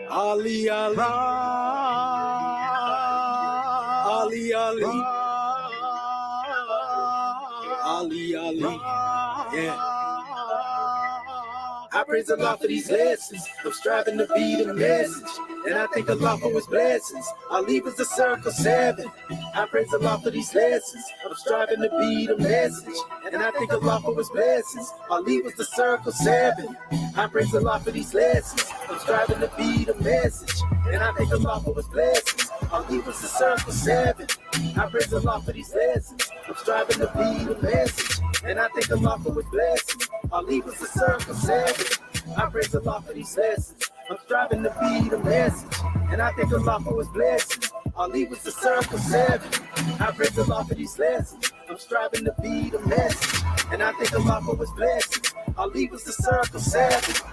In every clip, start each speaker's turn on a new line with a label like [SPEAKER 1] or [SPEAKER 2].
[SPEAKER 1] Ali, Ali, Ali, Ali, Ali, Ali, yeah. I praise Allah for these lessons. I'm striving to be the message, and I thank Allah for His blessings. Ali was the circle 7. I praise Allah for these lessons. I'm striving to be the message, and I thank Allah for His blessings. Ali was the circle 7. I praise Allah for these lessons. I'm striving to be the message, and I thank Allah for His blessings. Ali was the circle 7. I praise Allah for these lessons. I'm striving to be the message, and I thank Allah for His blessings. Ali was the circle 7. I praise Allah for these lessons. I'm striving to be the message, and I thank Allah for His blessings. Ali was the circle 7. I praise Allah for these lessons. I'm striving to be the message, and I thank Allah for His blessings. Ali was the circle 7.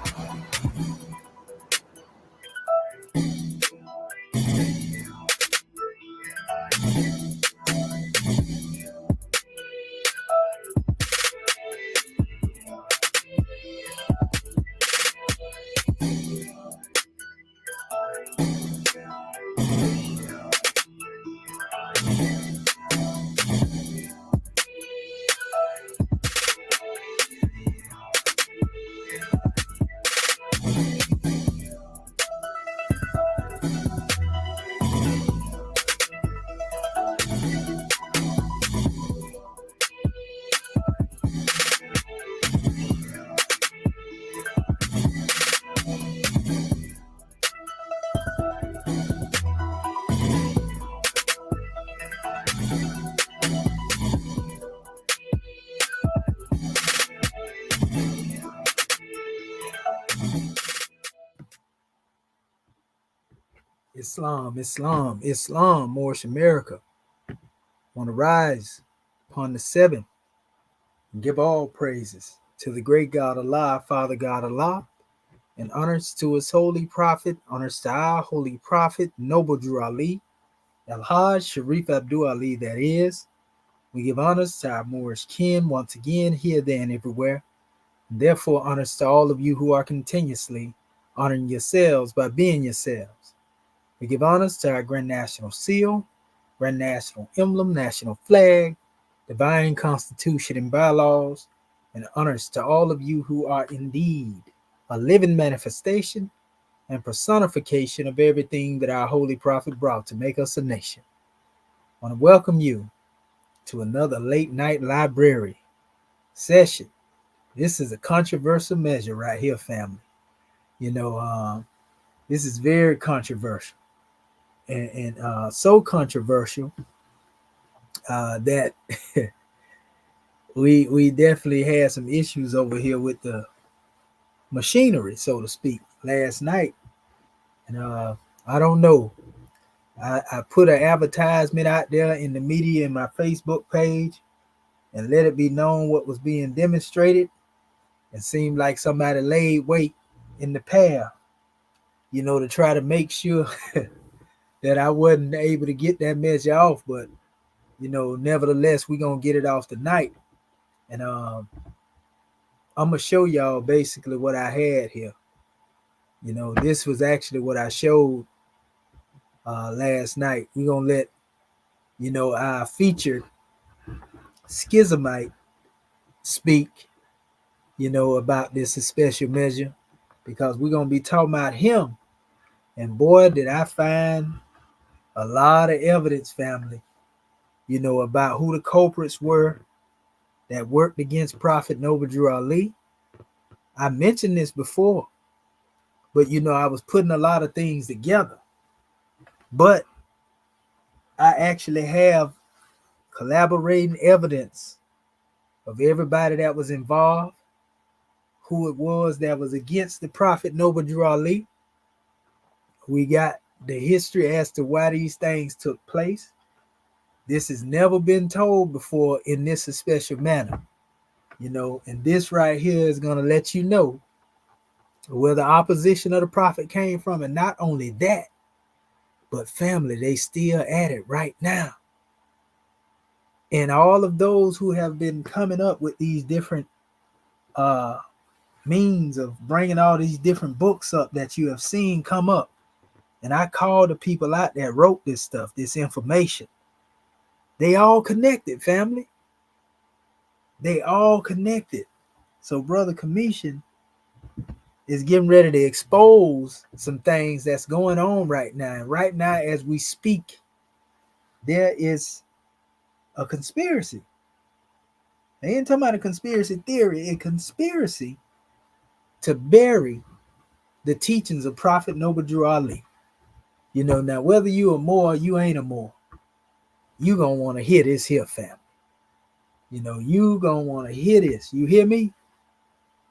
[SPEAKER 1] Islam, Moorish America, want to rise upon the 7th and give all praises to the great God Allah, Father God Allah, and honors to His holy prophet, honors to our holy prophet, Noble Drew Ali, Al-Hajj Sharif Abdul Ali, that is. We give honors to our Moorish kin once again, here, there, and everywhere. And therefore, honors to all of you who are continuously honoring yourselves by being yourselves. We give honors to our Grand National Seal, Grand National Emblem, National Flag, Divine Constitution and Bylaws, and honors to all of you who are indeed a living manifestation and personification of everything that our Holy Prophet brought to make us a nation. I want to welcome you to another late night library session. This is a controversial measure right here, family. This is very controversial. And so controversial that we definitely had some issues over here with the machinery, so to speak, last night. And I don't know. I put an advertisement out there in the media in my Facebook page and let it be known what was being demonstrated. It seemed like somebody laid weight in the path, to try to make sure that I wasn't able to get that measure off, but nevertheless, we're gonna get it off tonight. And I'm gonna show y'all basically what I had here. This was actually what I showed last night. We're gonna let our featured Schismite speak, about this special measure, because we're gonna be talking about him. And boy, did I find a lot of evidence, family, about who the culprits were that worked against Prophet Noble Drew Ali. I mentioned this before, but I was putting a lot of things together. But I actually have collaborating evidence of everybody that was involved, who it was that was against the Prophet Noble Drew Ali. We got the history as to why these things took place. This has never been told before in this special manner, and this right here is going to let you know where the opposition of the prophet came from. And not only that, but family, they still at it right now. And all of those who have been coming up with these different means of bringing all these different books up that you have seen come up, And I called the people out that wrote this stuff, this information. They all connected, family. They all connected. So Brother Commission is getting ready to expose some things that's going on right now. And right now, as we speak, there is a conspiracy. They ain't talking about a conspiracy theory, a conspiracy to bury the teachings of Prophet Noble Drew Ali. You know, now whether you a Moor or you ain't a Moor, you gonna want to hear this here, family. You know, you gonna want to hear this. You hear me?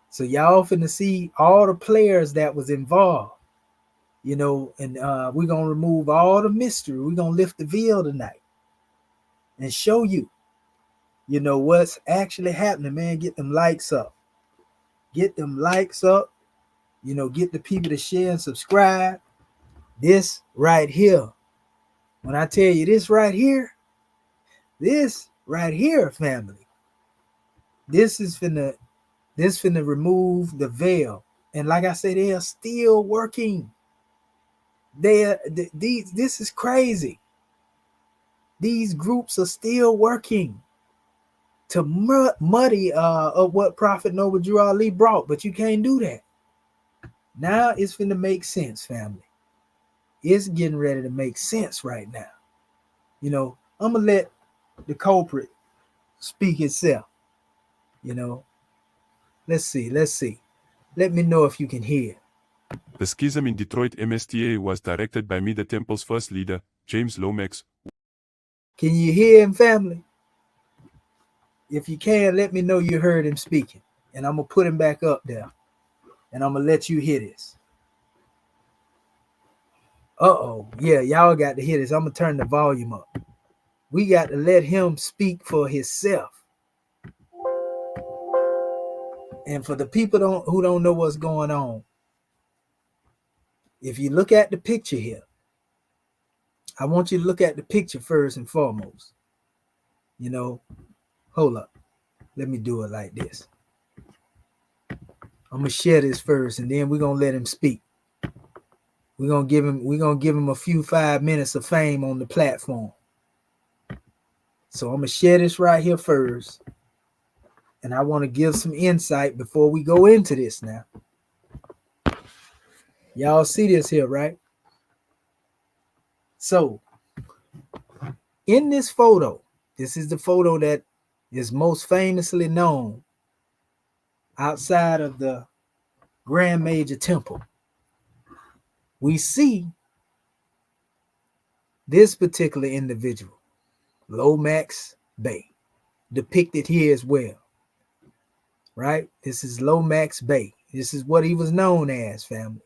[SPEAKER 1] So y'all finna see all the players that was involved. You know, and we're gonna remove all the mystery. We're gonna lift the veil tonight and show you, you know, what's actually happening, man. Get them likes up. Get them likes up. You know, get the people to share and subscribe. This right here. When I tell you this right here, family. This finna remove the veil. And like I said, they are still working. This is crazy. These groups are still working to muddy of what Prophet Noble Drew Ali brought, but you can't do that. Now it's finna make sense, family. It's getting ready to make sense right now. You know, I'm gonna let the culprit speak itself. You know, let's see. Let me know if you can hear.
[SPEAKER 2] The schism in Detroit MSTA was directed by me, the temple's first leader, James Lomax.
[SPEAKER 1] Can you hear him, family? If you can, let me know you heard him speaking. And I'm going to put him back up there. And I'm going to let you hear this. Uh-oh. Yeah, y'all got to hear this. I'm going to turn the volume up. We got to let him speak for himself. And for the people who don't know what's going on, if you look at the picture here, I want you to look at the picture first and foremost. You know, hold up. Let me do it like this. I'm gonna share this first, and then we're gonna let him speak. We're gonna give him a few 5 minutes of fame on the platform. So I'm gonna share this right here first. And I want to give some insight before we go into this now. Y'all see this here, right? So in this photo, this is the photo that is most famously known outside of the Grand Major Temple. We see this particular individual, Lomax Bey, depicted here as well. Right? This is Lomax Bey. This is what he was known as, family.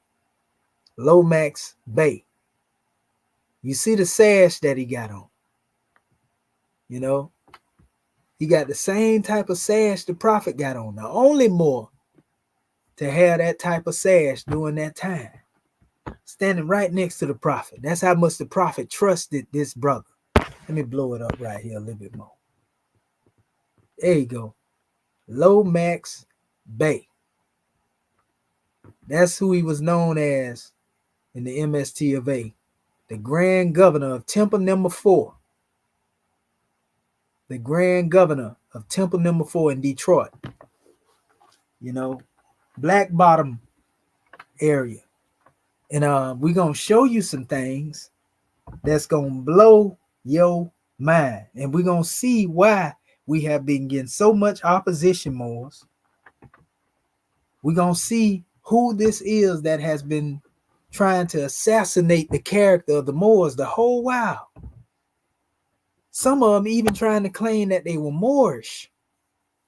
[SPEAKER 1] Lomax Bey. You see the sash that he got on. You know, he got the same type of sash the prophet got on. The only more to have that type of sash during that time. Standing right next to the prophet. That's how much the prophet trusted this brother. Let me blow it up right here a little bit more. There you go. Lomax Bey. That's who he was known as in the MST of A. The Grand Governor of Temple Number 4. The Grand Governor of Temple Number 4 in Detroit. You know, Black Bottom area. And we're going to show you some things that's going to blow your mind. And we're going to see why we have been getting so much opposition, Moors. We're going to see who this is that has been trying to assassinate the character of the Moors the whole while. Some of them even trying to claim that they were Moorish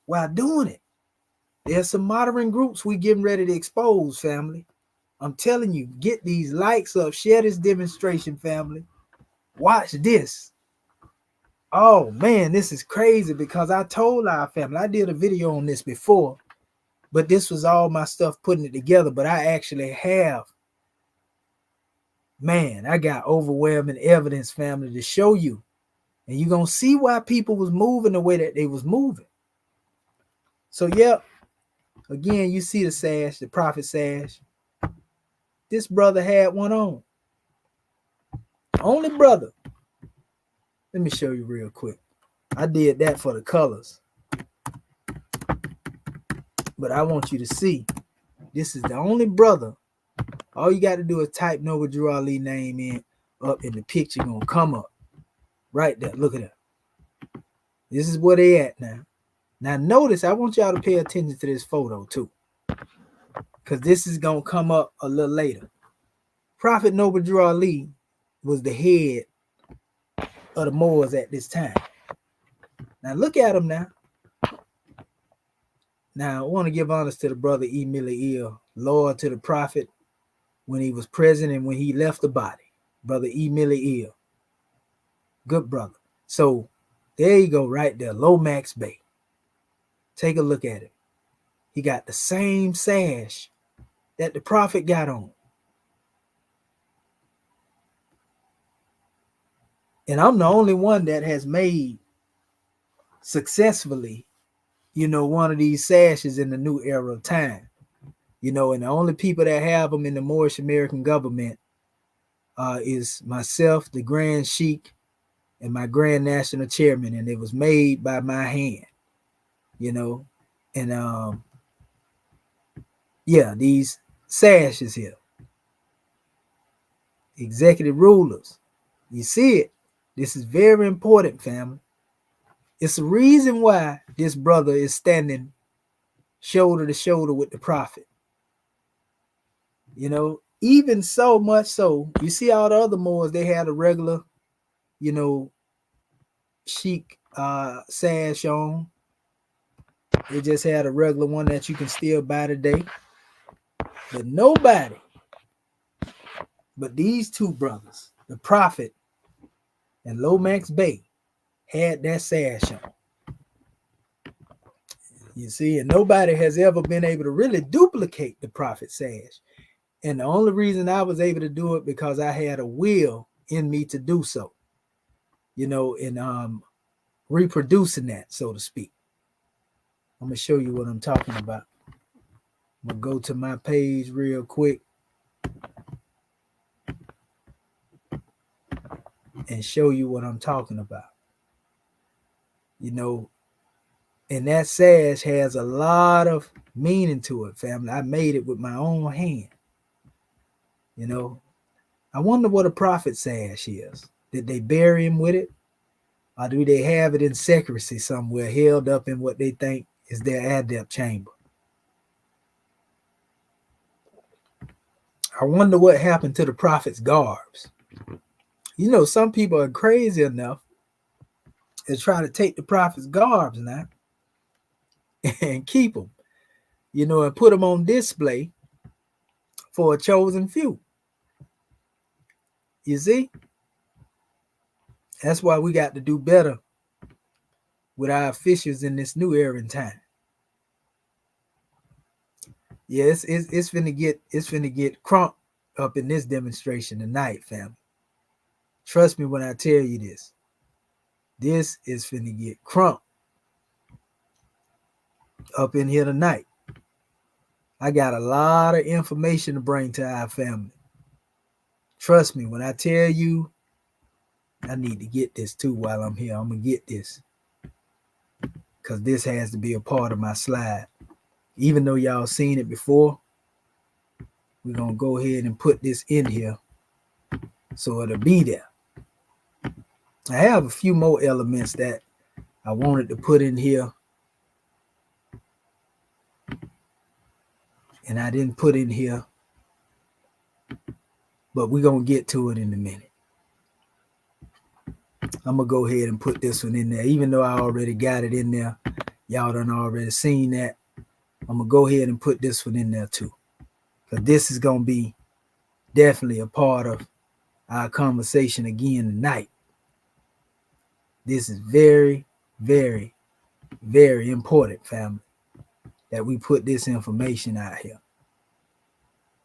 [SPEAKER 1] while doing it. There's some modern groups we getting ready to expose, family. I'm telling you, get these likes up, share this demonstration, family. Watch this. Oh man, this is crazy because I told our family, I did a video on this before, but this was all my stuff putting it together. But I actually have, man, I got overwhelming evidence, family, to show you. And you're going to see why people was moving the way that they was moving. So, yep. Again, you see the sash, the prophet sash. This brother had one on. Only brother. Let me show you real quick. I did that for the colors. But I want you to see, this is the only brother. All you got to do is type Noble Drew Ali name in up, and the picture gonna come up right there. Look at that. This is where they at now. Now notice, I want y'all to pay attention to this photo too, because this is gonna come up a little later. Prophet Noble Drew Ali was the head of the Moors at this time. Now look at him now. Now I want to give honors to the brother E. Milley, loyal to the prophet when he was present and when he left the body. Brother E. Milley, good brother. So there you go, right there, Lomax Bay. Take a look at it. He got the same sash that the prophet got on. And I'm the only one that has made successfully, one of these sashes in the new era of time. And the only people that have them in the Moorish American government is myself, the Grand Sheikh, and my Grand National Chairman, and it was made by my hand, and these sashes here, executive rulers, you see it. This is very important, family. It's the reason why this brother is standing shoulder to shoulder with the prophet. Even so much so, you see all the other Moors, they had a regular, chic sash on. They just had a regular one that you can still buy today. But nobody but these two brothers, the prophet and Lomax Bay, had that sash on. You see, and nobody has ever been able to really duplicate the prophet sash. And the only reason I was able to do it because I had a will in me to do so, and reproducing that, so to speak. I'm going to show you what I'm talking about. I'm going to go to my page real quick and show you what I'm talking about. And that sash has a lot of meaning to it, family. I made it with my own hand. I wonder what a prophet sash is. Did they bury him with it? Or do they have it in secrecy somewhere, held up in what they think is their adept chamber? I wonder what happened to the prophet's garbs. Some people are crazy enough to try to take the prophet's garbs now and keep them, and put them on display for a chosen few. You see? That's why we got to do better with our officials in this new era and time. Yes, it's finna get crunk up in this demonstration tonight, family. Trust me when I tell you this. This is finna get crunk up in here tonight. I got a lot of information to bring to our family. Trust me when I tell you, I need to get this too while I'm here. I'm gonna get this, because this has to be a part of my slide. Even though y'all seen it before, we're gonna go ahead and put this in here so it'll be there. I have a few more elements that I wanted to put in here, and I didn't put in here, but we're gonna get to it in a minute. I'm gonna go ahead and put this one in there, even though I already got it in there. Y'all done already seen that. I'm gonna go ahead and put this one in there too, because this is gonna be definitely a part of our conversation again tonight. This is very, very, very important, family, that we put this information out here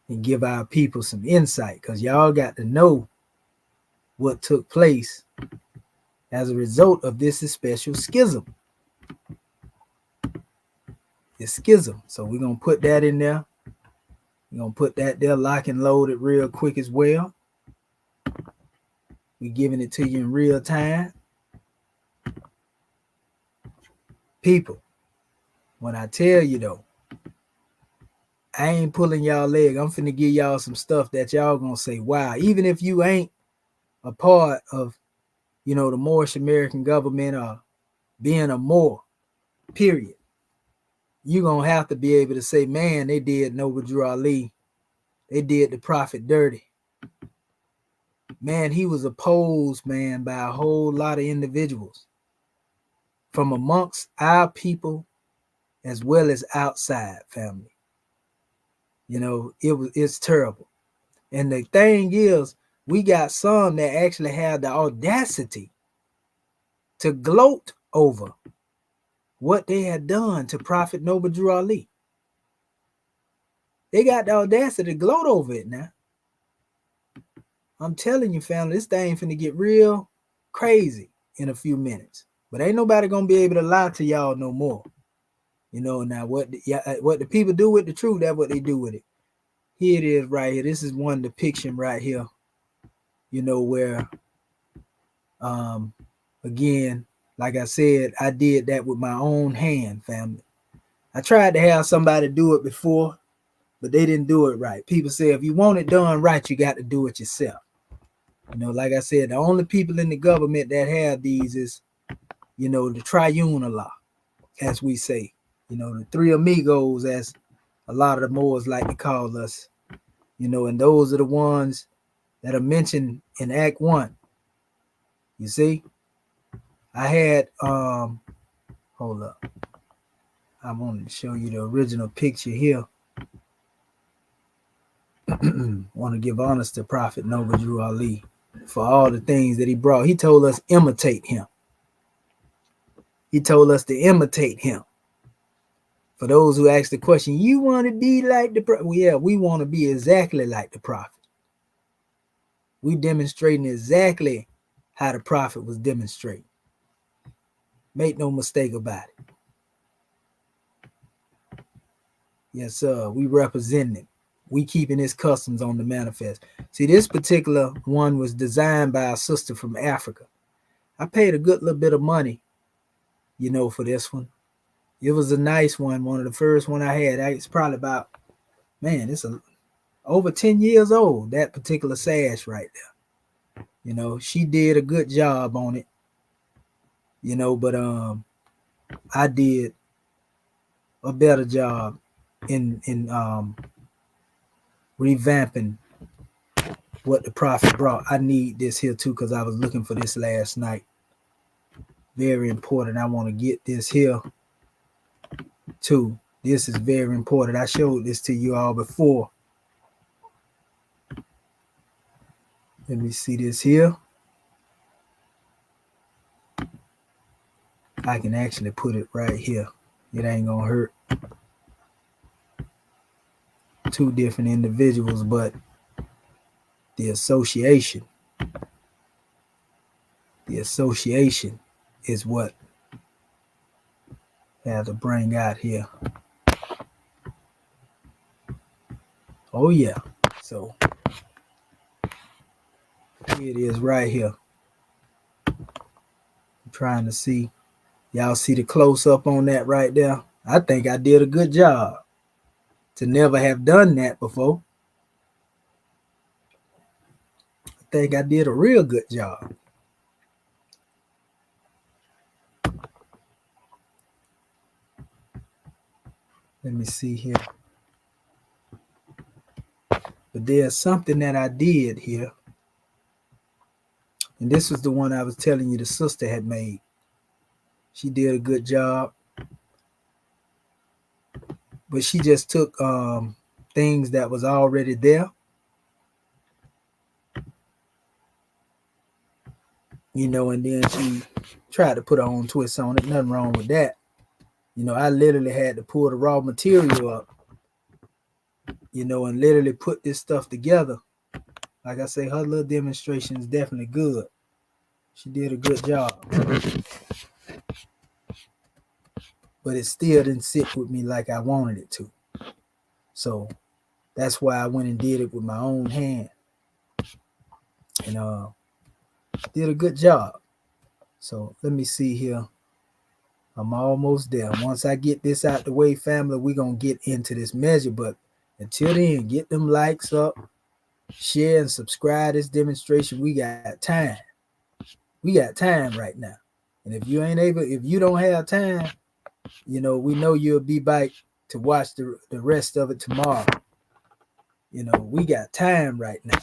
[SPEAKER 1] and give our people some insight, because y'all got to know what took place as a result of this special schism. It's schism. So we're going to put that in there. We're going to put that there, lock and load it real quick as well. We giving it to you in real time. People, when I tell you though, I ain't pulling y'all leg. I'm finna give y'all some stuff that y'all gonna say, wow, even if you ain't a part of, the Moorish American government or being a Moor, period. You gonna have to be able to say, man, they did Noble Drew Ali. They did the Prophet dirty. Man, he was opposed, man, by a whole lot of individuals from amongst our people as well as outside family. It's terrible. And the thing is, we got some that actually have the audacity to gloat over what they had done to Prophet Noble Drew Ali. They got the audacity to gloat over it now. I'm telling you, family, this thing finna get real crazy in a few minutes. But ain't nobody gonna be able to lie to y'all no more. Now what the people do with the truth, that's what they do with it. Here it is right here. This is one depiction right here. Where again, like I said, I did that with my own hand, family. I tried to have somebody do it before, but they didn't do it right. People say if you want it done right, you got to do it yourself. Like I said, the only people in the government that have these is, the triune Allah, as we say. The three amigos, as a lot of the Moors like to call us. And those are the ones that are mentioned in Act 1. You see? I had, hold up. I wanted to show you the original picture here. Want to give honors to Prophet Noble Drew Ali for all the things that he brought. He told us imitate him. He told us to imitate him. For those who ask the question, you want to be like the Prophet? Well, yeah, we want to be exactly like the Prophet. We demonstrating exactly how the Prophet was demonstrating. Make no mistake about it. Yes, sir. We representing it. We keeping his customs on the manifest. See, this particular one was designed by a sister from Africa. I paid a good little bit of money, for this one. It was a nice one of the first one I had. It's probably about, man, it's over 10 years old, that particular sash right there. She did a good job on it, but I did a better job in revamping what the Prophet brought. I need this here too, because I was looking for this last night. Very important. I want to get this here too. This is very important. I showed this to you all before. Let me see this here. I can actually put it right here. It ain't gonna hurt. Two different individuals, but the association is what I have to bring out here. Oh yeah. So here it is right here. I'm trying to see. Y'all see the close up on that right there? I think I did a good job to never have done that before. I think I did a real good job. Let me see here. But there's something that I did here. And this was the one I was telling you the sister had made. She did a good job. But she just took things that was already there. And then she tried to put her own twist on it. Nothing wrong with that. I literally had to pull the raw material up, and literally put this stuff together. Like I say, her little demonstration is definitely good. She did a good job. But it still didn't sit with me like I wanted it to. So that's why I went and did it with my own hand. And did a good job. So let me see here. I'm almost there. Once I get this out the way, family, we're going to get into this measure. But until then, get them likes up, share and subscribe this demonstration. We got time. We got time right now. And if you don't have time, we know you'll be back to watch the rest of it tomorrow. We got time right now.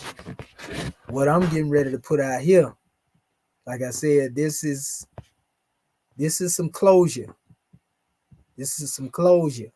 [SPEAKER 1] What I'm getting ready to put out here, like I said, this is some closure. This is some closure.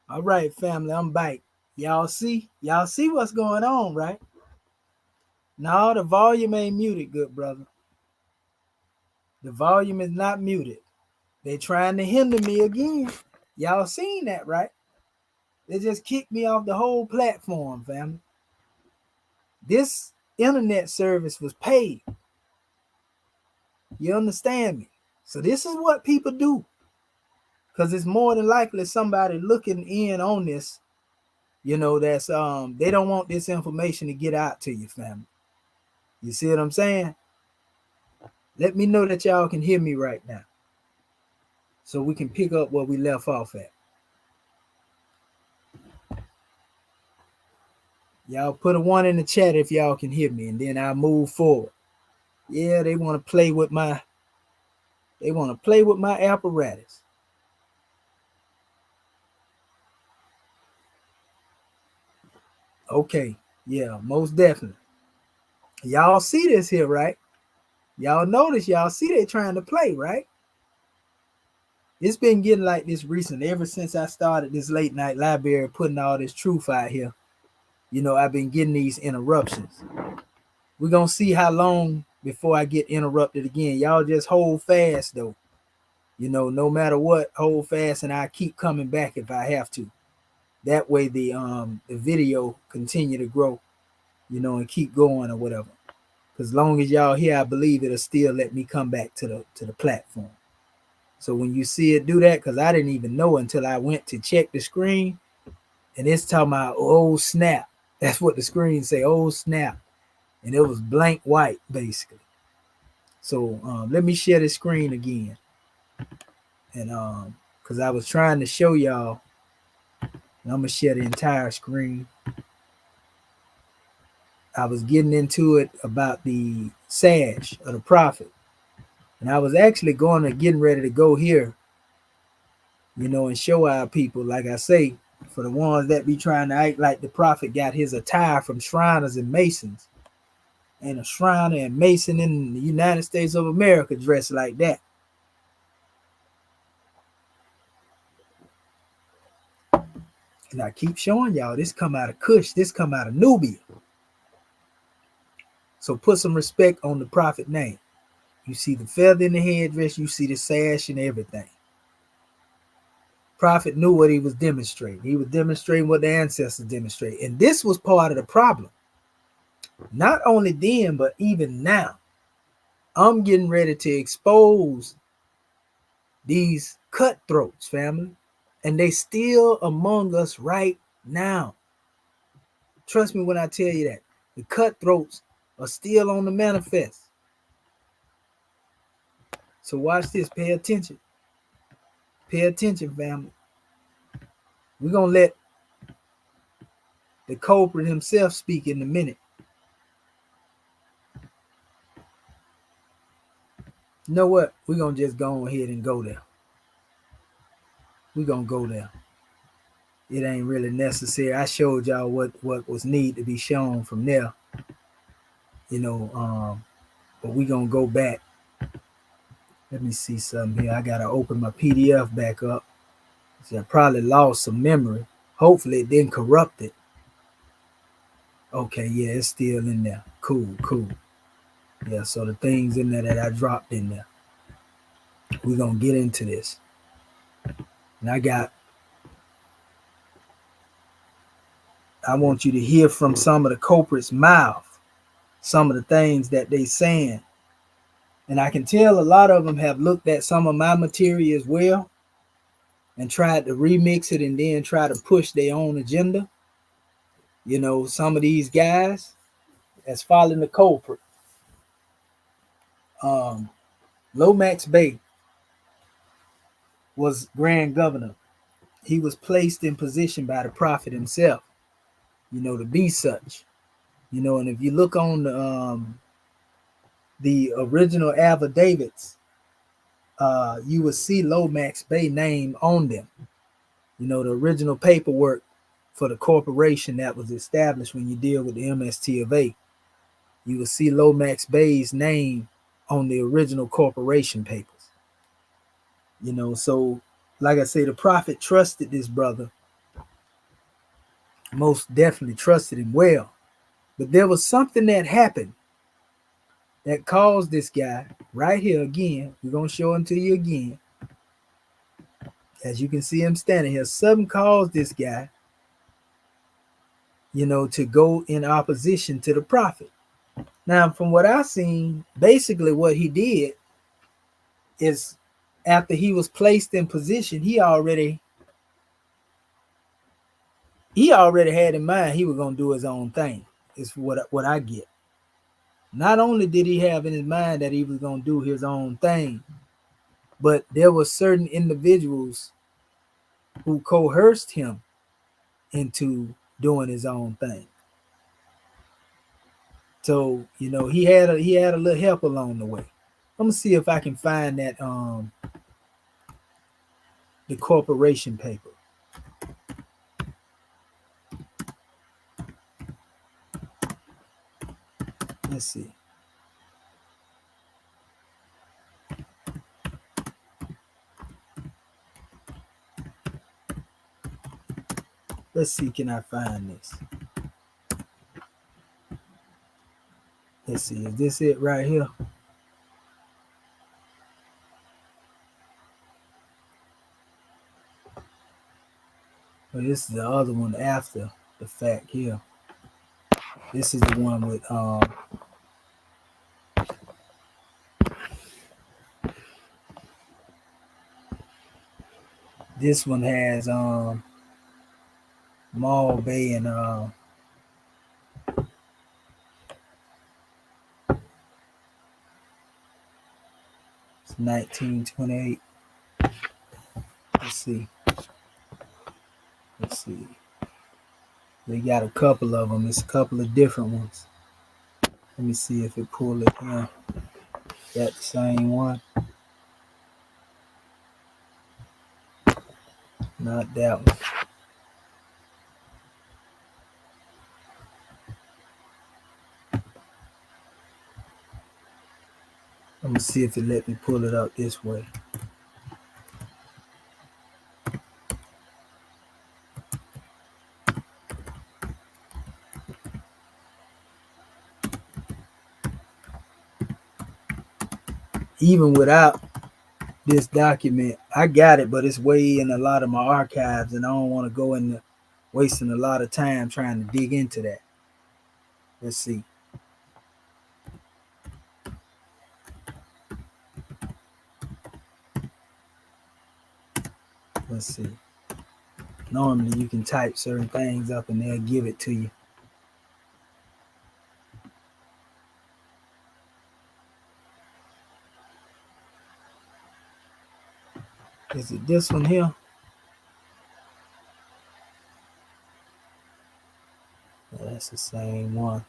[SPEAKER 1] All right, family, I'm back. Y'all see what's going on, right? No, the volume ain't muted, good brother. The volume is not muted. They trying to hinder me again. Y'all seen that, right? They just kicked me off the whole platform, family. This internet service was paid. You understand me? So this is what people do. Because it's more than likely somebody looking in on this, that's they don't want this information to get out to you, family. You see what I'm saying? Let me know that y'all can hear me right now, so we can pick up where we left off at. Y'all put a 1 in the chat if y'all can hear me, and then I'll move forward. Yeah, they want to play with my apparatus. Okay, yeah, most definitely. Y'all see this here, right? Y'all notice, y'all see they trying to play, right? It's been getting like this recently, ever since I started this late night library, putting all this truth out here. I've been getting these interruptions. We're going to see how long before I get interrupted again. Y'all just hold fast, though. No matter what, hold fast, and I keep coming back if I have to. That way the video continue to grow, and keep going or whatever. Because as long as y'all here, I believe it'll still let me come back to the platform. So when you see it do that, because I didn't even know until I went to check the screen, and it's talking about, oh snap. That's what the screen say, oh snap. And it was blank white, basically. So let me share the screen again. And because I was trying to show y'all, and I'm going to share the entire screen. I was getting into it about the Sash of the prophet. And I was actually getting ready to go here, and show our people, like I say, for the ones that be trying to act like the prophet got his attire from Shriners and Masons. And a Shriner and Mason in the United States of America dressed like that. And I keep showing y'all, this come out of Kush, this come out of Nubia. So put some respect on the prophet name. You see the feather in the headdress, you see the sash and everything. Prophet knew what he was demonstrating. He was demonstrating what the ancestors demonstrated. And this was part of the problem. Not only then, but even now. I'm getting ready to expose these cutthroats, family. And they still among us right now. Trust me when I tell you that. The cutthroats are still on the manifest. So watch this. Pay attention. Pay attention, family. We're going to let the culprit himself speak in a minute. You know what? We're going to just go ahead and go there. We're going to go there. It ain't really necessary. I showed y'all what was need to be shown from there. But we're going to go back. Let me see something here. I got to open my PDF back up. So I probably lost some memory. Hopefully it didn't corrupt it. Okay, yeah, it's still in there. Cool. Yeah, so the things in there that I dropped in there. We're going to get into this. And I want you to hear from some of the culprits' mouth, some of the things that they saying. And I can tell a lot of them have looked at some of my material as well and tried to remix it and then try to push their own agenda. Some of these guys that's following the culprit. Lomax Bey was Grand Governor. He was placed in position by the prophet himself, to be such. And if you look on the original affidavits, you will see Lomax Bey name on them. The original paperwork for the corporation that was established when you deal with the MST of A. You will see Lomax Bey's name on the original corporation papers. So like I say, the prophet trusted this brother most definitely trusted him well. But there was something that happened that caused this guy right here again. We're going to show him to you again. As you can see him standing here, something caused this guy, to go in opposition to the prophet. Now, from what I've seen, basically what he did is after he was placed in position, he already had in mind he was going to do his own thing. Is what I get. Not only did he have in his mind that he was going to do his own thing, but there were certain individuals who coerced him into doing his own thing. So, he had a little help along the way. I'm gonna see if I can find that the corporation paper. Let's see. Let's see, can I find this? Let's see, is this it right here? Well, this is the other one after the fact here. This is the one with this one has Mall Bay and it's 1928. Let's see. They got a couple of them. It's a couple of different ones. Let me see if it pulled it here. That the same one? Not that one. Let me see if it let me pull it up this way. Even without this document, I got it, but it's way in a lot of my archives, and I don't want to go into wasting a lot of time trying to dig into that. Let's see. Let's see. Normally you can type certain things up and they'll give it to you. Is it this one here? Yeah, that's the same one.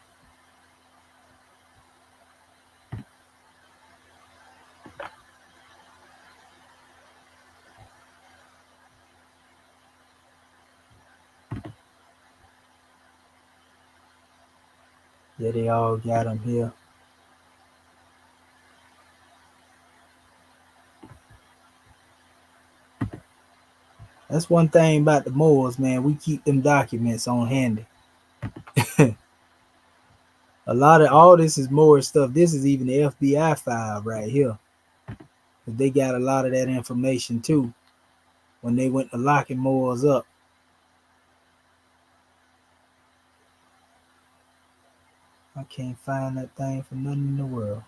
[SPEAKER 1] Yeah, they all got them here. That's one thing about the Moors, man. We keep them documents on handy. A lot of all this is Moor stuff. This is even the FBI file right here. They got a lot of that information too when they went to locking Moors up. I can't find that thing for nothing in the world.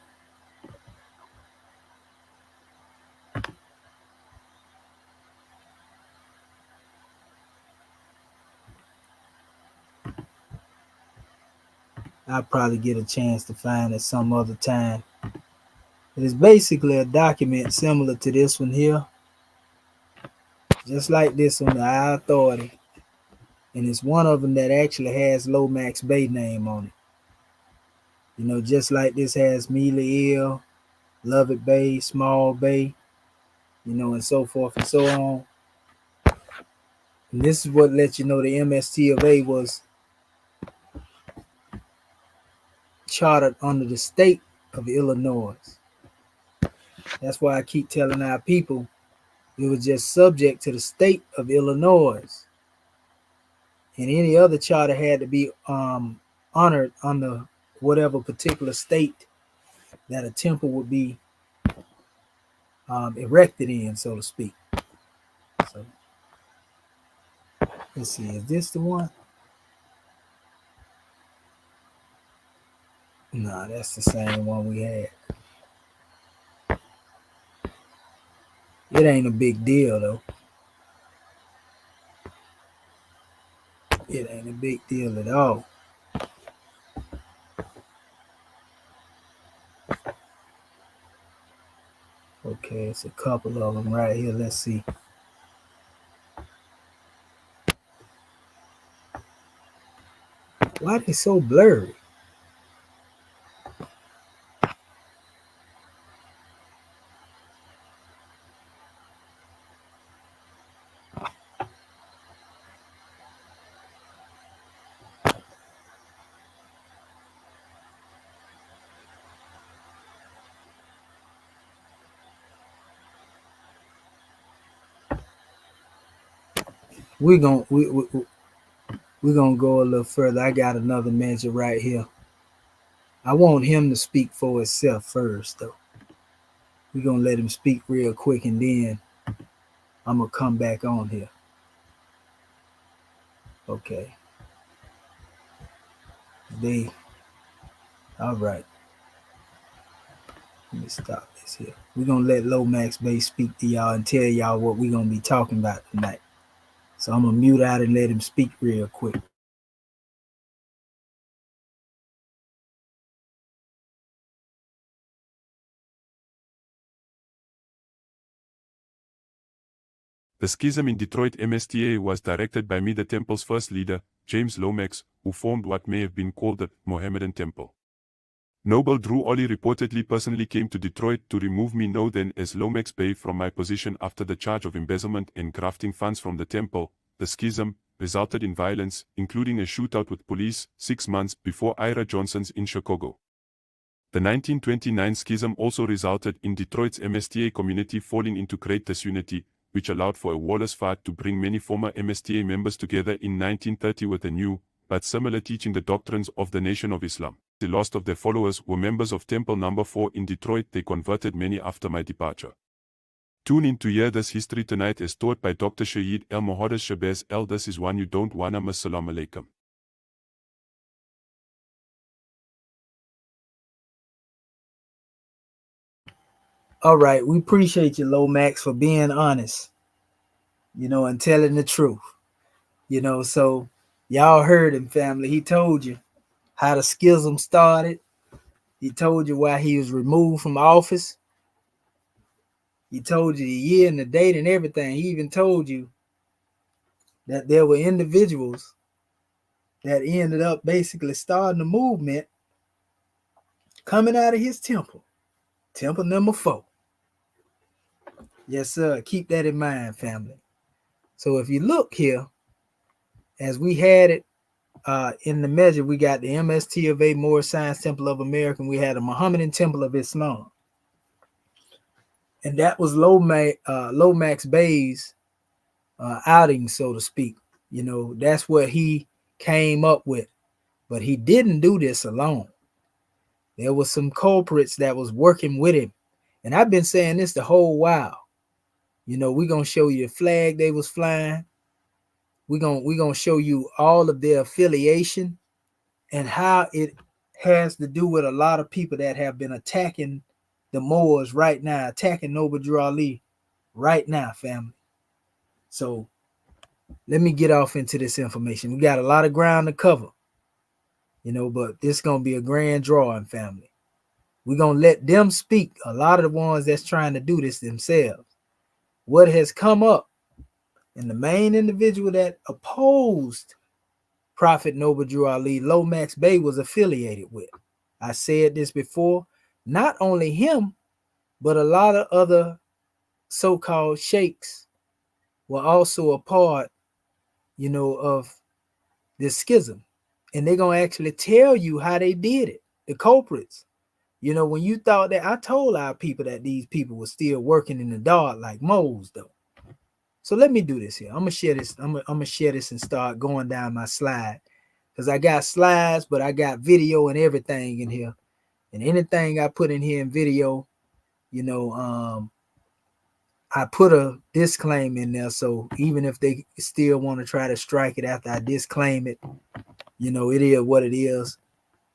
[SPEAKER 1] I'll probably get a chance to find it some other time. It is basically a document similar to this one here. Just like this one, the High Authority. And it's one of them that actually has Lomax Bay name on it. Just like this has Mealy Ill, Lovett Bay, Small Bay, and so forth and so on. And this is what lets you know the MST of A was chartered under the state of Illinois. That's why I keep telling our people it was just subject to the state of Illinois. and any other charter had to be honored under whatever particular state that a temple would be erected in, so to speak. So let's see, is this the one? No, that's the same one we had. It ain't a big deal though. It ain't a big deal at all. Okay, it's a couple of them right here. Let's see. Why are they so blurry? We're gonna we're gonna go a little further. I got another measure right here. I want him to speak for himself first, though. We're gonna let him speak real quick, and then I'm gonna come back on here. Okay. They all right. Let me stop this here. We're gonna let Lomax Bay speak to y'all and tell y'all what we're gonna be talking about tonight. So I'm gonna mute out and let him speak real quick.
[SPEAKER 2] The schism in Detroit MSTA was directed by me, the temple's first leader, James Lomax, who formed what may have been called the Mohammedan Temple. Noble Drew Ollie reportedly personally came to Detroit to remove me, known then as Lomax Bay, from my position after the charge of embezzlement and grafting funds from the temple. The schism resulted in violence, including a shootout with police 6 months before Ira Johnson's in Chicago. The 1929 schism also resulted in Detroit's MSTA community falling into great disunity, which allowed for a warless fight to bring many former MSTA members together in 1930 with a new, but similar teaching, the doctrines of the Nation of Islam. The last of their followers were members of Temple No. 4 in Detroit. They converted many after my departure. Tune in to hear this history tonight as taught by Dr. Shahid El Mohaddis Shabazz El. This is one you don't wanna miss. Assalamu alaikum.
[SPEAKER 1] All right, we appreciate you, Lomax, for being honest, and telling the truth. So y'all heard him, family. He told you how the schism started. He told you why he was removed from office. He told you the year and the date and everything. He even told you that there were individuals that ended up basically starting a movement coming out of his temple, temple number 4. Yes, sir. Keep that in mind, family. So if you look here, as we had it in the measure, we got the MST of A, Moorish Science Temple of America, and we had a Mohammedan Temple of Islam. And that was Lomax Bay's outing, so to speak. That's what he came up with. But he didn't do this alone. There was some culprits that was working with him. And I've been saying this the whole while. We're going to show you the flag they was flying. We're gonna show you all of their affiliation and how it has to do with a lot of people that have been attacking the Moors right now, attacking Noble Drew Ali right now, family. So let me get off into this information. We got a lot of ground to cover, but this is gonna be a grand drawing, family. We're gonna let them speak. A lot of the ones that's trying to do this themselves. What has come up, and the main individual that opposed Prophet Noble Drew Ali, Lomax Bay, was affiliated with. I said this before. Not only him, but a lot of other so-called sheikhs were also a part, of this schism. And they're going to actually tell you how they did it, the culprits. When you thought that, I told our people that these people were still working in the dark like moles, though. So let me do this here. I'm gonna share this. I'm gonna share this and start going down my slide because I got slides, but I got video and everything in here. And anything I put in here in video, you know, I put a disclaimer in there. So even if they still want to try to strike it after I disclaim it, you know, it is what it is.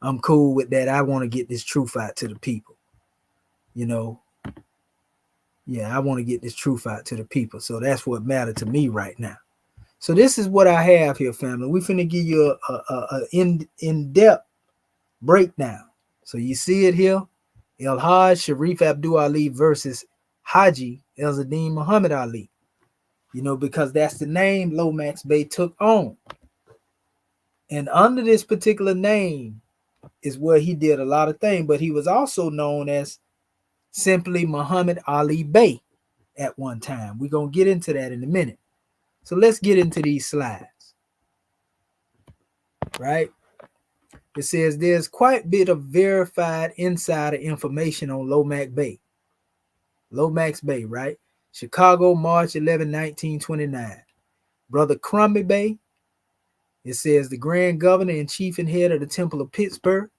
[SPEAKER 1] I'm cool with that. I want to get this truth out to the people. You know, yeah, I want to get this truth out to the people. So that's what matters to me right now. So this is what I have here, family. We finna give you a in-depth breakdown. So you see it here. El Hajj Sharif Abdul Ali versus Haji Elzaddin Muhammad Ali. You know, because that's the name Lomax Bey took on. And under this particular name is where he did a lot of things, but he was also known as simply Muhammad Ali Bey at one time. We're going to get into that in a minute. So let's get into these slides, right? It says there's quite a bit of verified insider information on Lomax Bey. Lomax Bey, right? Chicago, March 11, 1929. Brother Crummy Bey. It says the Grand Governor and Chief and Head of the Temple of Pittsburgh.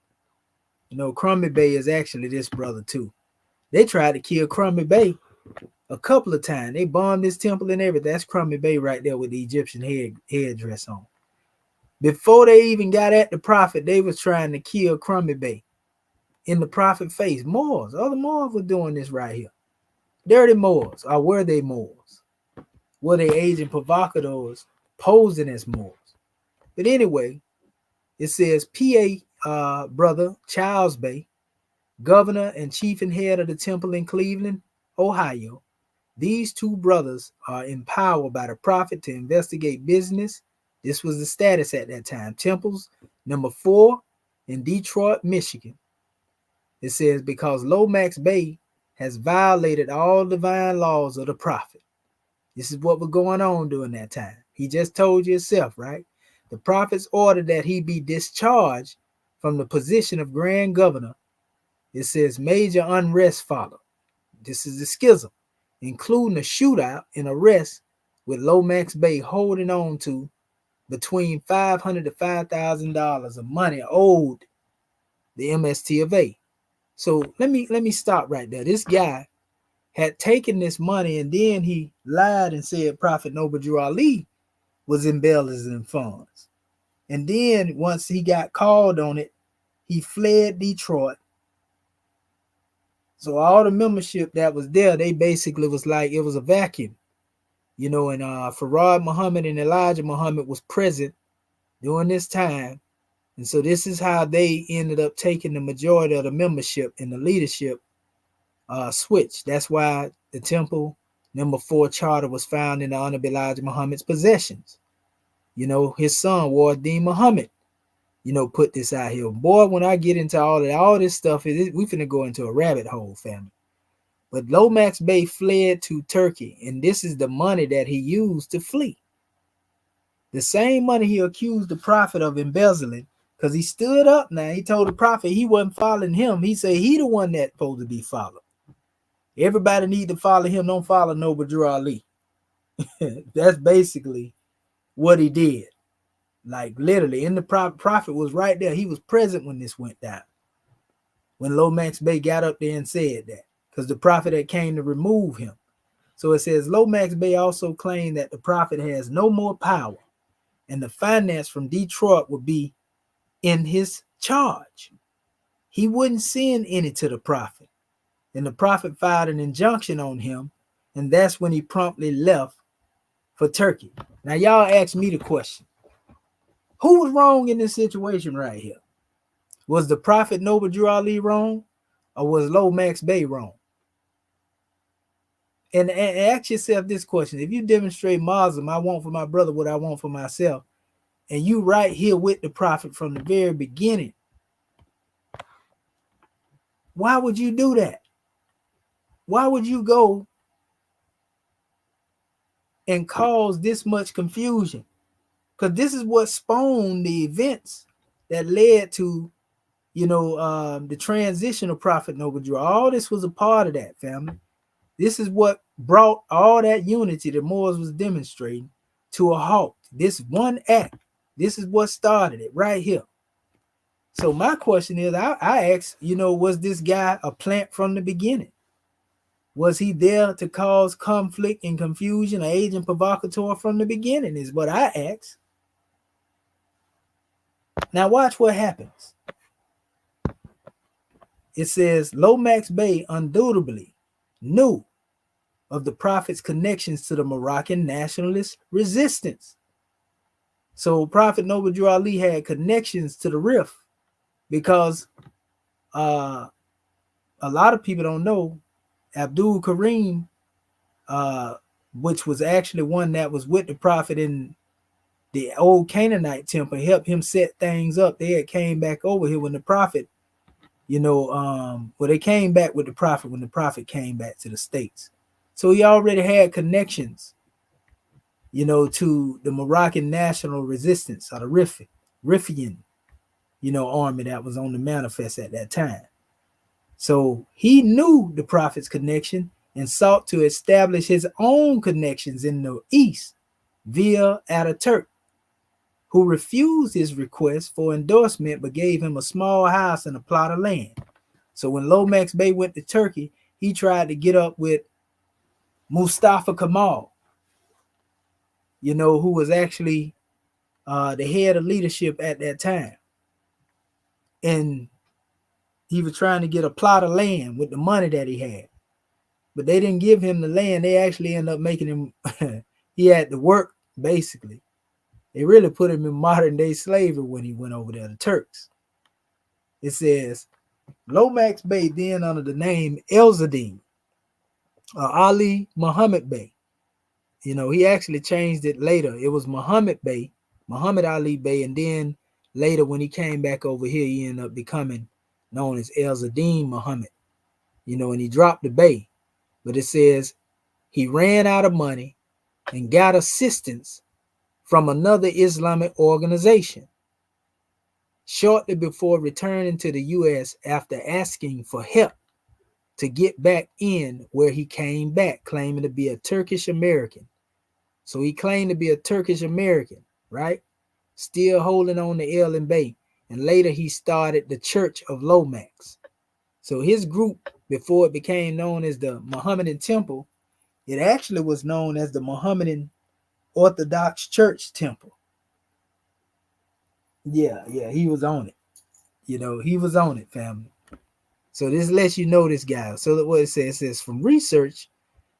[SPEAKER 1] You know, Crummy Bey is actually this brother too. They tried to kill Crummy Bey a couple of times. They bombed this temple and everything. That's Crummy Bey right there with the Egyptian headdress on. Before they even got at the prophet, they was trying to kill Crummy Bey in the prophet's face. Moors, other Moors were doing this right here. Dirty Moors, or were they Moors? Were they agent provocateurs posing as Moors? But anyway, it says PA brother Charles Bey, governor and chief and head of the temple in Cleveland, Ohio. These two brothers are empowered by the prophet to investigate business. This was the status at that time. Temples number 4 in Detroit, Michigan. It says because Lomax Bey has violated all divine laws of the prophet. This is what was going on during that time. He just told you himself, right? The prophets ordered that he be discharged from the position of grand governor. It says major unrest followed. This is the schism, including a shootout and arrest with Lomax Bey holding on to between $500 to $5,000 of money owed the MST of A. So let me stop right there. This guy had taken this money and then he lied and said Prophet Noble Drew Ali was embezzling funds. And then once he got called on it, he fled Detroit. So all the membership that was there, they basically was like, it was a vacuum. You know, and Farad Muhammad and Elijah Muhammad was present during this time. And so this is how they ended up taking the majority of the membership and the leadership switch. That's why the temple number 4 charter was found in the Honorable Elijah Muhammad's possessions. You know, his son, Wardeen Muhammad, you know, put this out here. Boy, when I get into all this stuff, we finna go into a rabbit hole, family. But Lomax Bey fled to Turkey, and this is the money that he used to flee. The same money he accused the prophet of embezzling, because he stood up now. He told the prophet he wasn't following him. He said he the one that's supposed to be followed. Everybody need to follow him. Don't follow Noble Drew Ali. That's basically what he did. Like literally, and the prophet was right there. He was present when this went down. When Lomax Bey got up there and said that, because the prophet had came to remove him. So it says Lomax Bey also claimed that the prophet has no more power, and the finance from Detroit would be in his charge. He wouldn't send any to the prophet, and the prophet filed an injunction on him, and that's when he promptly left for Turkey. Now y'all ask me the question: who was wrong in this situation right here? Was the prophet Noble Drew Ali wrong, or was Lomax Bey wrong? And ask yourself this question: if you demonstrate Muslim, I want for my brother what I want for myself, and you right here with the prophet from the very beginning, why would you do that? Why would you go and cause this much confusion? Because this is what spawned the events that led to, you know, the transition of Prophet Noble Drew. All this was a part of that, family. This is what brought all that unity that Moors was demonstrating to a halt. This one act. This is what started it right here. So my question is, I ask, was this guy a plant from the beginning? Was he there to cause conflict and confusion, an agent provocateur from the beginning, is what I ask. Now watch what happens. It says, Lomax Bey undoubtedly knew of the Prophet's connections to the Moroccan nationalist resistance. So Prophet Noble Drew Ali had connections to the Rif because a lot of people don't know Abdul Karim, which was actually one that was with the Prophet in the old Canaanite temple, helped him set things up. They had came back over here when the Prophet, they came back with the Prophet when the Prophet came back to the States. So he already had connections, to the Moroccan national resistance or the Rifian, army that was on the manifest at that time. So he knew the Prophet's connection and sought to establish his own connections in the East via Ataturk, who refused his request for endorsement but gave him a small house and a plot of land. So when Lomax Bey went to Turkey, he tried to get up with Mustafa Kemal, who was actually the head of leadership at that time. And he was trying to get a plot of land with the money that he had. But they didn't give him the land. They actually ended up making him, he had to work, basically. They really put him in modern day slavery when he went over there, the Turks. It says, Lomax Bey, then under the name Elzadin, Ali Muhammad Bey. He actually changed it later. It was Muhammad Bey, Muhammad Ali Bey, and then later when he came back over here, he ended up becoming known as Elzadin Muhammad, and he dropped the Bey. But it says he ran out of money and got assistance from another Islamic organization shortly before returning to the U.S. after asking for help to get back in where he came back, claiming to be a Turkish American. So he claimed to be a Turkish American, right? Still holding on to El and Bey. And later he started the Church of Lomax. So his group, before it became known as the Mohammedan Temple, it actually was known as the Mohammedan Orthodox Church Temple. Yeah, he was on it. He was on it, family. So this lets you know this guy. So what it says from research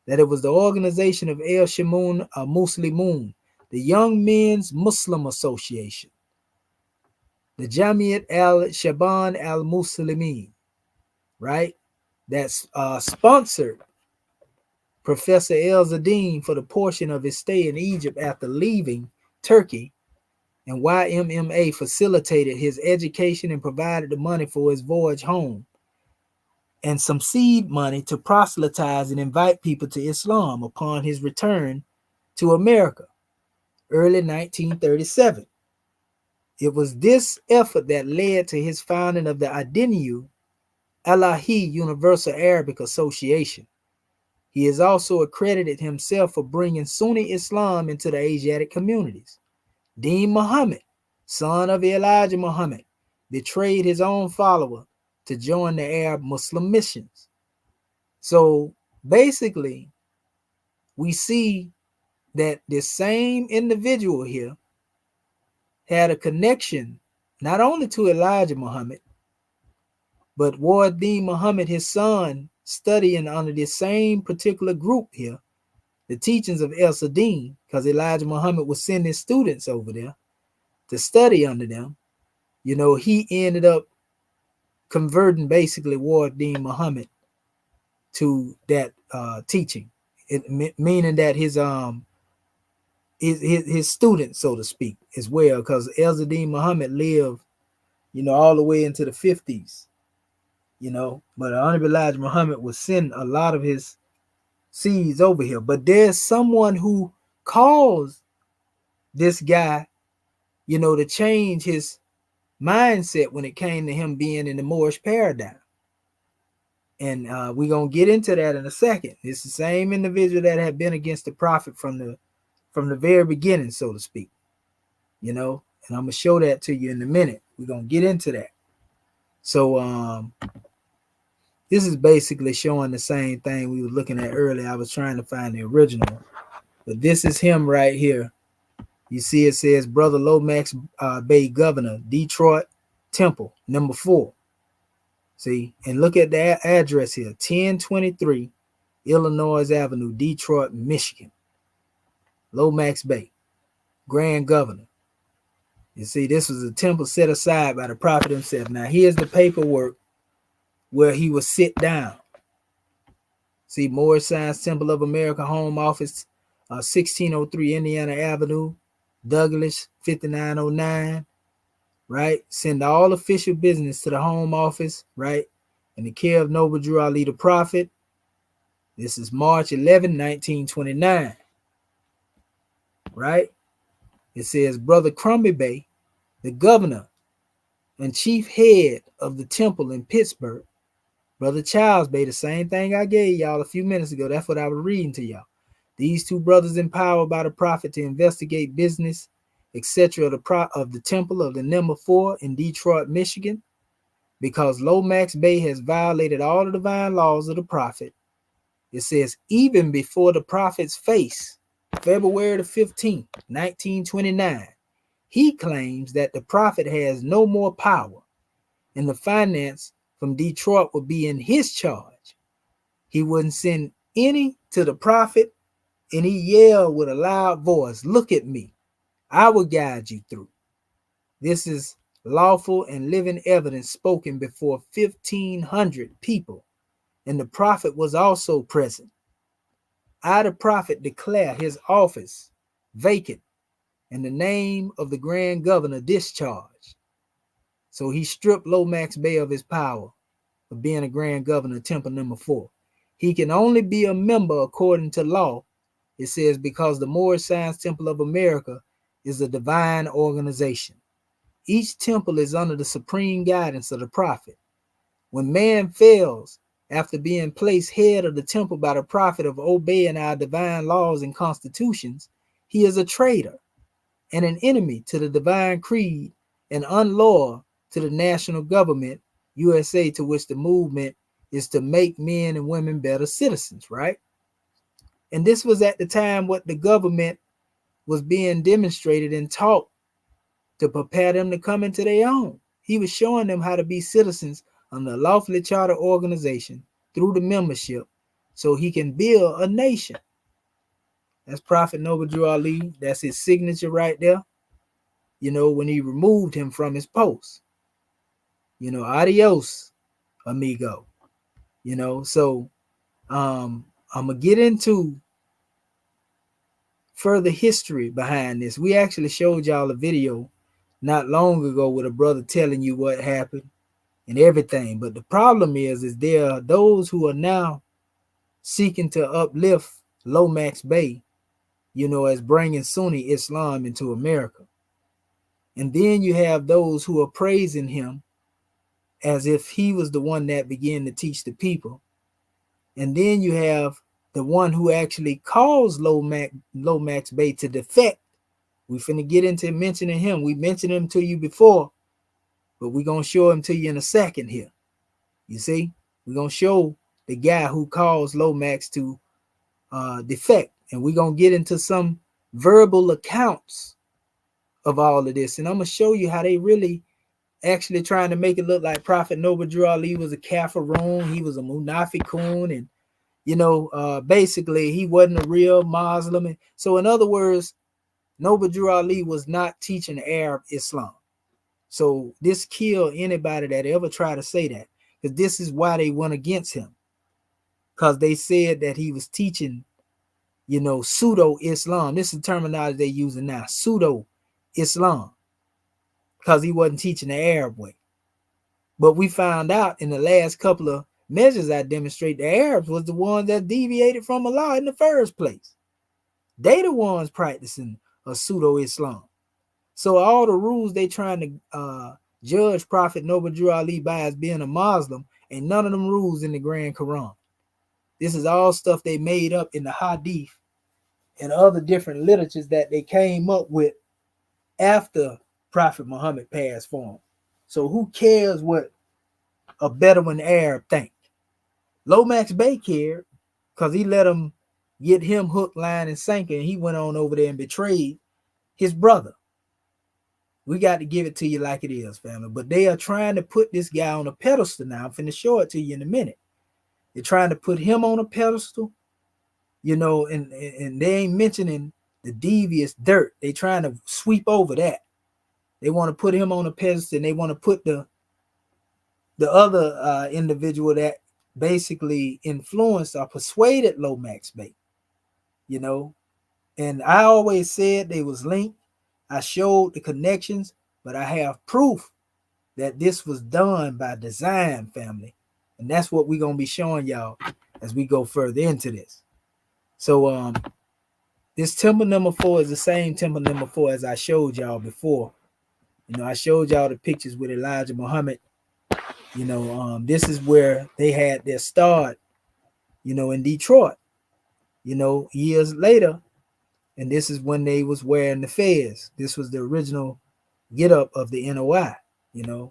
[SPEAKER 1] that it was the organization of El Shamoun Muslimun, the Young Men's Muslim Association, the Jamiat al-Shaban al-Muslimin, right? That's sponsored Professor El-Zadine for the portion of his stay in Egypt after leaving Turkey, and YMMA facilitated his education and provided the money for his voyage home and some seed money to proselytize and invite people to Islam upon his return to America, early 1937. It was this effort that led to his founding of the Adinu Alahi Universal Arabic Association. He has also accredited himself for bringing Sunni Islam into the Asiatic communities. Deen Muhammad, son of Elijah Muhammad, betrayed his own follower to join the Arab Muslim missions. So basically, we see that this same individual here had a connection not only to Elijah Muhammad, but Ward Deen Muhammad, his son, studying under this same particular group here, the teachings of El Sadin, because Elijah Muhammad was sending students over there to study under them. He ended up converting basically Ward Deen Muhammad to that teaching, meaning that his student, so to speak, as well, because Elzadin Muhammad lived, all the way into the 50s, but Honorable Elijah Muhammad was sending a lot of his seeds over here. But there's someone who caused this guy, to change his mindset when it came to him being in the Moorish paradigm. And we're gonna get into that in a second. It's the same individual that had been against the prophet from the very beginning, so to speak. You know, and I'm gonna show that to you in a minute. We're gonna get into that. So this is basically showing the same thing we were looking at earlier. I was trying to find the original, but this is him right here. You see, it says Brother Lomax Bay Governor, Detroit Temple, number 4. See, and look at the address here, 1023 Illinois Avenue, Detroit, Michigan. Lomax Bay, Grand Governor. You see, this was a temple set aside by the prophet himself. Now, here's the paperwork where he was sit down. See, Morris Science Temple of America Home Office, 1603 Indiana Avenue, Douglas, 5909, right? Send all official business to the home office, right? In the care of Noble Drew Ali the Prophet. This is March 11, 1929, right? It says, Brother Crumby Bay, the governor and chief head of the temple in Pittsburgh, Brother Charles Bay, the same thing I gave y'all a few minutes ago. That's what I was reading to y'all. These two brothers empowered by the prophet to investigate business, etc. of the temple of the number 4 in Detroit, Michigan, because Lomax Bay has violated all the divine laws of the prophet. It says, even before the prophet's face, February the 15th, 1929, he claims that the prophet has no more power and the finance from Detroit would be in his charge. He wouldn't send any to the prophet, and he yelled with a loud voice, look at me. I will guide you through. This is lawful and living evidence spoken before 1,500 people, and the prophet was also present. I, the prophet, declare his office vacant and the name of the grand governor discharged. So he stripped Lomax Bay of his power of being a grand governor of Temple number 4. He can only be a member according to law. It says because the Moorish Science Temple of America is a divine organization. Each temple is under the supreme guidance of the prophet. When man fails after being placed head of the temple by the prophet of obeying our divine laws and constitutions, he is a traitor and an enemy to the divine creed and unloyal to the national government, USA, to which the movement is to make men and women better citizens, right? And this was at the time what the government was being demonstrated and taught to prepare them to come into their own. He was showing them how to be citizens under a lawfully chartered organization through the membership so he can build a nation. That's Prophet Noble Drew Ali. That's his signature right there. You know, when he removed him from his post. You know, adios, amigo. You know, so I'm gonna get into further history behind this. We actually showed y'all a video not long ago with a brother telling you what happened and everything. But the problem is there are those who are now seeking to uplift Lomax Bay, you know, as bringing Sunni Islam into America. And then you have those who are praising him as if he was the one that began to teach the people. And then you have the one who actually caused Lomax Bay to defect. We finna get into mentioning him. We mentioned him to you before, but we're going to show him to you in a second here. You see, we're going to show the guy who caused Lomax to defect. And we're going to get into some verbal accounts of all of this. And I'm going to show you how they really actually trying to make it look like Prophet Noble Drew Ali was a Kafiroon. He was a Munafiqun. And, you know, basically he wasn't a real Muslim. And so in other words, Noble Drew Ali was not teaching Arab Islam. So this killed anybody that ever tried to say that. Because this is why they went against him. Because they said that he was teaching, you know, pseudo Islam. This is the terminology they're using now, pseudo Islam. Because he wasn't teaching the Arab way. But we found out in the last couple of measures I demonstrate, the Arabs was the ones that deviated from Allah in the first place. They the ones practicing a pseudo Islam. So all the rules they trying to judge Prophet Noble Drew Ali by as being a Muslim, and none of them rules in the Grand Quran. This is all stuff they made up in the Hadith and other different literatures that they came up with after Prophet Muhammad passed for him. So who cares what a Bedouin Arab think? Lomax Bey cared because he let him get him hook, line, and sinker, and he went on over there and betrayed his brother. We got to give it to you like it is, family. But they are trying to put this guy on a pedestal now. I'm finna show it to you in a minute. They're trying to put him on a pedestal, and they ain't mentioning the devious dirt. They trying to sweep over that. They want to put him on a pedestal, and they want to put the other individual that basically influenced or persuaded Lomax Bey, And I always said they was linked. I showed the connections, but I have proof that this was done by design, family. And that's what we're going to be showing y'all as we go further into this. So this temple number 4 is the same temple number 4 as I showed y'all before. I showed y'all the pictures with Elijah Muhammad. This is where they had their start, in Detroit, years later. And this is when they was wearing the fez. This was the original get up of the NOI, the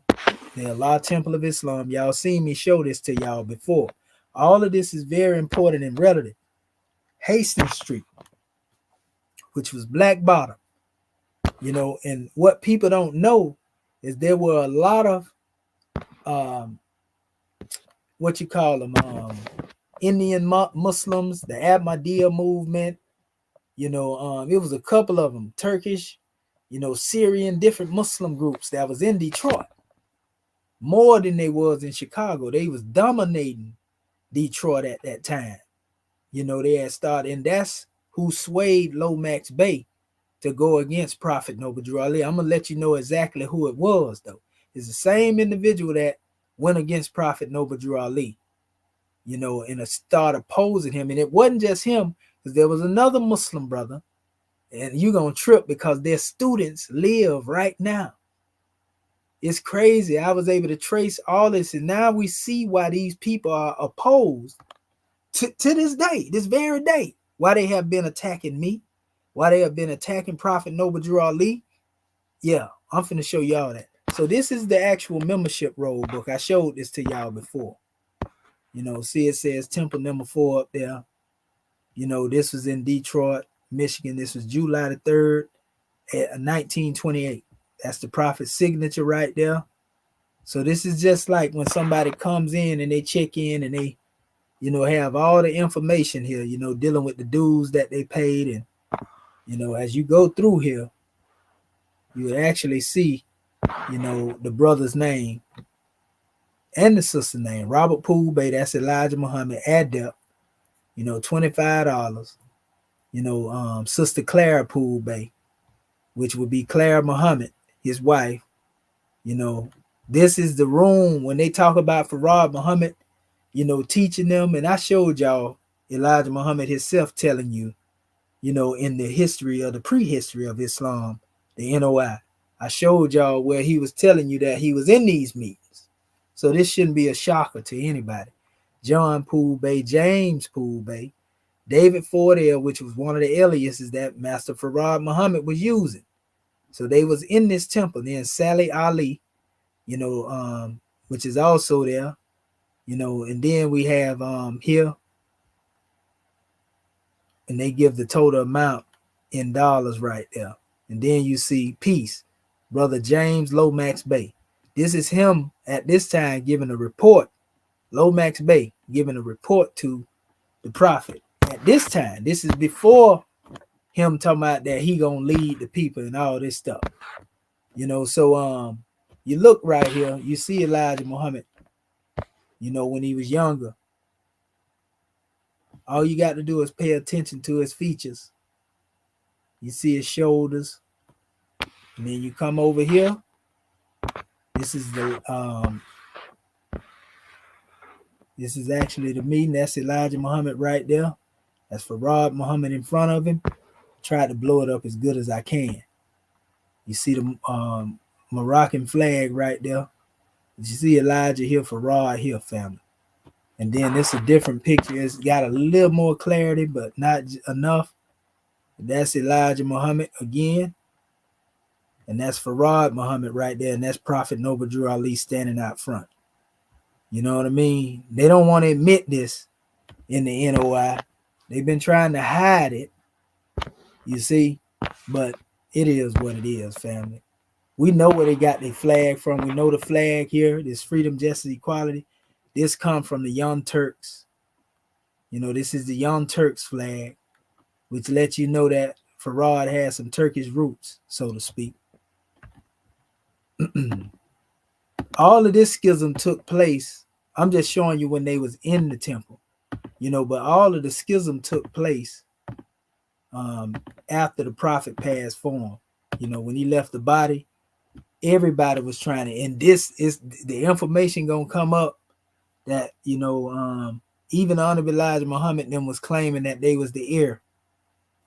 [SPEAKER 1] Allah Temple of Islam. Y'all seen me show this to y'all before. All of this is very important and relative. Hastings Street, which was Black Bottom, and what people don't know is there were a lot of what you call them, Indian Muslims, the Ahmadiyya movement, it was a couple of them, Turkish, Syrian, different Muslim groups that was in Detroit more than they was in Chicago. They was dominating Detroit at that time. They had started, and that's who swayed Lomax Bey to go against Prophet Noble Drew Ali. I'm gonna let you know exactly who it was, though. It's the same individual that went against Prophet Noble Drew Ali, and started opposing him. And it wasn't just him, because there was another Muslim brother, and you're gonna trip because their students live right now. It's crazy. I was able to trace all this, and now we see why these people are opposed to this day, this very day. Why they have been attacking me, why they have been attacking Prophet Noble Drew Ali. Yeah, I'm finna show y'all that. So this is the actual membership roll book. I showed this to y'all before. See, it says Temple number 4 up there. This was in Detroit, Michigan. This was July the 3rd, 1928. That's the Prophet's signature right there. So this is just like when somebody comes in and they check in and they, have all the information here, dealing with the dues that they paid. And, as you go through here, you would actually see, the brother's name and the sister's name. Robert Poole Bey, that's Elijah Muhammad, Adept, $25. Sister Clara Poole Bey, which would be Clara Muhammad, his wife. This is the room when they talk about Farad Muhammad, teaching them. And I showed y'all Elijah Muhammad himself telling you, in the history of the prehistory of Islam, the NOI. I showed y'all where he was telling you that he was in these meetings. So this shouldn't be a shocker to anybody. John Poole Bey, James Poole Bey, David Fordell, which was one of the aliases that Master Farad Muhammad was using. So they was in this temple. Then Sally Ali, which is also there, and then we have here, and they give the total amount in dollars right there. And then you see Peace, Brother James Lomax Bey. This is him at this time giving a report. Lomax Bey giving a report to the Prophet. At this time, this is before him talking about that he gonna lead the people and all this stuff. So you look right here, you see Elijah Muhammad, when he was younger. All you got to do is pay attention to his features. You see his shoulders. And then you come over here. This is actually the meeting. That's Elijah Muhammad right there. That's Farad Muhammad in front of him. Tried to blow it up as good as I can. You see the Moroccan flag right there. You see Elijah here, Farad here, family. And then it's a different picture. It's got a little more clarity, but not enough. That's Elijah Muhammad again. And that's Farad Muhammad right there. And that's Prophet Noble Drew Ali standing out front. You know what I mean? They don't want to admit this in the NOI. They've been trying to hide it, you see, but it is what it is, family. We know where they got their flag from. We know the flag here, this freedom, justice, equality. This come from the Young Turks. You know, this is the Young Turks flag, which lets you know that Farad has some Turkish roots, so to speak. All of this schism took place. I'm just showing you when they was in the temple, you know, but all of the schism took place after the prophet passed form. You know, when he left the body, everybody was trying to, and this is the information gonna come up that, you know, even Honorable Elijah Muhammad then was claiming that they was the heir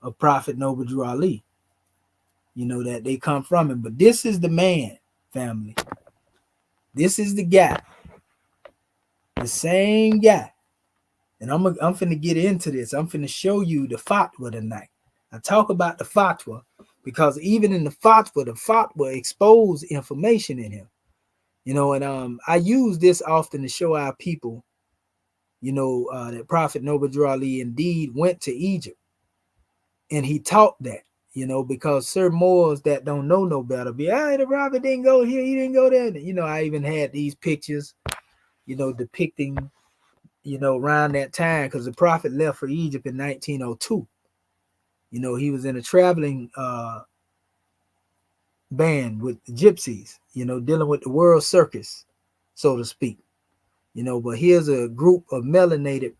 [SPEAKER 1] of Prophet Noble Drew Ali. You know, that they come from him. But this is the man, family. This is the guy. The same guy. And I'm finna get into this. I'm finna show you the fatwa tonight. I talk about the fatwa because even in the fatwa exposed information in him. You know, and I use this often to show our people, you know, that Prophet Noble Drew Ali indeed went to Egypt. And he taught that, you know, because certain Moors that don't know no better be, the Prophet didn't go here, he didn't go there. And, you know, I even had these pictures, you know, depicting, you know, around that time, because the Prophet left for Egypt in 1902. You know, he was in a traveling band with the gypsies, you know, dealing with the world circus, so to speak. You know, but here's a group of melanated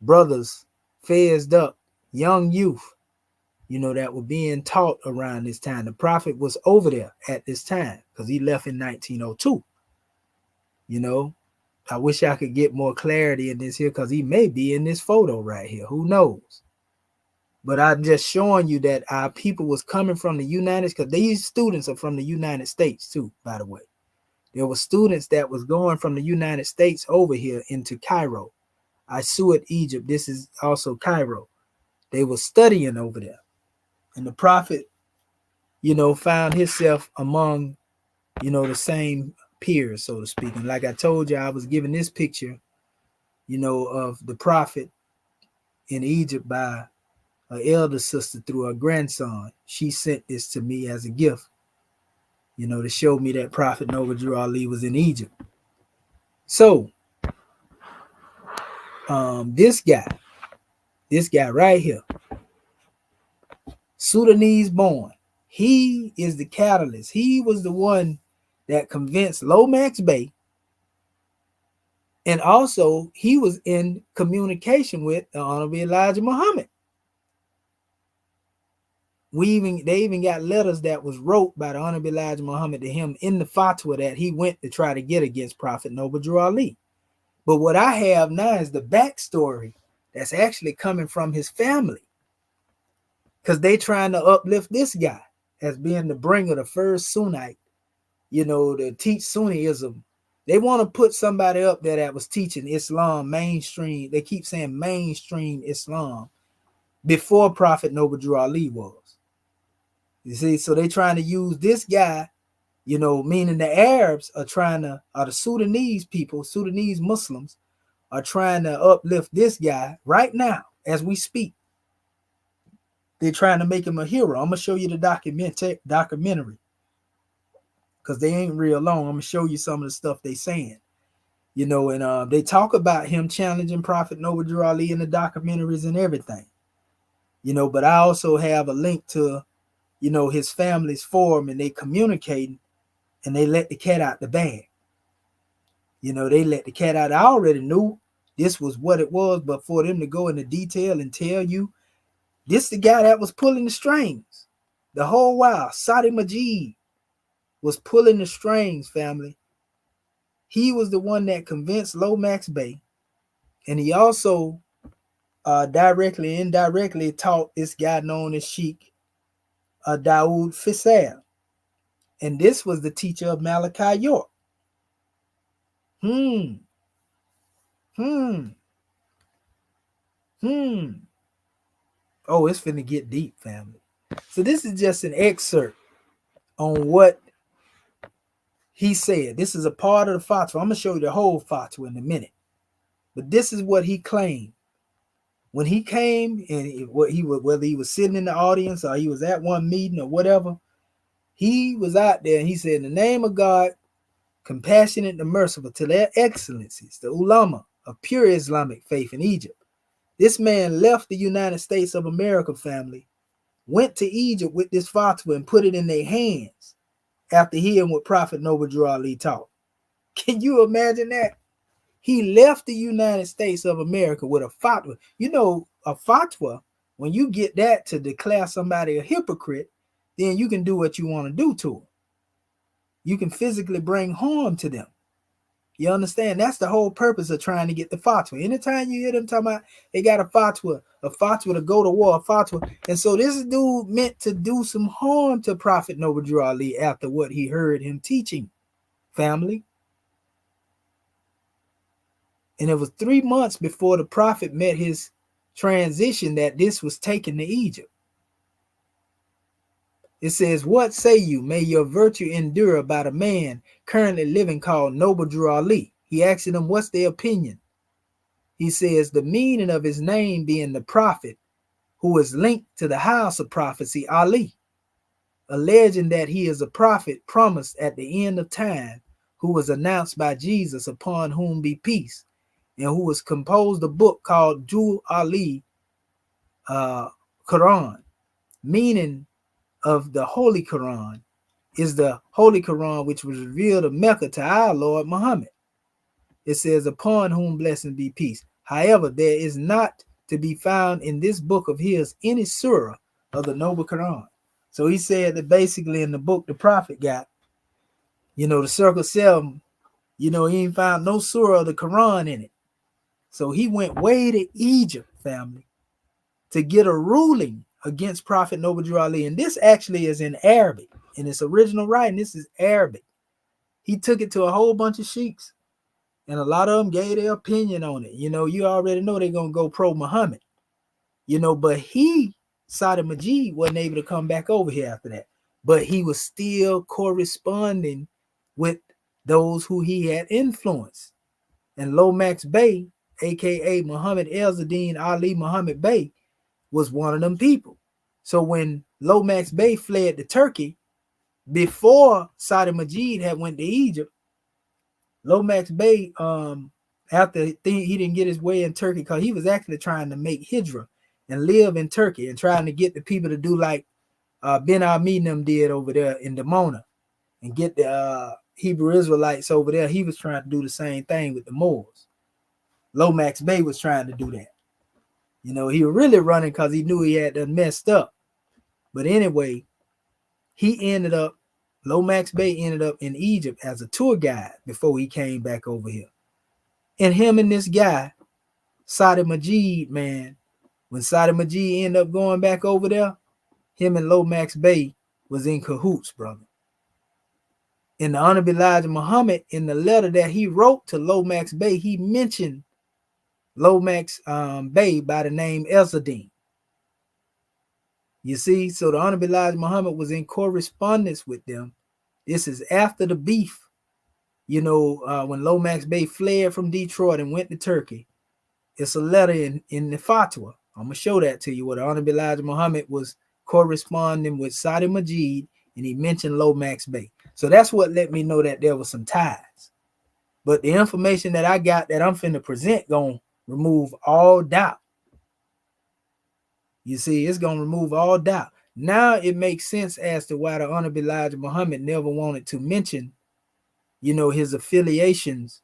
[SPEAKER 1] brothers, fezed up, young youth, you know, that were being taught around this time. The Prophet was over there at this time because he left in 1902. You know, I wish I could get more clarity in this here because he may be in this photo right here. Who knows? But I'm just showing you that our people was coming from the United States, because these students are from the United States too, by the way. There were students that was going from the United States over here into Cairo. I Sued, Egypt. This is also Cairo. They were studying over there. And the Prophet, you know, found himself among, you know, the same peers, so to speak. And like I told you, I was given this picture, you know, of the Prophet in Egypt by her elder sister through her grandson. She sent this to me as a gift, you know, to show me that Prophet Noble Drew Ali was in Egypt. So, this guy right here, Sudanese born, he is the catalyst. He was the one that convinced Lomax Bey, and also he was in communication with the Honorable Elijah Muhammad. They even got letters that was wrote by the Honorable Elijah Muhammad to him in the fatwa that he went to try to get against Prophet Noble Drew Ali. But what I have now is the backstory that's actually coming from his family, because they trying to uplift this guy as being the bringer, the first Sunnite, you know, to teach Sunniism. They want to put somebody up there that was teaching Islam mainstream. They keep saying mainstream Islam before Prophet Noble Drew Ali was. You see, so they trying to use this guy, you know, meaning the Arabs are trying to, or the Sudanese people, Sudanese Muslims are trying to uplift this guy right now as we speak. They're trying to make him a hero. I'm going to show you the documentary because they ain't real long. I'm going to show you some of the stuff they saying. You know, and they talk about him challenging Prophet Noble Drew Ali in the documentaries and everything. You know, but I also have a link to, you know, his family's forum, and they communicating, and they let the cat out the bag. You know, they let the cat out. I already knew this was what it was, but for them to go into detail and tell you, this the guy that was pulling the strings the whole while. Sati Majid was pulling the strings, family. He was the one that convinced Lomax Bey, and he also directly and indirectly taught this guy known as Sheikh Daoud Faisal. And this was the teacher of Malachi York. Hmm. Hmm. Hmm. Oh, it's finna get deep, family. So this is just an excerpt on what he said. This is a part of the fatwa. I'm gonna show you the whole fatwa in a minute. But this is what he claimed when he came, and whether he was sitting in the audience or he was at one meeting or whatever. He was out there and he said, in the name of God, compassionate and merciful, to their excellencies, the ulama of pure Islamic faith in Egypt. This man left the United States of America, family, went to Egypt with this fatwa and put it in their hands after hearing what Prophet Noble Drew Ali taught. Can you imagine that? He left the United States of America with a fatwa. You know, a fatwa, when you get that to declare somebody a hypocrite, then you can do what you want to do to them. You can physically bring harm to them. You understand? That's the whole purpose of trying to get the fatwa. Anytime you hear them talking about they got a fatwa to go to war, a fatwa. And so this dude meant to do some harm to Prophet Noble Drew Ali after what he heard him teaching, family. And it was 3 months before the Prophet met his transition that this was taken to Egypt. It says, what say you? May your virtue endure about a man currently living called Noble Drew Ali. He asked them, what's their opinion? He says, the meaning of his name being the prophet, who is linked to the house of prophecy, Ali, alleging that he is a prophet promised at the end of time, who was announced by Jesus, upon whom be peace, and who was composed a book called Drew Ali Quran. Meaning of the Holy Quran is the Holy Quran which was revealed of Mecca to our Lord Muhammad. It says, upon whom blessing be peace. However, there is not to be found in this book of his any surah of the Noble Quran. So he said that basically in the book the prophet got, the circle 7, he ain't found no surah of the Quran in it. So he went way to Egypt, family, to get a ruling against Prophet Noble Drew Ali. And this actually is in Arabic. In its original writing, this is Arabic. He took it to a whole bunch of sheiks, and a lot of them gave their opinion on it. You already know they're going to go pro-Muhammad. But Sati Majid, wasn't able to come back over here after that. But he was still corresponding with those who he had influenced. And Lomax Bey, a.k.a. Muhammad El-Zadeen Ali Muhammad Bey, was one of them people. So when Lomax Bey fled to Turkey, before Sati Majid had went to Egypt, Lomax Bey, after he didn't get his way in Turkey, because he was actually trying to make hijra and live in Turkey and trying to get the people to do like Ben Arminum did over there in Dimona and get the Hebrew Israelites over there. He was trying to do the same thing with the Moors. Lomax Bey was trying to do that. He was really running because he knew he had done messed up. But anyway, Lomax Bey ended up in Egypt as a tour guide before he came back over here. And him and this guy, Sati Majid, man, when Sati Majid ended up going back over there, him and Lomax Bey was in cahoots, brother. And the Honorable Elijah Muhammad, in the letter that he wrote to Lomax Bey, he mentioned Lomax Bey by the name El-Zadeen. You see, so the Honorable Elijah Muhammad was in correspondence with them. This is after the beef, when Lomax Bey fled from Detroit and went to Turkey. It's a letter in the fatwa. I'm going to show that to you, where the Honorable Elijah Muhammad was corresponding with Sati Majid, and he mentioned Lomax Bey. So that's what let me know that there was some ties. But the information that I got that I'm finna present gonna remove all doubt. You see, it's gonna remove all doubt. Now it makes sense as to why the Honorable Elijah Muhammad never wanted to mention, his affiliations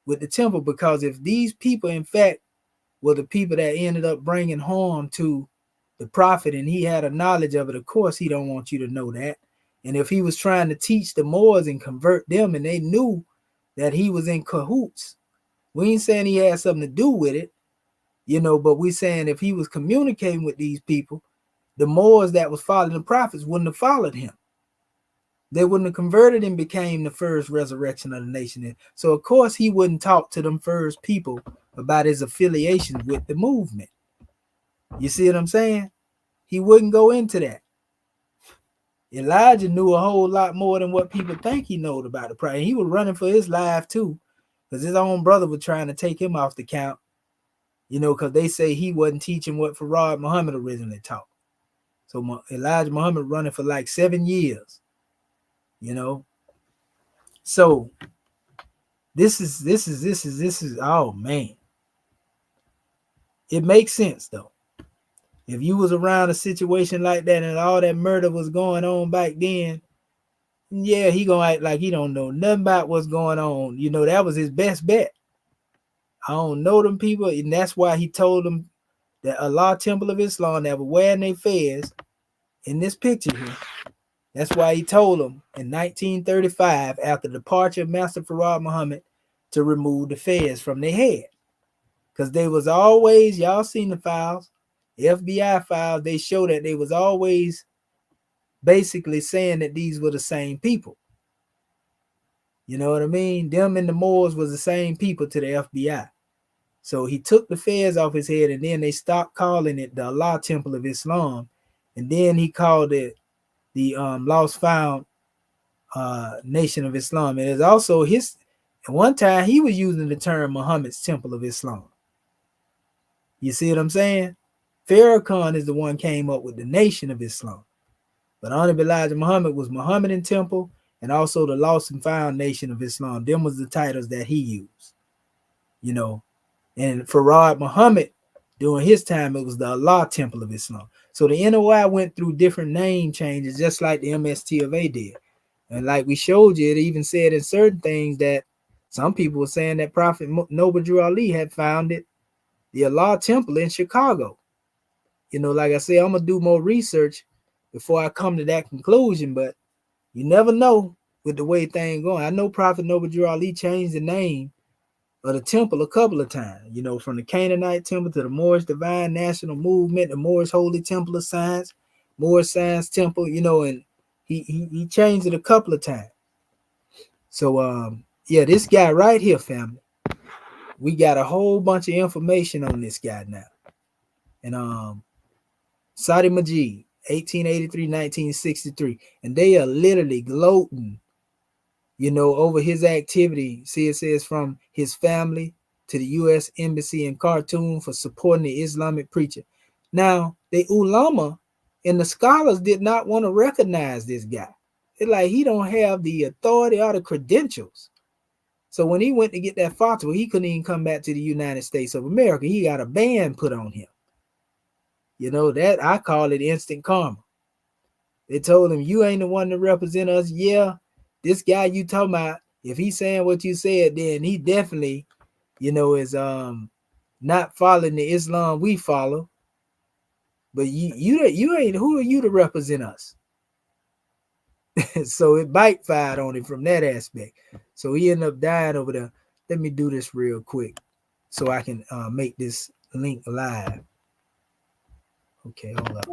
[SPEAKER 1] with the temple, because if these people, in fact, were the people that ended up bringing harm to the prophet, and he had a knowledge of it, of course, he don't want you to know that. And if he was trying to teach the Moors and convert them, and they knew that he was in cahoots, we ain't saying he had something to do with it, but we saying if he was communicating with these people, the Moors that was following the prophets wouldn't have followed him. They wouldn't have converted and became the first resurrection of the nation. So of course he wouldn't talk to them first people about his affiliations with the movement. You see what I'm saying? He wouldn't go into that. Elijah knew a whole lot more than what people think he knowed about the prophet. He was running for his life too, because his own brother was trying to take him off the count, because they say he wasn't teaching what Farad Muhammad originally taught. So Elijah Muhammad running for like 7 years, So this is oh man. It makes sense though. If you was around a situation like that and all that murder was going on back then, yeah, he gonna act like he don't know nothing about what's going on. That was his best bet. I don't know them people, and that's why he told them that Allah Temple of Islam that were wearing their fez in this picture here. That's why he told them in 1935, after the departure of Master Farad Muhammad, to remove the fez from their head. Because they was always, y'all seen the files, the FBI files, they show that they was always basically saying that these were the same people. You know what I mean? Them and the Moors was the same people to the FBI. So he took the fez off his head, and then they stopped calling it the Allah Temple of Islam. And then he called it the Lost Found Nation of Islam. And it's also at one time he was using the term Muhammad's Temple of Islam. You see what I'm saying? Farrakhan is the one came up with the Nation of Islam. But Honorable Elijah Muhammad was Muhammadan Temple and also the Lost and Found Nation of Islam. Them was the titles that he used. And Farad Muhammad, during his time, it was the Allah Temple of Islam. So the NOI went through different name changes, just like the MST of A did. And like we showed you, it even said in certain things that some people were saying that Prophet Noble Drew Ali had founded the Allah Temple in Chicago. Like I say, I'm going to do more research before I come to that conclusion, but you never know with the way things going. I know Prophet Noble Drew Ali changed the name of the temple a couple of times, from the Canaanite temple to the Moorish Divine National Movement, the Moorish Holy Temple of Science, Moorish Science Temple, and he changed it a couple of times. So yeah, this guy right here, family, we got a whole bunch of information on this guy now. And Sati Majid, 1883-1963, and they are literally gloating over his activity. See, it says from his family to the U.S. Embassy in Khartoum for supporting the Islamic preacher. Now, the ulama and the scholars did not want to recognize this guy. It's like he don't have the authority or the credentials. So when he went to get that fatwa, he couldn't even come back to the United States of America. He got a ban put on him. That I call it instant karma. They told him, you ain't the one to represent us. Yeah, this guy you talking about, if he's saying what you said, then he definitely, is not following the Islam we follow. But you ain't, who are you to represent us? So it backfired on him from that aspect. So he ended up dying over there. Let me do this real quick so I can make this link live. Okay, hold up.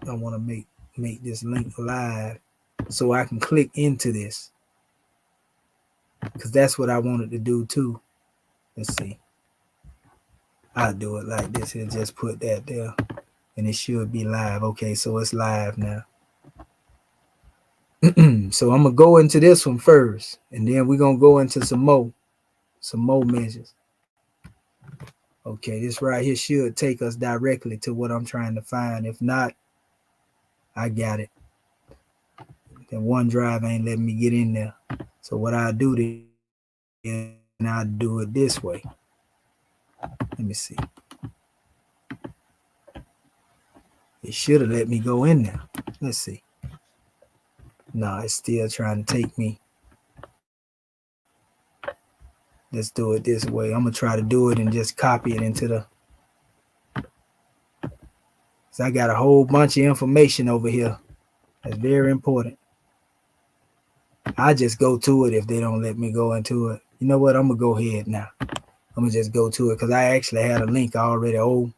[SPEAKER 1] I want to make this link live so I can click into this, because that's what I wanted to do too. Let's see. I'll do it like this and just put that there, and it should be live. Okay, so it's live now. So I'm gonna go into this one first, and then we're gonna go into some more measures. Okay, this right here should take us directly to what I'm trying to find. If not, I got it. Then OneDrive ain't letting me get in there. So what I do is I do it this way. Let me see. It should have let me go in there. Let's see. No, it's still trying to take me. Let's do it this way. I'm going to try to do it and just copy it into the... So I got a whole bunch of information over here. That's very important. I just go to it if they don't let me go into it. You know what? I'm going to go ahead now. I'm going to just go to it because I actually had a link already old.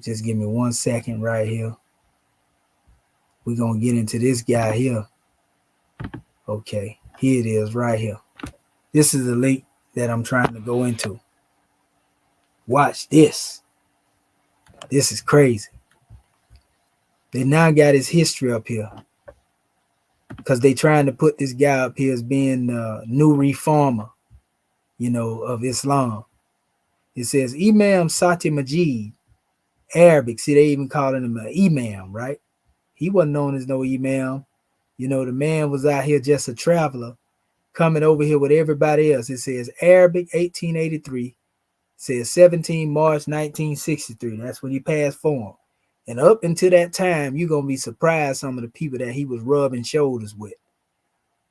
[SPEAKER 1] Just give me 1 second right here. We're going to get into this guy here. Okay, here it is right here. This is the link that I'm trying to go into. Watch this. This is crazy. They now got his history up here because they trying to put this guy up here as being the new reformer, of Islam. It says Imam Sati Majid, Arabic. See, they even calling him an imam, right? He wasn't known as no imam. The man was out here just a traveler coming over here with everybody else. It says Arabic 1883. It says 17 March 1963. That's when he passed form. And up until that time, you're going to be surprised some of the people that he was rubbing shoulders with.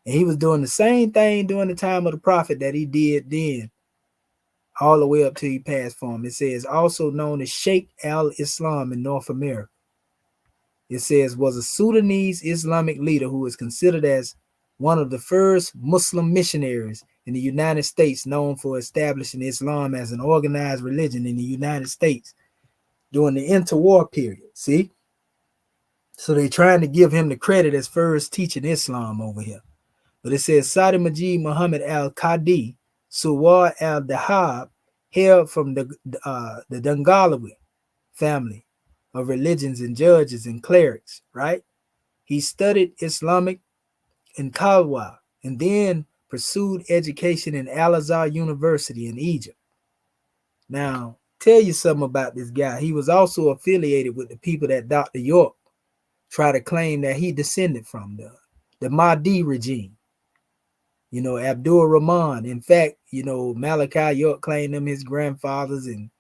[SPEAKER 1] And he was doing the same thing during the time of the prophet that he did then, all the way up till he passed form. It says also known as Sheikh al-Islam in North America. It says was a Sudanese Islamic leader who is considered as one of the first Muslim missionaries in the United States, known for establishing Islam as an organized religion in the United States during the interwar period. See? So they're trying to give him the credit as first teaching Islam over here. But it says Sati Majid Muhammad al-Qadi Suwar al-Dahab hailed from the Dangalawi family of religions and judges and clerics, right? He studied Islamic in Kalwa and then pursued education in Al-Azhar University in Egypt. Now, tell you something about this guy. He was also affiliated with the people that Dr. York tried to claim that he descended from, the Mahdi regime. Abdul Rahman. In fact, Malachi York claimed them his grandfathers and,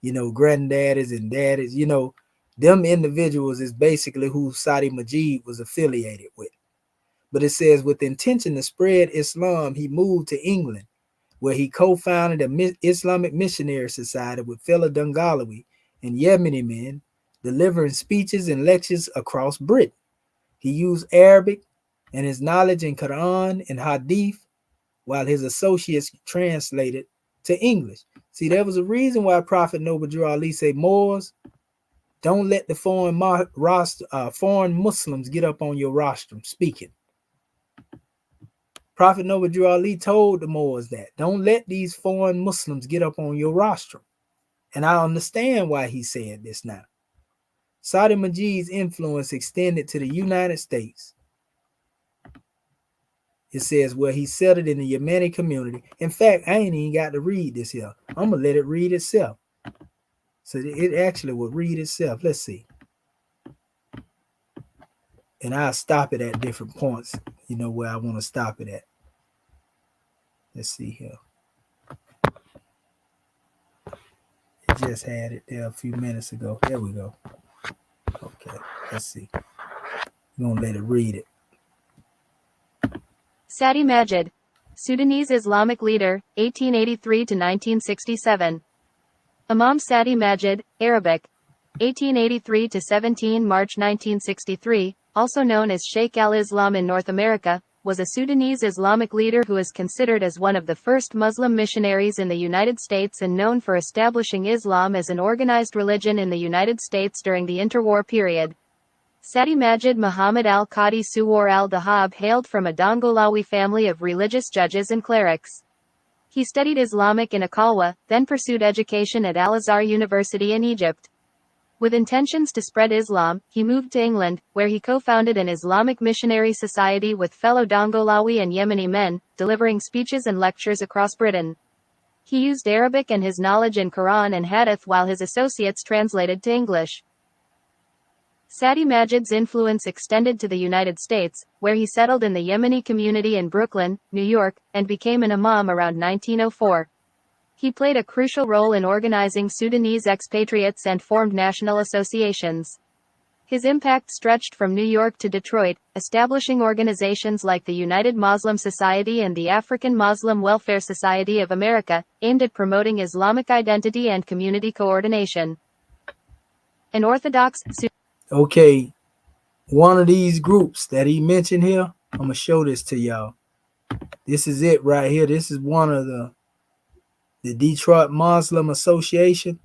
[SPEAKER 1] granddaddies and daddies. Them individuals is basically who Sati Majid was affiliated with. But it says with intention to spread Islam, he moved to England, where he co-founded an Islamic missionary society with fellow Dangalawi and Yemeni men, delivering speeches and lectures across Britain. He used Arabic and his knowledge in Quran and Hadith, while his associates translated to English. See, there was a reason why Prophet Noble Drew Ali said, Moors, don't let the foreign Muslims get up on your rostrum speaking. Prophet Noble Drew Ali told the Moors that. Don't let these foreign Muslims get up on your rostrum. And I understand why he said this now. Sati Majid's influence extended to the United States. It says where he settled in the Yemeni community. In fact, I ain't even got to read this here. I'm going to let it read itself. So it actually will read itself. Let's see. And I'll stop it at different points, where I want to stop it at. Let's see here. It just had it there a few minutes ago. There we go. Okay, let's see. I'm going to let it read it.
[SPEAKER 3] Sati Majid, Sudanese Islamic leader, 1883 to 1967. Imam Sati Majid, Arabic, 1883 to 17 March 1963, also known as Sheikh al-Islam in North America, was a Sudanese Islamic leader who is considered as one of the first Muslim missionaries in the United States and known for establishing Islam as an organized religion in the United States during the interwar period. Sati Majid Muhammad al-Qadi Suwar al-Dahab hailed from a Dangalawi family of religious judges and clerics. He studied Islamic in Akalwa, then pursued education at Al-Azhar University in Egypt. With intentions to spread Islam, he moved to England, where he co-founded an Islamic missionary society with fellow Dangalawi and Yemeni men, delivering speeches and lectures across Britain. He used Arabic and his knowledge in Quran and Hadith while his associates translated to English. Sati Majid's influence extended to the United States, where he settled in the Yemeni community in Brooklyn, New York, and became an imam around 1904. He played a crucial role in organizing Sudanese expatriates and formed national associations. His impact stretched from New York to Detroit, establishing organizations like the United Muslim Society and the African Muslim Welfare Society of America, aimed at promoting Islamic identity and community coordination. An Orthodox
[SPEAKER 1] Okay, one of these groups that he mentioned here, I'm going to show this to y'all. This is it right here. This is one of the Detroit Muslim Association.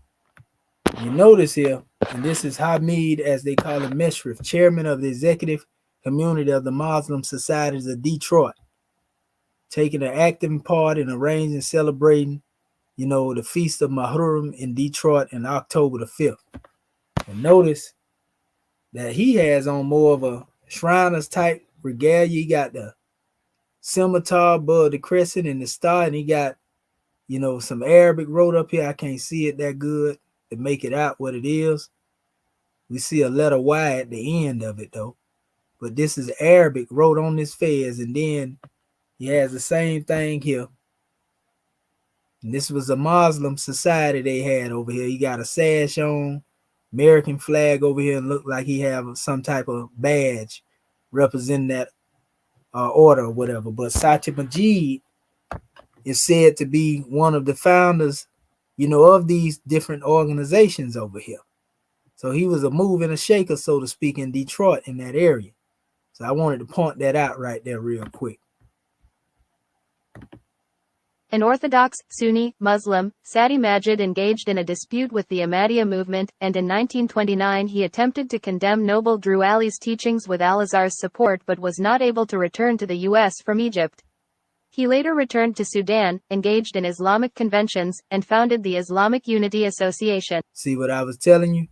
[SPEAKER 1] You notice here, and this is Hamid, as they call him, Meshrif, chairman of the executive community of the Muslim Societies of Detroit, taking an active part in arranging and celebrating, the Feast of Muharram in Detroit in October the 5th. And notice that he has on more of a Shriners type regalia. He got the scimitar above the crescent and the star, and he got, some Arabic wrote up here. I can't see it that good to make it out what it is. We see a letter Y at the end of it though. But this is Arabic wrote on this fez, and then he has the same thing here. And this was a Muslim society they had over here. He got a sash on, American flag over here, and looked like he have some type of badge representing that order or whatever. But Sati Majid is said to be one of the founders, of these different organizations over here. So he was a mover and a shaker, so to speak, in Detroit, in that area. So I wanted to point that out right there real quick.
[SPEAKER 3] An Orthodox, Sunni, Muslim, Sati Majid engaged in a dispute with the Ahmadiyya movement, and in 1929 he attempted to condemn Noble Drew Ali's teachings with Al-Azhar's support but was not able to return to the U.S. from Egypt. He later returned to Sudan, engaged in Islamic conventions, and founded the Islamic Unity Association.
[SPEAKER 1] See what I was telling you?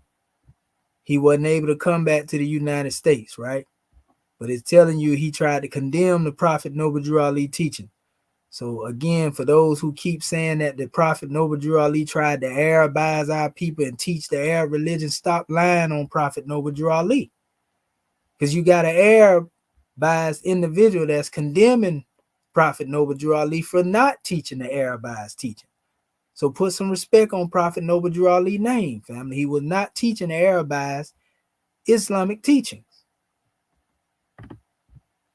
[SPEAKER 1] He wasn't able to come back to the United States, right? But it's telling you he tried to condemn the Prophet Noble Drew Ali teaching. So again, for those who keep saying that the Prophet Noble Drew Ali tried to Arabize our people and teach the Arab religion, stop lying on Prophet Noble Drew Ali. Because you got an Arabized individual that's condemning Prophet Noble Drew Ali for not teaching the Arabized teaching. So put some respect on Prophet Noble Drew Ali's name, family. He was not teaching the Arabized Islamic teachings.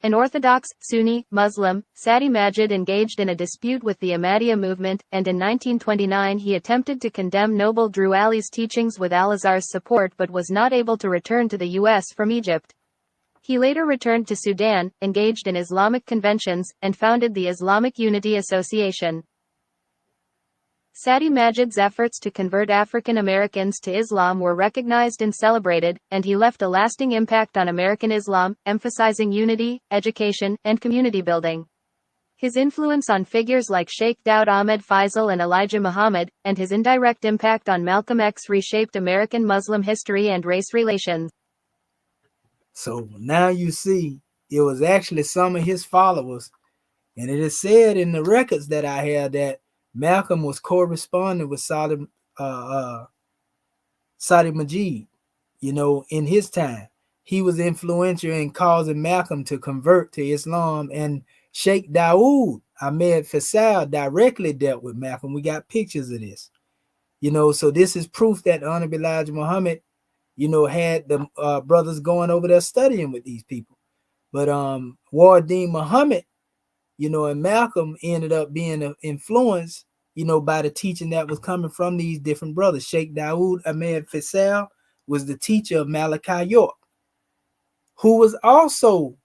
[SPEAKER 3] An Orthodox, Sunni, Muslim, Sati Majid engaged in a dispute with the Ahmadiyya movement, and in 1929 he attempted to condemn Noble Drew Ali's teachings with Al-Azhar's support but was not able to return to the U.S. from Egypt. He later returned to Sudan, engaged in Islamic conventions, and founded the Islamic Unity Association. Sati Majid's efforts to convert African Americans to Islam were recognized and celebrated, and he left a lasting impact on American Islam, emphasizing unity, education, and community building. His influence on figures like Sheikh Daud Ahmed Faisal and Elijah Muhammad, and his indirect impact on Malcolm X reshaped American Muslim history and race relations.
[SPEAKER 1] So now you see, it was actually some of his followers, and it is said in the records that I have that Malcolm was corresponding with Sati Majid, in his time. He was influential in causing Malcolm to convert to Islam, and Sheikh Dawood Ahmed Faisal directly dealt with Malcolm. We got pictures of this. So this is proof that Honorable Elijah Muhammad, had the brothers going over there studying with these people. But Wardeen Muhammad, and Malcolm ended up being influenced, by the teaching that was coming from these different brothers. Sheikh Dawood Ahmed Faisal was the teacher of Malachi York, who was also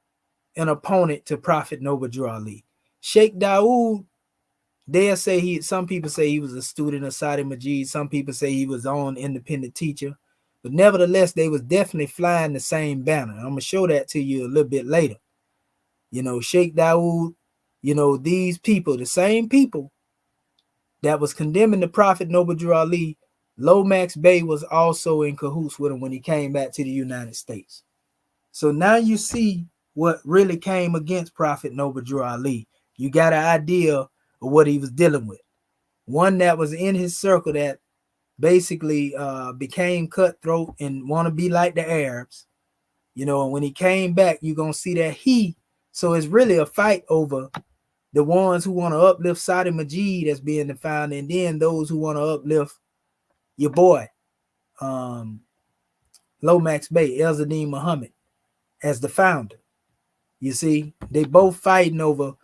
[SPEAKER 1] an opponent to Prophet Noble Drew Ali. Sheikh Dawood, some people say he was a student of Sati Majid. Some people say he was on independent teacher. But nevertheless, they was definitely flying the same banner. I'm going to show that to you a little bit later. Sheikh Dawood, these people, the same people that was condemning the Prophet Noble Drew Ali, Lomax Bey was also in cahoots with him when he came back to the United States. So now you see what really came against Prophet Noble Drew Ali. You got an idea of what he was dealing with. One that was in his circle that basically became cutthroat and want to be like the Arabs. And when he came back, you're going to see that so it's really a fight over the ones who want to uplift Sati Majid as being the founder, and then those who want to uplift your boy, Lomax Bey, Elzadeen Muhammad, as the founder. You see, they both fighting over,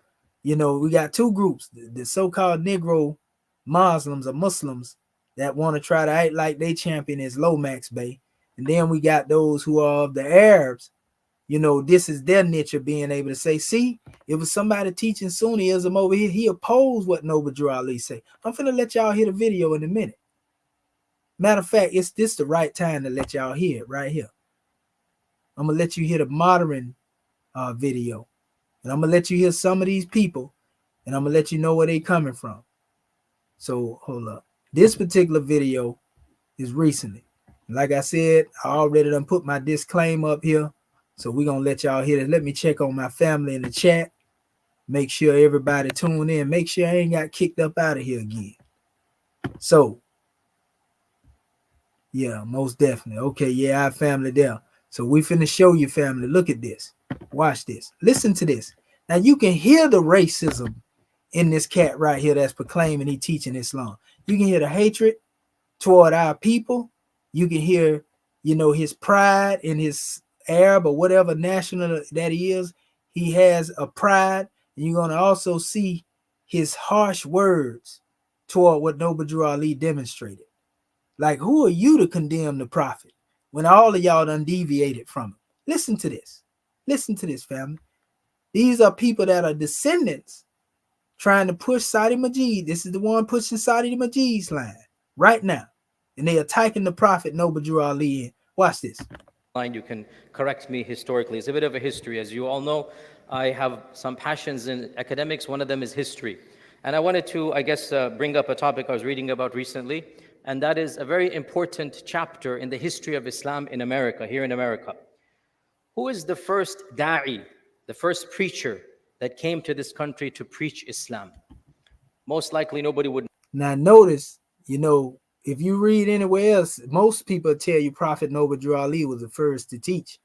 [SPEAKER 1] we got two groups, the so-called Negro Muslims or Muslims that want to try to act like they champion is Lomax Bey. And then we got those who are of the Arabs. This is their niche of being able to say, see, it was somebody teaching Sunniism over here. He opposed what Noble Drew Ali say. I'm finna let y'all hear the video in a minute. Matter of fact, it's this the right time to let y'all hear it right here. I'm gonna let you hear the modern video, and I'm gonna let you hear some of these people, and I'm gonna let you know where they coming from. So hold up. This particular video is recently. Like I said, I already done put my disclaimer up here. So we're gonna let y'all hear it. Let me check on my family in the chat. Make sure everybody tune in. Make sure I ain't got kicked up out of here again. So yeah, most definitely. Okay, yeah, our family there. So we finna show you family. Look at this. Watch this. Listen to this. Now you can hear the racism in this cat right here that's proclaiming he teaching Islam. You can hear the hatred toward our people. You can hear, you know, his pride in his Arab or whatever national that he is. He has a pride. And you're going to also see his harsh words toward what Noble Drew Ali demonstrated. Like, who are you to condemn the prophet when all of y'all done deviated from him? Listen to this. Listen to this, family. These are people that are descendants trying to push Sati Majid. This is the one pushing Sati Majid's line right now. And they attacking the prophet Noble Drew Ali in. Watch this.
[SPEAKER 4] You can correct me historically. It's a bit of a history. As you all know, I have some passions in academics. One of them is history. And I wanted to, I guess, bring up a topic I was reading about recently, and that is a very important chapter in the history of Islam in America, here in America. Who is the first da'i, the first preacher that came to this country to preach Islam? Most likely nobody would.
[SPEAKER 1] Now notice, you know, if you read anywhere else, most people tell you Prophet Noble Drew Ali was the first to teach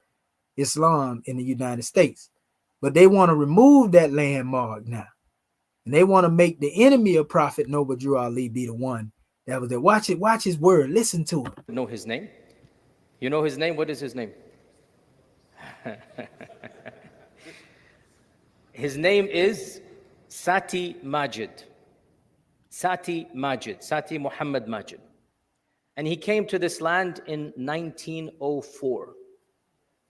[SPEAKER 1] Islam in the United States. But they want to remove that landmark now. And they want to make the enemy of Prophet Noble Drew Ali be the one that was there. Watch it, watch his word, listen to him.
[SPEAKER 4] Know his name? You know his name? What is his name? His name is Sati Majid. Sati Majid, Sati Muhammad Majid. And he came to this land in 1904.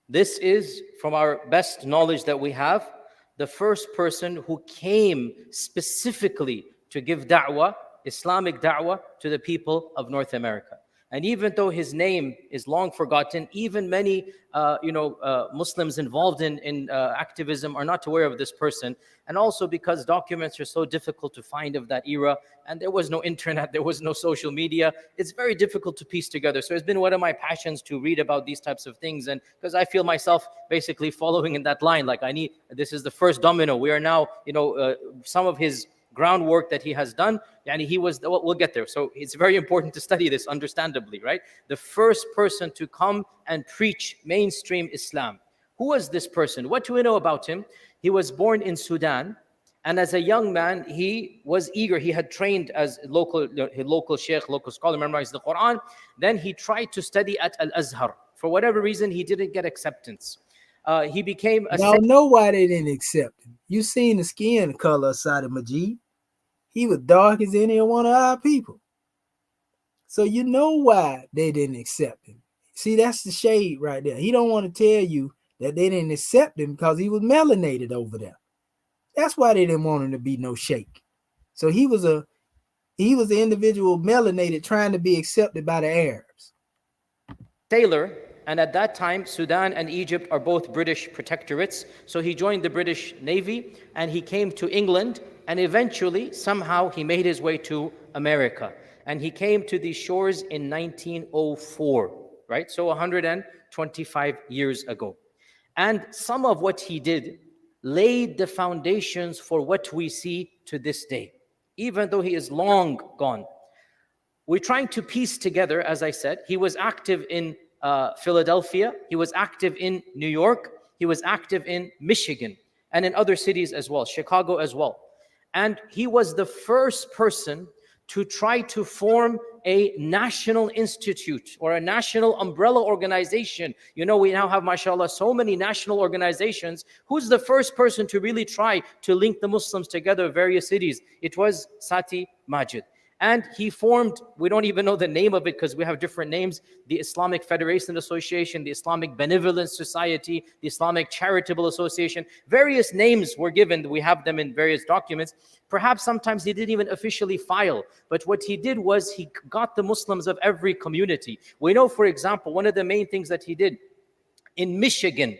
[SPEAKER 4] This is, from our best knowledge that we have, the first person who came specifically to give da'wah, Islamic da'wah, to the people of North America. And even though his name is long forgotten, even many Muslims involved in activism are not aware of this person. And also because documents are so difficult to find of that era, and there was no internet, there was no social media, it's very difficult to piece together. So it's been one of my passions to read about these types of things, and because I feel myself basically following in that line. Like this is the first domino. We are now, some of his groundwork that he has done, and we'll get there. So it's very important to study this, understandably, right? The first person to come and preach mainstream Islam. Who was this person? What do we know about him? He was born in Sudan, and as a young man, he was eager. He had trained as local sheikh, local scholar, memorized the Quran. Then he tried to study at Al-Azhar. For whatever reason, he didn't get acceptance. He became a...
[SPEAKER 1] Y'all know why they didn't accept him. You seen the skin color of Sati Majid. He was dark as any one of our people. So you know why they didn't accept him. See, that's the shade right there. He don't want to tell you that they didn't accept him because he was melanated over there. That's why they didn't want him to be no sheikh. So he was an individual melanated trying to be accepted by the Arabs.
[SPEAKER 4] Sailor, and at that time, Sudan and Egypt are both British protectorates. So he joined the British Navy and he came to England, and eventually, somehow, he made his way to America. And he came to these shores in 1904, right? So 125 years ago. And some of what he did laid the foundations for what we see to this day, even though he is long gone. We're trying to piece together, as I said, he was active in Philadelphia, he was active in New York, he was active in Michigan, and in other cities as well, Chicago as well. And he was the first person to try to form a national institute or a national umbrella organization. You know, we now have, mashallah, so many national organizations. Who's the first person to really try to link the Muslims together, various cities? It was Sati Majid. And he formed, we don't even know the name of it because we have different names, the Islamic Federation Association, the Islamic Benevolence Society, the Islamic Charitable Association. Various names were given. We have them in various documents. Perhaps sometimes he didn't even officially file. But what he did was he got the Muslims of every community. We know, for example, one of the main things that he did in Michigan,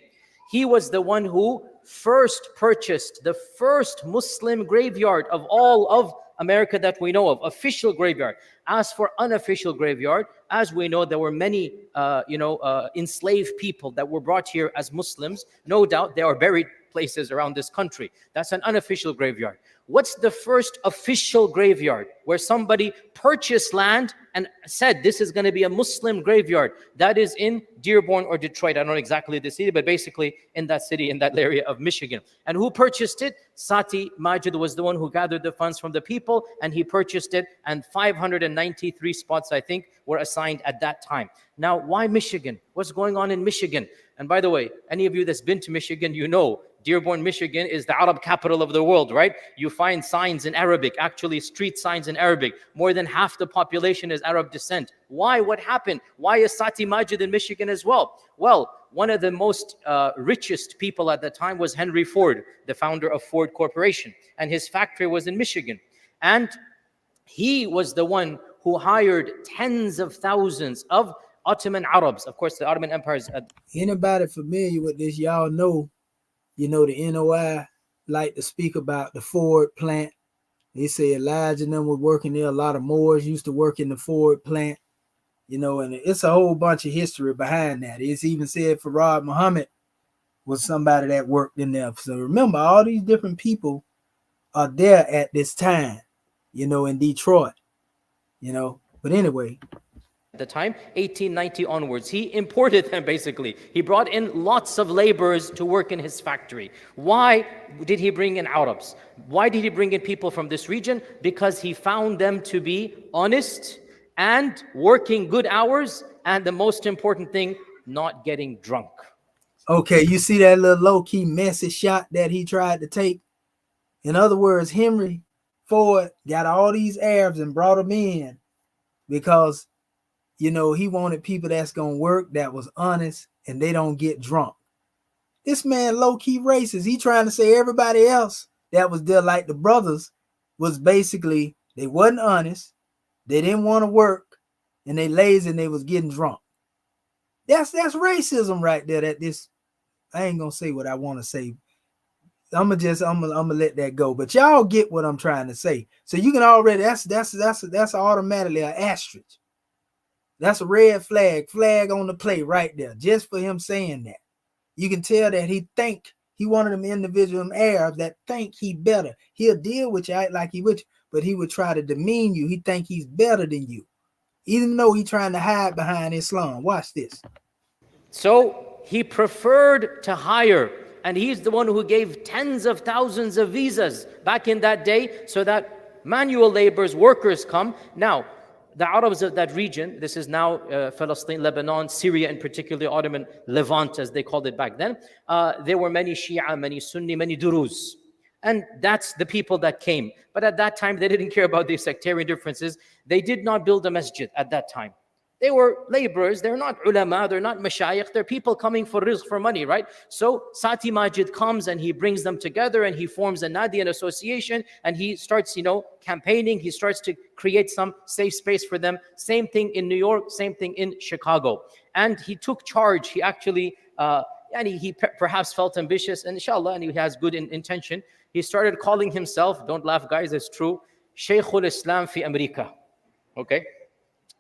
[SPEAKER 4] he was the one who first purchased the first Muslim graveyard of all of America that we know of, official graveyard. As for unofficial graveyard, as we know, there were many, enslaved people that were brought here as Muslims. No doubt they are buried places around this country. That's an unofficial graveyard. What's the first official graveyard where somebody purchased land and said this is going to be a Muslim graveyard? That is in Dearborn or Detroit. I don't know exactly the city, but basically in that city, in that area of Michigan. And who purchased it? Sati Majid was the one who gathered the funds from the people, and he purchased it, and 593 spots, I think, were assigned at that time. Now, why Michigan? What's going on in Michigan? And by the way, any of you that's been to Michigan, you know Dearborn, Michigan is the Arab capital of the world, right? You find signs in Arabic, actually street signs in Arabic. More than half the population is Arab descent. Why? What happened? Why is Sati Majid in Michigan as well? Well, one of the most richest people at the time was Henry Ford, the founder of Ford Corporation. And his factory was in Michigan. And he was the one who hired tens of thousands of Ottoman Arabs. Of course, the Ottoman Empire is...
[SPEAKER 1] Anybody familiar with this, y'all know, the NOI like to speak about the Ford plant. They say Elijah and them was working there. A lot of Moors used to work in the Ford plant, and it's a whole bunch of history behind that. It's even said Farad Muhammad was somebody that worked in there. So remember, all these different people are there at this time, in Detroit, But anyway,
[SPEAKER 4] the time, 1890 onwards, he imported them basically. He brought in lots of laborers to work in his factory. Why did he bring in Arabs? Why did he bring in people from this region? Because he found them to be honest and working good hours, and the most important thing, not getting drunk.
[SPEAKER 1] Okay, you see that little low-key message shot that he tried to take? In other words, Henry Ford got all these Arabs and brought them in because he wanted people that's going to work, that was honest, and they don't get drunk. This man low-key racist. He trying to say everybody else that was there, like the brothers, was basically, they wasn't honest, they didn't want to work, and they lazy and they was getting drunk. That's racism right there. I ain't going to say what I want to say. I'm gonna let that go. But y'all get what I'm trying to say. So you can already, that's automatically an asterisk. That's a red flag on the play right there, just for him saying that. You can tell that he one of them individual Arabs that think he better. He'll deal with you, act like he with you, but he would try to demean you. He think he's better than you, even though he's trying to hide behind Islam. Watch this.
[SPEAKER 4] So he preferred to hire, and he's the one who gave tens of thousands of visas back in that day so that manual laborers, workers come. Now, the Arabs of that region, this is now Palestine, Lebanon, Syria, and particularly Ottoman Levant, as they called it back then. There were many Shia, many Sunni, many Duruz. And that's the people that came. But at that time, they didn't care about these sectarian differences. They did not build a masjid at that time. They were laborers, they're not ulama, they're not mashayikh, they're people coming for rizq, for money, right? So Sati Majid comes and he brings them together and he forms a Nadi, an association, and he starts, campaigning. He starts to create some safe space for them. Same thing in New York, same thing in Chicago. And he took charge. He actually, he perhaps felt ambitious, and inshallah, and he has good intention. He started calling himself, don't laugh guys, it's true, Shaykhul Islam fi America. Okay?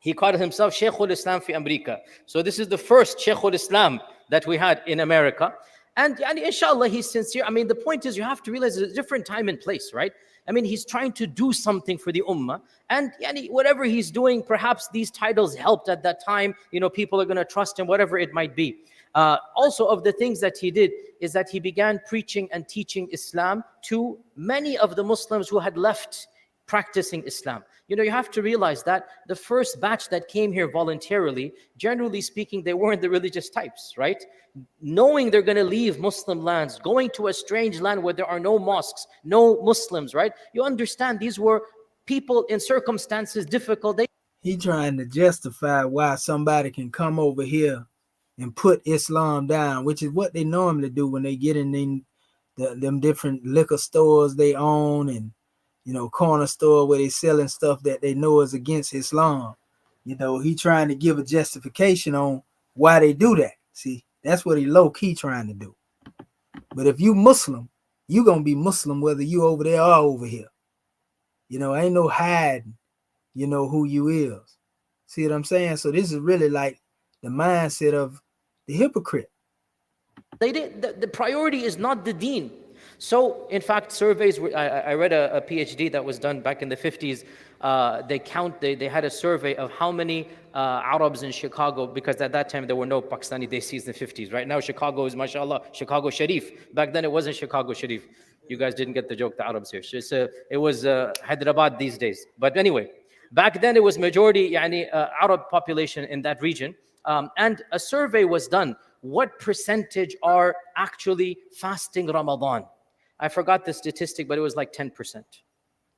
[SPEAKER 4] He called himself Shaykhul Islam fi America. So this is the first Shaykhul Islam that we had in America. And inshallah, he's sincere. The point is, you have to realize there's a different time and place, right? He's trying to do something for the ummah. And whatever he's doing, perhaps these titles helped at that time. People are going to trust him, whatever it might be. Also, of the things that he did is that he began preaching and teaching Islam to many of the Muslims who had left practicing Islam. You have to realize that the first batch that came here voluntarily, generally speaking, they weren't the religious types, right? Knowing they're going to leave Muslim lands, going to a strange land where there are no mosques, no Muslims, right? You understand these were people in circumstances difficult.
[SPEAKER 1] He trying to justify why somebody can come over here and put Islam down, which is what they normally do when they get in them different liquor stores they own, and corner store where they selling stuff that they know is against Islam. He trying to give a justification on why they do that. See, that's what he low key trying to do. But if you Muslim, you gonna be Muslim whether you over there or over here. Ain't no hiding, who you is. See what I'm saying? So this is really like the mindset of the hypocrite.
[SPEAKER 4] The priority is not the deen. So, in fact, surveys, I read a PhD that was done back in the 50s. They had a survey of how many Arabs in Chicago, because at that time there were no Pakistani Desis in the 50s. Right now, Chicago is, mashallah, Chicago Sharif. Back then, it wasn't Chicago Sharif. You guys didn't get the joke, the Arabs here. It was Hyderabad these days. But anyway, back then it was majority Arab population in that region. And a survey was done. What percentage are actually fasting Ramadan? I forgot the statistic, but it was like 10%,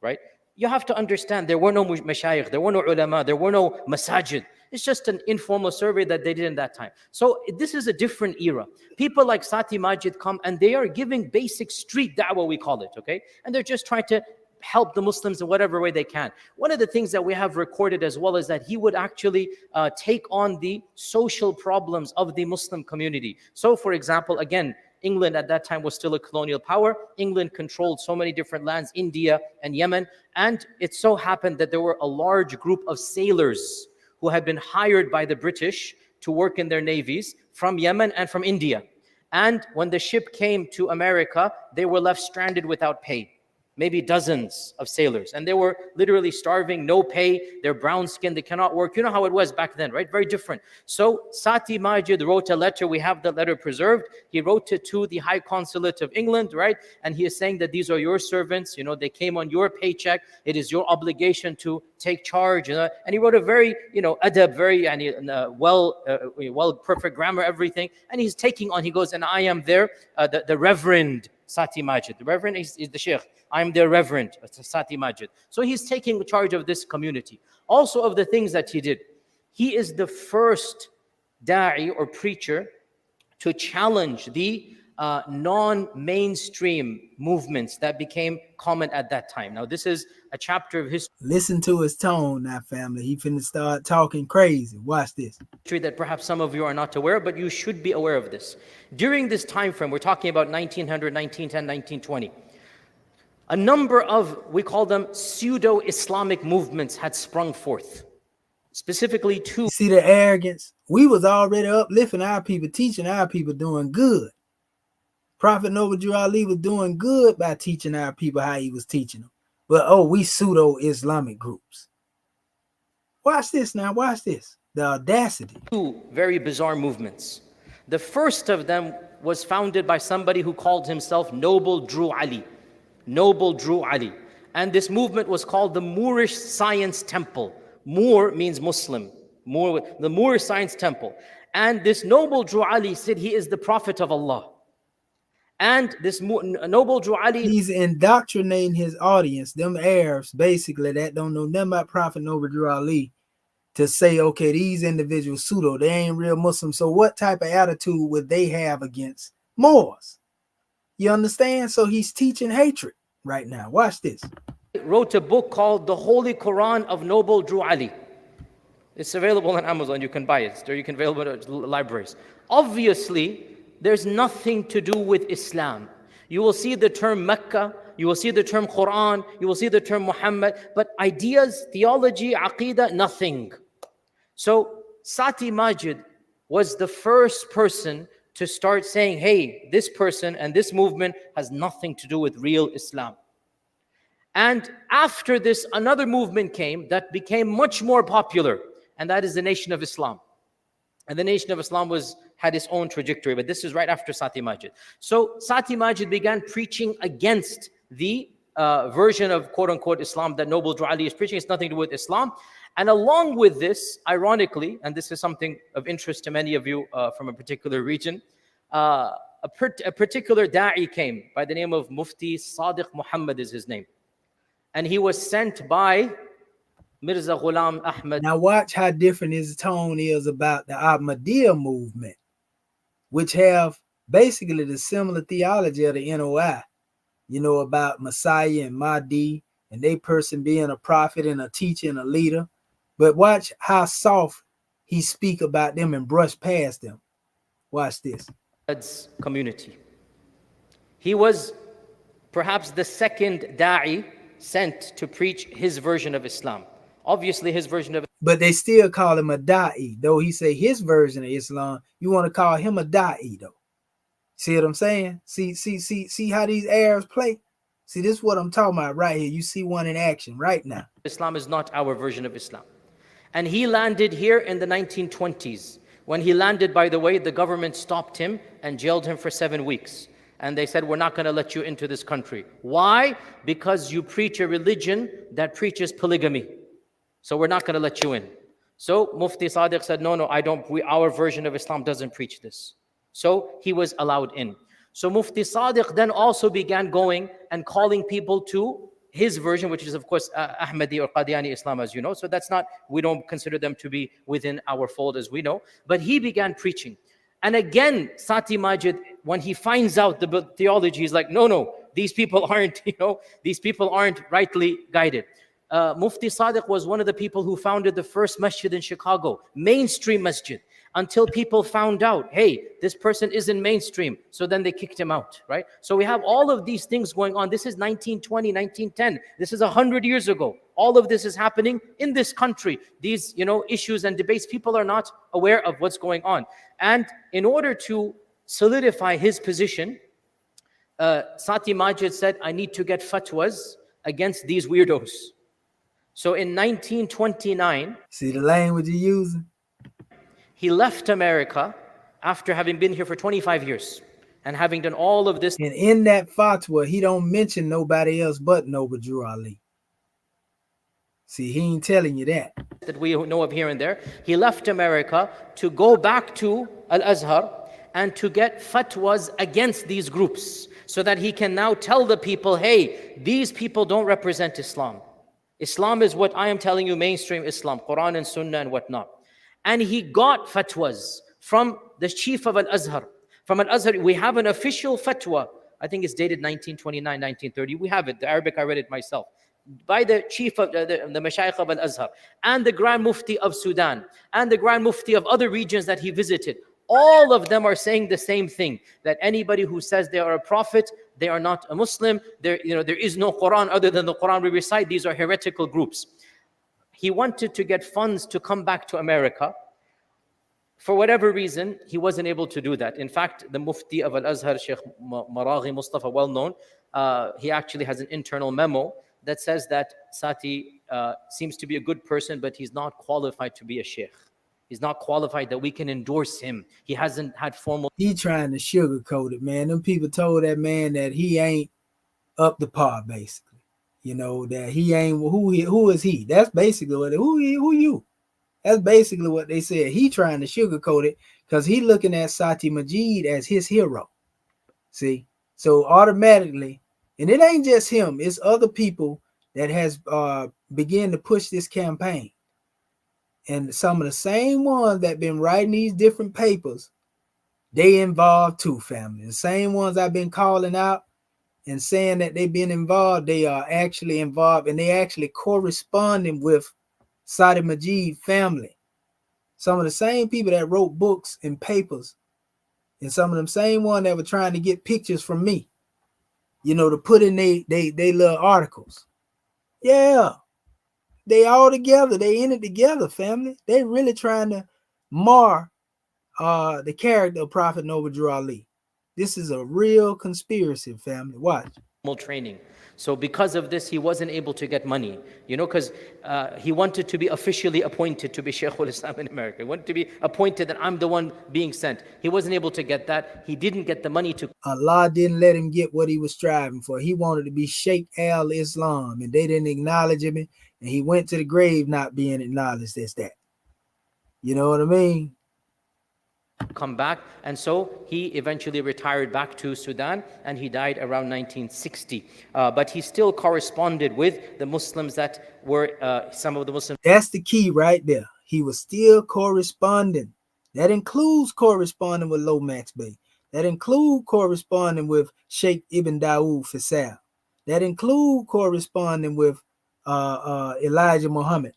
[SPEAKER 4] right? You have to understand, there were no mashayikh, there were no ulama, there were no masajid. It's just an informal survey that they did in that time. So this is a different era. People like Sati Majid come and they are giving basic street da'wah, we call it, okay? And they're just trying to help the Muslims in whatever way they can. One of the things that we have recorded as well is that he would actually take on the social problems of the Muslim community. So for example, again, England at that time was still a colonial power. England controlled so many different lands, India and Yemen. And it so happened that there were a large group of sailors who had been hired by the British to work in their navies from Yemen and from India. And when the ship came to America, they were left stranded without pay. Maybe dozens of sailors. And they were literally starving, no pay, they're brown skinned, they cannot work. You know how it was back then, right? Very different. So Sati Majid wrote a letter, we have the letter preserved. He wrote it to the High Consulate of England, right? And he is saying that these are your servants, they came on your paycheck. It is your obligation to take charge. And he wrote a very, adab, very well, perfect grammar, everything. And he's taking on, he goes, and I am there, the Reverend Sati Majid. The Reverend is the Sheikh. I'm their Reverend, Sati Majid. So he's taking charge of this community. Also of the things that he did. He is the first da'i or preacher to challenge the non-mainstream movements that became common at that time. Now this is a chapter of history.
[SPEAKER 1] Listen to his tone now, family. He finna start talking crazy. Watch this.
[SPEAKER 4] That perhaps some of you are not aware, but you should be aware of this. During this time frame, we're talking about 1900, 1910, 1920. A number of, we call them pseudo-Islamic movements had sprung forth. Specifically two.
[SPEAKER 1] See the arrogance? We was already uplifting our people, teaching our people, doing good. Prophet Noble Drew Ali was doing good by teaching our people how he was teaching them. But we pseudo-Islamic groups. Watch this now, watch this. The audacity.
[SPEAKER 4] Two very bizarre movements. The first of them was founded by somebody who called himself Noble Drew Ali. Noble Drew Ali. And this movement was called the Moorish Science Temple. Moor means Muslim. The Moorish Science Temple. And this Noble Drew Ali said he is the Prophet of Allah. And this Noble Drew Ali,
[SPEAKER 1] he's indoctrinating his audience, them Arabs, basically, that don't know nothing about Prophet Noble Drew Ali, to say, okay, these individuals pseudo, they ain't real Muslims. So what type of attitude would they have against Moors? You understand? So he's teaching hatred right now. Watch this.
[SPEAKER 4] He wrote a book called The Holy Quran of Noble Drew Ali. It's available on Amazon. You can buy it. Or you can available at libraries. Obviously, there's nothing to do with Islam. You will see the term Mecca, you will see the term Quran, you will see the term Muhammad, but ideas, theology, aqidah, nothing. So Sati Majid was the first person to start saying, hey, this person and this movement has nothing to do with real Islam. And after this, another movement came that became much more popular, and that is the Nation of Islam. And the Nation of Islam had its own trajectory, but this is right after Sati Majid. So Sati Majid began preaching against the version of quote-unquote Islam that Noble Drew Ali is preaching. It's nothing to do with Islam. And along with this, ironically, and this is something of interest to many of you from a particular region, a particular da'i came by the name of Mufti Sadiq Muhammad is his name. And he was sent by Mirza Ghulam Ahmad.
[SPEAKER 1] Now watch how different his tone is about the Ahmadiyya movement, which have basically the similar theology of the NOI, you know, about Messiah and Mahdi, and they person being a prophet and a teacher and a leader. But watch how soft he speak about them and brush past them. Watch this.
[SPEAKER 4] Community. He was perhaps the second da'i sent to preach his version of Islam. Obviously, his version of,
[SPEAKER 1] but they still call him a da'i, though he say his version of Islam. You want to call him a da'i, though. See what I'm saying? See how these Arabs play. See, this is what I'm talking about right here. You see one in action right now.
[SPEAKER 4] Islam is not our version of Islam. And he landed here in the 1920s. When he landed, by the way, the government stopped him and jailed him for 7 weeks. And they said, we're not going to let you into this country. Why? Because you preach a religion that preaches polygamy. So we're not going to let you in. So Mufti Sadiq said, no, our version of Islam doesn't preach this. So he was allowed in. So Mufti Sadiq then also began going and calling people to his version, which is of course Ahmadi or Qadiani Islam, as you know. So we don't consider them to be within our fold, as we know. But he began preaching. And again, Sati Majid, when he finds out the theology, he's like, no, these people aren't rightly guided. Mufti Sadiq was one of the people who founded the first masjid in Chicago, mainstream masjid, until people found out, hey, this person isn't mainstream. So then they kicked him out, right? So we have all of these things going on. This is 1920, 1910. This is 100 years ago. All of this is happening in this country. These, issues and debates, people are not aware of what's going on. And in order to solidify his position, Sati Majid said, I need to get fatwas against these weirdos. So in 1929,
[SPEAKER 1] see the language you're using?
[SPEAKER 4] He left America after having been here for 25 years and having done all of this.
[SPEAKER 1] And in that fatwa, he don't mention nobody else but Noble Drew Ali. See, he ain't telling you that
[SPEAKER 4] we know of here and there. He left America to go back to Al-Azhar and to get fatwas against these groups so that he can now tell the people, hey, these people don't represent Islam. Islam is what I am telling you, mainstream Islam, Quran and Sunnah and whatnot. And he got fatwas from the chief of Al-Azhar. From Al-Azhar, we have an official fatwa. I think it's dated 1929, 1930. We have it. The Arabic, I read it myself. By the chief of the Mashayikh of Al-Azhar and the Grand Mufti of Sudan and the Grand Mufti of other regions that he visited. All of them are saying the same thing, that anybody who says they are a prophet, they are not a Muslim. There is no Quran other than the Quran we recite. These are heretical groups. He wanted to get funds to come back to America. For whatever reason, he wasn't able to do that. In fact, the Mufti of Al-Azhar, Sheikh Maraghi Mustafa, well known, he actually has an internal memo that says that Sati seems to be a good person, but he's not qualified to be a sheikh. He's not qualified that we can endorse him. He hasn't had formal...
[SPEAKER 1] He trying to sugarcoat it, man. Them people told that man that he ain't up to par, basically. That he ain't, who is he? That's basically what, who you? That's basically what they said. He trying to sugarcoat it because he looking at Sati Majid as his hero. See? So automatically, and it ain't just him, it's other people that has began to push this campaign. And some of the same ones that been writing these different papers, they involved too, family. The same ones I've been calling out and saying that they've been involved, they are actually involved, and they actually corresponding with Sati Majid family. Some of the same people that wrote books and papers, and some of them same ones that were trying to get pictures from me, to put in they little articles. Yeah, they all together. They in it together, family. They really trying to mar the character of Prophet Noble Drew Ali. This is a real conspiracy, family. Watch.
[SPEAKER 4] Training. So because of this, he wasn't able to get money, because he wanted to be officially appointed to be Shaykh al-Islam in America. He wanted to be appointed that I'm the one being sent. He wasn't able to get that. He didn't get the money to...
[SPEAKER 1] Allah didn't let him get what he was striving for. He wanted to be Sheikh al-Islam, and they didn't acknowledge him, and he went to the grave not being acknowledged as that. You know what I mean?
[SPEAKER 4] come back. And so he eventually retired back to Sudan, and he died around 1960. But he still corresponded with the Muslims that were some of the Muslims.
[SPEAKER 1] That's the key right there. He was still corresponding. That includes corresponding with Lomax Bey. That includes corresponding with Sheikh Ibn Dawood Faisal. That includes corresponding with Elijah Muhammad.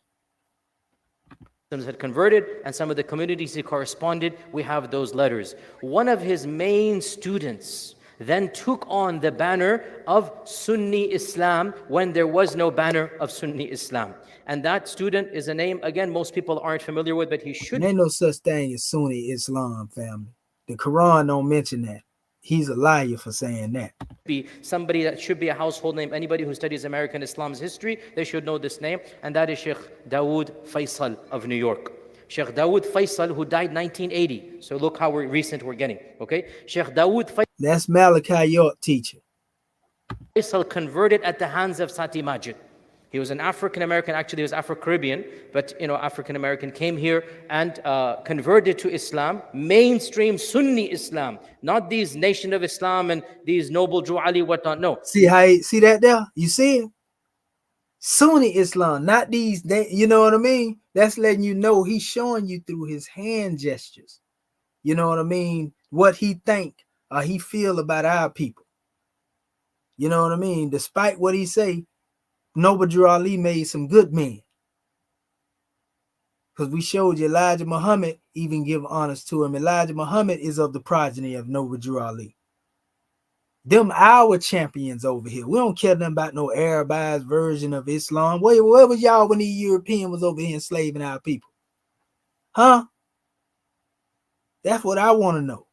[SPEAKER 4] Had converted, and some of the communities he corresponded, we have those letters. One of his main students then took on the banner of Sunni Islam when there was no banner of Sunni Islam. And that student is a name, again, most people aren't familiar with, but he should.
[SPEAKER 1] There ain't no such thing as Sunni Islam, family. The Quran don't mention that. He's a liar for saying that.
[SPEAKER 4] Be somebody that should be a household name. Anybody who studies American Islam's history, they should know this name, and that is Sheikh Dawood Faisal of New York. Sheikh Dawood Faisal, who died 1980. So look how recent we're getting. Okay, Sheikh Dawood Faisal.
[SPEAKER 1] That's Malachi York teacher.
[SPEAKER 4] Faisal converted at the hands of Sati Majid. He was an African American, actually he was Afro-Caribbean, but African American, came here and converted to Islam, mainstream Sunni Islam, not these Nation of Islam and these Noble Drew Ali, whatnot, no.
[SPEAKER 1] See that there? You see it? Sunni Islam, not these, you know what I mean? That's letting you know he's showing you through his hand gestures. You know what I mean? What he think or he feel about our people. You know what I mean? Despite what he say, Noble Drew Ali made some good men. Because we showed you Elijah Muhammad even give honors to him. Elijah Muhammad is of the progeny of Noble Drew Ali. Them our champions over here. We don't care nothing about no Arabized version of Islam. Where was y'all when the European was over here enslaving our people? Huh? That's what I want to know.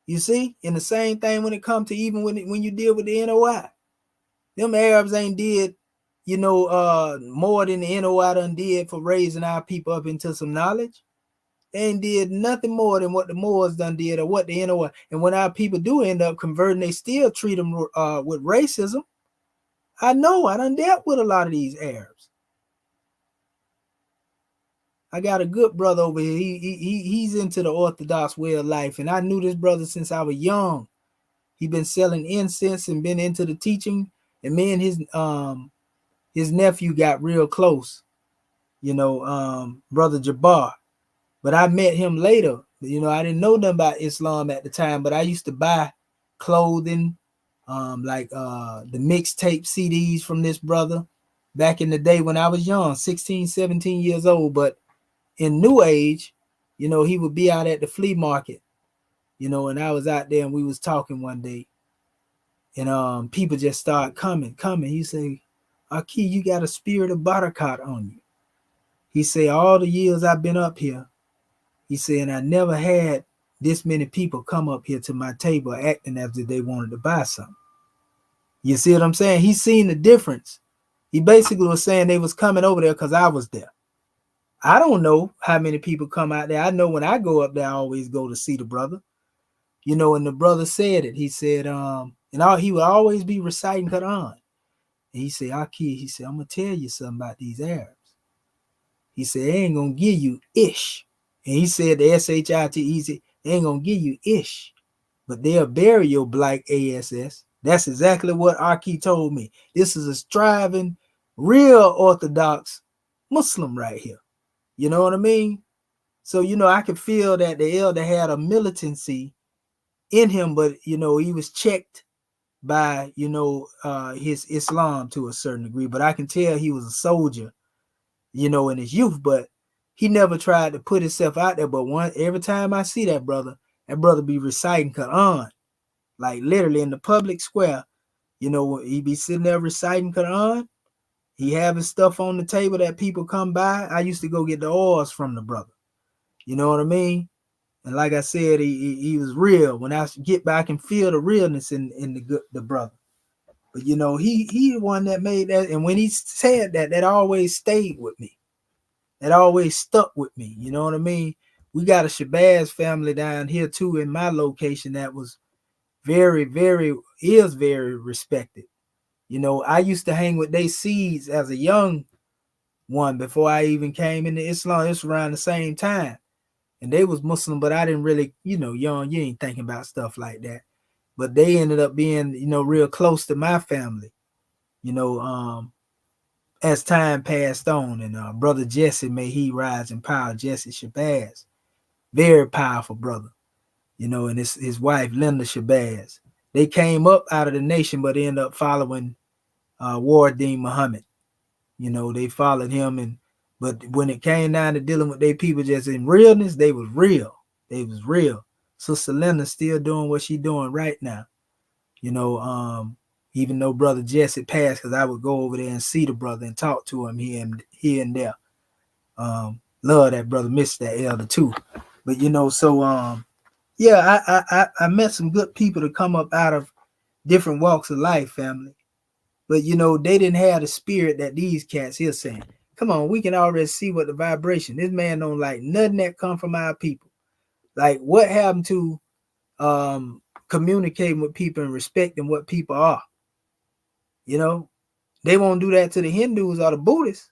[SPEAKER 1] You see? And the same thing when it comes to even when you deal with the NOI. Them Arabs ain't did, more than the NOI done did for raising our people up into some knowledge. They ain't did nothing more than what the Moors done did or what the NOI. And when our people do end up converting, they still treat them with racism. I know, I done dealt with a lot of these Arabs. I got a good brother over here. He's into the Orthodox way of life. And I knew this brother since I was young. He been selling incense and been into the teaching. And me and his nephew got real close, Brother Jabbar. But I met him later. I didn't know nothing about Islam at the time, but I used to buy clothing, like the mixtape CDs from this brother back in the day when I was young, 16, 17 years old. But in New Age, he would be out at the flea market, and I was out there and we was talking one day. And people just start coming. He say, Aki, you got a spirit of barakat on you. He say, all the years I've been up here, he said, and I never had this many people come up here to my table acting as if they wanted to buy something. You see what I'm saying? He seen the difference. He basically was saying they was coming over there because I was there. I don't know how many people come out there. I know when I go up there, I always go to see the brother. And the brother said it. He said, he would always be reciting Quran. And he said, Aki, he said, I'm going to tell you something about these Arabs. He said, they ain't going to give you ish. And he said, the SHIT, he said, they ain't going to give you ish, but they'll bury your black ASS. That's exactly what Aki told me. This is a striving, real Orthodox Muslim right here. You know what I mean? So, I could feel that the elder had a militancy in him, but, he was checked by, his Islam to a certain degree. But I can tell he was a soldier, in his youth, but he never tried to put himself out there. But every time I see that brother be reciting Quran, like literally in the public square, he be sitting there reciting Quran. He having stuff on the table that people come by. I used to go get the oils from the brother. You know what I mean? And like I said, he was real. When I get back, I can feel the realness in the brother. But he the one that made that. And when he said that, that always stayed with me. That always stuck with me. You know what I mean? We got a Shabazz family down here too in my location that was very, very respected. I used to hang with they seeds as a young one before I even came into Islam. It's around the same time. and they was Muslim, but I didn't really, young, you ain't thinking about stuff like that. But they ended up being, real close to my family, as time passed on. And brother Jesse, may he rise in power, Jesse Shabazz, very powerful brother, and his wife Linda Shabazz. They came up out of the nation, but ended up following Wardeen Muhammad. They followed him, but when it came down to dealing with their people just in realness, they was real. They was real. Sister Linda's still doing what she doing right now. Even though brother Jesse passed, because I would go over there and see the brother and talk to him here and there. Love that brother, miss that elder too. But yeah, I met some good people to come up out of different walks of life, family. But they didn't have the spirit that these cats here saying. Come on, we can already see what the vibration. This man don't like nothing that come from our people. Like, what happened to communicating with people and respecting what people are? They won't do that to the Hindus or the Buddhists.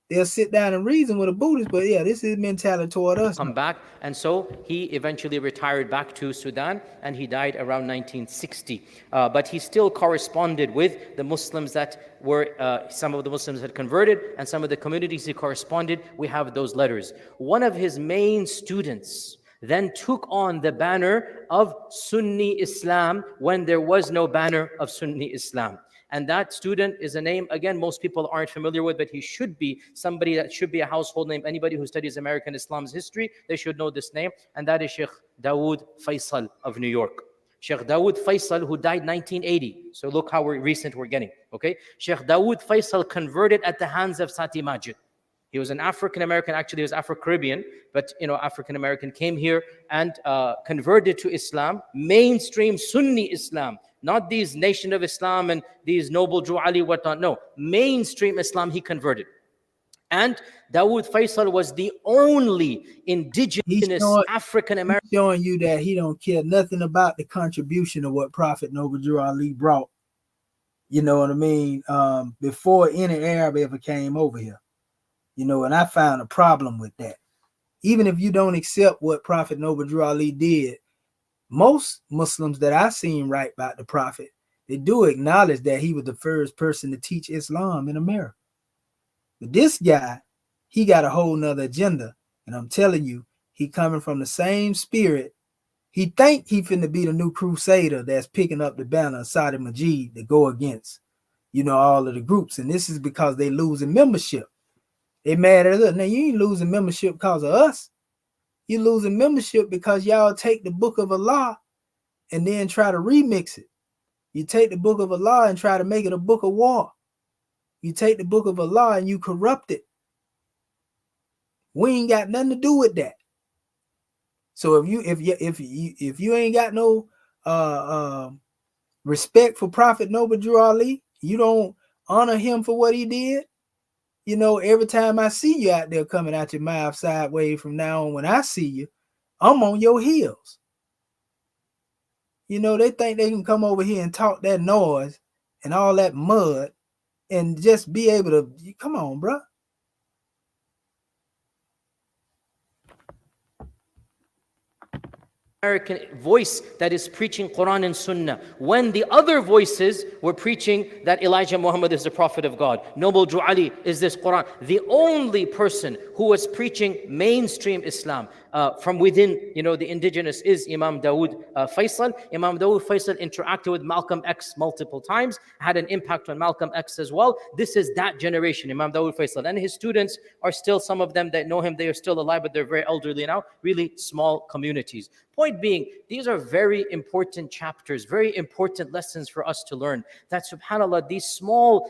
[SPEAKER 1] They'll sit down and reason with a Buddhist, but yeah, this is mentality toward us.
[SPEAKER 4] Come back, and so he eventually retired back to Sudan, and he died around 1960. But he still corresponded with the Muslims that were, some of the Muslims had converted, and some of the communities he corresponded. We have those letters. One of his main students then took on the banner of Sunni Islam when there was no banner of Sunni Islam. And that student is a name, again, most people aren't familiar with, but he should be somebody that should be a household name. Anybody who studies American Islam's history, they should know this name. And that is Sheikh Dawood Faisal of New York. Sheikh Dawood Faisal, who died 1980. So look how recent we're getting, okay? Sheikh Dawood Faisal converted at the hands of Sati Majid. He was an African-American, actually he was Afro-Caribbean, but African-American, came here and converted to Islam, mainstream Sunni Islam, not these Nation of Islam and these Noble Drew Ali, whatnot, no. Mainstream Islam he converted. And Dawood Faisal was the only indigenous African-American.
[SPEAKER 1] He's showing you that he don't care nothing about the contribution of what Prophet Noble Drew Ali brought. You know what I mean? Before any Arab ever came over here. And I found a problem with that. Even if you don't accept what Prophet Noble Drew Ali did, most Muslims that I've seen write about the Prophet, they do acknowledge that he was the first person to teach Islam in America. But this guy, he got a whole nother agenda. And I'm telling you, he coming from the same spirit. He think he finna be the new crusader that's picking up the banner of Sati Majid to go against, all of the groups. And this is because they losing membership. They mad at us. Now, you ain't losing membership because of us. You losing membership because y'all take the book of Allah and then try to remix it. You take the book of Allah and try to make it a book of war. You take the book of Allah and you corrupt it. We ain't got nothing to do with that. So if you ain't got no respect for Prophet Noble Drew Ali, you don't honor him for what he did. Every time I see you out there coming out your mouth sideways from now on, when I see you, I'm on your heels. They think they can come over here and talk that noise and all that mud and just be able to, come on, bro.
[SPEAKER 4] American voice that is preaching Quran and Sunnah, when the other voices were preaching that Elijah Muhammad is the prophet of God, Noble Drew Ali is this Quran. The only person who was preaching mainstream Islam from within, the indigenous is Imam Dawood Faisal. Imam Dawood Faisal interacted with Malcolm X multiple times, had an impact on Malcolm X as well. This is that generation, Imam Dawood Faisal. And his students are still, some of them that know him, they are still alive, but they're very elderly now, really small communities. Point being, these are very important chapters, very important lessons for us to learn. That subhanAllah, these small,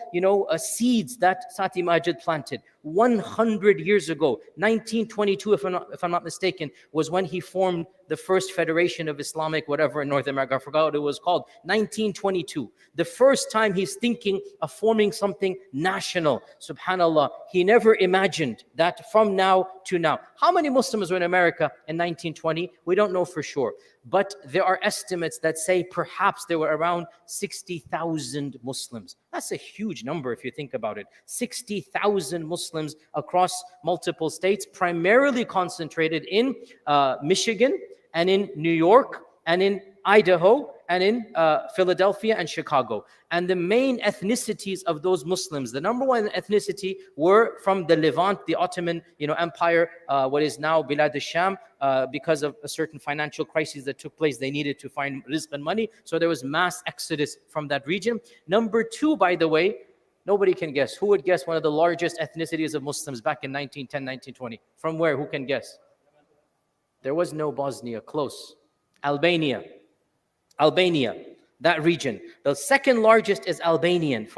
[SPEAKER 4] seeds that Sati Majid planted 100 years ago, 1922, if I'm not mistaken, was when he formed the first Federation of Islamic whatever in North America. I forgot what it was called. 1922. The first time he's thinking of forming something national. Subhanallah, he never imagined that from now to now. How many Muslims were in America in 1920? We don't know for sure. But there are estimates that say perhaps there were around 60,000 Muslims. That's a huge number if you think about it. 60,000 Muslims across multiple states, primarily concentrated in Michigan and in New York and in Idaho and in Philadelphia and Chicago. And the main ethnicities of those Muslims, the number one ethnicity, were from the Levant, the Ottoman Empire, what is now Bilad al-Sham. Because of a certain financial crisis that took place, they needed to find rizq and money. So there was mass exodus from that region. Number two, by the way, nobody can guess. Who would guess one of the largest ethnicities of Muslims back in 1910, 1920? From where? Who can guess? There was no Bosnia. Close. Albania, that region. The second largest is Albanian,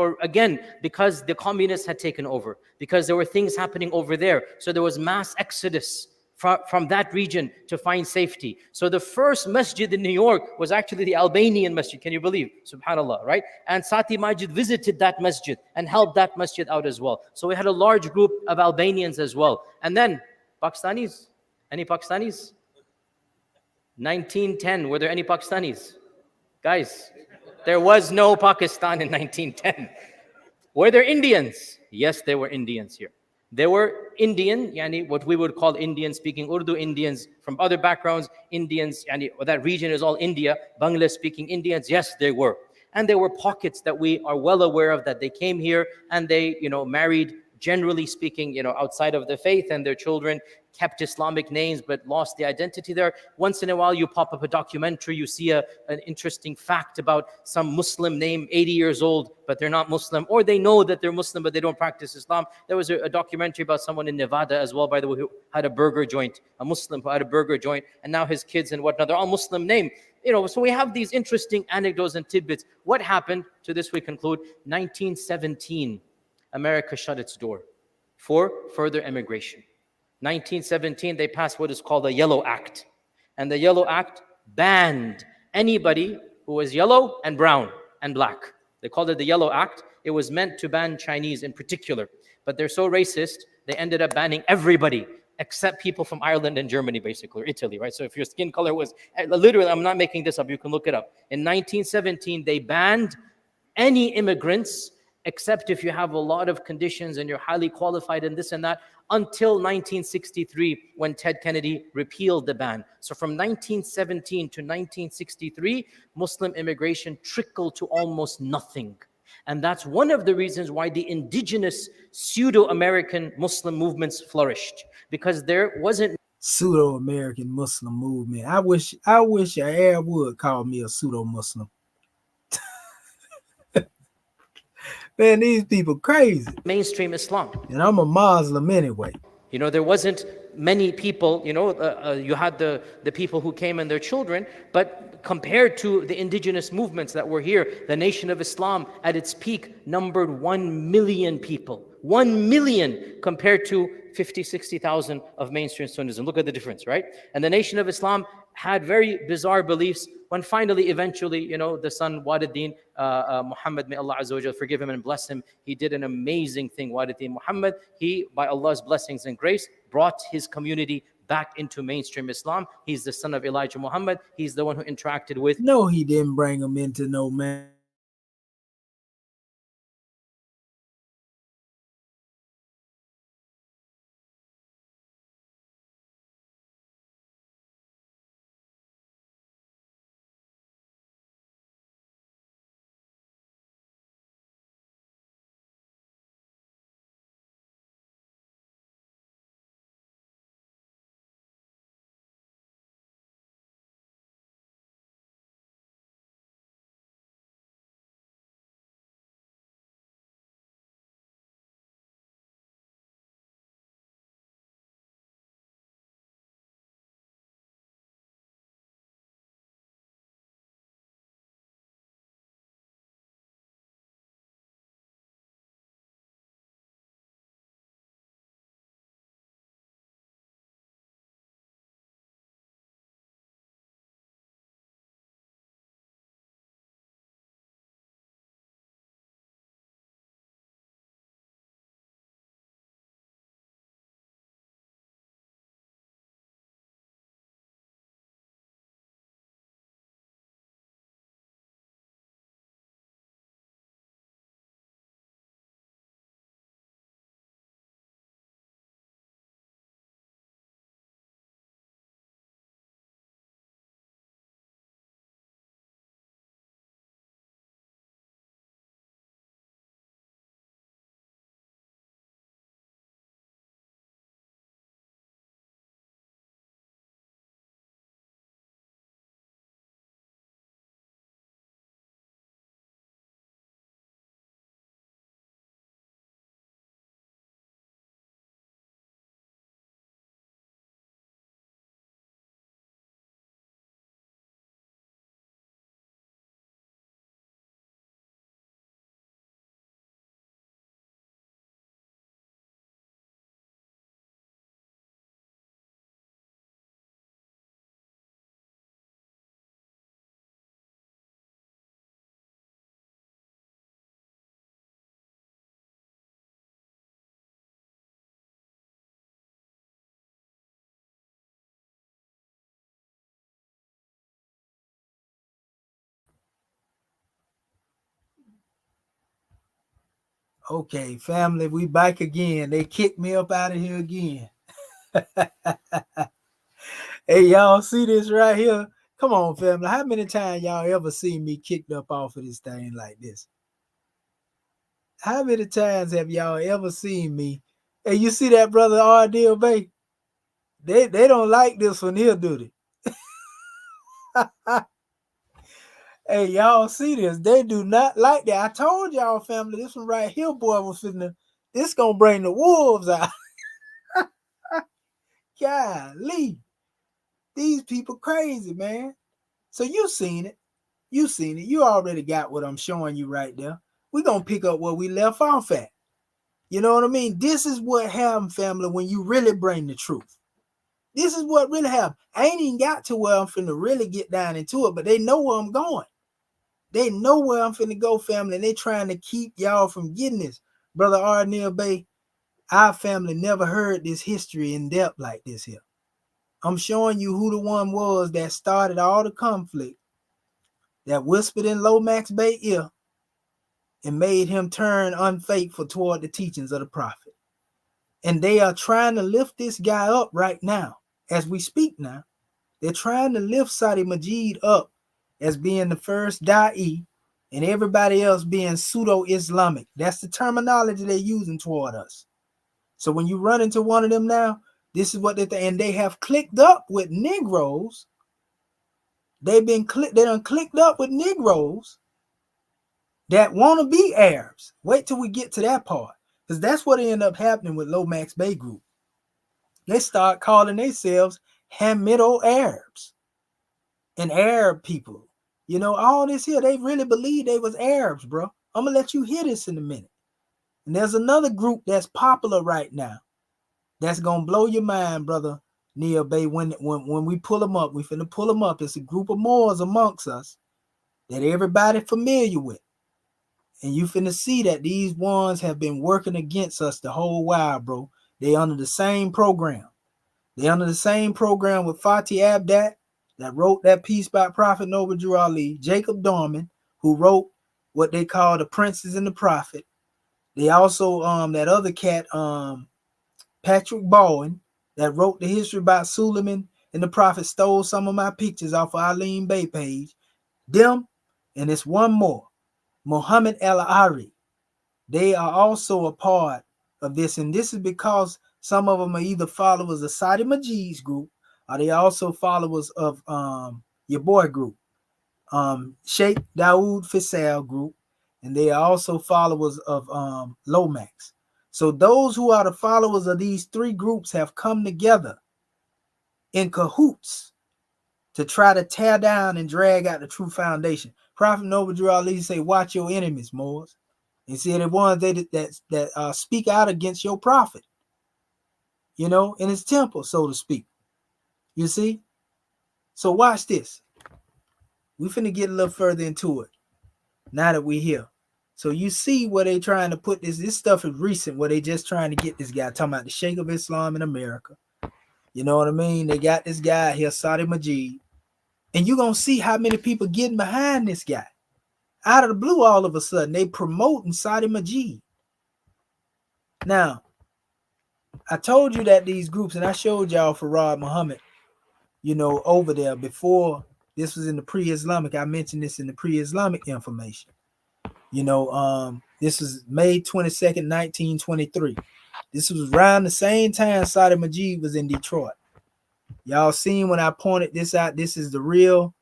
[SPEAKER 4] because the communists had taken over, because there were things happening over there. So there was mass exodus from that region to find safety. So the first masjid in New York was actually the Albanian masjid. Can you believe? Subhanallah, right? And Sati Majid visited that masjid and helped that masjid out as well. So we had a large group of Albanians as well. And then Pakistanis. Any Pakistanis? 1910, were there any Pakistanis? Guys, there was no Pakistan in 1910. Were there Indians? Yes, there were Indians here. There were Indian, what we would call Indian speaking Urdu, Indians from other backgrounds, Indians, that region is all India, Bangla speaking Indians. Yes, there were. And there were pockets that we are well aware of that they came here and they, married, generally speaking, outside of the faith, and their children kept Islamic names but lost the identity there. Once in a while you pop up a documentary, you see an interesting fact about some Muslim name, 80 years old, but they're not Muslim, or they know that they're Muslim but they don't practice Islam. There was a documentary about someone in Nevada as well, by the way, who had a burger joint, a Muslim who had a burger joint, and now his kids and whatnot, they're all Muslim name. So we have these interesting anecdotes and tidbits. What happened? To this we conclude. 1917, America shut its door for further immigration. 1917, they passed what is called the Yellow Act. And the Yellow Act banned anybody who was yellow and brown and black. They called it the Yellow Act. It was meant to ban Chinese in particular. But they're so racist, they ended up banning everybody except people from Ireland and Germany, basically, or Italy, right? So if your skin color was, literally, I'm not making this up, you can look it up. In 1917, they banned any immigrants except if you have a lot of conditions and you're highly qualified and this and that, until 1963, when Ted Kennedy repealed the ban. So from 1917 to 1963, Muslim immigration trickled to almost nothing. And that's one of the reasons why the indigenous pseudo-American Muslim movements flourished, because there wasn't
[SPEAKER 1] Pseudo-American Muslim movement. I wish an Arab would call me a pseudo-Muslim. Man, these people crazy.
[SPEAKER 4] mainstream Islam.
[SPEAKER 1] And I'm a Muslim anyway.
[SPEAKER 4] There wasn't many people, you had the people who came and their children, but compared to the indigenous movements that were here, the Nation of Islam at its peak numbered 1 million people. 1 million compared to 50, 60,000 of mainstream Sunnism. Look at the difference, right? And the Nation of Islam had very bizarre beliefs when finally, eventually, the son Waliddin Muhammad, may Allah Azza wa Jalla forgive him and bless him, he did an amazing thing. Waliddin Muhammad, he, by Allah's blessings and grace, brought his community back into mainstream Islam. He's the son of Elijah Muhammad. He's the one who interacted with.
[SPEAKER 1] No, he didn't bring him into no man. Okay, family, we back again. They kicked me up out of here again. Hey, y'all see this right here? Come on, family. How many times y'all ever seen me kicked up off of this thing like this? How many times have y'all ever seen me? Hey, you see that brother R.D. Bay? They don't like this one here, do they? Hey, y'all see this? They do not like that. I told y'all, family, this one right here, boy, was finna. This gonna bring the wolves out. Golly, these people crazy, man. So you seen it. You seen it. You already got what I'm showing you right there. We're gonna pick up where we left off at. You know what I mean? This is what happens, family, when you really bring the truth. This is what really happened. I ain't even got to where I'm finna really get down into it, but they know where I'm going. They know where I'm finna go, family, and they trying to keep y'all from getting this. Brother Arnell Bay, our family never heard this history in depth like this here. I'm showing you who the one was that started all the conflict, that whispered in Lomax Bay ear and made him turn unfaithful toward the teachings of the prophet. And they are trying to lift this guy up right now, as we speak now. They're trying to lift Sati Majid up as being the first da'i and everybody else being pseudo-Islamic. That's the terminology they're using toward us. So when you run into one of them now, this is what they think. And they have clicked up with Negroes. They done clicked up with Negroes that want to be Arabs. Wait till we get to that part. Because that's what ended up happening with Lomax Bay Group. They start calling themselves Hamido Arabs and Arab people. You know, all this here, they really believe they was Arabs, bro. I'm going to let you hear this in a minute. And there's another group that's popular right now that's going to blow your mind, brother Neil Bay. When we pull them up, we finna pull them up. It's a group of Moors amongst us that everybody familiar with. And you finna see that these ones have been working against us the whole while, bro. They under the same program. They under the same program with Fatih Abdat that wrote that piece by Prophet Noble Drew Ali, Jacob Dorman, who wrote what they call The Princes and the Prophet. They also that other cat, Patrick Bowen, that wrote the history about Suleiman and the Prophet, stole some of my pictures off of Eileen Bay page. Them, and it's one more, Muhammad al-Ari. They are also a part of this, and this is because some of them are either followers of Sati Majid's group, or they also followers of your boy group, Sheikh Dawood Faisal group, and they are also followers of Lomax. So those who are the followers of these three groups have come together in cahoots to try to tear down and drag out the true foundation. Prophet Noble Drew Ali say, watch your enemies, Moors. And see, the ones that speak out against your prophet, you know, in his temple, so to speak. You see? So watch this. We finna get a little further into it now that we're here. So you see where they trying to put this. This stuff is recent, where they just trying to get this guy, talking about the Sheikh of Islam in America. You know what I mean? They got this guy here, Sati Majid. And you're going to see how many people getting behind this guy. Out of the blue, all of a sudden, they promoting Sati Majid. Now, I told you that these groups, and I showed y'all Farad Muhammad, you know, over there before this was in the pre-Islamic. I mentioned this in the pre-Islamic information. You know, this was May 22nd, 1923. This was around the same time Sati Majid was in Detroit. Y'all seen when I pointed this out, this is the real,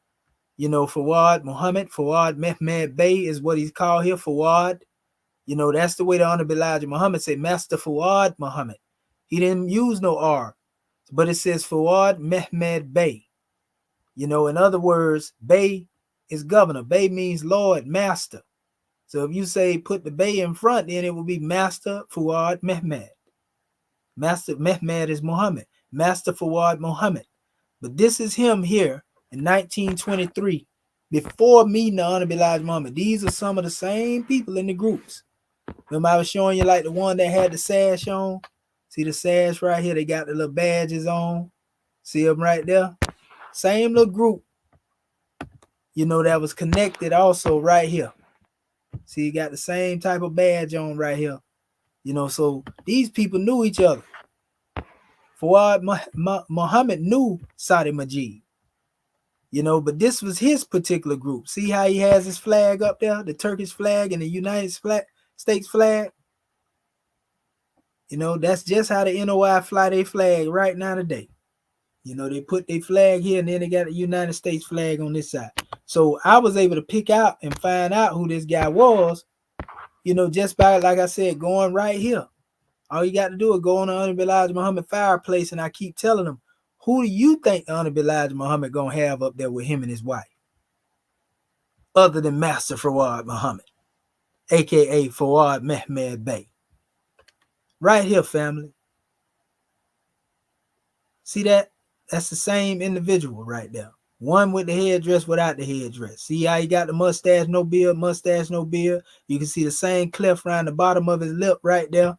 [SPEAKER 1] you know, Fawad Muhammad. Fawad Mehmed Bey is what he's called here, Fawad. You know, that's the way the Honorable Elijah Muhammad said, Master Fawad Muhammad. He didn't use no R, but it says Fawad Mehmed Bey. You know, in other words, Bey is governor. Bey means Lord, Master. So if you say put the Bey in front, then it will be Master Fawad Mehmed. Master Mehmed is Muhammad. Master Fawad Muhammad. But this is him here in 1923, before meeting the Honorable Elijah Muhammad. These are some of the same people in the groups. Remember I was showing you like the one that had the sash on? See the sash right here? They got the little badges on. See them right there? Same little group, you know, that was connected also right here. See, he got the same type of badge on right here. You know, so these people knew each other. Fuad Muhammad knew Sati Majid. You know, but this was his particular group. See how he has his flag up there, the Turkish flag and the United States flag? You know, that's just how the NOI fly their flag right now today. You know, they put their flag here and then they got the United States flag on this side. So I was able to pick out and find out who this guy was, you know, just by, like I said, going right here. All you got to do is go on the Honorable Elijah Muhammad fireplace, and I keep telling them, who do you think the Honorable Elijah Muhammad going to have up there with him and his wife? Other than Master Fuad Muhammad, a.k.a. Fuad Mehmed Bey. Right here, family. See that? That's the same individual right there. One with the headdress, without the headdress. See how he got the mustache, no beard, mustache, no beard. You can see the same cleft around the bottom of his lip right there.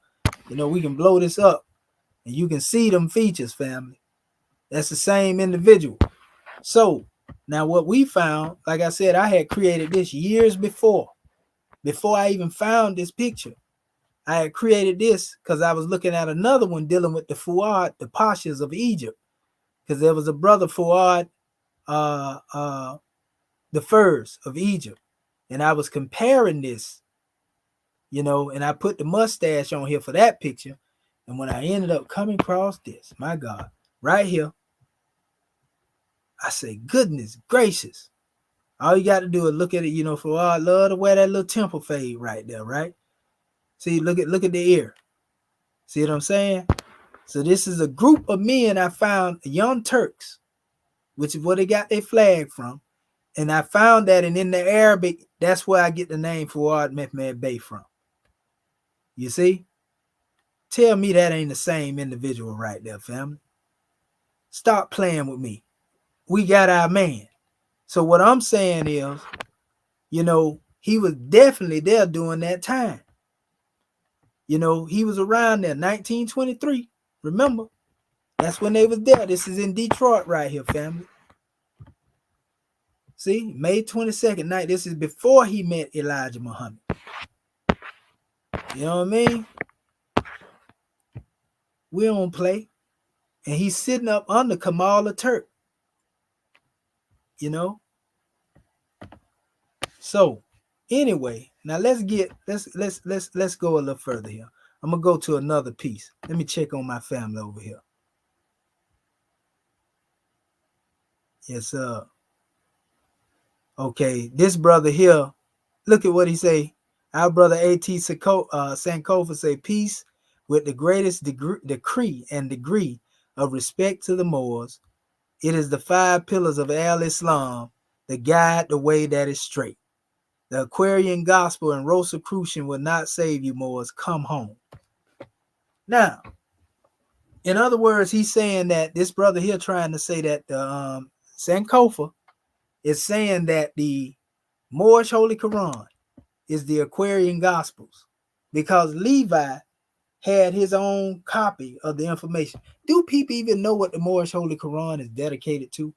[SPEAKER 1] You know, we can blow this up and you can see them features, family. That's the same individual. So now what we found, like I said, I had created this years before I even found this picture. I had created this because I was looking at another one dealing with the Fuad, the Pashas of Egypt. Because there was a brother Fuad, the Furs of Egypt. And I was comparing this, you know, and I put the mustache on here for that picture. And when I ended up coming across this, my God, right here, I say, goodness gracious. All you got to do is look at it, you know, Fuad love to wear that little temple fade right there, right? See, look at the ear. See what I'm saying? So this is a group of men I found, young Turks, which is where they got their flag from. And I found that, and in the Arabic, that's where I get the name Fuad Mehmed Bey from. You see? Tell me that ain't the same individual right there, family. Stop playing with me. We got our man. So what I'm saying is, you know, he was definitely there during that time. You know, he was around there, 1923. Remember? That's when they was there. This is in Detroit right here, family. See, May 22nd night. This is before he met Elijah Muhammad. You know what I mean? We don't play. And he's sitting up under Kamal the Turk. You know? So anyway, now let's go a little further here. I'm gonna go to another piece. Let me check on my family over here. Yes, sir. Okay, this brother here, look at what he say. Our brother A.T. Sankofa say, peace with the greatest decree and degree of respect to the Moors. It is the 5 pillars of al-Islam that guide the way that is straight. The Aquarian gospel and Rosicrucian will not save you, Moors. Come home. Now, in other words, he's saying that this brother here trying to say that the Sankofa is saying that the Moorish Holy Quran is the Aquarian Gospels because Levi had his own copy of the information. Do people even know what the Moorish Holy Quran is dedicated to?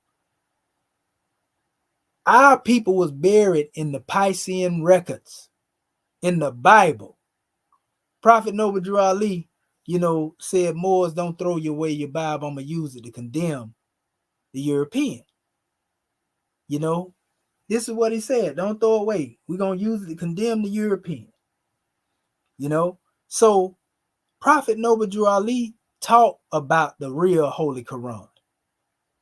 [SPEAKER 1] Our people was buried in the Piscean records, in the Bible. Prophet Noble Drew Ali, you know, said, Moors, don't throw away your Bible. I'm going to use it to condemn the European. You know, this is what he said. Don't throw away. We're going to use it to condemn the European. You know, so Prophet Noble Drew Ali taught about the real Holy Quran.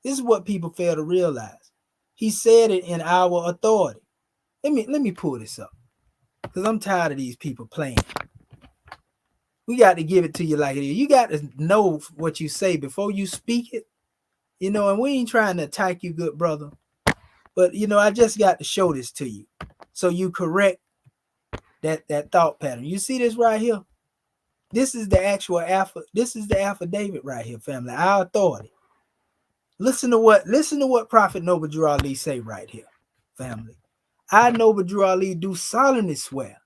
[SPEAKER 1] This is what people fail to realize. He said it in our authority. Let me pull this up because I'm tired of these people playing. We got to give it to you like it is. You got to know what you say before you speak it. You know, and we ain't trying to attack you, good brother. But, you know, I just got to show this to you so you correct that thought pattern. You see this right here? This is the actual affidavit right here, family. Our authority. Listen to what Prophet Noble Drew Ali say right here, family. I, Noble Drew Ali, do solemnly swear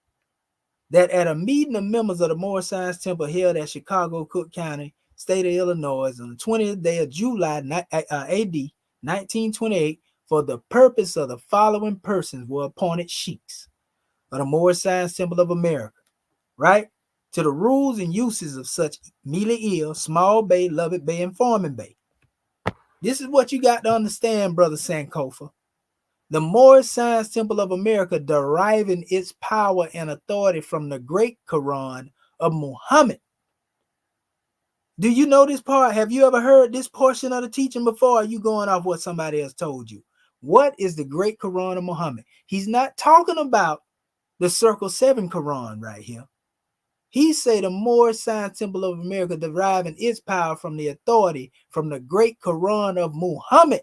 [SPEAKER 1] that at a meeting of members of the Moorish Science Temple held at Chicago, Cook County, state of Illinois, on the 20th day of July, AD 1928, for the purpose of the following persons were appointed sheiks of the Moorish Science Temple of America, right? To the rules and uses of such Mealy Ill, Small Bay, Lovett Bay, and Foreman Bay. This is what you got to understand, Brother Sankofa. The Moorish Science Temple of America deriving its power and authority from the great Quran of Muhammad. Do you know this part? Have you ever heard this portion of the teaching before? Or are you going off what somebody else told you? What is the great Quran of Muhammad? He's not talking about the Circle 7 Quran right here. He say the Moorish Science Temple of America deriving its power from the authority from the great Quran of Muhammad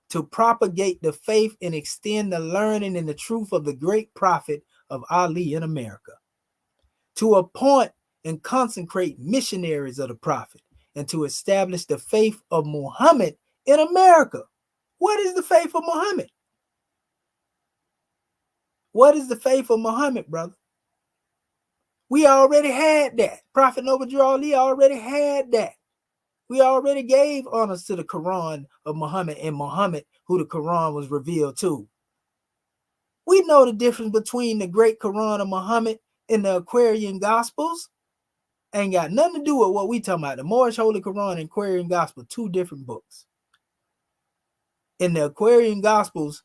[SPEAKER 1] to propagate the faith and extend the learning and the truth of the great prophet of Ali in America, to appoint and consecrate missionaries of the prophet, and to establish the faith of Muhammad in America. What is the faith of Muhammad? What is the faith of Muhammad, brother? We already had that. Prophet Noble Drew Ali already had that. We already gave honors to the Quran of Muhammad and Muhammad, who the Quran was revealed to. We know the difference between the great Quran of Muhammad and the Aquarian Gospels. Ain't got nothing to do with what we talking about. The Moorish Holy Quran and Aquarian Gospel, two different books. And the Aquarian Gospels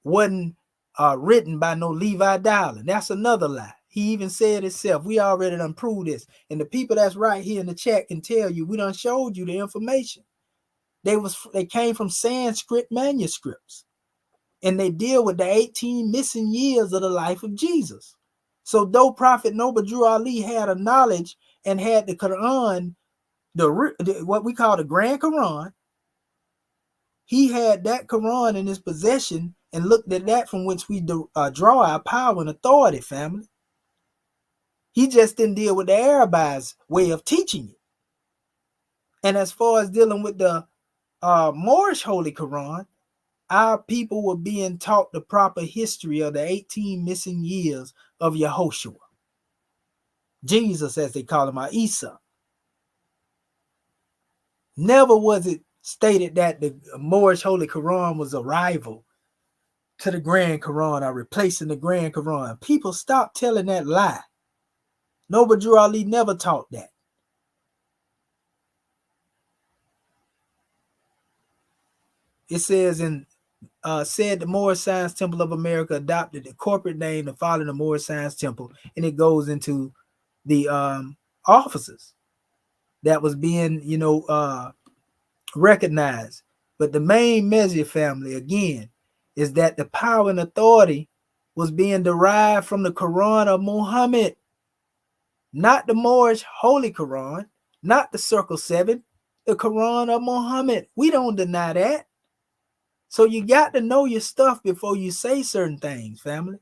[SPEAKER 1] wasn't written by no Levi Dowling. That's another lie. He even said himself. We already done proved this. And the people that's right here in the chat can tell you, we done showed you the information. They came from Sanskrit manuscripts. And they deal with the 18 missing years of the life of Jesus. So though Prophet Noble Drew Ali had a knowledge and had the Quran, what we call the Grand Quran, he had that Quran in his possession and looked at that from which we draw our power and authority, family. He just didn't deal with the Arabized way of teaching it. And as far as dealing with the Moorish Holy Quran, our people were being taught the proper history of the 18 missing years of Yehoshua. Jesus, as they call him, Isa. Never was it stated that the Moorish Holy Quran was a rival to the Grand Quran or replacing the Grand Quran. People stop telling that lie. Noble Drew Ali never taught that. It says said the Moorish Science Temple of America adopted the corporate name to follow the Moorish Science Temple, and it goes into the officers that was being, recognized. But the main measure, family, again, is that the power and authority was being derived from the Quran of Muhammad, not the Moorish Holy Quran, not the Circle 7, the Quran of Muhammad. We don't deny that. So you got to know your stuff before you say certain things, family.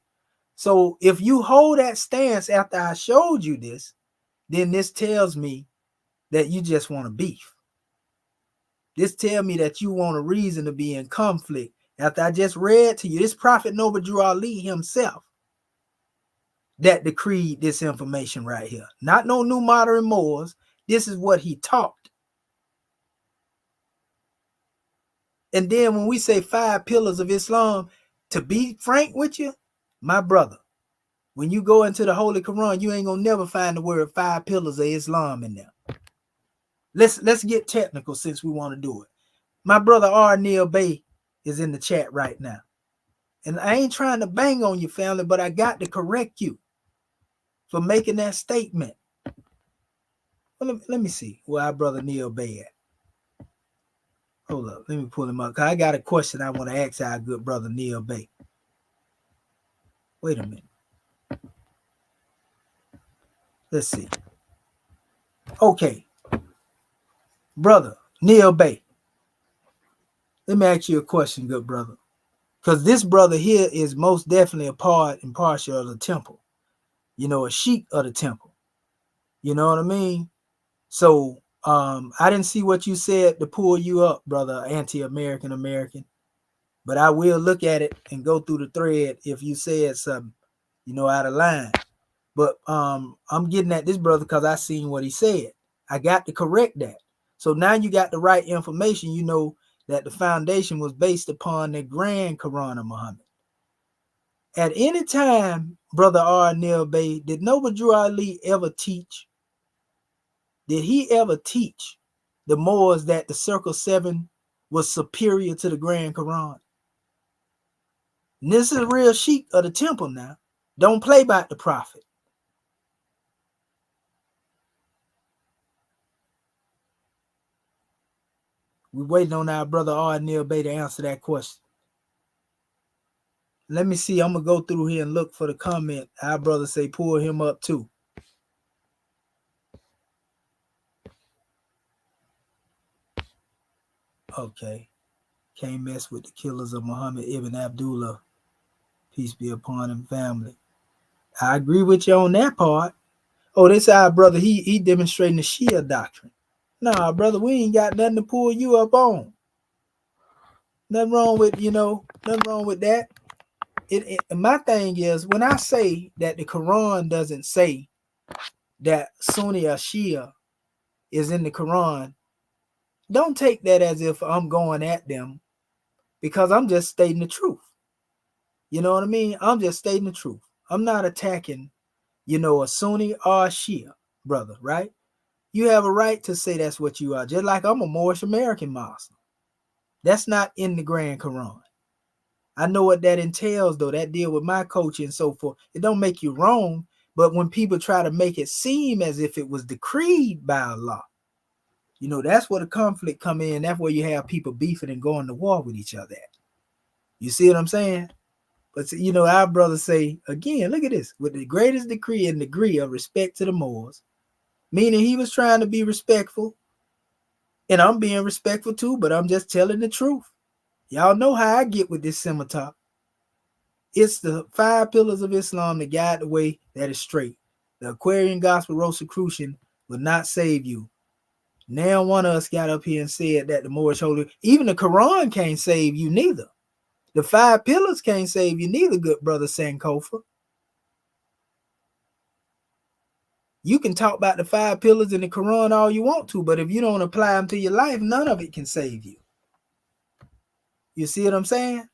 [SPEAKER 1] So if you hold that stance after I showed you this, then this tells me that you just want to beef. This tells me that you want a reason to be in conflict. After I just read to you, this Prophet Noble Drew Ali himself that decreed this information right here. Not no new modern Moors. This is what he taught. And then when we say 5 pillars of Islam, to be frank with you, my brother, when you go into the Holy Quran, you ain't gonna never find the word 5 pillars of Islam in there. Let's get technical since we want to do it. My brother R. Neil Bay is in the chat right now. And I ain't trying to bang on you, family, but I got to correct you for making that statement. Well, let me see where our brother Neil Bay at. Hold up, let me pull him up, because I got a question I want to ask our good brother Neil Bay. Wait a minute. Let's see. Okay. Brother Neil Bay. Let me ask you a question, good brother. Because this brother here is most definitely a part and partial of the temple. A sheik of the temple. You know what I mean? So I didn't see what you said to pull you up, brother, anti-American American. But I will look at it and go through the thread if you said something, out of line. But I'm getting at this brother because I seen what he said. I got to correct that. So now you got the right information. You know that the foundation was based upon the Grand Quran of Muhammad. At any time, Brother Arnel Bay, did Noble Drew Ali ever teach? Did he ever teach the Moors that the Circle 7 was superior to the Grand Quran? And this is a real sheik of the temple now. Don't play about the prophet. We're waiting on our brother Arnel Bay to answer that question. Let me see. I'm going to go through here and look for the comment. Our brother say pull him up too. Okay. Can't mess with the killers of Muhammad ibn Abdullah. Peace be upon him, family. I agree with you on that part. Oh, this our brother. He demonstrating the Shia doctrine. Nah, brother, we ain't got nothing to pull you up on. Nothing wrong with, nothing wrong with that. My thing is, when I say that the Quran doesn't say that Sunni or Shia is in the Quran, don't take that as if I'm going at them, because I'm just stating the truth. You know what I mean? I'm just stating the truth. I'm not attacking, a Sunni or a Shia, brother, right? You have a right to say that's what you are, just like I'm a Moorish American Muslim. That's not in the Grand Quran. I know what that entails, though. That deal with my coach and so forth. It don't make you wrong, but when people try to make it seem as if it was decreed by Allah, that's where the conflict come in. That's where you have people beefing and going to war with each other at. You see what I'm saying? But, our brothers say, again, look at this. With the greatest decree and degree of respect to the Moors, meaning he was trying to be respectful, and I'm being respectful too, but I'm just telling the truth. Y'all know how I get with this scimitar. It's the 5 pillars of Islam that guide the way that is straight. The Aquarian Gospel Rosicrucian will not save you. Now one of us got up here and said that the Moorish Holy, even the Quran can't save you neither. The 5 pillars can't save you neither, good brother Sankofa. You can talk about the 5 pillars in the Quran all you want to, but if you don't apply them to your life, none of it can save you. You see what I'm saying?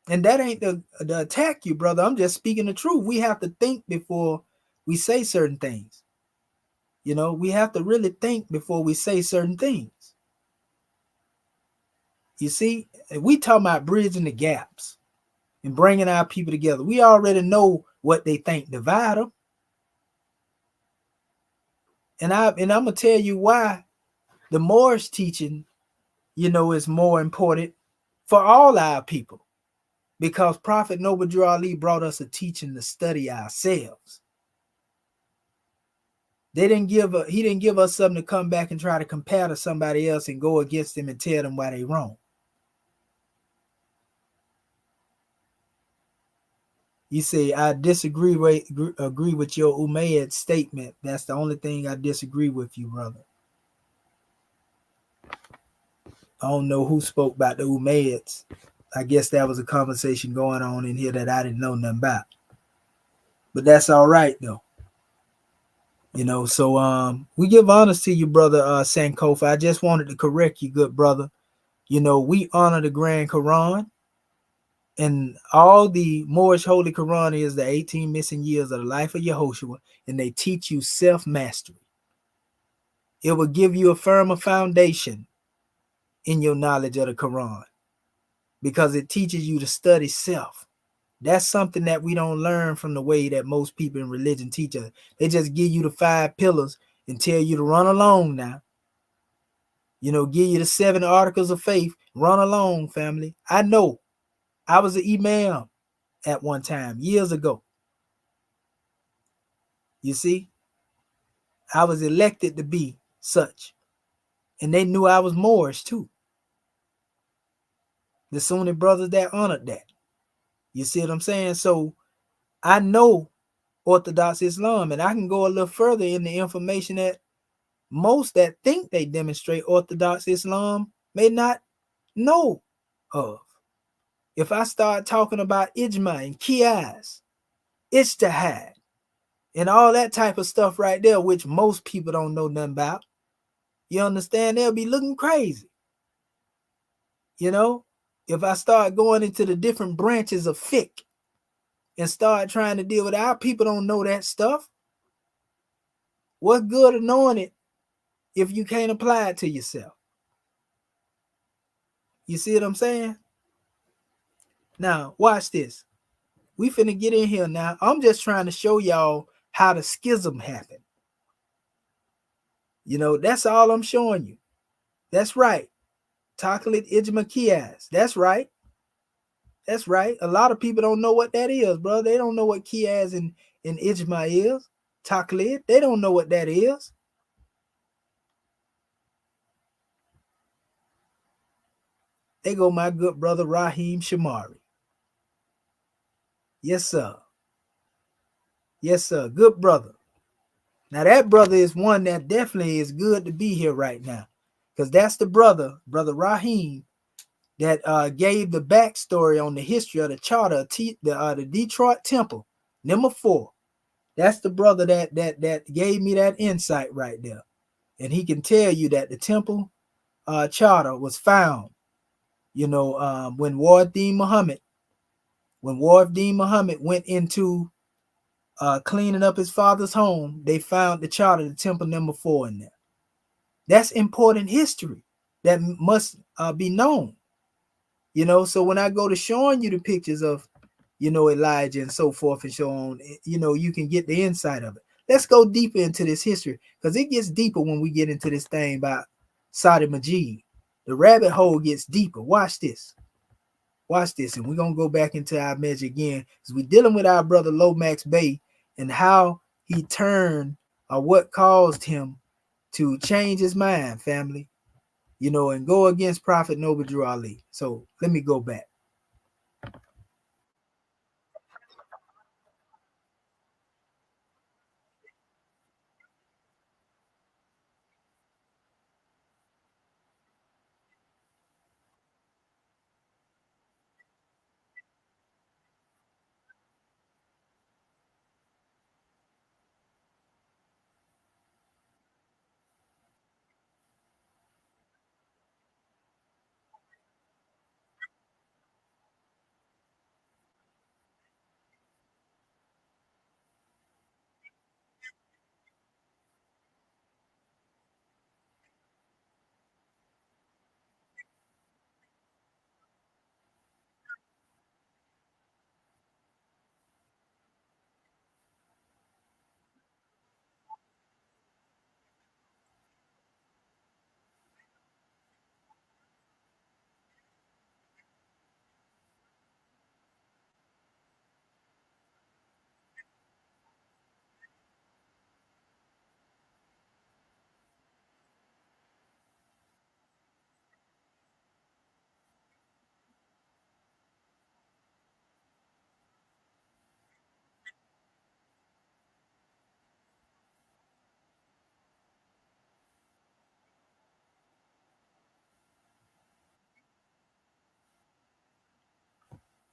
[SPEAKER 1] And that ain't the attack you, brother. I'm just speaking the truth. We have to think before we say certain things. We have to really think before we say certain things. You see, we talking about bridging the gaps and bringing our people together. We already know what they think divide them. And I'm going to tell you why the Moorish teaching, is more important for all our people. Because Prophet Noble Drew Ali brought us a teaching to study ourselves. He didn't give us something to come back and try to compare to somebody else and go against them and tell them why they wrong. You say, I agree with your Umayyad statement. That's the only thing I disagree with you, brother. I don't know who spoke about the Umayyads. I guess that was a conversation going on in here that I didn't know nothing about. But that's all right, though. So we give honors to you, brother Sankofa. I just wanted to correct you, good brother. We honor the Grand Quran. And all the Moorish Holy Quran is the 18 missing years of the life of Yehoshua, and they teach you self-mastery. It will give you a firmer foundation in your knowledge of the Quran because it teaches you to study self. That's something that we don't learn from the way that most people in religion teach us. They just give you the 5 pillars and tell you to run along now. Give you the 7 articles of faith. Run along, family. I know. I was an imam at one time, years ago. You see? I was elected to be such. And they knew I was Moorish too. The Sunni brothers that honored that. You see what I'm saying? So I know Orthodox Islam, and I can go a little further in the information that most that think they demonstrate Orthodox Islam may not know of. If I start talking about ijma and qiyas, ijtihad, and all that type of stuff right there, which most people don't know nothing about, you understand? They'll be looking crazy. If I start going into the different branches of fiqh, and start trying to deal with it. Our people don't know that stuff. What's good of knowing it if you can't apply it to yourself? You see what I'm saying? Now, watch this. We finna get in here now. I'm just trying to show y'all how the schism happened. You know, that's all I'm showing you. That's right. Taklit Ijma. That's right. That's right. A lot of people don't know what that is, bro. They don't know what Qiyas and Ijma is. Taklit, they don't know what that is. They go my good brother Raheem Shamari. Yes, sir. Yes, sir. Good brother. Now that brother is one that definitely is good to be here right now. Because that's the brother Raheem, that gave the backstory on the history of the charter, the Detroit Temple, number 4. That's the brother that gave me that insight right there. And he can tell you that the temple charter was found, you know, when Ward-Din Muhammad went into cleaning up his father's home, they found the charter, the temple number 4 in there. That's important history that must be known. You know, so when I go to showing you the pictures of, you know, Elijah and so forth and so on, you know, you can get the insight of it. Let's go deeper into this history, because it gets deeper when we get into this thing about Sati Majid. The rabbit hole gets deeper. Watch this. Watch this. And we're going to go back into our measure again, because we're dealing with our brother Lomax Bey and how he turned, or what caused him to change his mind, family, you know, and go against Prophet Noble Drew Ali. So let me go back.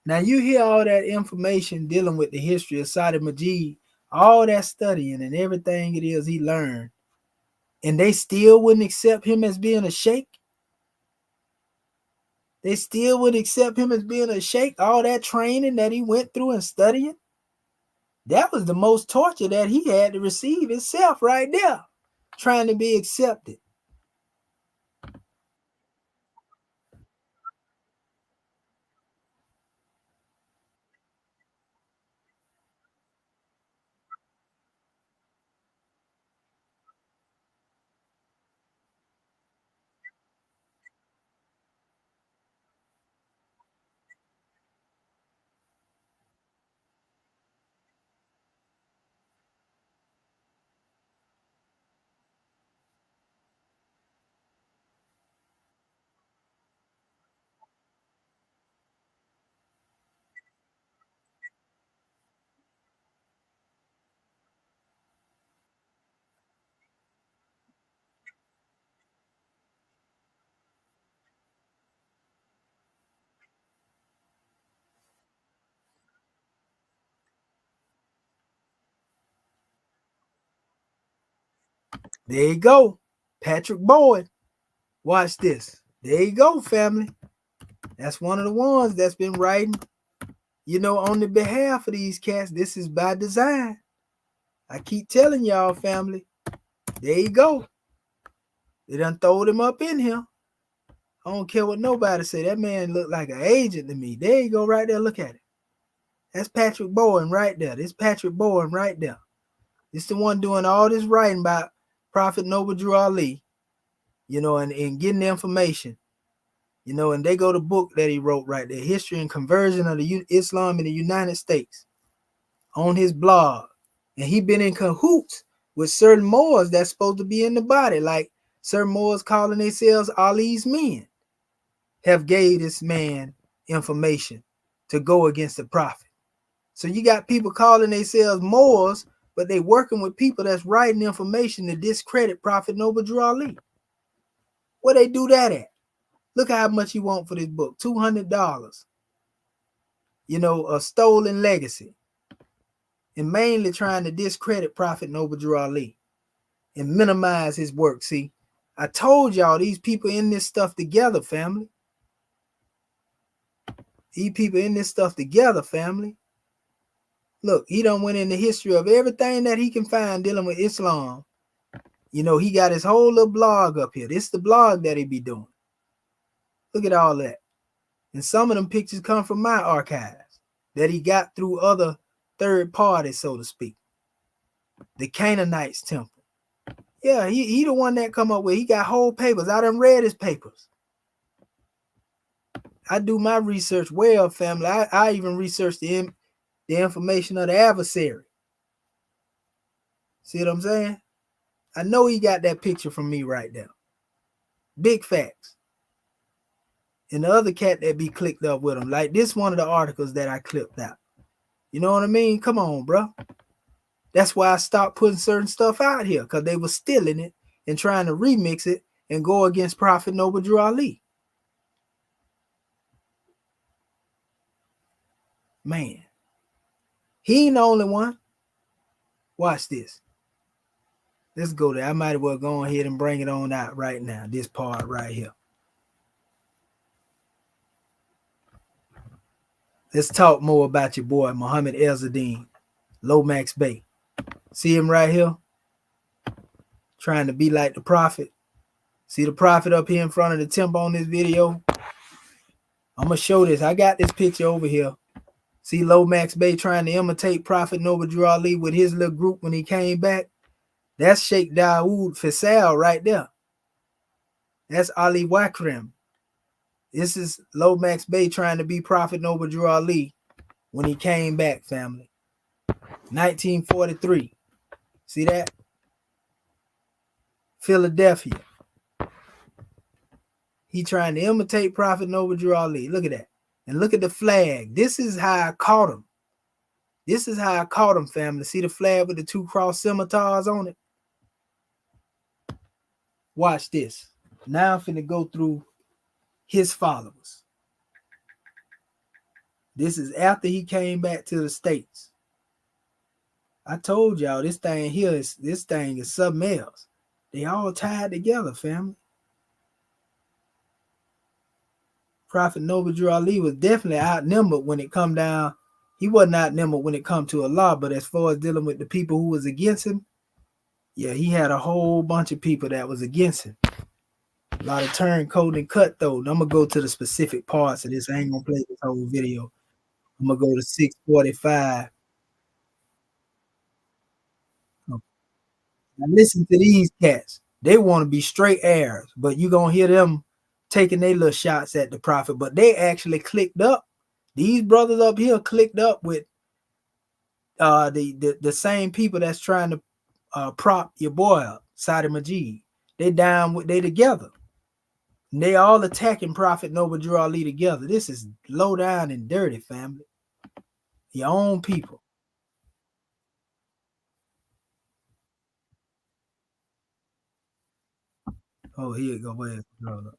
[SPEAKER 1] Now you hear all that information dealing with the history of Sadi Majid, all that studying and everything it is he learned, and they still wouldn't accept him as being a sheikh. They still would accept him as being a sheikh. All that training that he went through and studying, that was the most torture that he had to receive himself right there, trying to be accepted. There you go, Patrick Boyd. Watch this. There you go, family. That's one of the ones that's been writing On the behalf of these cats, this is by design. I keep telling y'all, family. There you go. They done throwed him up in here. I don't care what nobody say. That man look like an agent to me. There you go, right there. Look at it. That's Patrick Bowen right there. This Patrick Bowen right there. This the one doing all this writing about Prophet Noble Drew Ali, and getting the information. And they go to book that he wrote right there, History and Conversion of the Islam in the United States, on his blog. And he been in cahoots with certain Moors that's supposed to be in the body, like certain Moors calling themselves Ali's men, have gave this man information to go against the prophet. So you got people calling themselves Moors, but they working with people that's writing information to discredit Prophet Noble Drew Ali. Where they do that at? Look how much he want for this book, $200. A stolen legacy. And mainly trying to discredit Prophet Noble Drew Ali and minimize his work. See, I told y'all these people in this stuff together, family. These people in this stuff together, family. Look, he done went in the history of everything that he can find dealing with Islam. He got his whole little blog up here. This is the blog that he be doing. Look at all that. And some of them pictures come from my archives that he got through other third parties, so to speak. The Canaanites temple. Yeah, he the one that come up with. He got whole papers. I done read his papers. I do my research well, family. I even researched the information of the adversary. See what I'm saying? I know he got that picture from me right there. Big facts. And the other cat that be clicked up with him. Like this one of the articles that I clipped out. You know what I mean? Come on, bro. That's why I stopped putting certain stuff out here, because they were stealing it and trying to remix it and go against Prophet Noble Drew Ali. Man. He ain't the only one. Watch this. Let's go there. I might as well go ahead and bring it on out right now. This part right here. Let's talk more about your boy, Muhammad Elzadeen, Lomax Bey. See him right here? Trying to be like the prophet. See the prophet up here in front of the temple on this video? I'm going to show this. I got this picture over here. See Lomax Bey trying to imitate Prophet Noble Drew Ali with his little group when he came back? That's Sheikh Dawood Faisal right there. That's Ali Wakrim. This is Lomax Bey trying to be Prophet Noble Drew Ali when he came back, family. 1943. See that? Philadelphia. He trying to imitate Prophet Noble Drew Ali. Look at that. And look at the flag. This is how I caught him. This is how I caught him, family. See the flag with the two cross scimitars on it? Watch this. Now I'm finna go through his followers. This is after he came back to the States. I told y'all this thing is something else. They all tied together, family. Prophet Noble Drew Ali was definitely outnumbered when it come down. He wasn't outnumbered when it come to Allah, but as far as dealing with the people who was against him, yeah, he had a whole bunch of people that was against him. A lot of turncoat and cutthroat. I'm gonna go to the specific parts of this. I ain't gonna play this whole video. I'm gonna go to 645. Now listen to these cats. They want to be straight Arabs, but you gonna hear them taking their little shots at the prophet. But they actually clicked up. These brothers up here clicked up with the same people that's trying to prop your boy up, Sati Majid. They together. And they all attacking Prophet Noble Drew Ali together. This is low down and dirty, family. Your own people. Oh, here you go. Where's the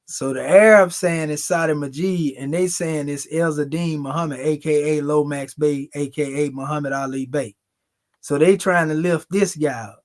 [SPEAKER 1] So the Arabs saying it's Sati Majid, and they saying it's Elzaddin Muhammad, aka Lomax Bey, aka Muhammad Ali Bey. So they trying to lift this guy up.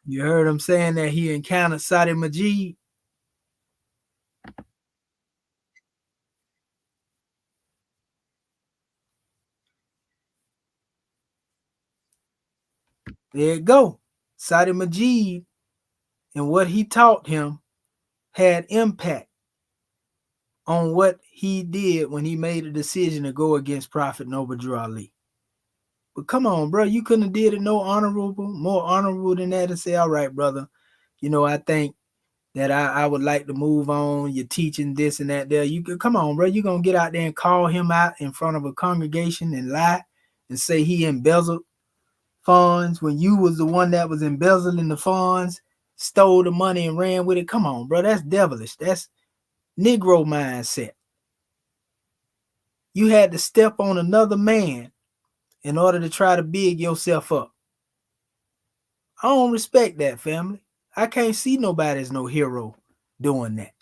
[SPEAKER 1] You heard him saying that he encountered Sati Majid. There you go. Sati Majid and what he taught him had impact on what he did when he made a decision to go against Prophet Noble Drew Ali. But come on, bro, you couldn't have did it more honorable than that, and say, all right, brother, I think that I would like to move on. You're teaching this and that there. You could come on, bro. You're gonna get out there and call him out in front of a congregation and lie and say he embezzled funds when you was the one that was embezzling the funds, stole the money and ran with it. Come on, bro. That's devilish. That's Negro mindset. You had to step on another man in order to try to big yourself up. I don't respect that, family. I can't see nobody as no hero doing that.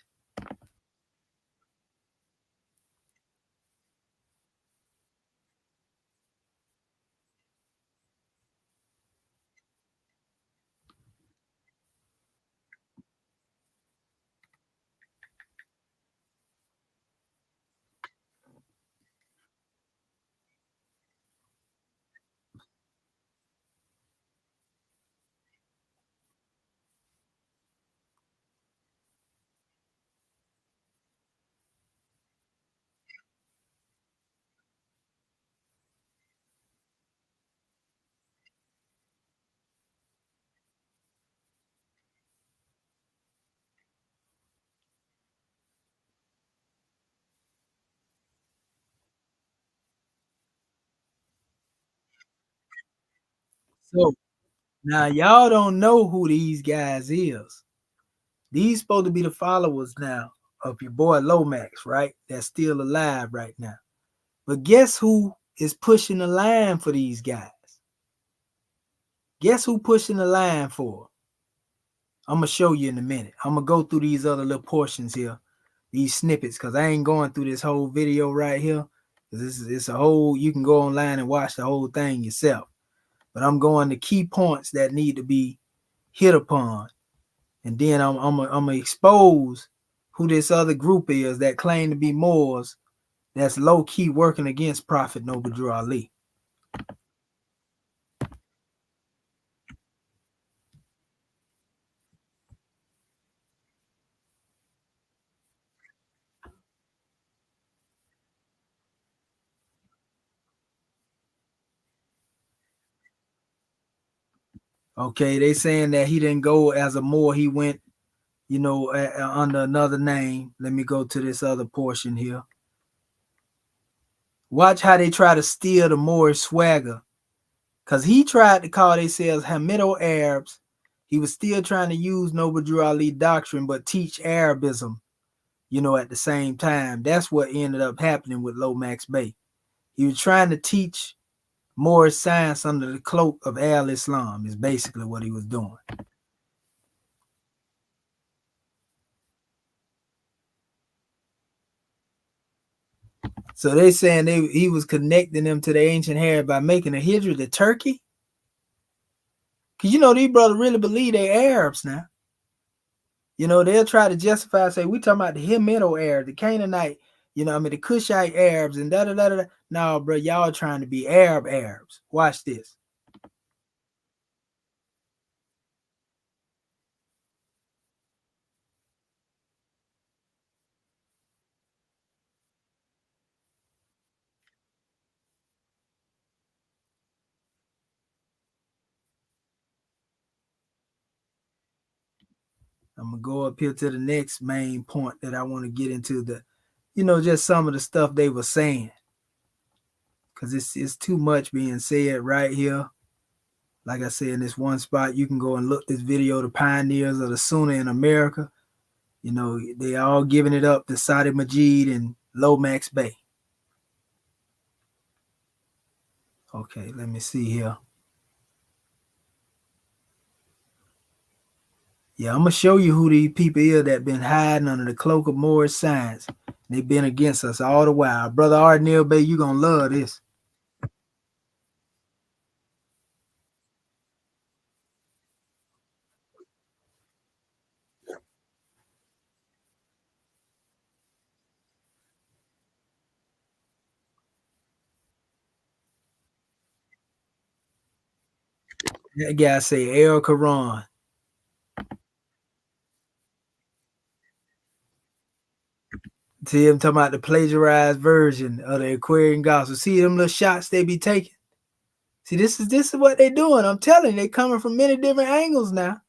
[SPEAKER 1] So now y'all don't know who these guys is. These supposed to be the followers now of your boy Lomax, right? That's still alive right now. But guess who is pushing the line for these guys? Guess who pushing the line for? I'm gonna show you in a minute. I'm gonna go through these other little portions here, these snippets, because I ain't going through this whole video right here. It's a whole, you can go online and watch the whole thing yourself. But I'm going to key points that need to be hit upon. And then I'm gonna expose who this other group is that claim to be Moors that's low-key working against Prophet Noble Drew Ali. Okay, they saying that he didn't go as a Moor, he went, under another name. Let me go to this other portion here. Watch how they try to steal the Moorish swagger. Because he tried to call themselves Hamido Arabs. He was still trying to use Noble Drew Ali doctrine, but teach Arabism, at the same time. That's what ended up happening with Lomax Bey. He was trying to teach Moorish science under the cloak of Al-Islam is basically what he was doing. So they saying he was connecting them to the ancient heritage by making a hijra to Turkey. Because, these brothers really believe they're Arabs now. They'll try to justify, say, we talking about the Hamido Arabs, the Canaanite, the Cushite Arabs and da-da-da-da. No, bro, y'all trying to be Arabs. Watch this. I'm going to go up here to the next main point that I want to get into, just some of the stuff they were saying. Because it's too much being said right here. Like I said, in this one spot, you can go and look this video, The Pioneers of the Sunni in America. They all giving it up to Sati Majid and Lomax Bey. Okay, let me see here. Yeah, I'm going to show you who these people is that been hiding under the cloak of Moorish science. They've been against us all the while. Brother Arnell Bey, you're going to love this. That guy say El Quran. See him talking about the plagiarized version of the Aquarian Gospel. See them little shots they be taking. See, this is what they doing. I'm telling you, they coming from many different angles now.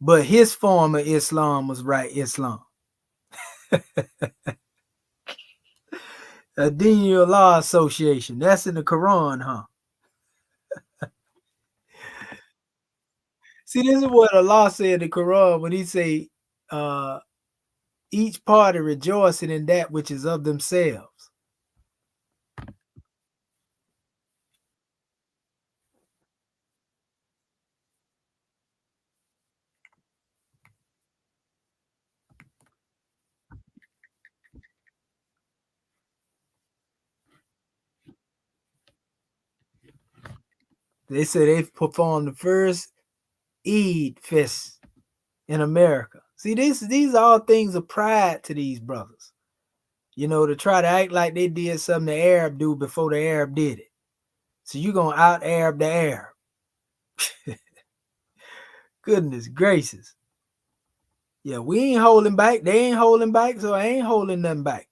[SPEAKER 1] But his form of Islam was right Islam. A Deen Law Association. That's in the Quran, huh? See, this is what Allah said in the Quran when he say, each party rejoicing in that which is of themselves. They say they performed the first Eid fest in America. See, these are all things of pride to these brothers. To try to act like they did something the Arab do before the Arab did it. So you're going to out-Arab the Arab. Goodness gracious. Yeah, we ain't holding back. They ain't holding back, so I ain't holding nothing back.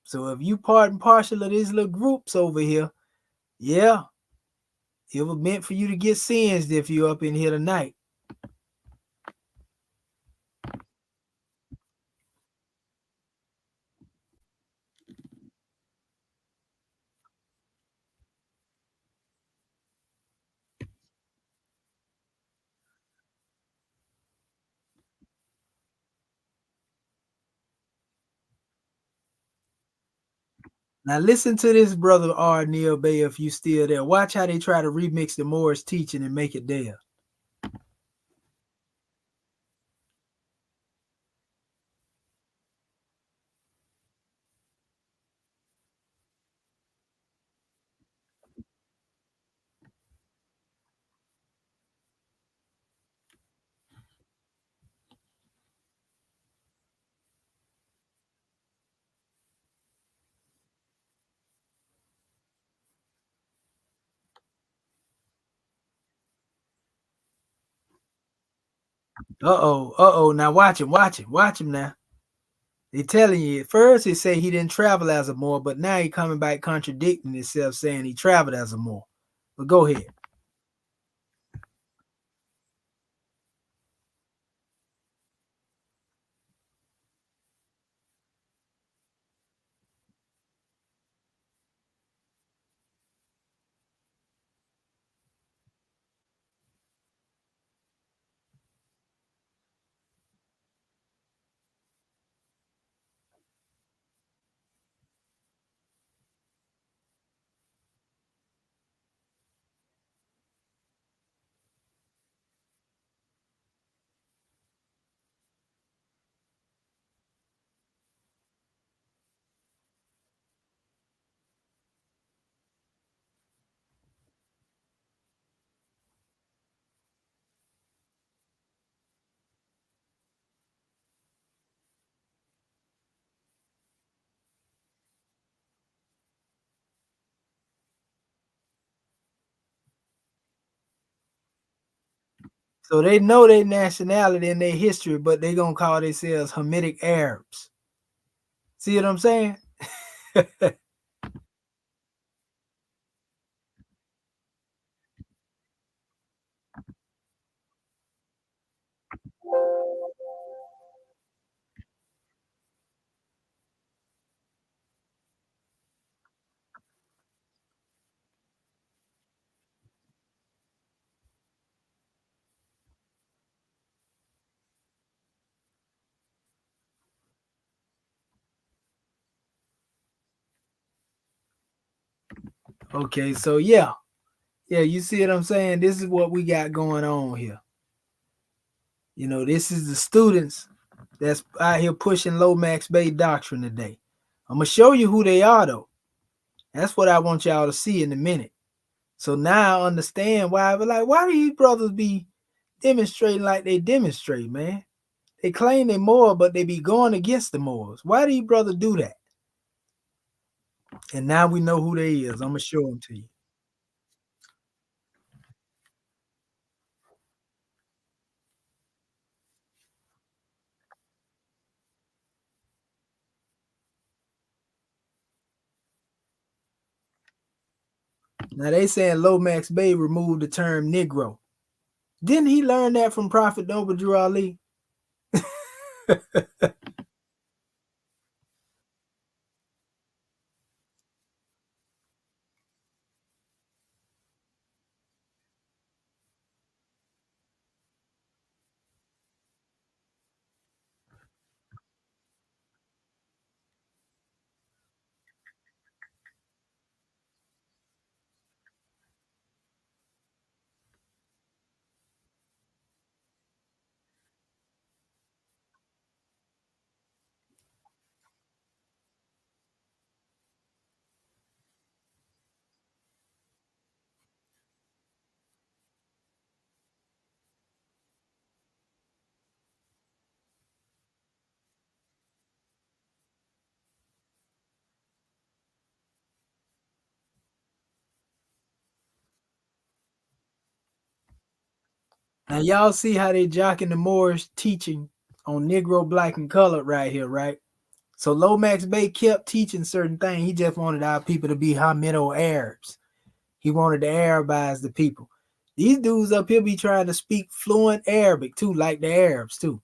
[SPEAKER 1] So if you part and partial of these little groups over here, yeah, It was meant for you to get singed if you up in here tonight. Now listen to this, brother R. Neil Bay, if you still there. Watch how they try to remix the Moorish teaching and make it there. Uh-oh. Now watch him now. They telling you at first he say he didn't travel as a Moor, but now he coming back contradicting himself, saying he traveled as a Moor. But go ahead. So they know their nationality and their history, but they gonna call themselves Hamitic Arabs. See what I'm saying? Okay, so yeah, you see what I'm saying? This is what we got going on here. This is the students that's out here pushing Lomax Bay doctrine today. I'm gonna show you who they are though. That's what I want y'all to see in a minute. So now I understand why. But like, why do these brothers be demonstrating like they demonstrate, man? They claim they Moor, but they be going against the Moors. Why do these brothers do that? And now we know who they is. I'm gonna show them to you. Now they saying Lomax Bay removed the term Negro. Didn't he learn that from Prophet Noble Drew Ali? Now y'all see how they jocking the Moorish teaching on Negro, Black, and Colored right here, right? So Lomax Bay kept teaching certain things. He just wanted our people to be Hamido Arabs. He wanted to Arabize the people. These dudes up here be trying to speak fluent Arabic too, like the Arabs too.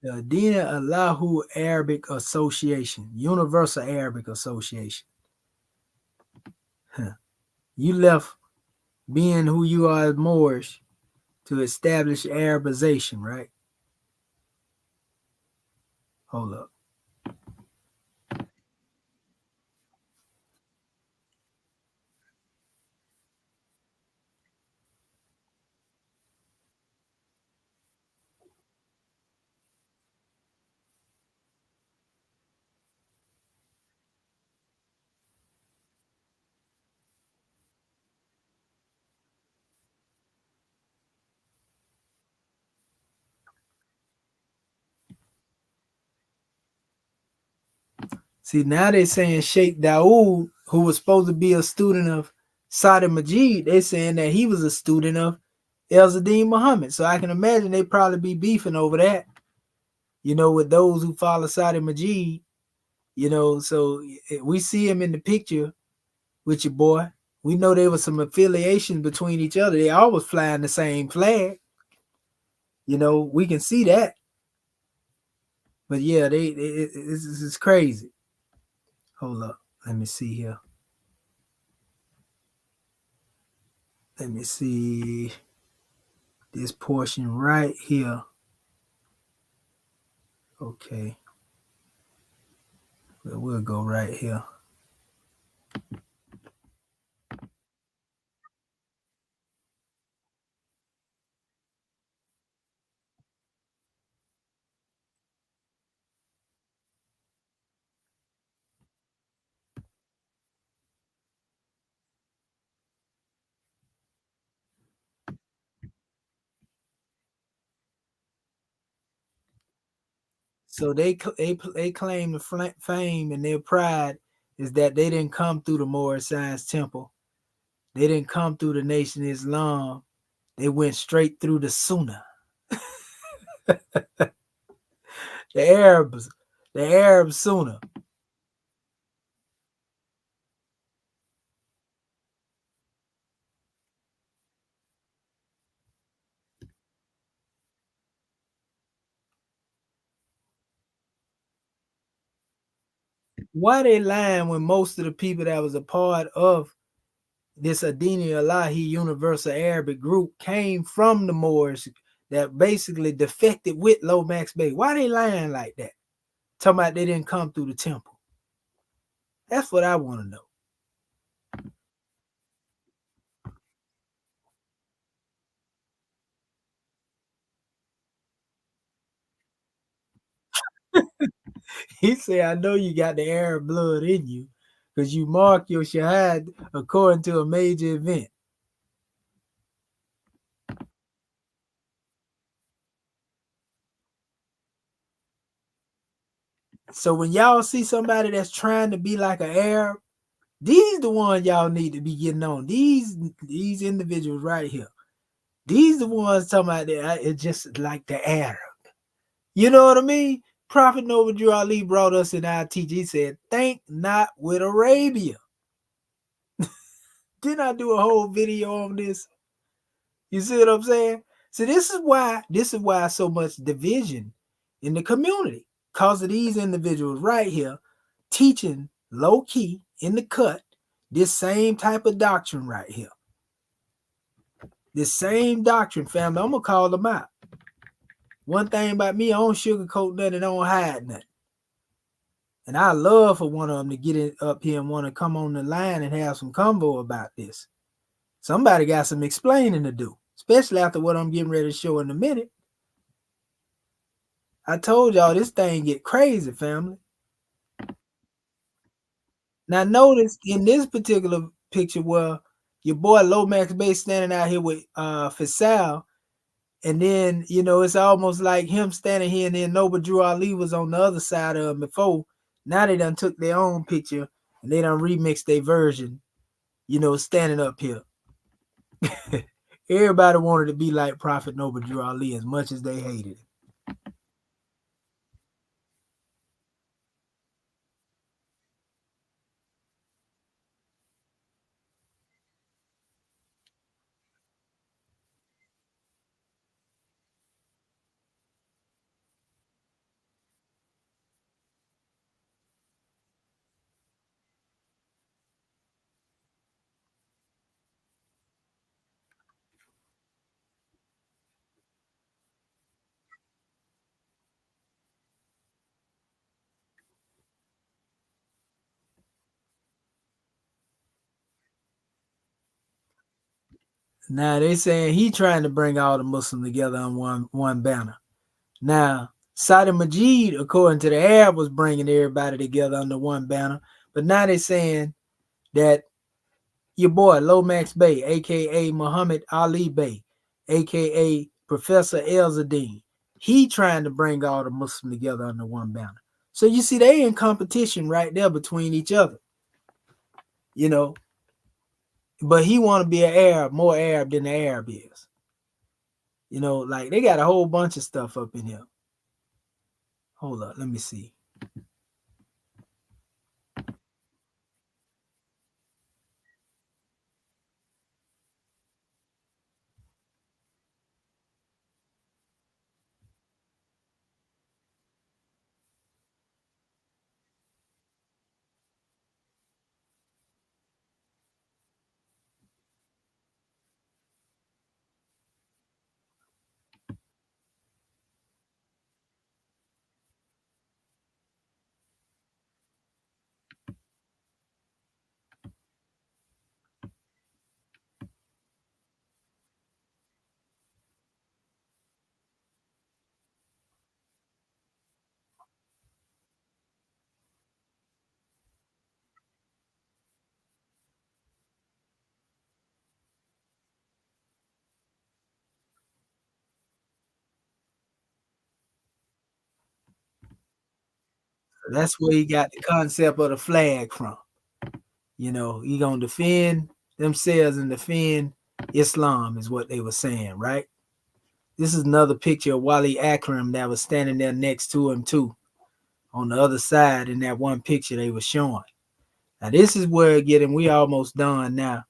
[SPEAKER 1] The Dina Allahu Arabic Association, Universal Arabic Association. Huh. You left being who you are as Moorish to establish Arabization, right? Hold up. See, now they're saying Sheikh Dawood, who was supposed to be a student of Sati Majid, they're saying that he was a student of Elzadeen Muhammad. So I can imagine they probably be beefing over that, with those who follow Sati Majid, So we see him in the picture with your boy. We know there was some affiliations between each other. They always flying the same flag. We can see that. But yeah, this is crazy. Hold up. Let me see here. Let me see this portion right here. Okay. We'll go right here. So they claim the fame and their pride is that they didn't come through the Moorish Science Temple. They didn't come through the Nation of Islam. They went straight through the Sunnah. The Arab Sunnah. Why they lying when most of the people that was a part of this Adini Alahi Universal Arabic group came from the Moors that basically defected with Lomax Bey? Why they lying like that? Talking about they didn't come through the temple. That's what I want to know. He said, I know you got the Arab blood in you because you mark your shahad according to a major event. So when y'all see somebody that's trying to be like an Arab, these the ones y'all need to be getting on. These individuals right here. These the ones talking about that it's just like the Arab. You know what I mean? Prophet Noble Drew Ali brought us in our teaching. He said, think not with Arabia. Didn't I do a whole video on this? You see what I'm saying? So this is why so much division in the community. Because of these individuals right here teaching low key in the cut this same type of doctrine right here. This same doctrine, family. I'm gonna call them out. One thing about me, I don't sugarcoat nothing, I don't hide nothing. And I love for one of them to get it up here and want to come on the line and have some convo about this. Somebody got some explaining to do, especially after what I'm getting ready to show in a minute. I told y'all this thing get crazy, family. Now notice in this particular picture where your boy Lomax Bay standing out here with Fasal, and then it's almost like him standing here, and then Noble Drew Ali was on the other side of him before. Now they done took their own picture and they done remixed their version, standing up here. Everybody wanted to be like Prophet Noble Drew Ali as much as they hated him. Now they saying he trying to bring all the Muslims together on one banner. Now Sati Majid, according to the Arab, was bringing everybody together under one banner, but now they saying that your boy Lomax Bey, aka Muhammad Ali Bey, aka Professor Elzadine, he trying to bring all the Muslims together under one banner. So you see, they in competition right there between each other, But he want to be an Arab, more Arab than the Arab is. Like they got a whole bunch of stuff up in here. Hold up, let me see. That's where he got the concept of the flag from. He gonna defend themselves and defend Islam is what they were saying, right? This is another picture of Wali Akram that was standing there next to him too, on the other side in that one picture they were showing. Now this is where we almost done now.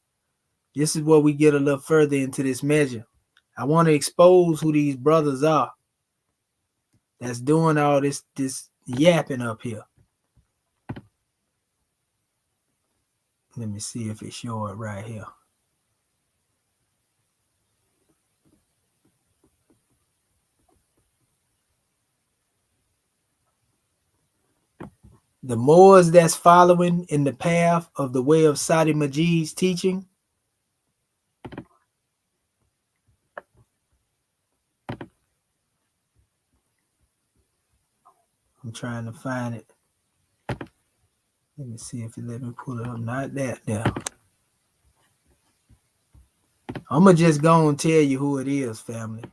[SPEAKER 1] This is where we get a little further into this measure. I want to expose who these brothers are that's doing all this yapping up here. Let me see if it show it right here. The Moors that's following in the path of the way of Sati Majid's teaching, I'm trying to find it. Let me see if it let me pull it up. Not that there. I'm going to just go and tell you who it is, family.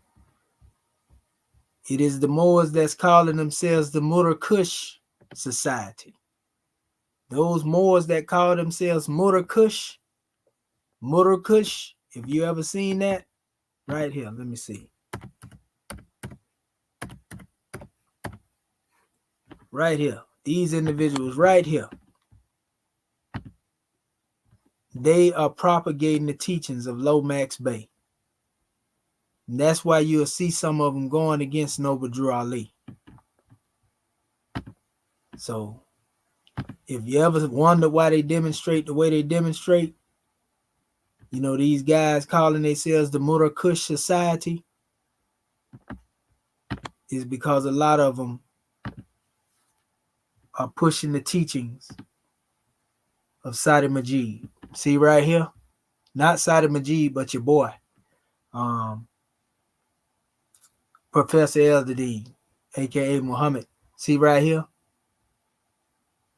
[SPEAKER 1] It is the Moors that's calling themselves the Mutakush Society. Those Moors that call themselves Mutakush, if you ever seen that, right here, let me see. Right here, these individuals right here, they are propagating the teachings of Lomax Bey. And that's why you'll see some of them going against Noble Drew Ali. So if you ever wonder why they demonstrate the way they demonstrate, these guys calling themselves the Mutakush Society, is because a lot of them are pushing the teachings of Sati Majid. See right here? Not Sati Majid, but your boy, Professor Elzadine, aka Muhammad. See right here?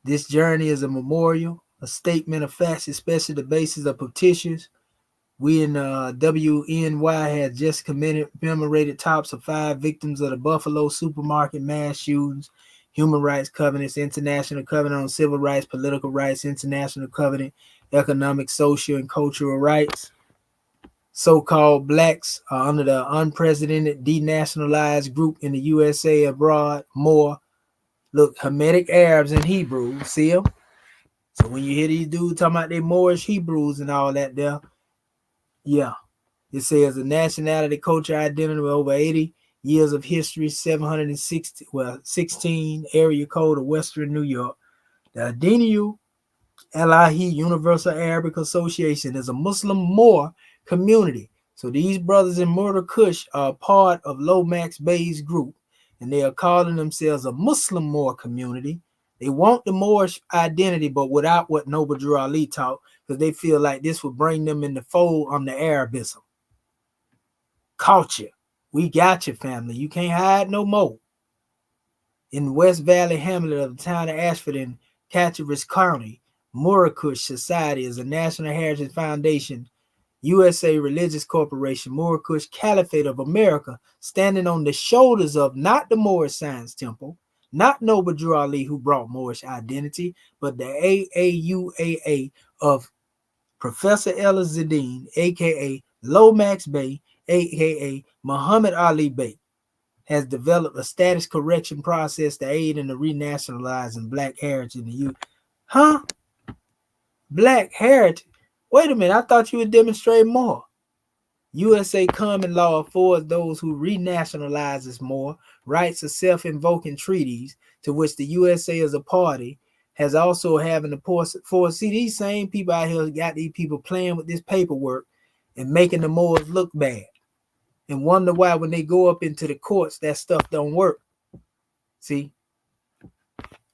[SPEAKER 1] This journey is a memorial, a statement of facts, especially the basis of petitions. We in WNY had just commemorated tops of 5 victims of the Buffalo supermarket mass shootings, human rights covenants, international covenant on civil rights, political rights, international covenant, economic, social, and cultural rights. So-called blacks are under the unprecedented denationalized group in the USA abroad. More, look, Hamitic Arabs and Hebrews, see them? So when you hear these dudes talking about they Moorish Hebrews and all that there, yeah. It says a nationality, culture, identity with over 80 years of history, 16 area code of Western New York. The Adinu Elahi Universal Arabic Association is a Muslim Moor community. So these brothers in Murder Kush are part of Lomax Bay's group, and they are calling themselves a Muslim Moor community. They want the Moorish identity, but without what Noble Drew Ali taught, because they feel like this would bring them in the fold on the Arabism. Culture. We got you, family. You can't hide no more. In West Valley Hamlet of the town of Ashford in Cattaraugus County, Murakush Society is a National Heritage Foundation, USA Religious Corporation, Murakush Caliphate of America, standing on the shoulders of not the Moorish Science Temple, not Noble Drew Ali, who brought Moorish identity, but the AAUAA of Professor Ella Zadine, aka Lomax Bey, aka Muhammad Ali Bey, has developed a status correction process to aid in the renationalizing black heritage in the U. Huh? Black heritage? Wait a minute, I thought you would demonstrate more. USA common law affords those who renationalizes more rights of self-invoking treaties to which the USA as a party has also having the force. See, these same people out here got these people playing with this paperwork and making the Moors look bad and wonder why when they go up into the courts, that stuff don't work. See,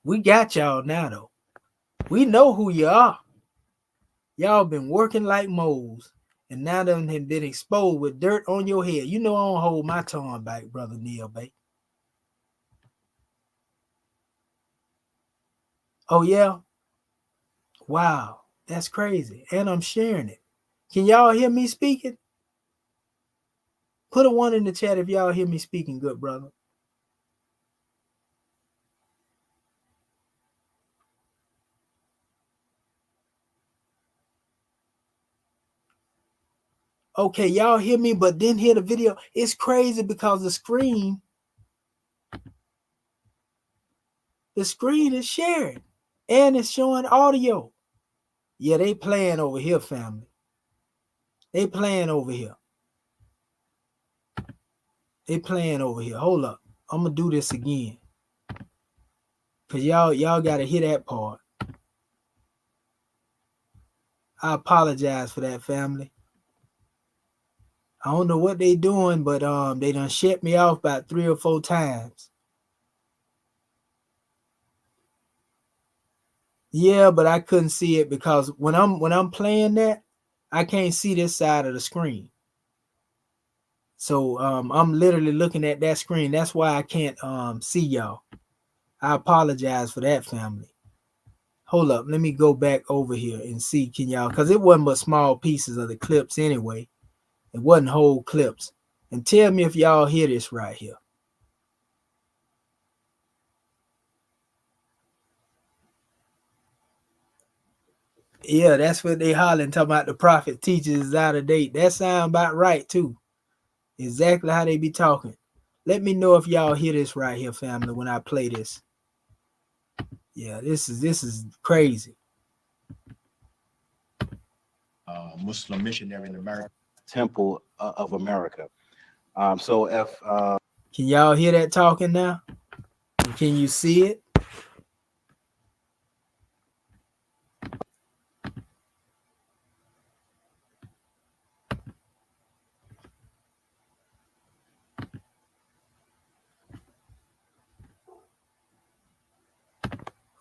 [SPEAKER 1] we got y'all now, though. We know who you are. Y'all been working like moles, and now them have been exposed with dirt on your head. You know I don't hold my tongue back, Brother Neil Bay. Oh, yeah? Wow, that's crazy. And I'm sharing it. Can y'all hear me speaking? Put a 1 in the chat if y'all hear me speaking, good brother. Okay, y'all hear me, but didn't hear the video. It's crazy because the screen is sharing and it's showing audio. Yeah, they playing over here, family. They playing over here. They playing over here. Hold up. I'm gonna do this again. Cause y'all gotta hear that part. I apologize for that, family. I don't know what they doing, but they done shut me off about 3 or 4 times. Yeah, but I couldn't see it because when I'm playing that, I can't see this side of the screen. So I'm literally looking at that screen. That's why I can't see y'all. I apologize for that, family. Hold up, let me go back over here and see, can y'all, because it wasn't but small pieces of the clips anyway. It wasn't whole clips. And tell me if y'all hear this right here. Yeah, that's what they hollering, talking about the prophet teaches is out of date. That sound about right too. Exactly how they be talking. Let me know if y'all hear this right here, family, when I play this. Yeah, this is crazy.
[SPEAKER 5] Muslim missionary in America, Temple of America. So if
[SPEAKER 1] Can y'all hear that talking now? Can you see it?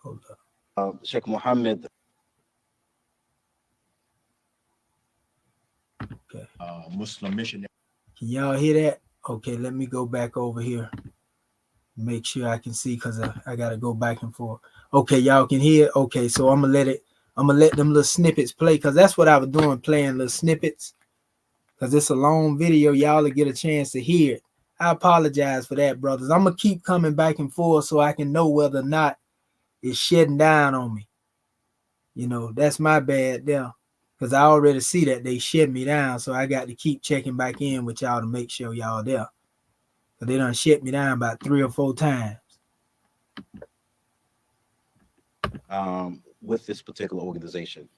[SPEAKER 1] Hold up.
[SPEAKER 5] Sheikh Muhammad,
[SPEAKER 1] Okay.
[SPEAKER 5] Muslim missionary.
[SPEAKER 1] Can y'all hear that? Okay, let me go back over here. Make sure I can see because I gotta go back and forth. Okay, y'all can hear. Okay, so I'm gonna let them little snippets play because that's what I was doing, playing little snippets. Because it's a long video, y'all will get a chance to hear it. I apologize for that, brothers. I'm gonna keep coming back and forth so I can know whether or not it's shedding down on me. You know, that's my bad there. Because I already see that they shed me down, so I got to keep checking back in with y'all to make sure y'all there. Because they done shut me down about 3 or 4 times.
[SPEAKER 5] With this particular organization.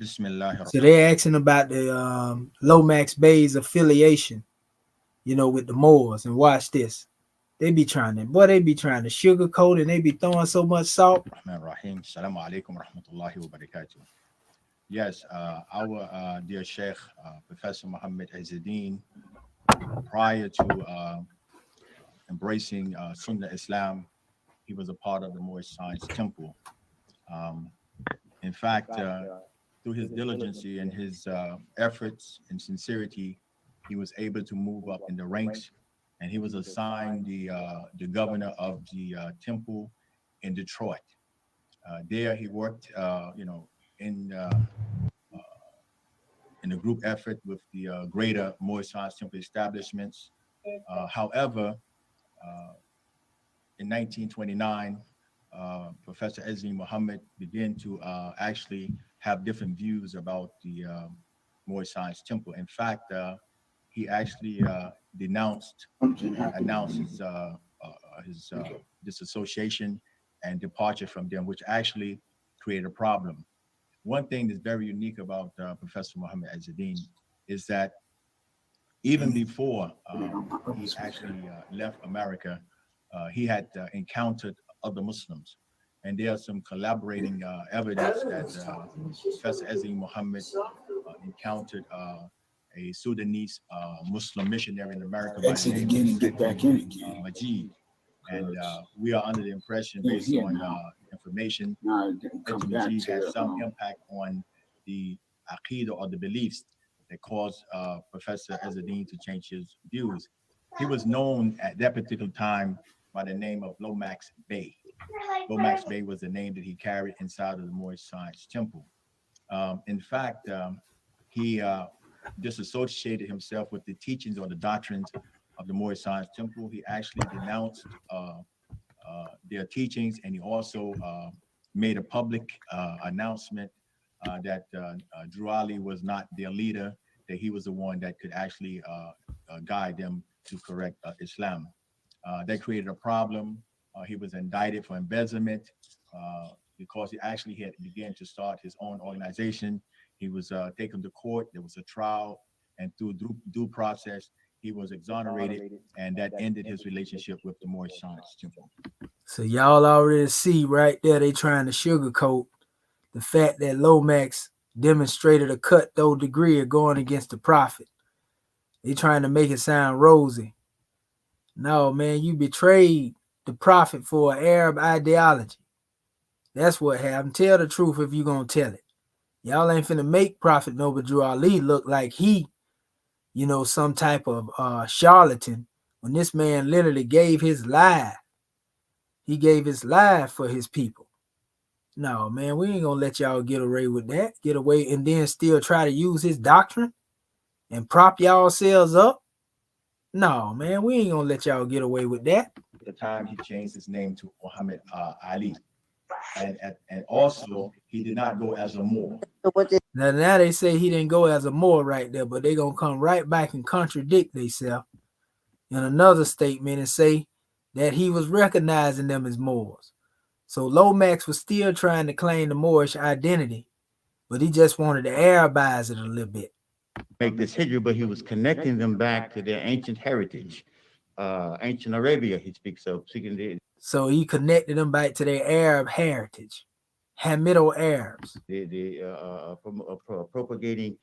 [SPEAKER 1] So they're asking about the Lomax Bay's affiliation, you know, with the Moors. And watch this. They be trying to sugarcoat and they be throwing so much salt.
[SPEAKER 5] Rahim. Assalamu alaikum rahmatullahi wa barakatuh. Yes, our dear Sheikh, Professor Muhammad Izzuddin, prior to embracing Sunni Islam, he was a part of the Moorish Science Temple. In fact, through his diligence and his efforts and sincerity, he was able to move up in the ranks, and he was assigned the governor of the temple in Detroit. There, he worked, in a group effort with the greater Moorish Science Temple establishments. However, in 1929, Professor Izzuddin Muhammad began to actually have different views about the Moorish Science Temple. In fact, he actually announced his disassociation and departure from them, which actually created a problem. One thing that's very unique about Professor Muhammad Izzuddin is that even before he actually left America, he had encountered other Muslims. And there are some collaborating evidence that Professor Izzuddin Muhammad encountered a Sudanese Muslim missionary in America by the name of Sati Majid. And we are under the impression, based on information, that Majid had some impact on the Aqidah or the beliefs that caused Professor Izzuddin to change his views. He was known at that particular time by the name of Lomax Bey. Lomax Bey was the name that he carried inside of the Moorish Science Temple. In fact, he disassociated himself with the teachings or the doctrines of the Moorish Science Temple. He actually denounced their teachings, and he also made a public announcement that Drew Ali was not their leader, that he was the one that could actually guide them to correct Islam. That created a problem. He was indicted for embezzlement because he actually had began to start his own organization. He was taken to court. There was a trial, and through due process, he was exonerated, and that ended his relationship with the Moorish Science Temple.
[SPEAKER 1] So y'all already see right there, they trying to sugarcoat the fact that Lomax demonstrated a cut-through degree of going against the Prophet. They trying to make it sound rosy. No, man, you betrayed the Prophet for an Arab ideology. That's what happened. Tell the truth if you gonna tell it. Y'all ain't finna make Prophet Noble Drew Ali look like he, you know, some type of charlatan when this man literally gave his life. He gave his life for his people. No, man, we ain't gonna let y'all get away with that. Get away and then still try to use his doctrine and prop y'all selves up. No, man, we ain't gonna let y'all get away with that.
[SPEAKER 5] At the time, he changed his name to Muhammad Ali. And also, he did not go as a Moor.
[SPEAKER 1] Now they say he didn't go as a Moor right there, but they gonna come right back and contradict themselves in another statement and say that he was recognizing them as Moors. So Lomax was still trying to claim the Moorish identity, but he just wanted to Arabize it a little bit.
[SPEAKER 6] Make this hijrah, but he was connecting them back to their ancient heritage, ancient Arabia. He speaks of.
[SPEAKER 1] So he connected them back to their Arab heritage, Hamido Arabs.
[SPEAKER 6] Propagating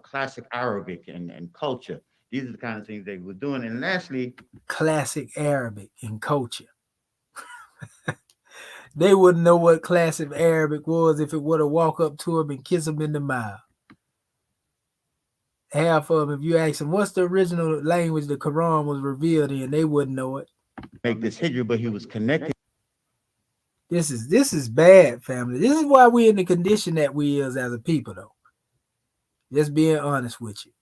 [SPEAKER 6] classic Arabic and culture. These are the kind of things they were doing. And lastly,
[SPEAKER 1] classic Arabic and culture. They wouldn't know what classic Arabic was if it would have walked up to him and kissed him in the mouth. Half of them, if you ask them, what's the original language the Quran was revealed in, they wouldn't know it.
[SPEAKER 6] make this hijra, but he was connecting.
[SPEAKER 1] This is bad, family. This is why we're in the condition that we is as a people, though. Just being honest with you.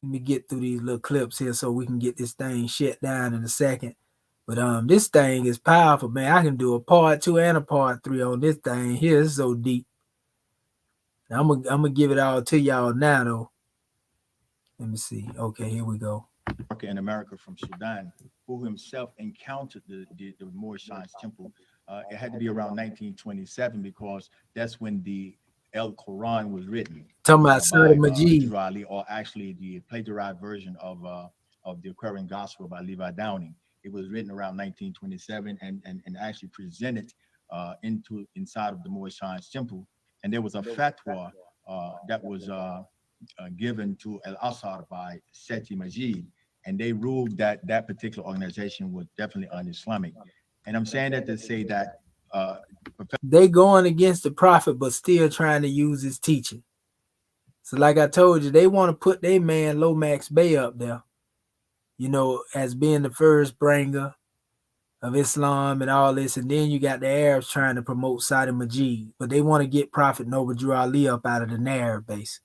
[SPEAKER 1] Let me get through these little clips here so we can get this thing shut down in a second. But this thing is powerful, man. I can do a part 2 and a part 3 on this thing here. It's so deep. Now, I'm gonna give it all to y'all now, though. Let me see. Okay, here we go.
[SPEAKER 5] In America from Sudan, who himself encountered the Moorish Science Temple. It had to be around 1927 because that's when the El Quran was written.
[SPEAKER 1] Talking about Sati Majid.
[SPEAKER 5] Or actually the plagiarized version of the Aquarian Gospel by Levi Downing. It was written around 1927 and actually presented inside of the Moorish Science Temple. And there was a fatwa that was given to Al-Assad by Sati Majid, and they ruled that that particular organization was definitely un-Islamic. And I'm saying that to say that
[SPEAKER 1] they going against the prophet, but still trying to use his teaching. So like I told you, they want to put their man Lomax Bey up there, as being the first bringer of Islam and all this. And then you got the Arabs trying to promote Sati Majid, but they want to get Prophet Noble Drew Ali up out of the narrative base.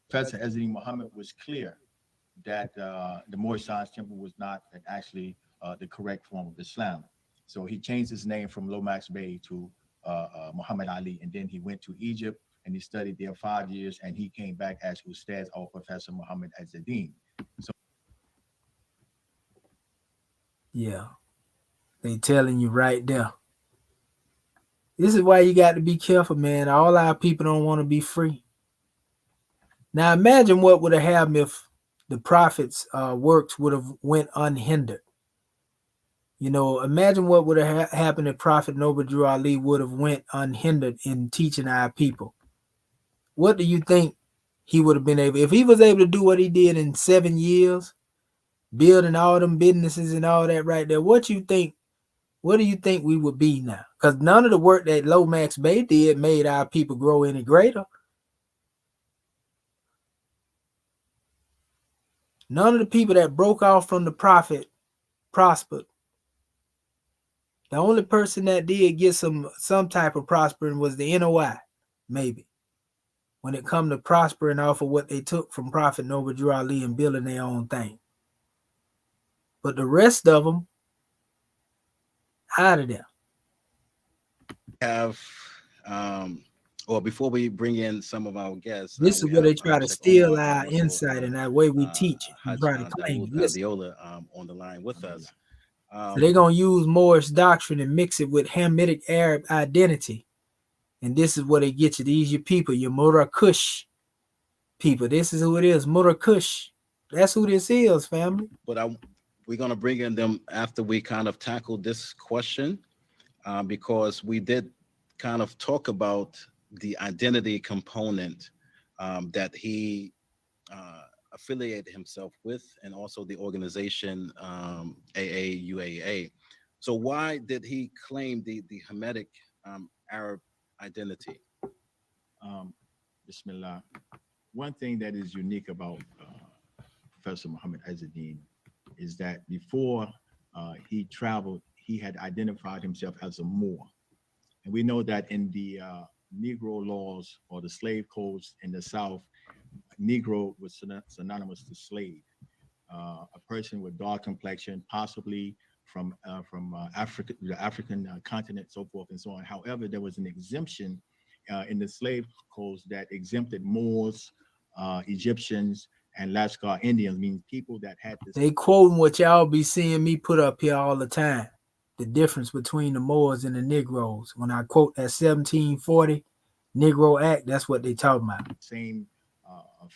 [SPEAKER 5] Professor Ezzedine Muhammad was clear that the Moorish Science Temple was not actually the correct form of Islam. So he changed his name from Lomax Bey to Muhammad Ali, and then he went to Egypt and he studied there 5 years, and he came back as Ustaz or Professor Muhammad Ezzedine. So
[SPEAKER 1] yeah, they telling you right there. This is why you got to be careful, man. All our people don't want to be free. Now imagine what would have happened if the prophet's works would have went unhindered. Imagine what would have happened if Prophet Noble Drew Ali would have went unhindered in teaching our people. What do you think he would have been able, if he was able to do what he did in 7 years, building all them businesses and all that right there, what do you think we would be now? Because none of the work that Lomax Bey did made our people grow any greater. None of the people that broke off from the prophet prospered. The only person that did get some type of prospering was the NOI, maybe. When it come to prospering off of what they took from Prophet Noble Drew Ali and building their own thing. But the rest of them, out of there.
[SPEAKER 7] Before we bring in some of our guests,
[SPEAKER 1] this is where they try to steal our insight and that way we teach it and try to claim it.
[SPEAKER 7] Abdiola on the line with us.
[SPEAKER 1] So they're going to use Moorish doctrine and mix it with Hamitic Arab identity. And this is what they get you. These your people, your Murakush people. This is who it is, Murakush. That's who this is, family.
[SPEAKER 7] But we're going to bring in them after we kind of tackle this question, because we did kind of talk about the identity component that he affiliated himself with, and also the organization AAUAA. So why did he claim the Hamitic Arab identity?
[SPEAKER 5] Bismillah. One thing that is unique about Professor Muhammad Ezzedine is that before he traveled, he had identified himself as a Moor. And we know that in the Negro laws or the slave codes in the South, Negro was synonymous to slave. A person with dark complexion, possibly from Africa, the African continent, so forth and so on. However, there was an exemption in the slave codes that exempted Moors, Egyptians, and Lascar Indians, meaning people that had this.
[SPEAKER 1] They quoting what y'all be seeing me put up here all the time. The difference between the Moors and the Negroes. When I quote that 1740 Negro Act, that's what they talking about.
[SPEAKER 5] Same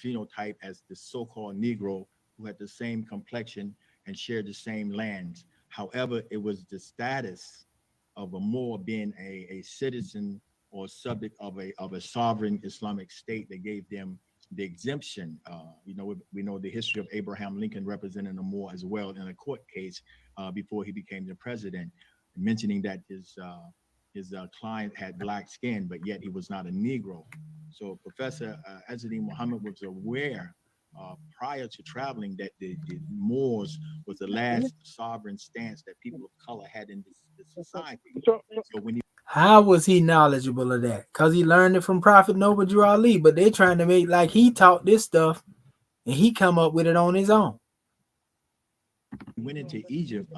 [SPEAKER 5] phenotype as the so-called Negro, who had the same complexion and shared the same lands. However, it was the status of a Moor being a citizen or subject of a sovereign Islamic state that gave them the exemption. We know the history of Abraham Lincoln representing a Moor as well in a court case before he became the president, mentioning that his client had black skin, but yet he was not a Negro. So Professor Ezzedine Muhammad was aware prior to traveling that the Moors was the last sovereign stance that people of color had in this society. So when
[SPEAKER 1] How was he knowledgeable of that? Because he learned it from Prophet Noble Drew Ali, but they're trying to make like he taught this stuff and he come up with it on his own.
[SPEAKER 5] he went into Egypt,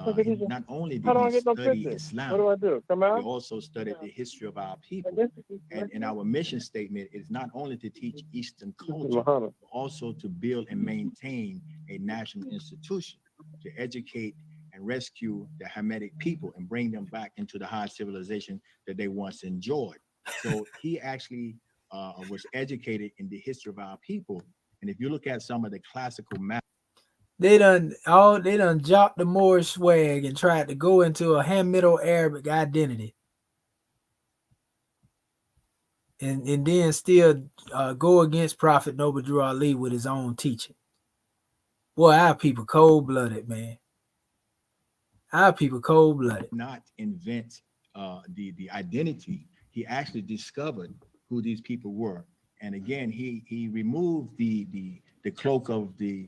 [SPEAKER 5] not only did he study Islam, he also studied the history of our people. And in our mission statement, it's not only to teach Eastern culture, but also to build and maintain a national institution to educate and rescue the Hamitic people and bring them back into the high civilization that they once enjoyed. So he actually was educated in the history of our people. And if you look at some of the classical math,
[SPEAKER 1] they done dropped the Moorish swag and tried to go into a Hamido Arabic identity. And then still go against Prophet Noble Drew Ali with his own teaching. Boy, our people cold-blooded, man. Our people cold-blooded.
[SPEAKER 5] Not invent the identity. He actually discovered who these people were. And again, he removed the cloak of the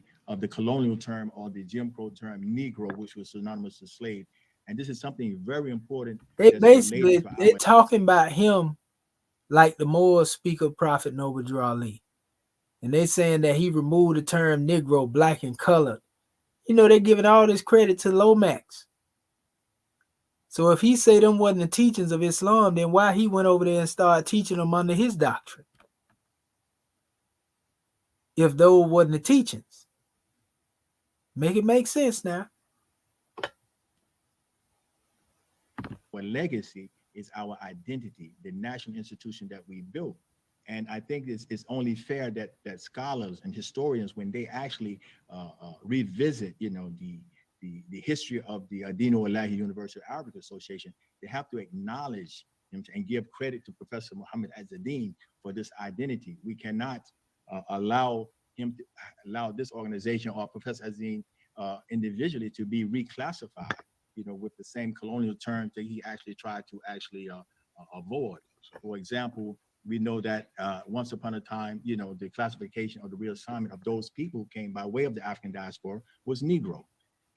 [SPEAKER 5] colonial term or the Jim Crow term Negro, which was synonymous to slave. And this is something very important.
[SPEAKER 1] They're talking about him like the Moors speak of Prophet Noble Drew Ali. And they saying that he removed the term Negro, black and colored. You know, they're giving all this credit to Lomax. So if he say them wasn't the teachings of Islam, then why he went over there and started teaching them under his doctrine? If those wasn't the teachings. Make it make sense now.
[SPEAKER 5] Our legacy is our identity, the national institution that we built. And I think it's only fair that scholars and historians, when they actually revisit, you know, the history of the Adino Alahi University Arabic Association, they have to acknowledge him and give credit to Professor Muhammad Azzedine for this identity. We cannot allow this organization or Professor Azzedine individually to be reclassified, you know, with the same colonial terms that he actually tried to avoid. For example, we know that once upon a time, you know, the classification of the reassignment of those people who came by way of the African diaspora was Negro.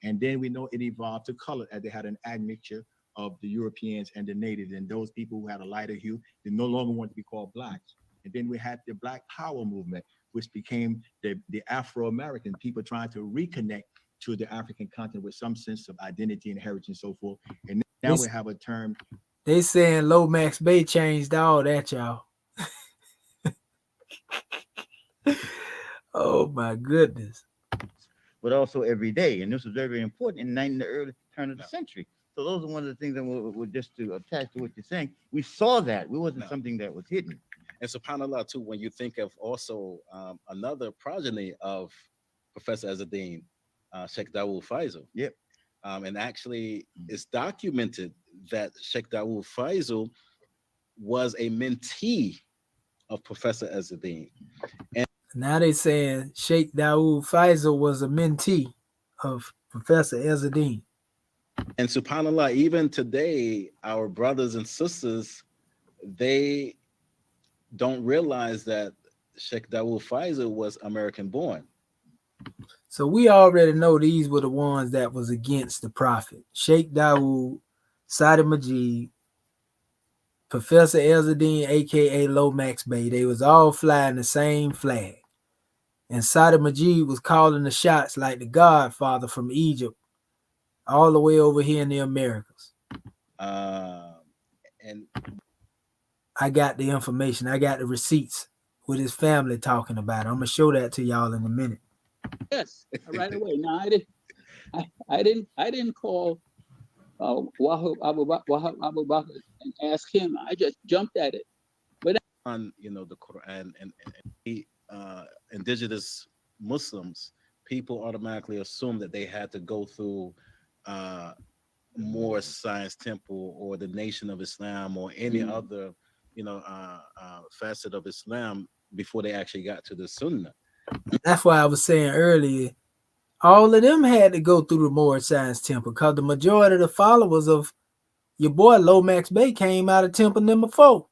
[SPEAKER 5] And then we know it evolved to color, as they had an admixture of the Europeans and the natives, and those people who had a lighter hue, they no longer wanted to be called blacks. And then we had the Black Power movement, which became the Afro-American people trying to reconnect to the African continent with some sense of identity and heritage and so forth. And now we have a term.
[SPEAKER 1] They saying Lomax Bay changed all that, y'all. Oh my goodness.
[SPEAKER 6] But also every day. And this was very important in the early turn of the century. So those are one of the things that were just to attach to what you're saying. We saw that. It wasn't something that was hidden.
[SPEAKER 7] And subhanAllah, too, when you think of also another progeny of Professor Azzedine, Sheikh Dawood Faisal.
[SPEAKER 6] Yep.
[SPEAKER 7] And actually, it's documented that Sheikh Dawood Faisal was a mentee of Professor Azzedine. And
[SPEAKER 1] now they saying Sheikh Dawood Faisal was a mentee of Professor Azzedine.
[SPEAKER 7] And subhanAllah, even today, our brothers and sisters, they don't realize that Sheikh Dawood Faisal was American born.
[SPEAKER 1] So we already know these were the ones that was against the Prophet. Sheikh Dawood, Sati Majid, Professor Azzedine, aka Lomax Bey. They was all flying the same flag. And Sati Majid was calling the shots like the Godfather from Egypt, all the way over here in the Americas.
[SPEAKER 7] And
[SPEAKER 1] I got the information. I got the receipts with his family talking about it. I'm gonna show that to y'all in a minute.
[SPEAKER 8] Yes, right away. No, I didn't call Wahab Abu Bakr and ask him. I just jumped at it. But
[SPEAKER 7] on the Quran and indigenous Muslims, people automatically assume that they had to go through Moorish Science Temple or the Nation of Islam or any other facet of Islam before they actually got to the Sunnah.
[SPEAKER 1] That's why I was saying earlier, all of them had to go through the Moorish Science Temple because the majority of the followers of your boy Lomax Bey came out of Temple number 4.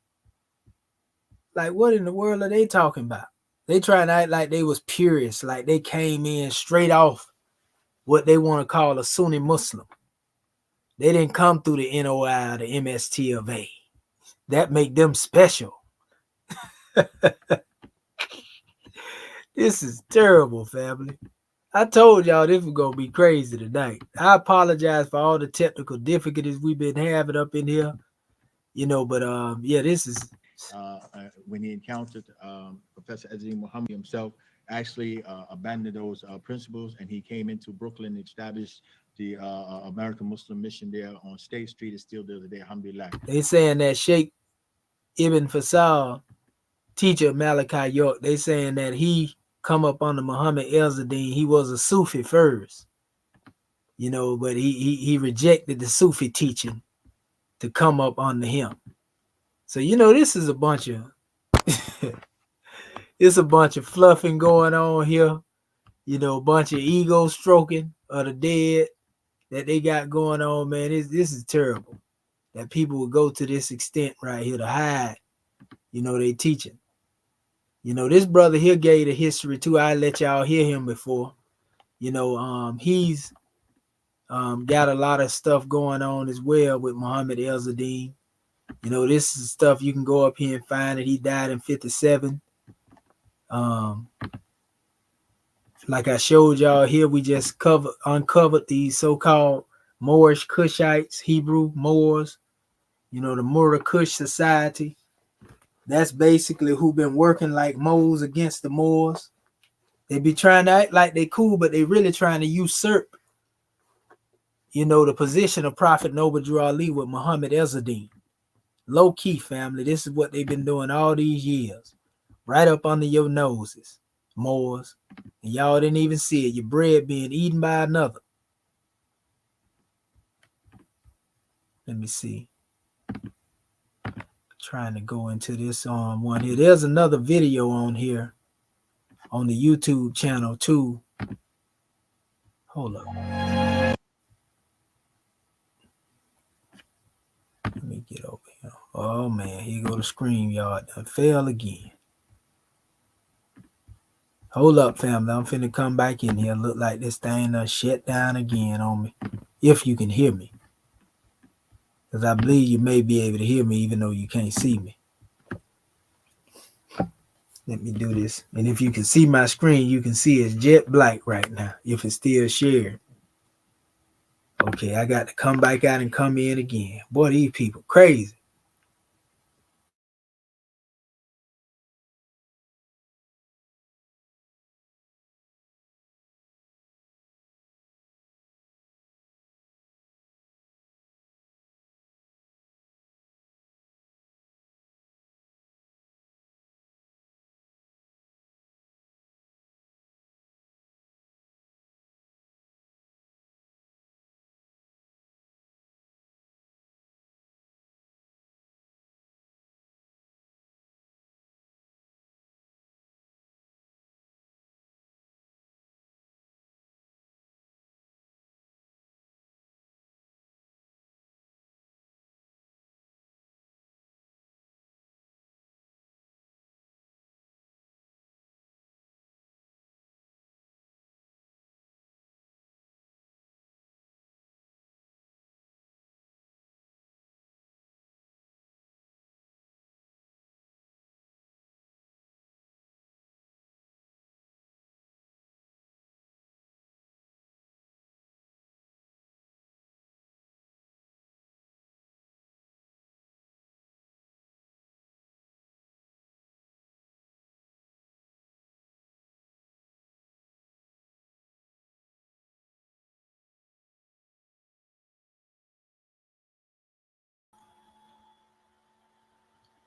[SPEAKER 1] Like, what in the world are they talking about? They trying to act like they was purists, like they came in straight off what they want to call a Sunni Muslim. They didn't come through the NOI or the MST of A. That make them special. This is terrible, family. I told y'all this was gonna be crazy tonight. I apologize for all the technical difficulties we've been having up in here, but yeah, this is
[SPEAKER 5] when he encountered Professor Ezzy Muhammad himself, actually abandoned those principles, and he came into Brooklyn and established the American Muslim Mission there on State Street. Is still there today, alhamdulillah.
[SPEAKER 1] They saying that Sheikh Ibn Fasal, teacher Malachi York, they saying that he come up under Muhammad Elzadeen. He was a Sufi first, but he rejected the Sufi teaching to come up under him. So this is a bunch of it's a bunch of fluffing going on here, a bunch of ego stroking of the dead that they got going on, man. This is terrible that people would go to this extent right here to hide, they teaching. This brother here gave the history too. I let y'all hear him before. He's got a lot of stuff going on as well with Muhammad Elzadeen. This is stuff you can go up here and find that he died in 57. Like I showed y'all here, we just uncovered these so-called Moorish Cushites, Hebrew Moors, the Mura Kush Society. That's basically who been working like moles against the Moors. They be trying to act like they cool, but they really trying to usurp, the position of Prophet Noble Drew Ali with Muhammad Elzadeen. Low key, family. This is what they've been doing all these years. Right up under your noses, Moors. And y'all didn't even see it. Your bread being eaten by another. Let me see. Trying to go into this one here. There's another video on here on the YouTube channel too. Hold up. Let me get over here. Oh man, here go the StreamYard. Done fail again. Hold up, family. I'm finna come back in here. Look like this thing done shut down again on me. If you can hear me. Because I believe you may be able to hear me even though you can't see me. Let me do this. And if you can see my screen, you can see it's jet black right now. If it's still shared. Okay, I got to come back out and come in again. Boy, these people crazy.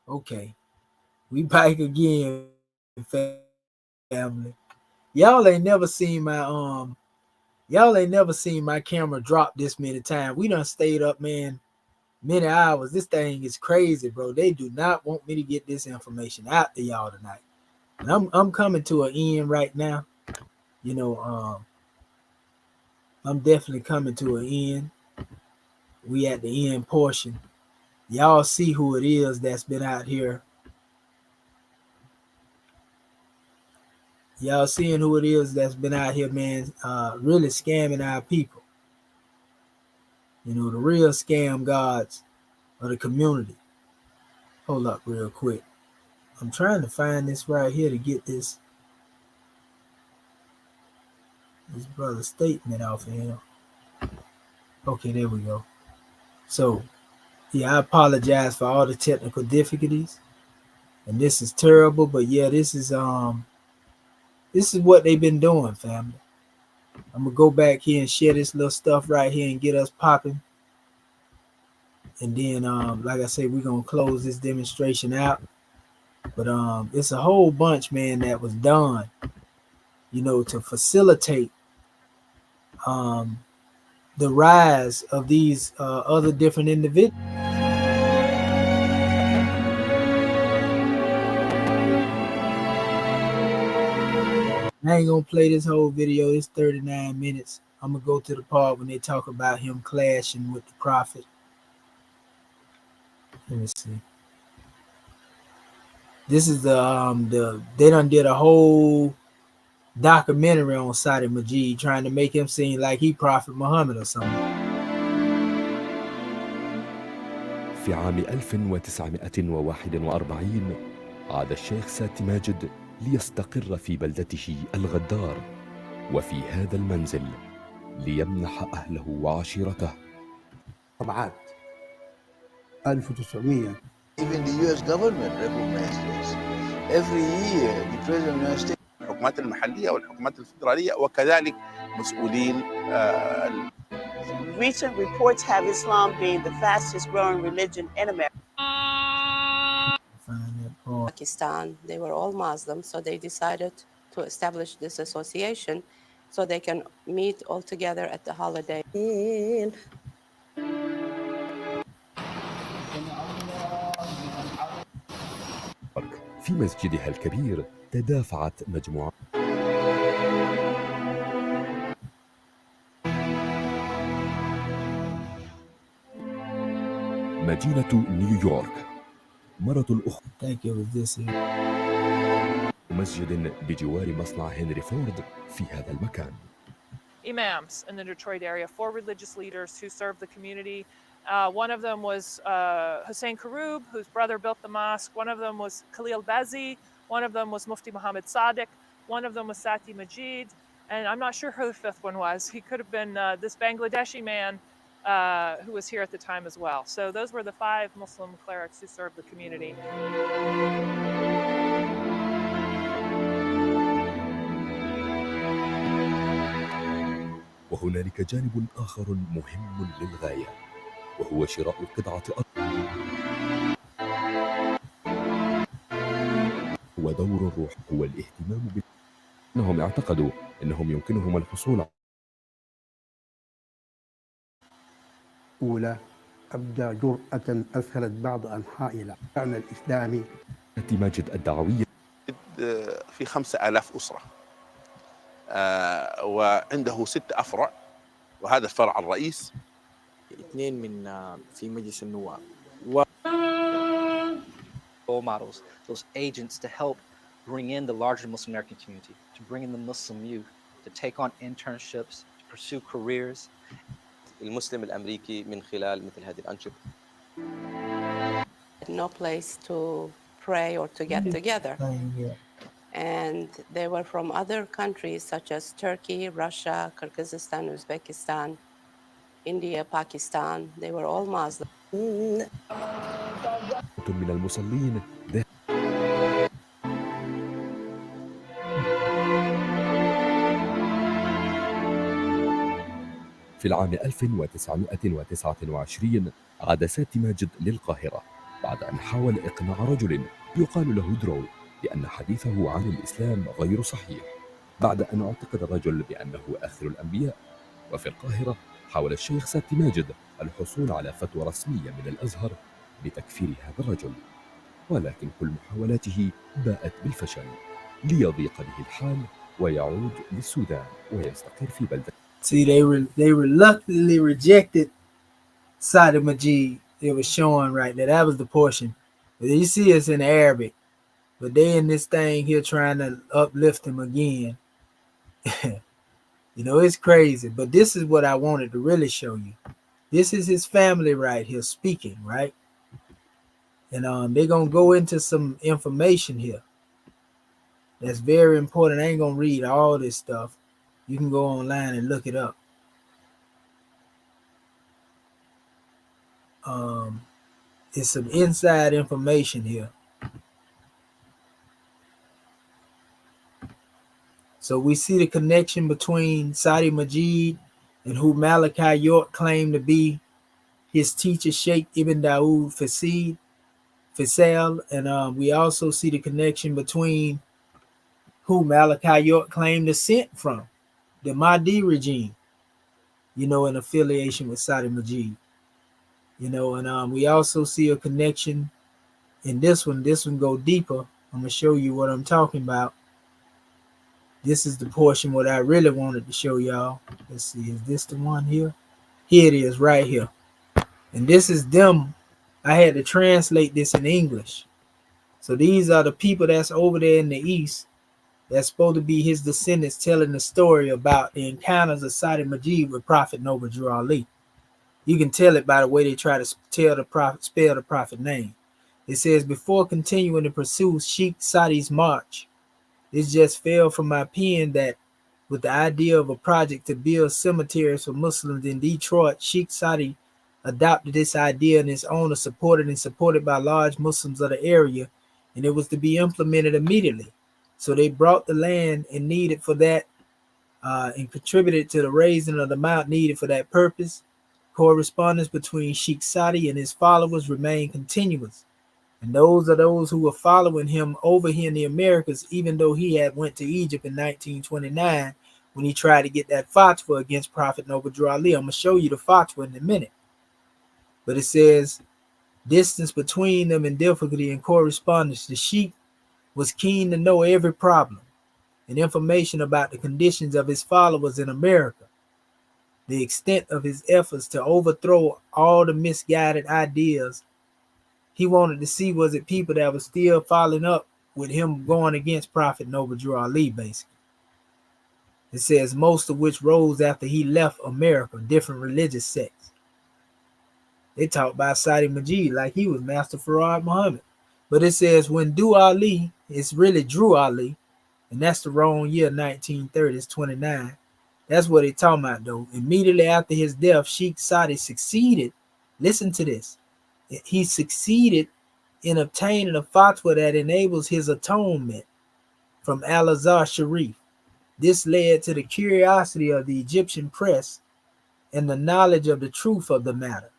[SPEAKER 1] Okay. We back again, family. Y'all ain't never seen my camera drop this many times. We done stayed up, man, many hours. This thing is crazy, bro. They do not want me to get this information out to y'all tonight. And I'm coming to an end right now. I'm definitely coming to an end. We at the end portion. Y'all see who it is that's been out here Y'all seeing who it is that's been out here, man, really scamming our people. You know, the real scam gods of the community. Hold up real quick. I'm trying to find this right here to get this brother's statement off of him. Okay, there we go. So, yeah, I apologize for all the technical difficulties. And this is terrible, but yeah, this is what they've been doing, family. I'm gonna go back here and share this little stuff right here and get us popping. And then like I said, we're gonna close this demonstration out. But it's a whole bunch, man, that was done, you know, to facilitate the rise of these other different individuals. I ain't gonna play this whole video. It's 39 minutes. I'm gonna go to the part when they talk about him clashing with the prophet. Let me see. This is the they done did a whole documentary on Sati Majid trying to make him seem like he Prophet Muhammad or something.
[SPEAKER 9] في عام 1941 عاد الشيخ ساتي ماجد ليستقر في بلدته الغدار، وفي هذا المنزل ليمنح أهله وعشيرته
[SPEAKER 10] طبعات 1900.
[SPEAKER 11] Even the U.S. government recognized this. Every year, the President of the United States.
[SPEAKER 12] الحكومات المحلية والحكومات الفيدرالية وكذلك مسؤولين.
[SPEAKER 13] Recent reports have Islam being the fastest growing religion in America. Pakistan, they were all Muslims, so they decided to establish this association so they can meet all together at the holiday.
[SPEAKER 9] في مسجدها الكبير تدافعت مجموعة مدينة نيويورك مرة الأخرى مسجد بجوار مصنع هنري فورد في هذا المكان.
[SPEAKER 14] Imams in the Detroit area, 4 religious leaders who served the community. One of them was Hussein Karub, whose brother built the mosque. One of them was Khalil Bazi. One of them was Mufti Muhammad Sadiq. One of them was Sati Majid. And I'm not sure who the 5th one was. He could have been this Bangladeshi man who was here at the time as well. So those were the 5 Muslim clerics who served the community.
[SPEAKER 9] وهنالك جانب آخر مهم للغاية، وهو شراء قطعة أرض. ودور الروح هو الاهتمام أنهم اعتقدوا أنهم يمكنهم الحصول
[SPEAKER 10] أولى أبدى جرأة أسهلت بعض أنحاء العالم الإسلامي.
[SPEAKER 9] ساتي ماجد الدعوية
[SPEAKER 12] في 5000 أسرة، وعنده 6 أفرع، وهذا الفرع الرئيس.
[SPEAKER 15] 2 من في مجلس النواب. Role models, those agents to help bring in the larger Muslim American community, to bring in the Muslim youth, to take on internships, to pursue careers.
[SPEAKER 16] المسلم الأمريكي من خلال مثل هذه الأنشطة.
[SPEAKER 13] No place to pray or to get together. And they were from other countries such as Turkey, Russia, Kyrgyzstan, Uzbekistan, India, Pakistan. They were all Muslim.
[SPEAKER 9] من المصلين في العام 1929 عاد ساتي ماجد للقاهرة بعد أن حاول إقناع رجل يقال له درو بأن حديثه عن الإسلام غير صحيح، بعد أن اعتقد الرجل بأنه آخر الأنبياء. وفي القاهرة حاول الشيخ ساتي ماجد الحصول على فتوى رسمية من الأزهر بتكفير هذا الرجل، ولكن كل محاولاته باءت بالفشل، ليضيق به الحال ويعود للسودان ويستقر في بلدة.
[SPEAKER 1] See, they reluctantly rejected Sati Majid. It was showing right there. That was the portion. But you see it's in Arabic. But they in this thing here trying to uplift him again. You know, it's crazy. But this is what I wanted to really show you. This is his family right here speaking, right? And they're gonna go into some information here that's very important. I ain't gonna read all this stuff. You can go online and look it up. It's some inside information here. So we see the connection between Sati Majid and who Malachi York claimed to be his teacher, Sheikh Ibn Dawood Faisal. And we also see the connection between who Malachi York claimed descent from, the Mahdi regime, you know, in affiliation with Sati Majid. You know, and we also see a connection in this one. This one go deeper. I'm going to show you what I'm talking about. This is the portion what I really wanted to show y'all. Let's see, is this the one here? Here it is right here. And this is them. I had to translate this in English. So these are the people that's over there in the East that's supposed to be his descendants telling the story about the encounters of Sati Majid with Prophet Noble Drew Ali. You can tell it by the way they try to tell the prophet, spell the prophet name. It says, before continuing to pursue Sheikh Sadi's march, it just fell from my pen that with the idea of a project to build cemeteries for Muslims in Detroit, Sheikh Sadi adopted this idea and its owner supported by large Muslims of the area, and it was to be implemented immediately. So they brought the land and needed for that and contributed to the raising of the amount needed for that purpose. Correspondence between Sheikh Sadi and his followers remained continuous. And those are those who were following him over here in the Americas, even though he had went to Egypt in 1929 when he tried to get that fatwa against Prophet Noble Drew Ali. I'm going to show you the fatwa in a minute. But it says, distance between them and difficulty in correspondence. The Sheikh was keen to know every problem and information about the conditions of his followers in America, the extent of his efforts to overthrow all the misguided ideas. He wanted to see, was it people that were still following up with him going against Prophet Noble Drew Ali, basically. It says most of which rose after he left America, different religious sects. They talk about Sati Majid like he was Master Farad Muhammad. But it says when Drew Ali, it's really Drew Ali, and that's the wrong year, 1930, it's 29. That's what they talking about though. Immediately after his death, Sheikh Sadi succeeded. Listen to this. He succeeded in obtaining a fatwa that enables his atonement from Al-Azhar Sharif. This led to the curiosity of the Egyptian press and the knowledge of the truth of the matter.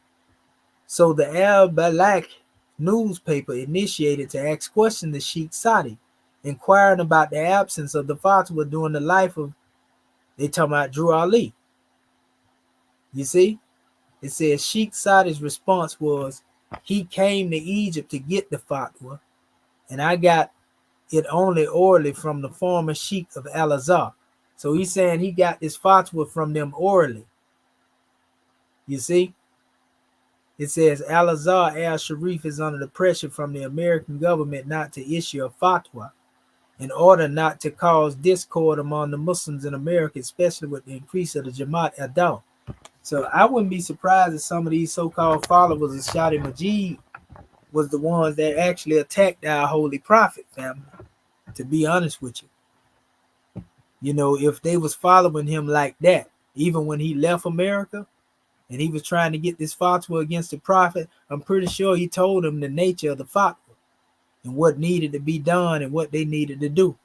[SPEAKER 1] So the Al-Balak newspaper initiated to ask questions to Sheikh Sadi, inquiring about the absence of the fatwa during the life of, they talking about Drew Ali. You see? It says Sheikh Sadi's response was, he came to Egypt to get the fatwa, and I got it only orally from the former Sheikh of Al-Azhar. So he's saying he got this fatwa from them orally. You see? It says Al-Azhar al-Sharif is under the pressure from the American government not to issue a fatwa in order not to cause discord among the Muslims in America, especially with the increase of the Jamaat al-Daw. So I wouldn't be surprised if some of these so-called followers of Sati Majid was the ones that actually attacked our holy prophet, family, to be honest with you. You know, if they was following him like that, even when he left America and he was trying to get this fatwa against the prophet, I'm pretty sure he told them the nature of the fatwa and what needed to be done and what they needed to do.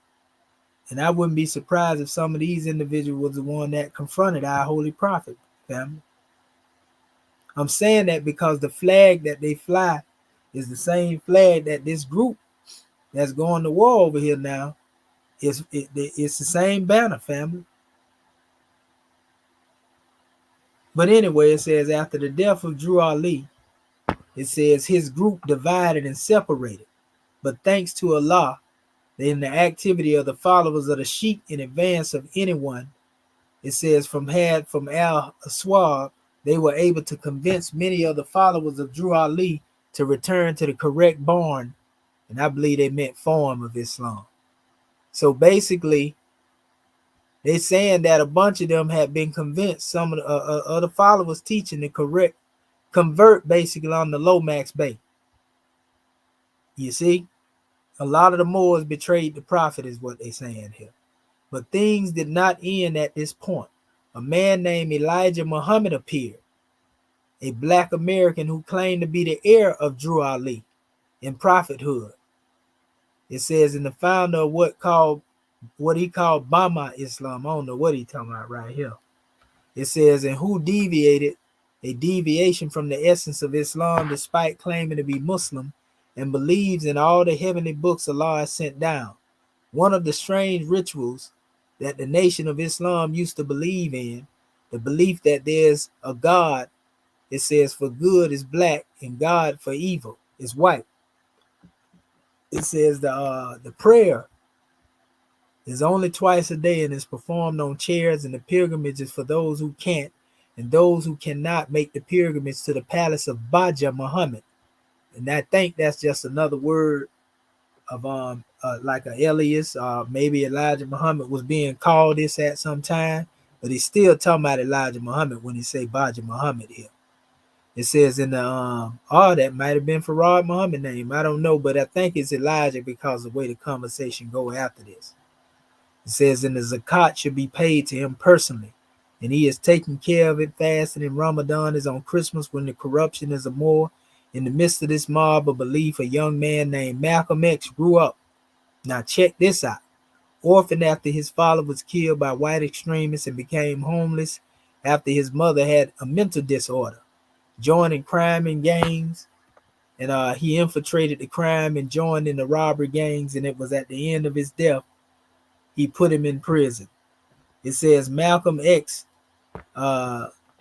[SPEAKER 1] And I wouldn't be surprised if some of these individuals was the one that confronted our holy prophet, family. I'm saying that because the flag that they fly is the same flag that this group that's going to war over here now, it's the same banner, family. But anyway, it says after the death of Drew Ali, it says his group divided and separated. But thanks to Allah, in the activity of the followers of the Sheikh in advance of anyone, it says from Al-Aswab, they were able to convince many of the followers of Drew Ali to return to the correct barn And I believe they meant form of Islam. So basically, they're saying that a bunch of them had been convinced, some of the other followers teaching to convert basically on the Lomax Bay. You see, a lot of the Moors betrayed the prophet is what they're saying here. But things did not end at this point. A man named Elijah Muhammad appeared, a black American who claimed to be the heir of Drew Ali in prophethood. It says in the founder of what he called Bama Islam. I don't know what he's talking about right here. It says, and who deviated a deviation from the essence of Islam despite claiming to be Muslim and believes in all the heavenly books Allah has sent down. One of the strange rituals that the nation of Islam used to believe in, the belief that there's a God, it says for good is black and God for evil is white. It says the prayer is only twice a day and is performed on chairs, and the pilgrimage is for those who can't and those who cannot make the pilgrimage to the palace of Baja Muhammad. And I think that's just another word of like an alias. Maybe Elijah Muhammad was being called this at some time, but he's still talking about Elijah Muhammad when he say Baja Muhammad here. It says in the that might have been Farad Muhammad name. I don't know, but I think it's Elijah because of the way the conversation go after this. It says, and the zakat should be paid to him personally, and he is taking care of it. Fasting in Ramadan is on Christmas when the corruption is more. In the midst of this mob of belief, a young man named Malcolm X grew up. Now check this out. Orphaned after his father was killed by white extremists and became homeless after his mother had a mental disorder. Joining crime and gangs, and he infiltrated the crime and joined in the robbery gangs, and it was at the end of his death he put him in prison. It says Malcolm X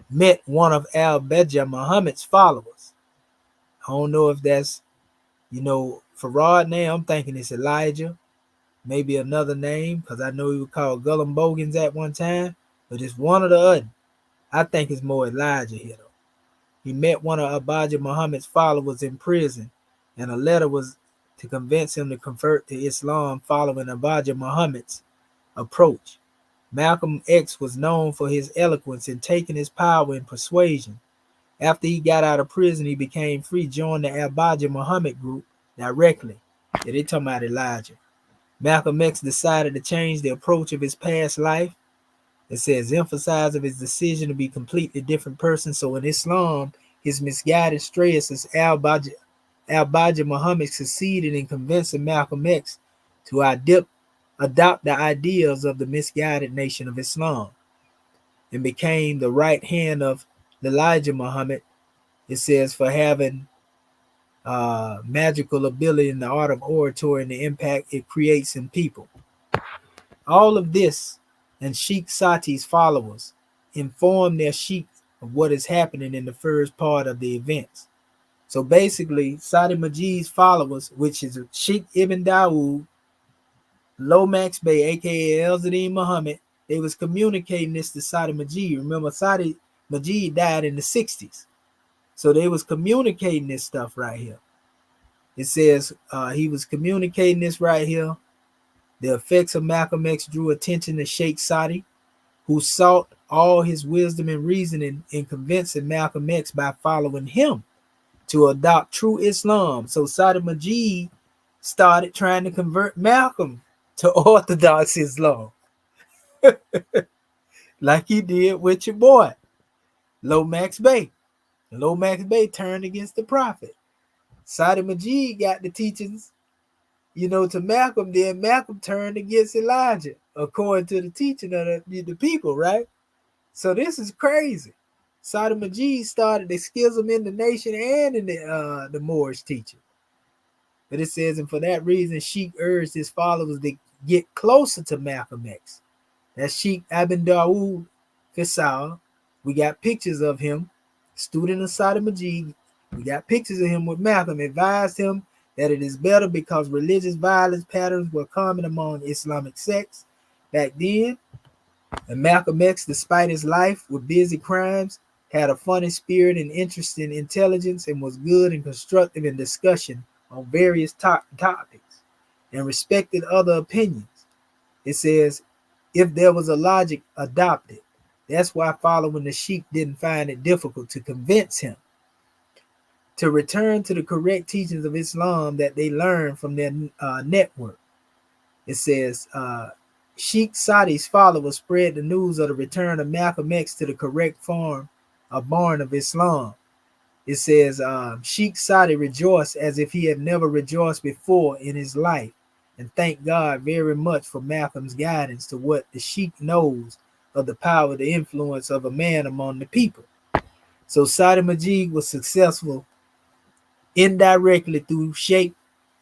[SPEAKER 1] met one of al-Baja Muhammad's followers. I don't know if that's, Farad now. I'm thinking it's Elijah, maybe another name, because I know he was called Gullum Bogans at one time, but it's one of the other. I think it's more Elijah here, though. He met one of Abaja Muhammad's followers in prison, and a letter was to convince him to convert to Islam following Abaja Muhammad's approach. Malcolm X was known for his eloquence in taking his power in persuasion. After he got out of prison, he became free, joined the Abaja Muhammad group directly. Yeah, they talking about Elijah. Malcolm X decided to change the approach of his past life. It says emphasize of his decision to be a completely different person. So in Islam, his misguided strayers as al-Baja Muhammad succeeded in convincing Malcolm X to adopt the ideals of the misguided nation of Islam and became the right hand of Elijah Muhammad. It says for having magical ability in the art of oratory and the impact it creates in people. All of this and Sheikh Sati's followers inform their Sheikh of what is happening in the first part of the events. So basically, Sati Majid's followers, which is Sheikh Ibn Dawood, Lomax Bey, aka El-Zadeen Muhammad, they was communicating this to Sati Majid. Remember, Sati Majid died in the 60s. So they was communicating this stuff right here. It says he was communicating this right here. The effects of Malcolm X drew attention to Sheikh Sati, who sought all his wisdom and reasoning in convincing Malcolm X by following him to adopt true Islam. So Sati Majid started trying to convert Malcolm to Orthodox Islam, like he did with your boy, Lomax Bey. Lomax Bey turned against the prophet. Sati Majid got the teachings, to Malcolm, then Malcolm turned against Elijah, according to the teaching of the people, right? So this is crazy. Sati Majid started the schism in the nation and in the Moorish teaching. But it says, and for that reason, Sheikh urged his followers to get closer to Malcolm X. That's Sheikh Ibn Dawood Faisal. We got pictures of him, student of Sati Majid. We got pictures of him with Malcolm, advised him that it is better because religious violence patterns were common among Islamic sects back then. And Malcolm X, despite his life with busy crimes, had a funny spirit and interest in intelligence and was good and constructive in discussion on various topics and respected other opinions. It says, if there was a logic adopted, that's why following the sheikh didn't find it difficult to convince him to return to the correct teachings of Islam that they learned from their network. It says, Sheikh Sadi's followers spread the news of the return of Malcolm X to the correct form of born of Islam. It says, Sheikh Sadi rejoiced as if he had never rejoiced before in his life, and thanked God very much for Malcolm's guidance to what the Sheikh knows of the power, the influence of a man among the people. So Sati Majid was successful indirectly through Sheikh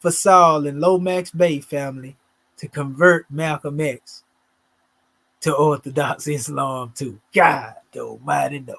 [SPEAKER 1] Faisal and Lomax Bey family to convert Malcolm X to Orthodox Islam too. God almighty no.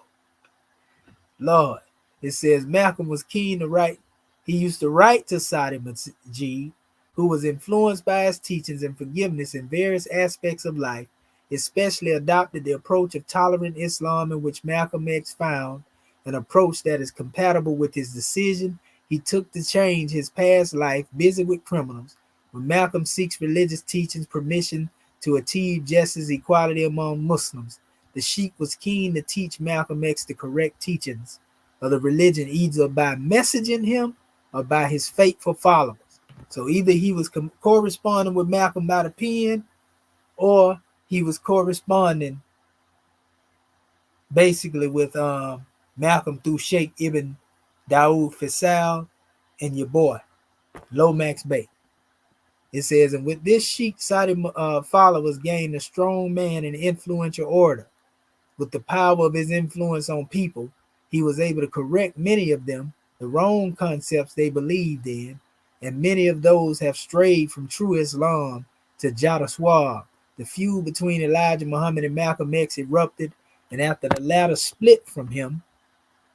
[SPEAKER 1] Lord, it says Malcolm was keen to write. He used to write to Sati Majid, who was influenced by his teachings and forgiveness in various aspects of life, especially adopted the approach of tolerant Islam in which Malcolm X found an approach that is compatible with his decision he took to change his past life busy with criminals. When Malcolm seeks religious teachings permission to achieve justice equality among Muslims, the Sheikh was keen to teach Malcolm X the correct teachings of the religion, either by messaging him or by his faithful followers. So either he was corresponding with Malcolm by the pen, or he was corresponding basically with Malcolm through Sheikh Ibn Dawood Faisal and your boy, Lomax Bey. It says, and with this Sheikh, Sadi followers gained a strong man and influential order. With the power of his influence on people, he was able to correct many of them, the wrong concepts they believed in, and many of those have strayed from true Islam to Jada Swab. The feud between Elijah Muhammad and Malcolm X erupted, and after the latter split from him,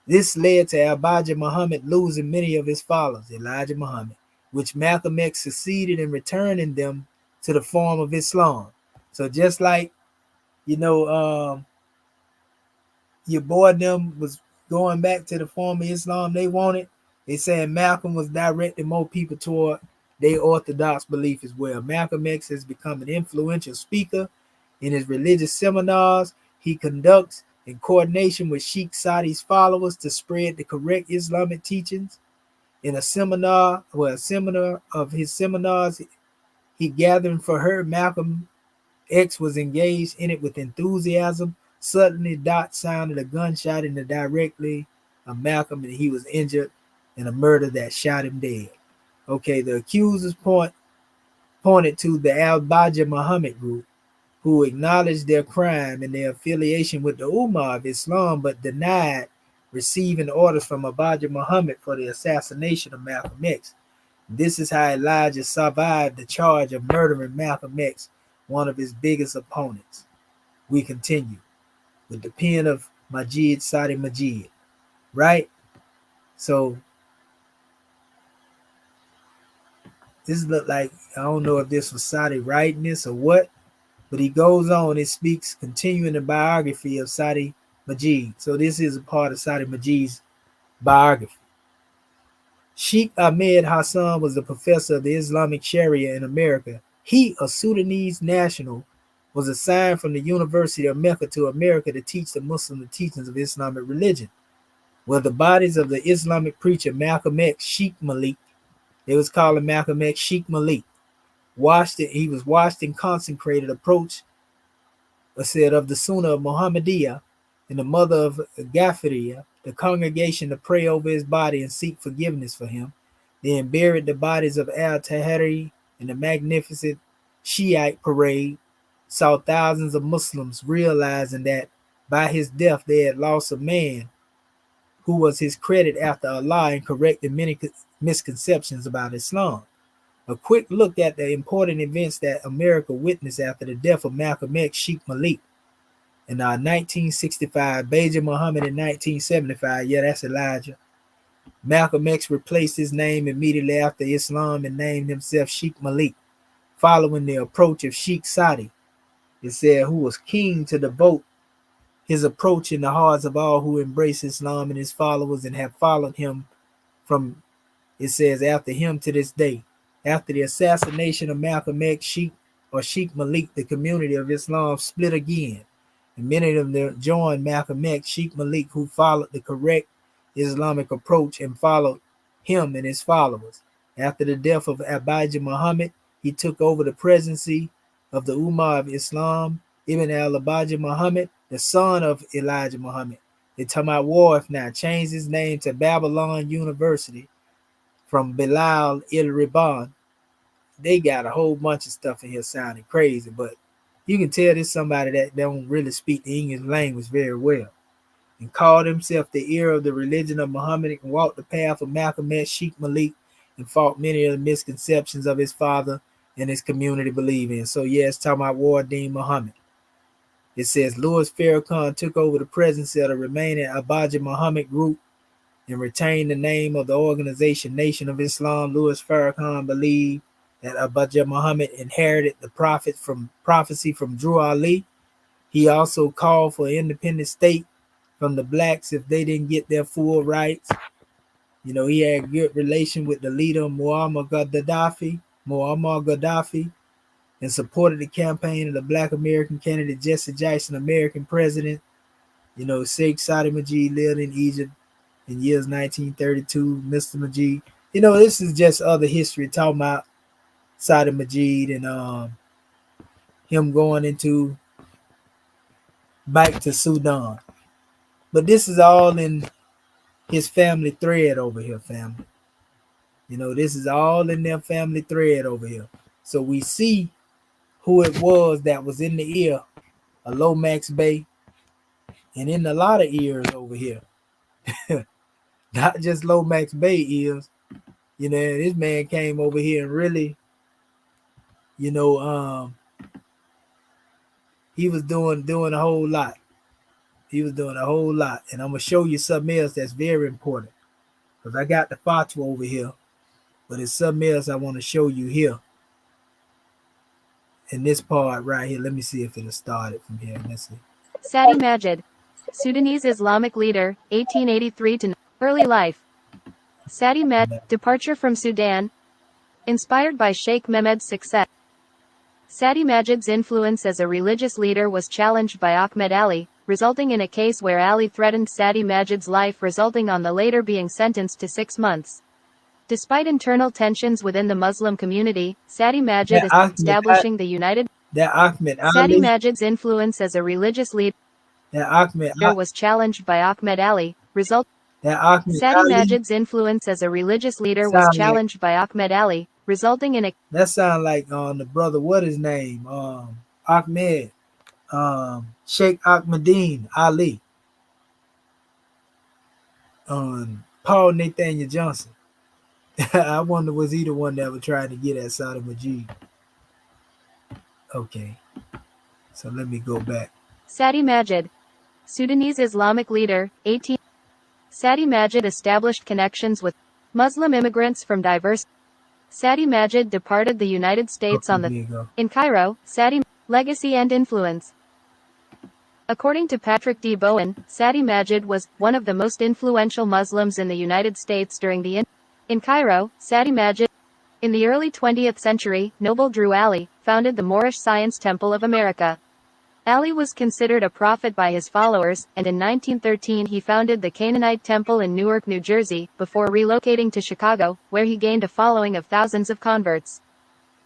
[SPEAKER 1] this led to Elijah Muhammad losing many of his followers, Elijah Muhammad, which Malcolm X succeeded in returning them to the form of Islam. So just like, your boy them was going back to the form of Islam they wanted, they said Malcolm was directing more people toward their orthodox belief as well. Malcolm X has become an influential speaker in his religious seminars he conducts in coordination with Sheikh Sadi's followers to spread the correct Islamic teachings. In a seminar of his seminars he gathered for her, Malcolm X was engaged in it with enthusiasm. Suddenly, Dot sounded a gunshot in the directly of Malcolm, and he was injured in a murder that shot him dead. Okay, the accusers pointed to the Al-Baja Muhammad group, who acknowledged their crime and their affiliation with the Ummah of Islam, but denied receiving orders from Abaja Muhammad for the assassination of Malcolm X. This is how Elijah survived the charge of murdering Malcolm X, one of his biggest opponents. We continue with the pen of Majid Sati Majid, right? So this looked like, I don't know if this was Sati writing this or what, but he goes on, it speaks, continuing the biography of Sati Majid. So this is a part of Sati Majid's biography. Sheikh Ahmed Hassan was a professor of the Islamic Sharia in America. He, a Sudanese national, was assigned from the University of Mecca to America to teach the Muslims the teachings of Islamic religion. Where the bodies of the Islamic preacher Malcolm X, Sheikh Malik, they was calling Malcolm X Sheikh Malik, he was washed and consecrated, approach said of the Sunnah of Muhammadiyah and the mother of Ghafiriyah, the congregation to pray over his body and seek forgiveness for him. Then buried the bodies of al-Tahiri in the magnificent Shiite parade. Saw thousands of Muslims realizing that by his death they had lost a man who was his credit after Allah and corrected many misconceptions about Islam. A quick look at the important events that America witnessed after the death of Malcolm X, Sheikh Malik in 1965, Beja Muhammad in 1975. Yeah, that's Elijah. Malcolm X replaced his name immediately after Islam and named himself Sheikh Malik, following the approach of Sheikh Sadi. It said, who was keen to devote his approach in the hearts of all who embrace Islam and his followers and have followed him from It says, after him to this day. After the assassination of Malcolm X, Sheikh Malik, the community of Islam split again. And many of them joined Malcolm X, Sheikh Malik, who followed the correct Islamic approach and followed him and his followers. After the death of Abijah Muhammad, he took over the presidency of the Ummah of Islam. Ibn al-Abijah Muhammad, the son of Elijah Muhammad, the Tamat Warf now changed his name to Babylon University from Bilal il-Riban. They got a whole bunch of stuff in here sounding crazy, but you can tell this somebody that don't really speak the English language very well. And called himself the heir of the religion of Muhammad and walked the path of Malcolm X, Sheikh Malik, and fought many of the misconceptions of his father and his community believe in. So yeah, it's talking about Wardean Muhammad. It says Louis Farrakhan took over the presidency of the remaining Abijah Muhammad group and retained the name of the organization Nation of Islam. Louis Farrakhan believed that Abijah Muhammad inherited the prophecy from Drew Ali. He also called for an independent state from the blacks if they didn't get their full rights. You know, he had good relation with the leader Muammar Gaddafi, and supported the campaign of the black American candidate Jesse Jackson, American president. You know, Sheikh Sati Majid lived in Egypt in years 1932. Mr. Majid. You know, this is just other history talking about Sati Majid and him going into back to Sudan. But this is all in his family thread over here, family. You know, this is all in their family thread over here. So we see who it was that was in the ear of Lomax Bey and in a lot of ears over here. Not just Lomax Bey ears. You know, this man came over here and really, you know, he was doing a whole lot. He was doing a whole lot. And I'm going to show you something else that's very important. Because I got the fatwa over here. But it's something else I want to show you here. In this part right here. Let me see if it'll start it from here. Let's see.
[SPEAKER 3] Sati Majid, Sudanese Islamic leader, 1883 to early life. Sati Majid, departure from Sudan. Inspired by Sheikh Mehmed's success. Sati Majid's influence as a religious leader was challenged by Ahmed Ali, resulting in a case where Ali threatened Sati Majid's life, resulting on the later being sentenced to 6 months. Despite internal tensions within the Muslim community, Sati Majid is establishing the United. Sati Majid's influence as a religious leader was challenged by Ahmed Ali, Sati Majid's influence as a religious leader was challenged by Ahmed Ali, resulting in a.
[SPEAKER 1] That sound like the brother, what his name? Ahmed. Sheikh Ahmadine Ali. Paul Nathaniel Johnson. I wonder, was he the one that was trying to get at Sati Majid? Okay. So let me go back.
[SPEAKER 3] Sati Majid, Sudanese Islamic leader, 18. Sati Majid established connections with Muslim immigrants from diverse. Sati Majid departed the United States in Cairo. Sati legacy and influence. According to Patrick D. Bowen, Sati Majid was one of the most influential Muslims in the United States during the in Cairo. Sati Majid, in the early 20th century, Noble Drew Ali founded the Moorish Science Temple of America. Ali was considered a prophet by his followers, and in 1913 he founded the Canaanite Temple in Newark, New Jersey, before relocating to Chicago, where he gained a following of thousands of converts.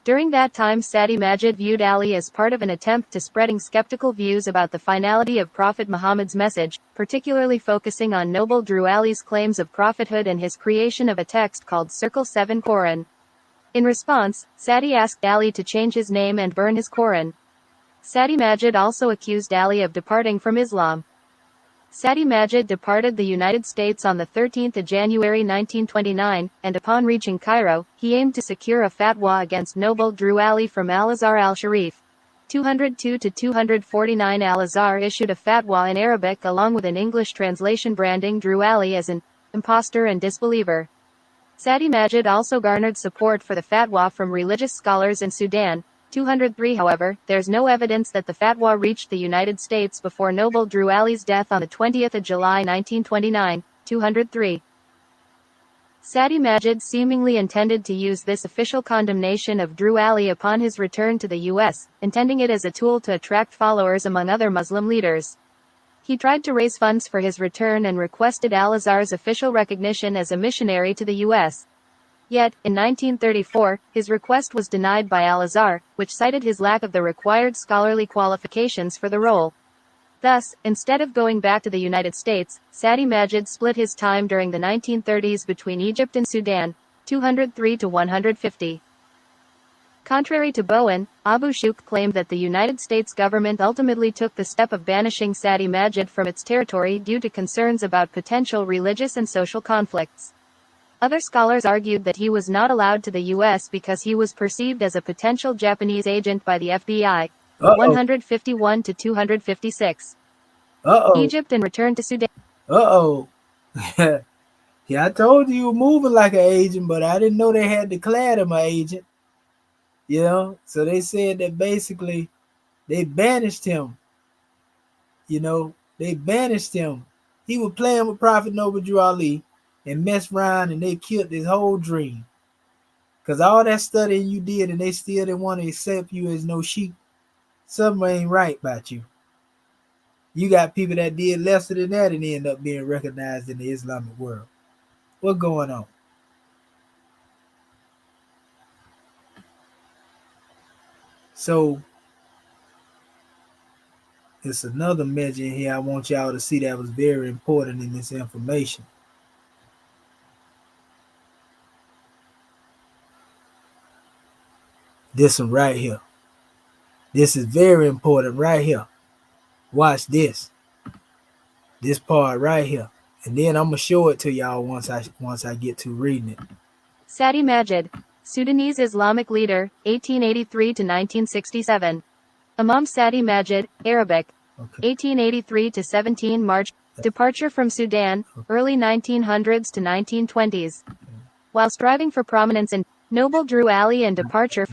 [SPEAKER 3] During that time, Sati Majid viewed Ali as part of an attempt to spreading skeptical views about the finality of Prophet Muhammad's message, particularly focusing on Noble Drew Ali's claims of prophethood and his creation of a text called Circle 7 Quran. In response, Sati asked Ali to change his name and burn his Quran. Sati Majid also accused Ali of departing from Islam. Sati Majid departed the United States on the 13th of January 1929, and upon reaching Cairo, he aimed to secure a fatwa against Noble Drew Ali from Al-Azhar al-Sharif. 202-249 Al-Azhar issued a fatwa in Arabic along with an English translation branding Drew Ali as an impostor and disbeliever. Sati Majid also garnered support for the fatwa from religious scholars in Sudan. 203 However, there's no evidence that the fatwa reached the United States before Noble Drew Ali's death on the 20th of July 1929. 203. Sati Majid seemingly intended to use this official condemnation of Drew Ali upon his return to the US, intending it as a tool to attract followers among other Muslim leaders. He tried to raise funds for his return and requested Al-Azhar's official recognition as a missionary to the US. Yet, in 1934, his request was denied by Al-Azhar, which cited his lack of the required scholarly qualifications for the role. Thus, instead of going back to the United States, Sati Majid split his time during the 1930s between Egypt and Sudan, 203 to 150. Contrary to Bowen, Abu Shuk claimed that the United States government ultimately took the step of banishing Sati Majid from its territory due to concerns about potential religious and social conflicts. Other scholars argued that he was not allowed to the U.S. because he was perceived as a potential Japanese agent by the FBI. 151 to 256. Egypt and return to Sudan.
[SPEAKER 1] Yeah, I told you were moving like an agent, but I didn't know they had declared him an agent. You know, so they said that basically they banished him. You know, they banished him. He was playing with Prophet Noble Drew Ali and messed around, and they killed his whole dream. Because all that studying you did and they still didn't want to accept you as no sheep, something ain't right about you. You got people that did lesser than that and end up being recognized in the Islamic world. What's going on? So it's another measure here I want y'all to see that was very important in this information. This one right here. This is very important right here. Watch this. This part right here. And then I'm gonna show it to y'all once I get to reading it.
[SPEAKER 3] Sati Majid, Sudanese Islamic leader, 1883 to 1967. Imam Sati Majid, Arabic, 1883 to 17 March. Departure from Sudan, early 1900s to 1920s. While striving for prominence in Noble Drew Ali and departure,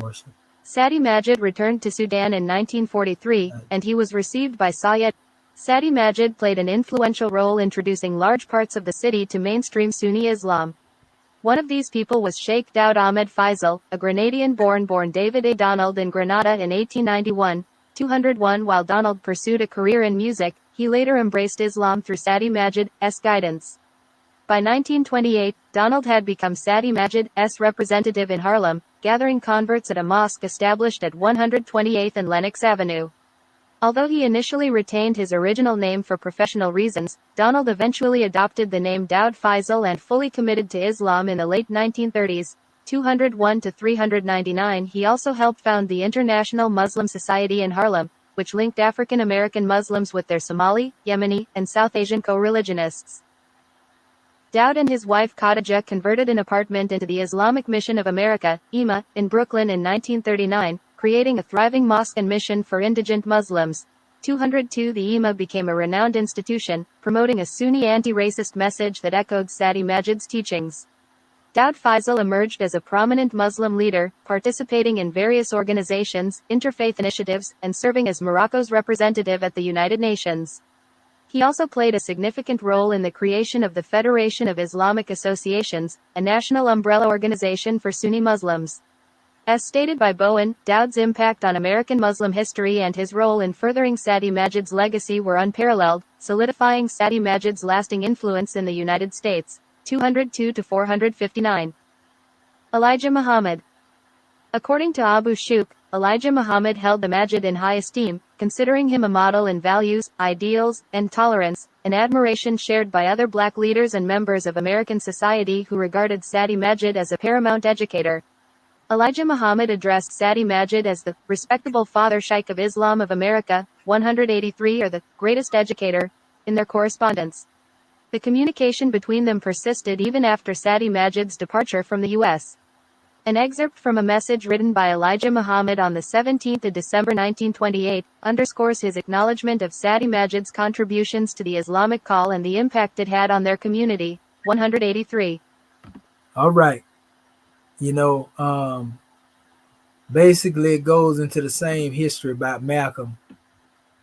[SPEAKER 3] Sati Majid returned to Sudan in 1943, and he was received by Sayed. Sati Majid played an influential role introducing large parts of the city to mainstream Sunni Islam. One of these people was Sheikh Daoud Ahmed Faisal, a Grenadian-born David A. Donald in Grenada in 1891, 201. While Donald pursued a career in music, he later embraced Islam through Sati Majid's guidance. By 1928, Donald had become Sati Majid's representative in Harlem, gathering converts at a mosque established at 128th and Lenox Avenue. Although he initially retained his original name for professional reasons, Donald eventually adopted the name Daoud Faisal and fully committed to Islam in the late 1930s, 201 to 399. He also helped found the International Muslim Society in Harlem, which linked African American Muslims with their Somali, Yemeni, and South Asian co-religionists. Daoud and his wife Khadija converted an apartment into the Islamic Mission of America, IMA, in Brooklyn in 1939, creating a thriving mosque and mission for indigent Muslims. 202. The IMA became a renowned institution, promoting a Sunni anti-racist message that echoed Sati Majid's teachings. Daoud Faisal emerged as a prominent Muslim leader, participating in various organizations, interfaith initiatives, and serving as Morocco's representative at the United Nations. He also played a significant role in the creation of the Federation of Islamic Associations, a national umbrella organization for Sunni Muslims. As stated by Bowen, Daoud's impact on American Muslim history and his role in furthering Sati Majid's legacy were unparalleled, solidifying Sati Majid's lasting influence in the United States. 202 to 459. Elijah Muhammad. According to Abu Shuk, Elijah Muhammad held the Majid in high esteem, considering him a model in values, ideals, and tolerance, an admiration shared by other black leaders and members of American society who regarded Sati Majid as a paramount educator. Elijah Muhammad addressed Sati Majid as the respectable father Sheikh of Islam of America, 183, or the greatest educator, in their correspondence. The communication between them persisted even after Sati Majid's departure from the U.S. An excerpt from a message written by Elijah Muhammad on the 17th of December 1928 underscores his acknowledgement of Sati Majid's contributions to the Islamic call and the impact it had on their community. 183.
[SPEAKER 1] All right. You know, basically it goes into the same history about Malcolm,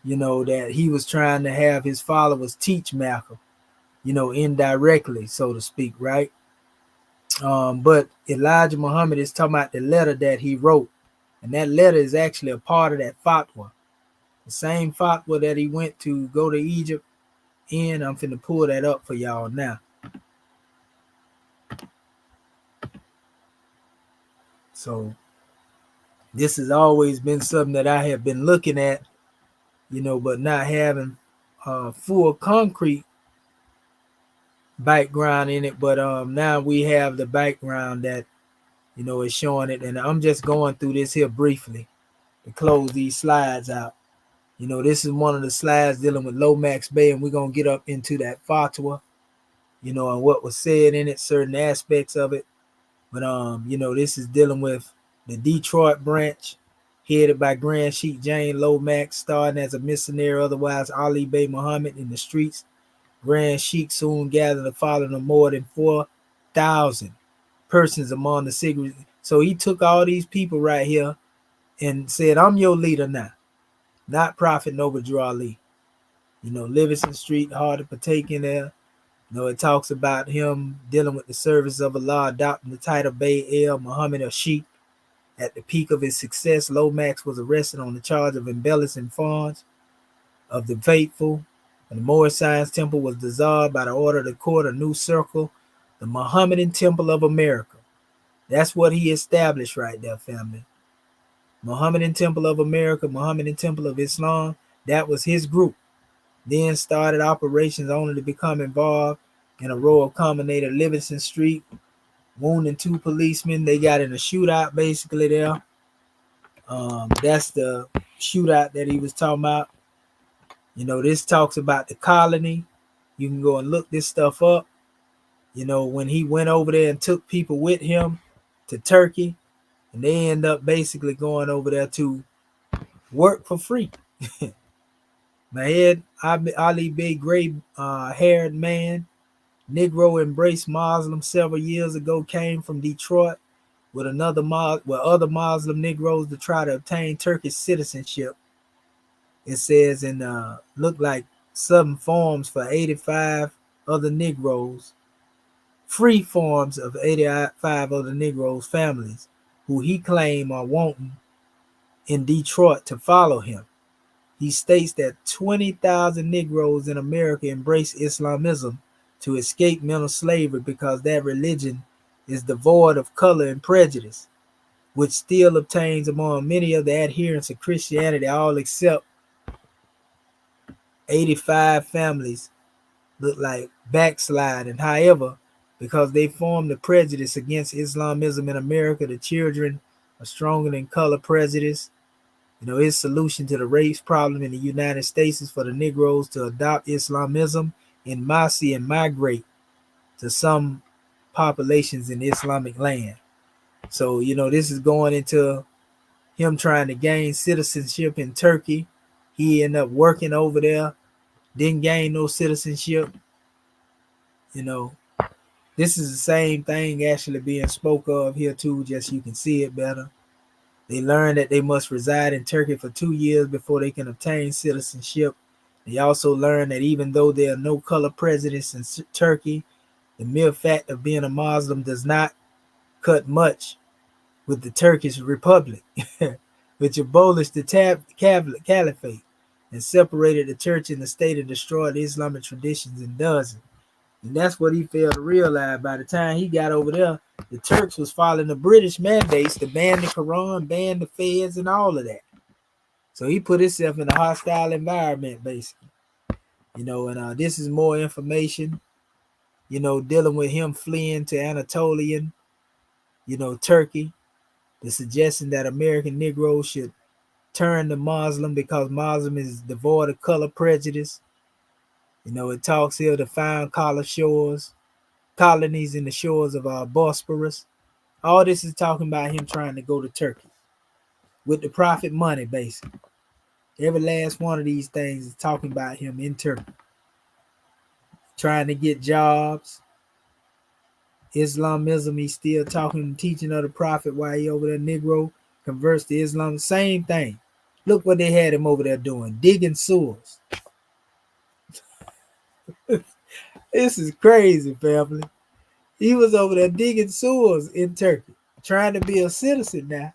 [SPEAKER 1] you know, that he was trying to have his followers teach Malcolm, you know, indirectly, so to speak, right? But Elijah Muhammad is talking about the letter that he wrote. And that letter is actually a part of that fatwa. The same fatwa that he went to go to Egypt in. I'm finna pull that up for y'all now. So this has always been something that I have been looking at, but not having full concrete background in it. But now we have the background that, is showing it. And I'm just going through this here briefly to close these slides out. This is one of the slides dealing with Lomax Bay, and we're going to get up into that fatwa, and what was said in it, certain aspects of it. But, this is dealing with the Detroit branch, headed by Grand Sheikh Jane Lomax, starting as a missionary, otherwise Ali Bey Muhammad, in the streets. Grand Sheikh soon gathered a following of more than 4,000 persons among the secret. So he took all these people right here and said, I'm your leader now, not Prophet Noble Drew Ali. Livingston Street, hard to partake in there. It talks about him dealing with the service of Allah, adopting the title Bay El Muhammad Sheikh. At the peak of his success, Lomax was arrested on the charge of embellishing funds of the faithful. And the Moorish Science Temple was dissolved by the order of the court, a new circle, the Mohammedan Temple of America. That's what he established right there, family. Mohammedan Temple of America, Mohammedan Temple of Islam, that was his group. Then started operations only to become involved in a row of culminated Livingston Street, wounding 2 policemen. They got in a shootout basically there. That's the shootout that he was talking about. This talks about the colony. You can go and look this stuff up. When he went over there and took people with him to Turkey, and they end up basically going over there to work for free. Mahed Ali Bey, gray-haired man, Negro, embraced Muslim several years ago, came from Detroit with other Muslim Negroes to try to obtain Turkish citizenship. It says in look like some forms for 85 other Negroes, free forms of 85 other Negroes families who he claimed are wanting in Detroit to follow him. He states that 20,000 Negroes in America embrace Islamism to escape mental slavery because that religion is devoid of color and prejudice, which still obtains among many of the adherents of Christianity, all except 85 families look like backsliding. However, because they form the prejudice against Islamism in America, the children are stronger than color prejudice. His solution to the race problem in the United States is for the Negroes to adopt Islamism in Masi and migrate to some populations in Islamic land. So, this is going into him trying to gain citizenship in Turkey. He ended up working over there, didn't gain no citizenship. This is the same thing actually being spoke of here too, just so you can see it better. They learned that they must reside in Turkey for 2 years before they can obtain citizenship. They also learned that even though there are no color prejudice in Turkey, the mere fact of being a Muslim does not cut much with the Turkish Republic, which abolished the caliphate and separated the church and the state and destroyed the Islamic traditions in dozens. And that's what he failed to realize. By the time he got over there, the Turks was following the British mandates to ban the Quran, ban the feds, and all of that. So he put himself in a hostile environment, basically. And this is more information, dealing with him fleeing to Anatolian, Turkey. The suggestion that American Negroes should turn to Muslim because Muslim is devoid of color prejudice. It talks here to find colonies in the shores of Bosporus. All this is talking about him trying to go to Turkey with the profit money, basically. Every last one of these things is talking about him in Turkey, trying to get jobs. Islamism, he's still talking, teaching of the prophet while he over there. Negro converts to Islam, same thing. Look what they had him over there doing, digging sewers. This is crazy, family. He was over there digging sewers in Turkey, trying to be a citizen now.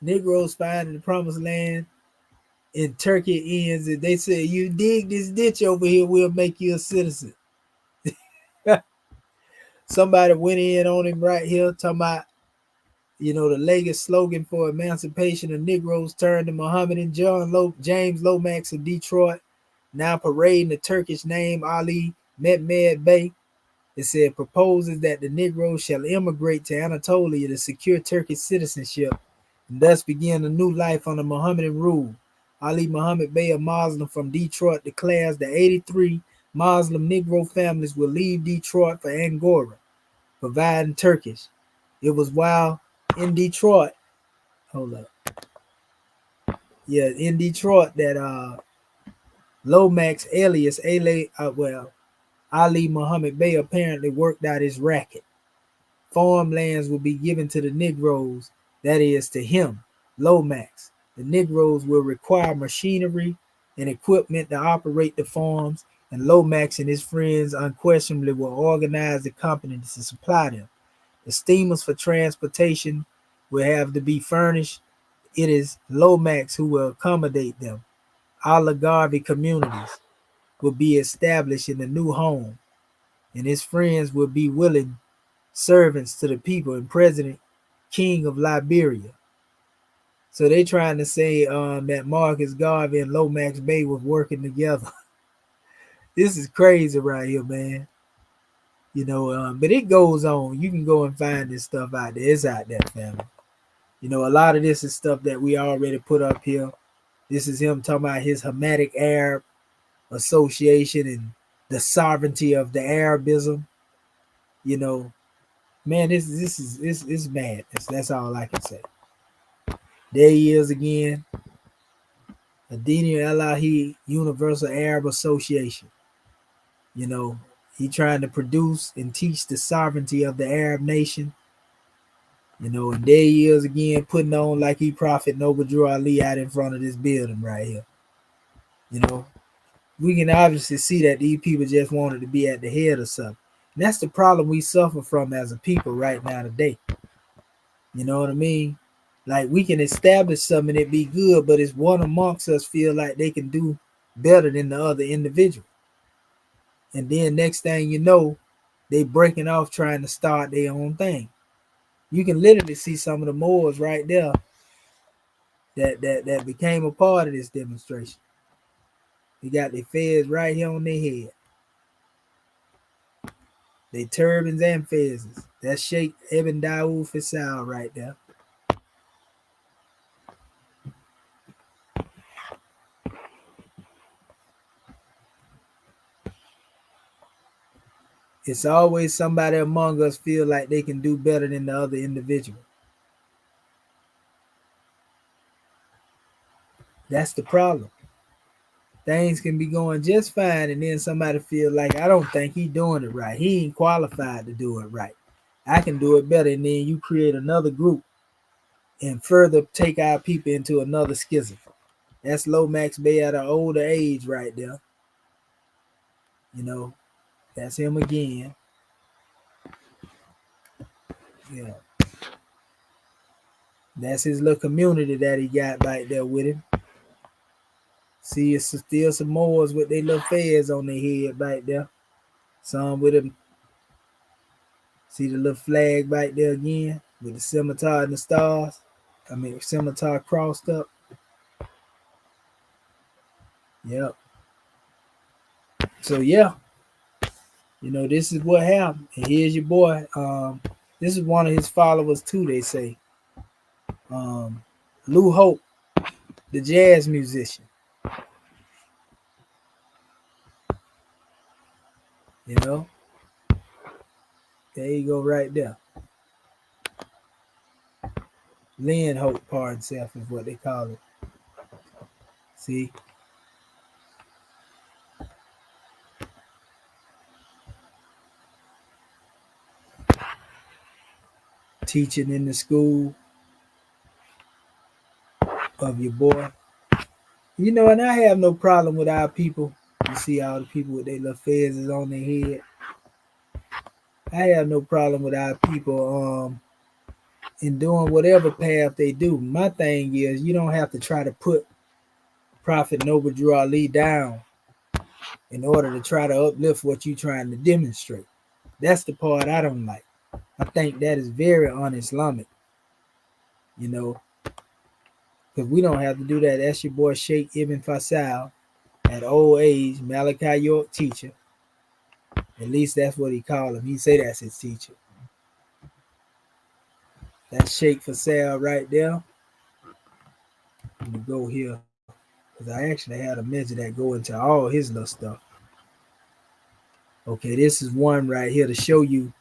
[SPEAKER 1] Negroes finding the promised land in Turkey ends, and they said, you dig this ditch over here, we'll make you a citizen. Somebody went in on him right here, talking about, the latest slogan for emancipation of Negroes turned to Muhammad and James Lomax of Detroit, now parading the Turkish name Ali Mehmed Bey. It said, proposes that the Negroes shall immigrate to Anatolia to secure Turkish citizenship and thus begin a new life under Mohammedan rule. Ali Muhammad Bey, a Muslim from Detroit, declares that 83 Muslim Negro families will leave Detroit for Angora, providing Turkish. It was while in Detroit, in Detroit that Lomax alias Ali Muhammad Bey apparently worked out his racket. Farmlands will be given to the Negroes, that is, to him, Lomax. The Negroes will require machinery and equipment to operate the farms, and Lomax and his friends unquestionably will organize the company to supply them. The steamers for transportation will have to be furnished. It is Lomax who will accommodate them. Oligarchy communities will be established in the new home, and his friends will be willing servants to the people and President King of Liberia. So they trying to say that Marcus Garvey and Lomax Bey was working together. This is crazy right here, man. But it goes on. You can go and find this stuff out there. It's out there, family. A lot of this is stuff that we already put up here. This is him talking about his Hamitic Arab Association and the sovereignty of the Arabism. Man, this is mad. That's all I can say. There he is again. Adini Elahi Universal Arab Association. He trying to produce and teach the sovereignty of the Arab nation. And there he is again, putting on like he Prophet Noble Drew Ali out in front of this building right here. We can obviously see that these people just wanted to be at the head of something. And that's the problem we suffer from as a people right now today. You know what I mean? Like, we can establish something and it be good, but it's one amongst us feel like they can do better than the other individual. And then next thing you know, they breaking off trying to start their own thing. You can literally see some of the Moors right there that became a part of this demonstration. They got their fez right here on their head. They turbans and fezzes. That's Sheikh Ibn Dawood Faisal right there. It's always somebody among us feel like they can do better than the other individual. That's the problem. Things can be going just fine, and then somebody feel like, I don't think he doing it right. He ain't qualified to do it right. I can do it better. And then you create another group and further take our people into another schism. That's Lomax Bey at an older age right there. That's him again. Yeah. That's his little community that he got back there with him. See, it's still some Moors with their little fez on their head back there. Some with them. See the little flag back there again with the scimitar and the stars. Scimitar crossed up. Yep. So yeah, this is what happened. And here's your boy. This is one of his followers too, they say. Lou Hope, the jazz musician. There you go right there. Lynn Hope, pardon self, is what they call it. See? Teaching in the school of your boy. And I have no problem with our people. You see all the people with their little fezzes on their head. I have no problem with our people in doing whatever path they do. My thing is you don't have to try to put Prophet Noble Drew Ali down in order to try to uplift what you're trying to demonstrate. That's the part I don't like. I think that is very un-Islamic, you know, because we don't have to do that. That's your boy Sheikh Ibn Fasal at old age, Malachi York teacher. At least that's what he called him. He say that's his teacher. That's Sheikh Fasal right there. Let me go here because I actually had a measure that go into all his little stuff. Okay, this is one right here to show you.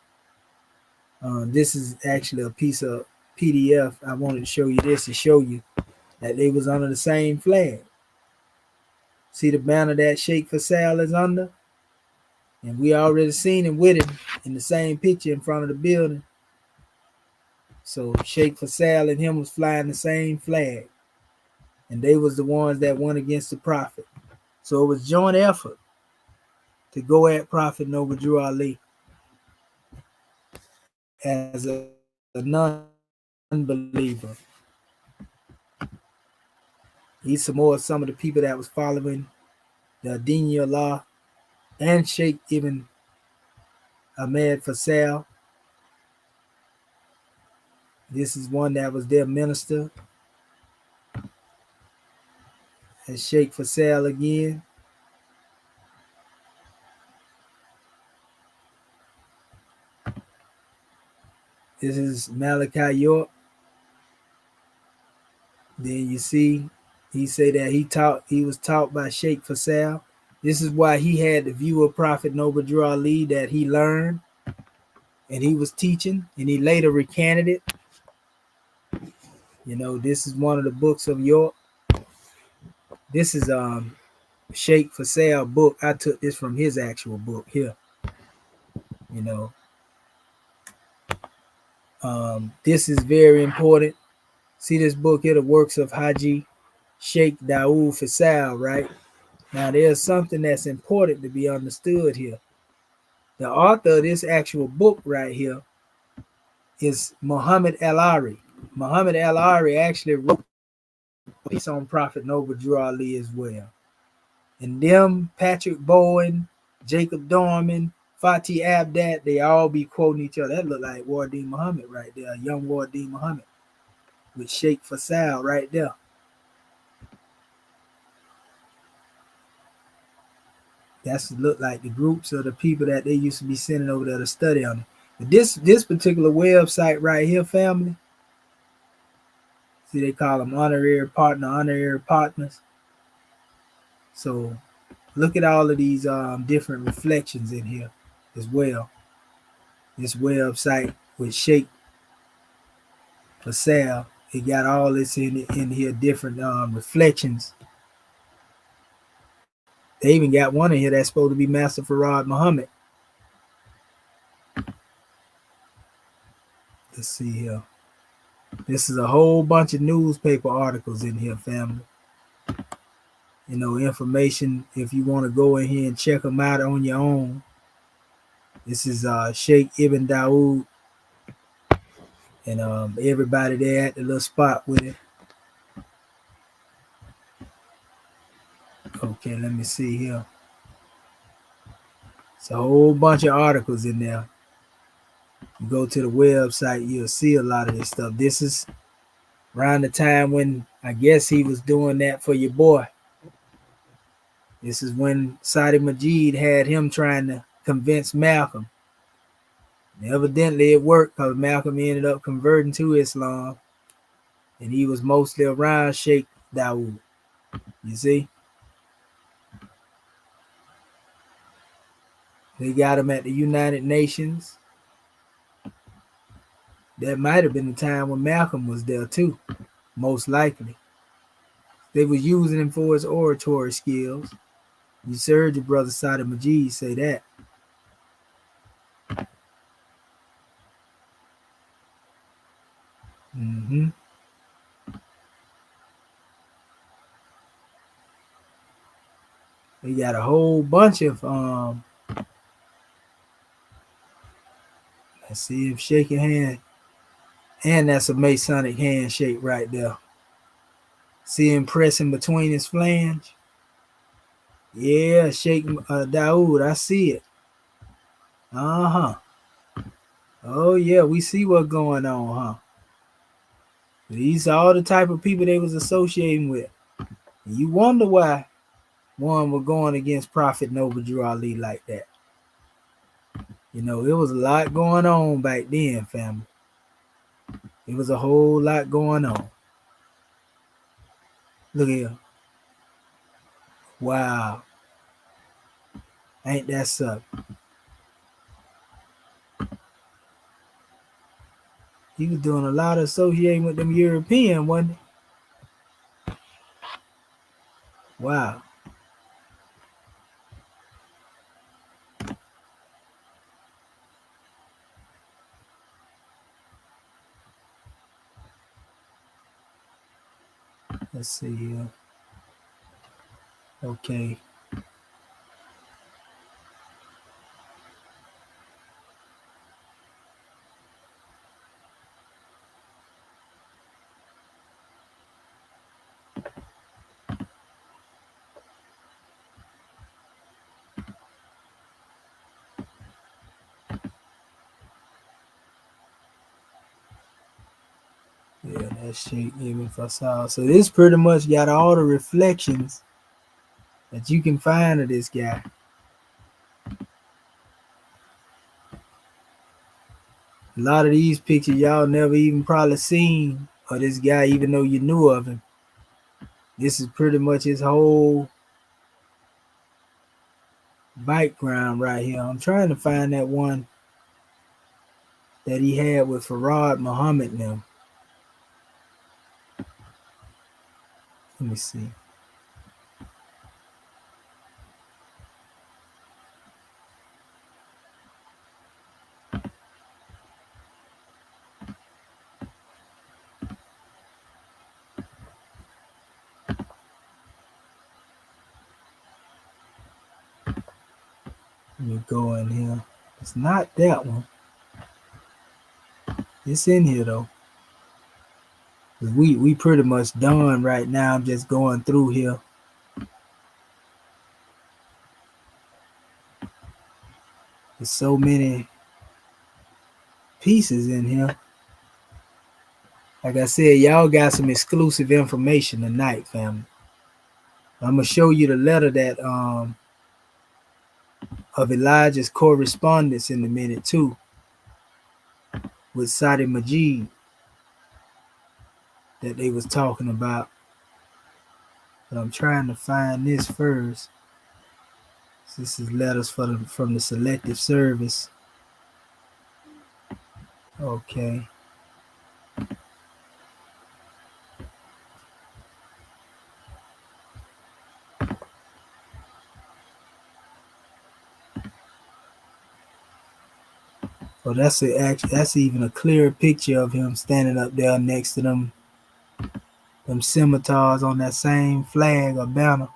[SPEAKER 1] This is actually a piece of PDF. I wanted to show you this to show you that they was under the same flag. See the banner that Sheikh Fasal is under? And we already seen him with him in the same picture in front of the building. So Sheikh Fasal and him was flying the same flag. And they was the ones that went against the Prophet. So it was joint effort to go at Prophet Noble Drew Ali as a non-believer. He's some more some of the people that was following the Adini Allah and Sheikh Ibn Ahmed Fasal. This is one that was their minister. And Sheikh Fasal again. This is Malachi York. Then you see, he say that he was taught by Sheikh Fasal. This is why he had the view of Prophet Noble Drew Ali that he learned and he was teaching, and he later recanted it. You know, this is one of the books of York. This is Sheikh Fasal book. I took this from his actual book here. You know, this is very important. See this book here, the works of Haji Sheikh Dawood Fasal, right? Now there's something that's important to be understood here. The author of this actual book right here is Muhammad Al-Ari. Muhammad Al-Ari actually wrote a piece on Prophet Noble Drew Ali as well. And them, Patrick Bowen, Jacob Dorman, Fatih Abdat, they all be quoting each other. That look like Wardeen Muhammad right there, young Wardeen Muhammad with Sheikh Fasal right there. That's look like the groups of the people that they used to be sending over there to study on it. But this particular website right here, family, see they call them honorary partners. So look at all of these different reflections in here as well. This website with Sheikh Fasal, it got all this in here, different reflections. They even got one in here that's supposed to be Master Farad Muhammad. Let's see here. This is a whole bunch of newspaper articles in here, family. You know, information if you want to go in here and check them out on your own. This is Sheikh Ibn Dawood and everybody there at the little spot with it. Okay, let me see here. It's a whole bunch of articles in there. You go to the website, you'll see a lot of this stuff. This is around the time when I guess he was doing that for your boy. This is when Sati Majid had him trying to convince Malcolm. And evidently it worked because Malcolm ended up converting to Islam. And he was mostly around Sheikh Dawood. You see? They got him at the United Nations. That might have been the time when Malcolm was there too, most likely. They was using him for his oratory skills. You heard your brother Sati Majid say that. Mm-hmm. They got a whole bunch of I see him shaking hand. And that's a Masonic handshake right there. See him pressing between his flange? Yeah, Sheikh Dawood, I see it. Uh-huh. Oh, yeah, we see what's going on, huh? These are all the type of people they was associating with. And you wonder why one was going against Prophet Noble Drew Ali like that. You know, it was a lot going on back then, family. It was a whole lot going on. Look here. Wow. Ain't that something? He was doing a lot of associating with them European, wasn't he? Wow. Let's see here. Okay. Yeah, that shit even if I saw. So this pretty much got all the reflections that you can find of this guy. A lot of these pictures y'all never even probably seen of this guy, even though you knew of him. This is pretty much his whole background right here. I'm trying to find that one that he had with Farad Muhammad now. Let me see. Let me go in here. It's not that one. It's in here though. We pretty much done right now. I'm just going through here. There's so many pieces in here. Like I said, y'all got some exclusive information tonight, family. I'm gonna show you the letter that of Elijah's correspondence in a minute too, with Sati Majid that they was talking about. But I'm trying to find this first. This is letters from the Selective Service. Okay. So that's even a clearer picture of him standing up there next to them scimitars on that same flag or banner.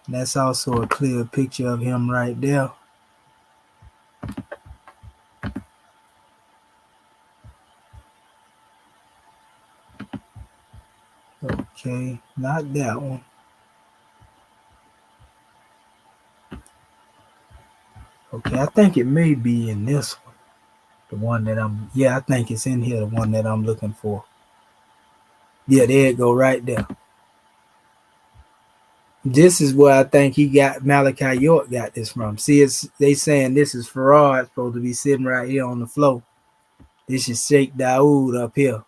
[SPEAKER 1] And that's also a clear picture of him right there. Okay, not that one. Okay, I think it may be in this one. The one that I think it's in here, the one that I'm looking for. Yeah, there it go right there. This is where I think Malachi York got this from. See, they saying this is Farad supposed to be sitting right here on the floor. This is Sheikh Dawood up here.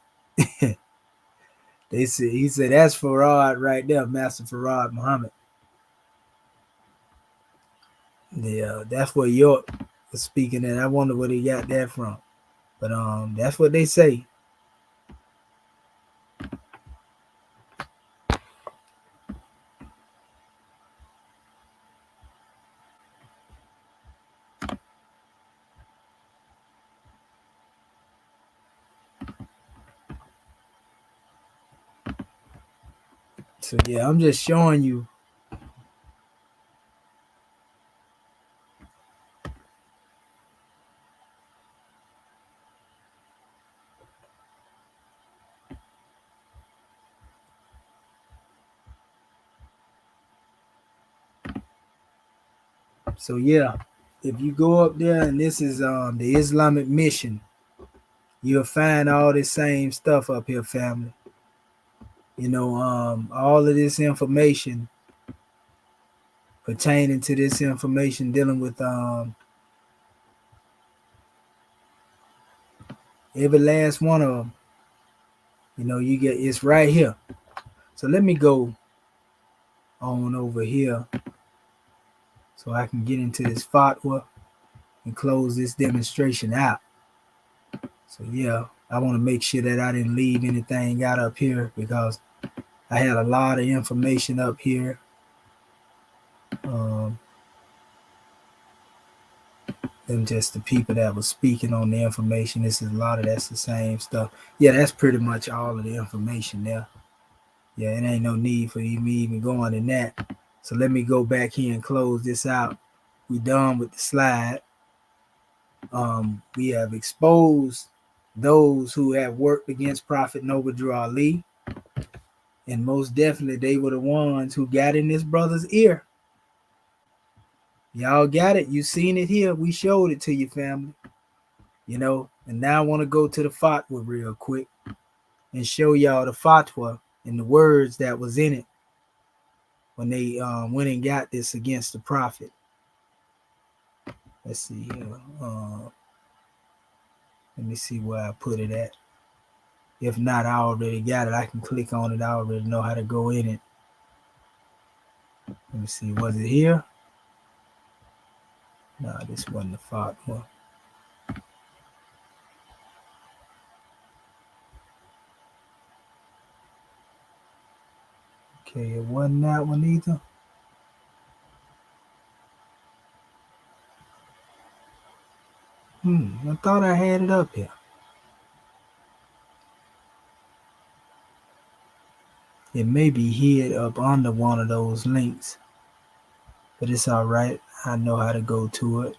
[SPEAKER 1] He said that's Farad right there, Master Farad Muhammad. Yeah, that's what York was speaking at. I wonder where he got that from. But that's what they say. So yeah, I'm just showing you So yeah, if you go up there and this is the Islamic mission, you'll find all this same stuff up here, family. You know, all of this information pertaining to this information dealing with every last one of them. You know, you get it's right here. So let me go on over here so I can get into this fatwa and close this demonstration out. So yeah, I want to make sure that I didn't leave anything out up here because I had a lot of information up here. Them just the people that was speaking on the information. This is a lot of that's the same stuff. Yeah, that's pretty much all of the information there. Yeah, it ain't no need for me even going in that. So let me go back here and close this out. We done with the slide. We have exposed those who have worked against Prophet Noble Drew Ali. And most definitely they were the ones who got in this brother's ear. Y'all got it. You seen it here. We showed it to you, family. You know, and now I want to go to the fatwa real quick and show y'all the fatwa and the words that was in it when they went and got this against the Prophet. Let's see here. Let me see where I put it at. If not, I already got it. I can click on it. I already know how to go in it. Let me see. Was it here? No, this wasn't the fatwa. Okay, it wasn't that one either. I thought I had it up here. It may be hid up under one of those links, but it's all right. I know how to go to it.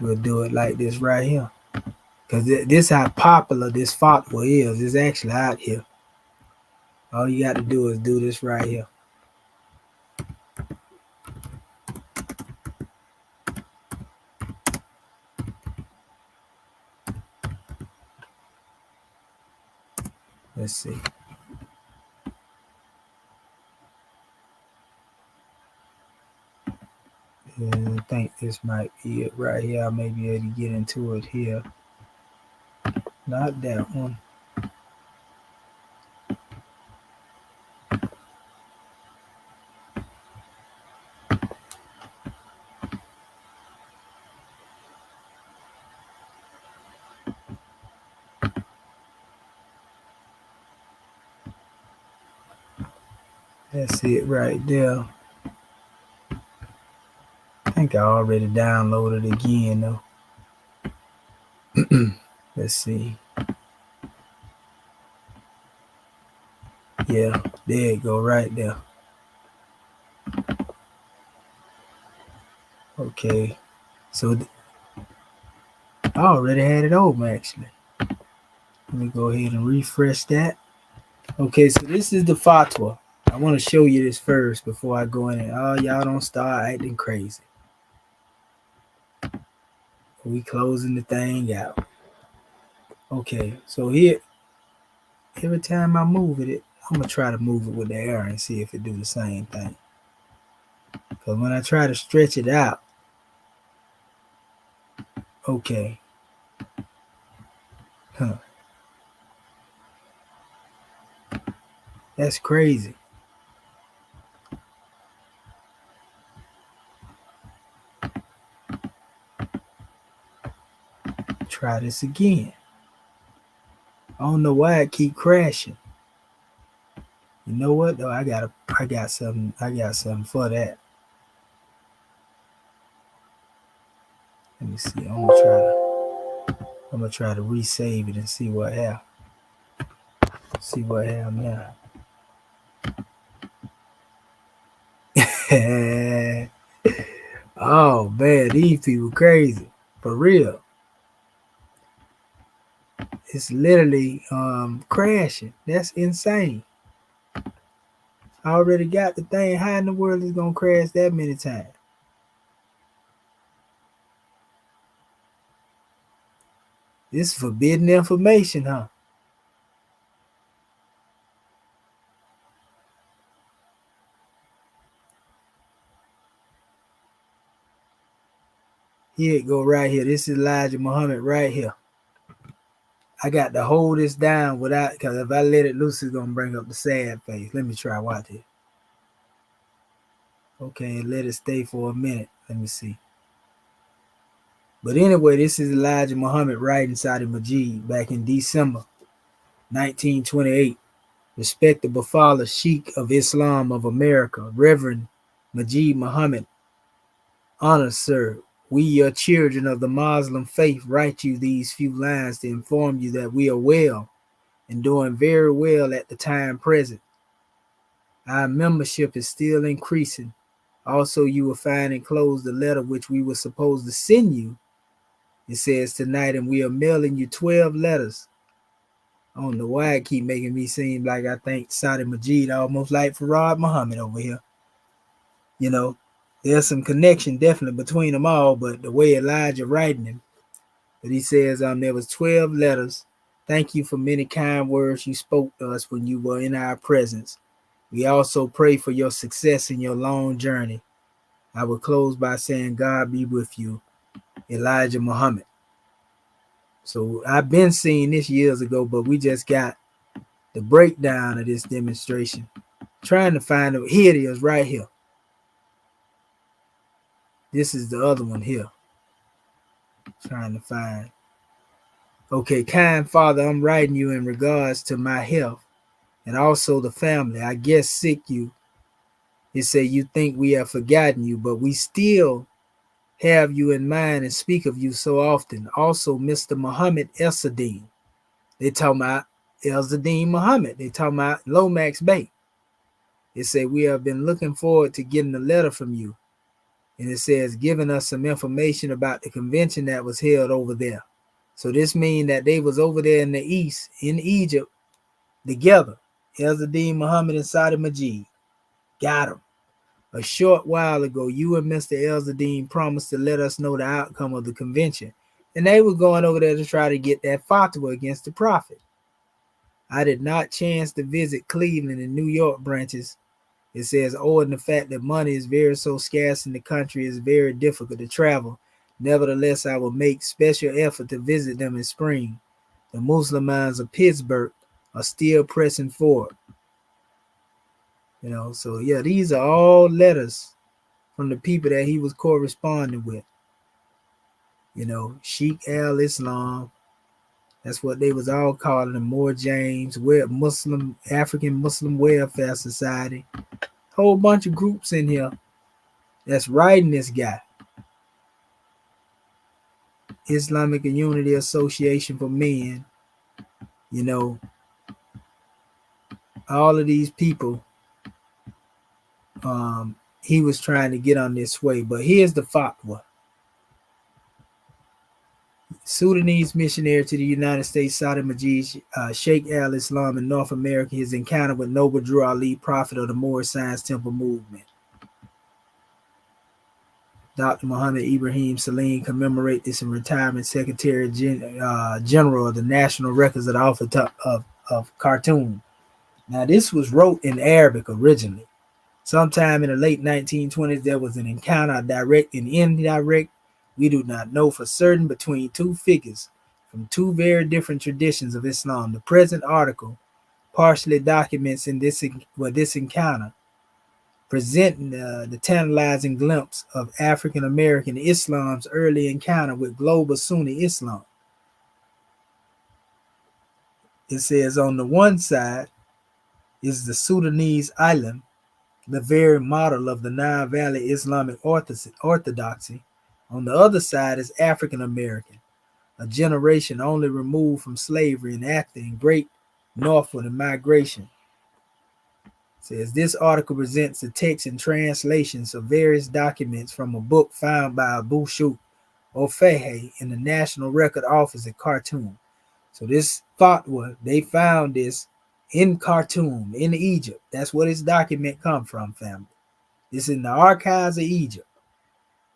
[SPEAKER 1] We'll do it like this right here. Because this how popular this fatwa is. It's actually out here. All you got to do is do this right here. Let's see. I think this might be it right here. I may be able to get into it here. Not that one. That's it right there. I think I already downloaded it again though. Let's see. Yeah, there you go, right there. Okay, so I already had it open actually. Let me go ahead and refresh that. Okay, so this is the fatwa. I want to show you this first before I go in. Oh, y'all don't start acting crazy. We closing the thing out. Okay, so here, every time I move it, I'm gonna try to move it with the arrow and see if it do the same thing. Because when I try to stretch it out, okay. Huh. That's crazy. Try this again. I don't know why it keep crashing. You know what though? I got something for that. Let me see. I'm gonna try to resave it and see what happens. See what happens now. Oh man, these people crazy. For real. It's literally crashing. That's insane. I already got the thing. How in the world is gonna crash that many times? This is forbidden information, huh? Here it go right here. This is Elijah Muhammad right here. I got to hold this down without, because if I let it loose, it's gonna bring up the sad face. Let me try watch it. Okay, let it stay for a minute. Let me see. But anyway, this is Elijah Muhammad writing Sati Majid back in December 1928. Respectable father, Sheikh of Islam of America, Reverend Majid Muhammad, honor, sir. We, your children of the Muslim faith, write you these few lines to inform you that we are well and doing very well at the time present. Our membership is still increasing. Also, you will find enclosed the letter which we were supposed to send you. It says tonight, and we are mailing you 12 letters. I don't know why it keep making me seem like I think Sati Majid almost like Farad Muhammad over here. You know, there's some connection definitely between them all, but the way Elijah writing him, but he says there was 12 letters. Thank you for many kind words you spoke to us when you were in our presence. We also pray for your success in your long journey. I will close by saying God be with you, Elijah Muhammad. So I've been seeing this years ago, but we just got the breakdown of this demonstration. Trying to find it. Here it is right here. This is the other one here. Trying to find. Okay, kind Father, I'm writing you in regards to my health and also the family. I guess sick you. It say you think we have forgotten you, but we still have you in mind and speak of you so often. Also, Mr. Muhammad Esadine. They talking about Esadine Muhammad. They talking about Lomax Bay. It say we have been looking forward to getting a letter from you. And it says giving us some information about the convention that was held over there. So this means that they was over there in the east, in Egypt, together. Esadine Muhammad and Sati Majid. Got them. A short while ago, you and Mr. Eldadine promised to let us know the outcome of the convention, and they were going over there to try to get that fatwa against the prophet. I did not chance to visit Cleveland and New York branches. It says, owing the fact that money is very so scarce in the country, it's very difficult to travel. Nevertheless, I will make special effort to visit them in spring. The Muslims of Pittsburgh are still pressing forward. So yeah, these are all letters from the people that he was corresponding with. Sheikh al-Islam, that's what they was all calling him, Moore James, African Muslim Welfare Society. Whole bunch of groups in here that's writing this guy. Islamic Unity Association for Men, all of these people, he was trying to get on this way. But here's the fatwa. Sudanese missionary to the United States, Sati Majid, Sheikh al-Islam in North America, his encounter with Noble Drew Ali, prophet of the Moorish Science Temple movement. Dr. Muhammad Ibrahim Salim commemorate this in retirement Secretary General of the National Records of the Office of Khartoum. Now, this was wrote in Arabic originally. Sometime in the late 1920s, there was an encounter, direct and indirect, we do not know for certain, between two figures from two very different traditions of Islam. The present article partially documents this encounter, presenting the tantalizing glimpse of African American Islam's early encounter with global Sunni Islam. It says on the one side is the Sudanese island, the very model of the Nile Valley Islamic orthodoxy. On the other side is African American, a generation only removed from slavery and acting great northward migration. It says this article presents the text and translations of various documents from a book found by Abu Shuk Ofehe in the National Record Office at Khartoum. So this fatwa, they found this in Khartoum, in Egypt. That's what his document come from, family. It's in the archives of Egypt.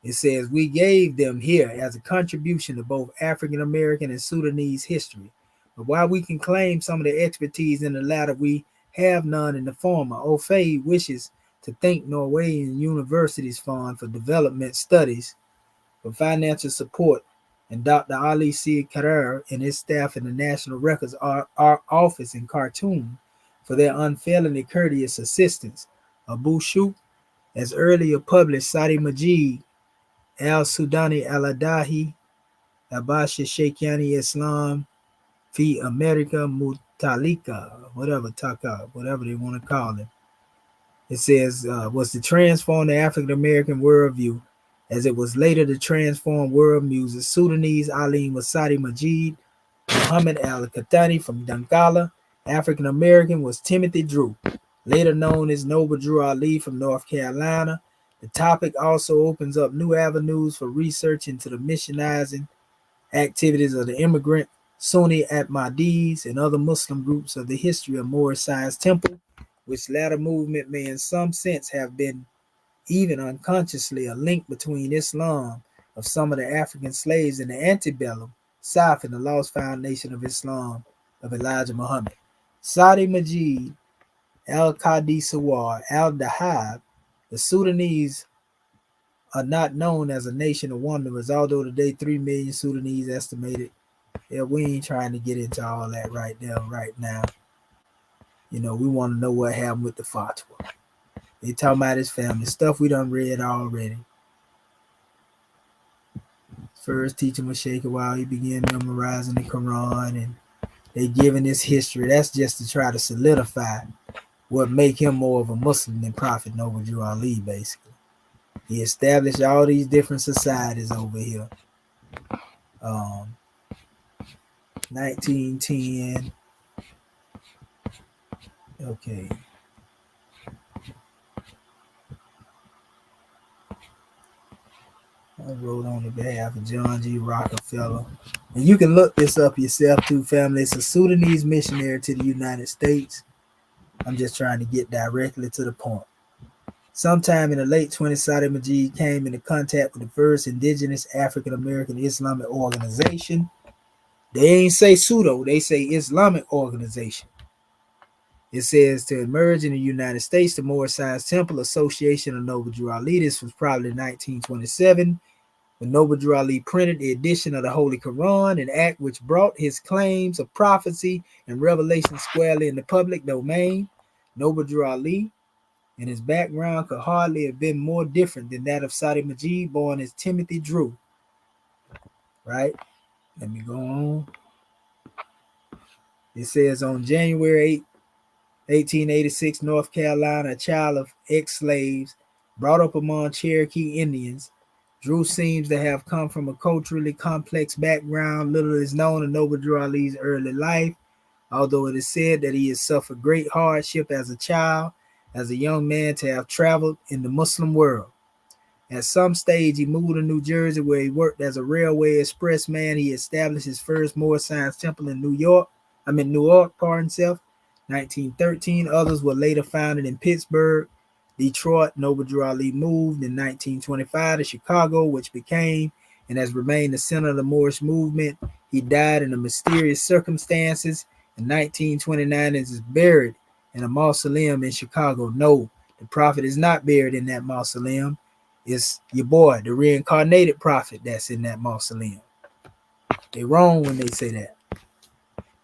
[SPEAKER 1] It says, we gave them here as a contribution to both African American and Sudanese history. But while we can claim some of the expertise in the latter, we have none in the former. Ofei wishes to thank Norwegian University's Fund for Development Studies for financial support, and Dr. Ali C. Karer and his staff in the National Records Office in Khartoum for their unfailingly courteous assistance. Abu Shuk, as earlier published, Sati Majid, Al-Sudani Al-Adahi, Abash Sheikhani Islam, Fi America Mutalika, whatever they want to call it. It says, was to transform the African American worldview as it was later to transform world music. Sudanese Alim was Sati Majid, Muhammad Al-Qahtani from Dangala. African American was Timothy Drew, later known as Noble Drew Ali from North Carolina. The topic also opens up new avenues for research into the missionizing activities of the immigrant Sunni Ahmadis and other Muslim groups of the history of Moorish Science Temple, which latter movement may in some sense have been even unconsciously a link between Islam of some of the African slaves in the antebellum South and the lost foundation of Islam of Elijah Muhammad. Sati Majid, Al-Qadi Sawar, Al-Dahab, the Sudanese are not known as a nation of wanderers, although today 3 million Sudanese estimated. Yeah, we ain't trying to get into all that right now. You know, we want to know what happened with the fatwa. They talking about his family stuff we done read already. First teaching was shaken while he began memorizing the Quran, and they giving his history. That's just to try to solidify what make him more of a Muslim than Prophet Noble Drew Ali, basically. He established all these different societies over here. 1910. Okay. I wrote on the behalf of John G. Rockefeller. And you can look this up yourself too, family. It's a Sudanese missionary to the United States. I'm just trying to get directly to the point. Sometime in the late 20s, Sati Majid came into contact with the first indigenous African American Islamic organization. They ain't say Pseudo, they say Islamic organization. It says to emerge in the United States, the Moorish Science Temple Association of Noble Drew Ali. This was probably 1927, when Noble Drew Ali printed the edition of the Holy Quran, an act which brought his claims of prophecy and revelation squarely in the public domain. Noble Drew Ali and his background could hardly have been more different than that of Sati Majid, born as Timothy Drew. Right? Let me go on. It says on January 8, 1886, North Carolina, a child of ex-slaves brought up among Cherokee Indians. Drew seems to have come from a culturally complex background. Little is known of Noble Drew Ali's early life, although it is said that he has suffered great hardship as a child, as a young man, to have traveled in the Muslim world. At some stage, he moved to New Jersey, where he worked as a railway express man. He established his first Moorish Science Temple in Newark, 1913. Others were later founded in Pittsburgh, Detroit. Noble Drew Ali moved in 1925 to Chicago, which became and has remained the center of the Moorish movement. He died in mysterious circumstances in 1929 and is buried in a mausoleum in Chicago. No, the prophet is not buried in that mausoleum. It's your boy, the reincarnated prophet, that's in that mausoleum. They're wrong when they say that.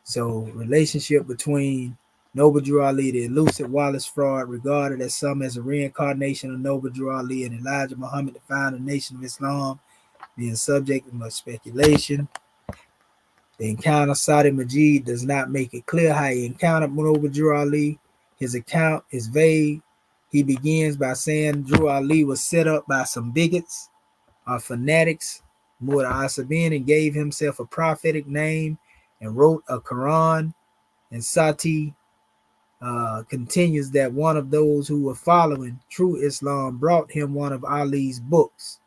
[SPEAKER 1] So, relationship between Noble Drew Ali, the elusive Wallace fraud, regarded as some as a reincarnation of Noble Drew Ali, and Elijah Muhammad, the founder nation of Islam, being subject to much speculation. The encounter Sati Majid does not make it clear how he encountered Noble Drew Ali. His account is vague. He begins by saying Drew Ali was set up by some bigots or fanatics, Murad Asabin, and gave himself a prophetic name and wrote a Quran. And Sati continues that one of those who were following true Islam brought him one of Ali's books,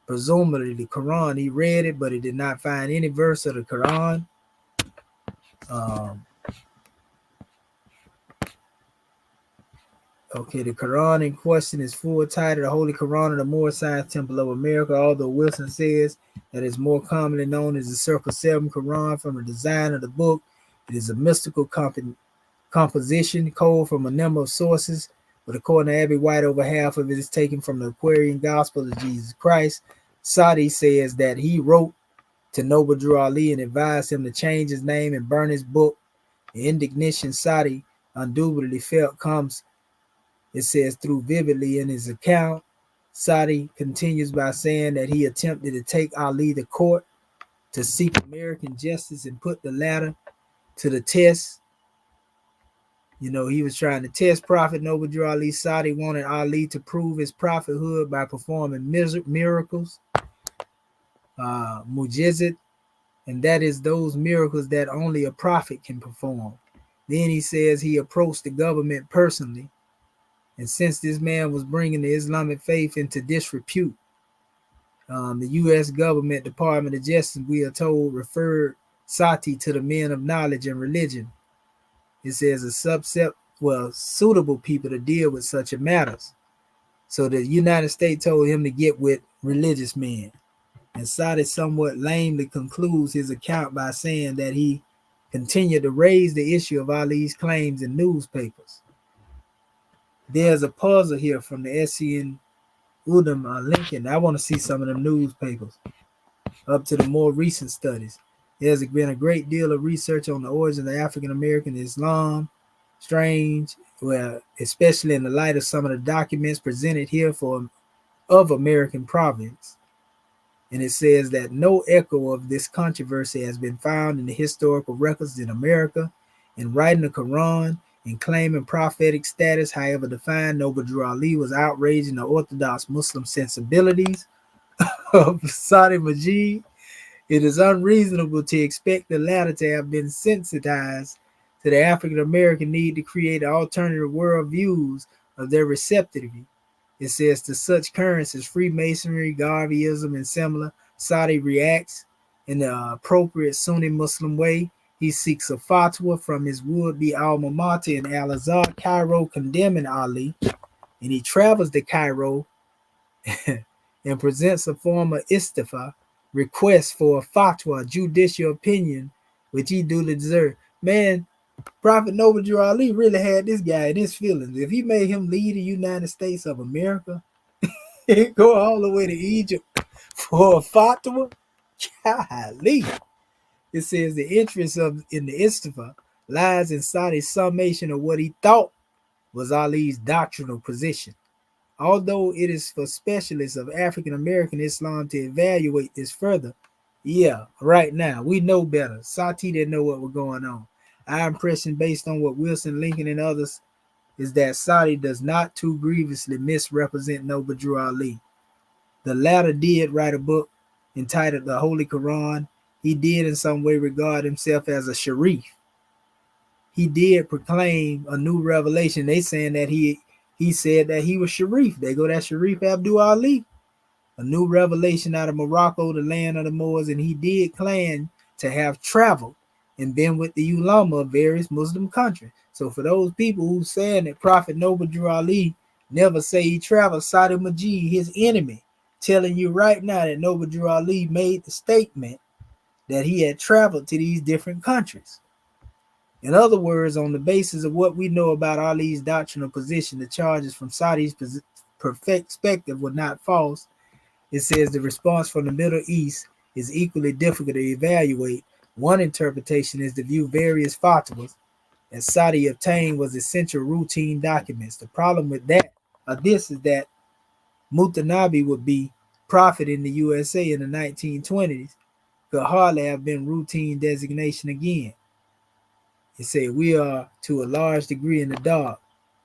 [SPEAKER 1] presumably the Quran. He read it, but he did not find any verse of the Quran. Okay, the Quran in question is full title, the Holy Quran of the Moor Science Temple of America, although Wilson says that it's more commonly known as the Circle 7 Quran from the design of the book. It is a mystical composition code from a number of sources, but according to Abby White, over half of it is taken from the Aquarian Gospel of Jesus Christ. Sati says that he wrote to Noble Drew Ali and advised him to change his name and burn his book. The indignation Sati undoubtedly felt comes, it says, through vividly in his account. Sati continues by saying that he attempted to take Ali to court to seek American justice and put the latter to the test. You know, he was trying to test Prophet Noble Drew Ali. Sati wanted Ali to prove his prophethood by performing miracles, mujizat, and that is those miracles that only a prophet can perform. Then he says he approached the government personally, and since this man was bringing the Islamic faith into disrepute, the U.S. government Department of Justice, we are told, referred Sati to the men of knowledge and religion. It says a subset, suitable people to deal with such matters. So the United States told him to get with religious men. And Sati somewhat lamely concludes his account by saying that he continued to raise the issue of Ali's claims in newspapers. There's a puzzle here from the SCN Udom Lincoln. I want to see some of them newspapers up to the more recent studies. There's been a great deal of research on the origin of African American Islam. Strange, well, especially in the light of some of the documents presented here of American province. And it says that no echo of this controversy has been found in the historical records in America. In writing the Quran and claiming prophetic status, however defined, Noble Drew Ali was outraging the Orthodox Muslim sensibilities of Sati Majid. It is unreasonable to expect the latter to have been sensitized to the African American need to create alternative worldviews of their receptivity. It says to such currents as Freemasonry, Garveyism, and similar, Sati reacts in the appropriate Sunni Muslim way. He seeks a fatwa from his would-be alma mater in Al-Azhar, Cairo, condemning Ali, and he travels to Cairo and presents a form of istifa, request for a fatwa, judicial opinion, which he duly deserved. Man, Prophet Noble Drew Ali really had this guy in his feelings. If he made him lead the United States of America, he'd go all the way to Egypt for a fatwa. Golly. It says the interest in the istifa lies in Sati's summation of what he thought was Ali's doctrinal position. Although it is for specialists of African American Islam to evaluate this further, yeah, right now, we know better. Sati didn't know what was going on. Our impression, based on what Wilson, Lincoln, and others, is that Sati does not too grievously misrepresent Noble Drew Ali. The latter did write a book entitled The Holy Quran. He did in some way regard himself as a sharif. He did proclaim a new revelation. They saying that he said that he was Sharif. They go that Sharif Abdul Ali, a new revelation out of Morocco, the land of the Moors, and he did claim to have traveled and been with the ulama of various Muslim countries. So for those people who saying that Prophet Noble Drew Ali never say he traveled, Sati Majid, his enemy, telling you right now that Noble Drew Ali made the statement that he had traveled to these different countries. In other words, on the basis of what we know about Ali's doctrinal position, the charges from Sati's perspective were not false. It says the response from the Middle East is equally difficult to evaluate. One interpretation is to view various fatwas that Sati obtained was essential routine documents. The problem with that, this is that Mutanabi would be prophet in the USA in the 1920s, could hardly have been routine designation again. It said we are to a large degree in the dark.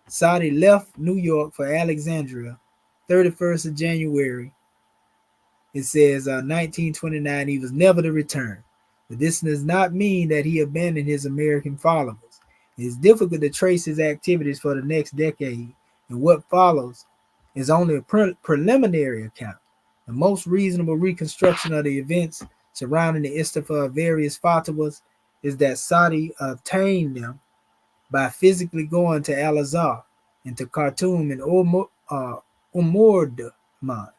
[SPEAKER 1] Sati left New York for Alexandria, 31st of January. It says 1929, he was never to return. But this does not mean that he abandoned his American followers. It is difficult to trace his activities for the next decade, and what follows is only a preliminary account. The most reasonable reconstruction of the events surrounding the istifa of various fatwas is that Sati obtained them by physically going to Al-Azhar and to Khartoum and Omdurman.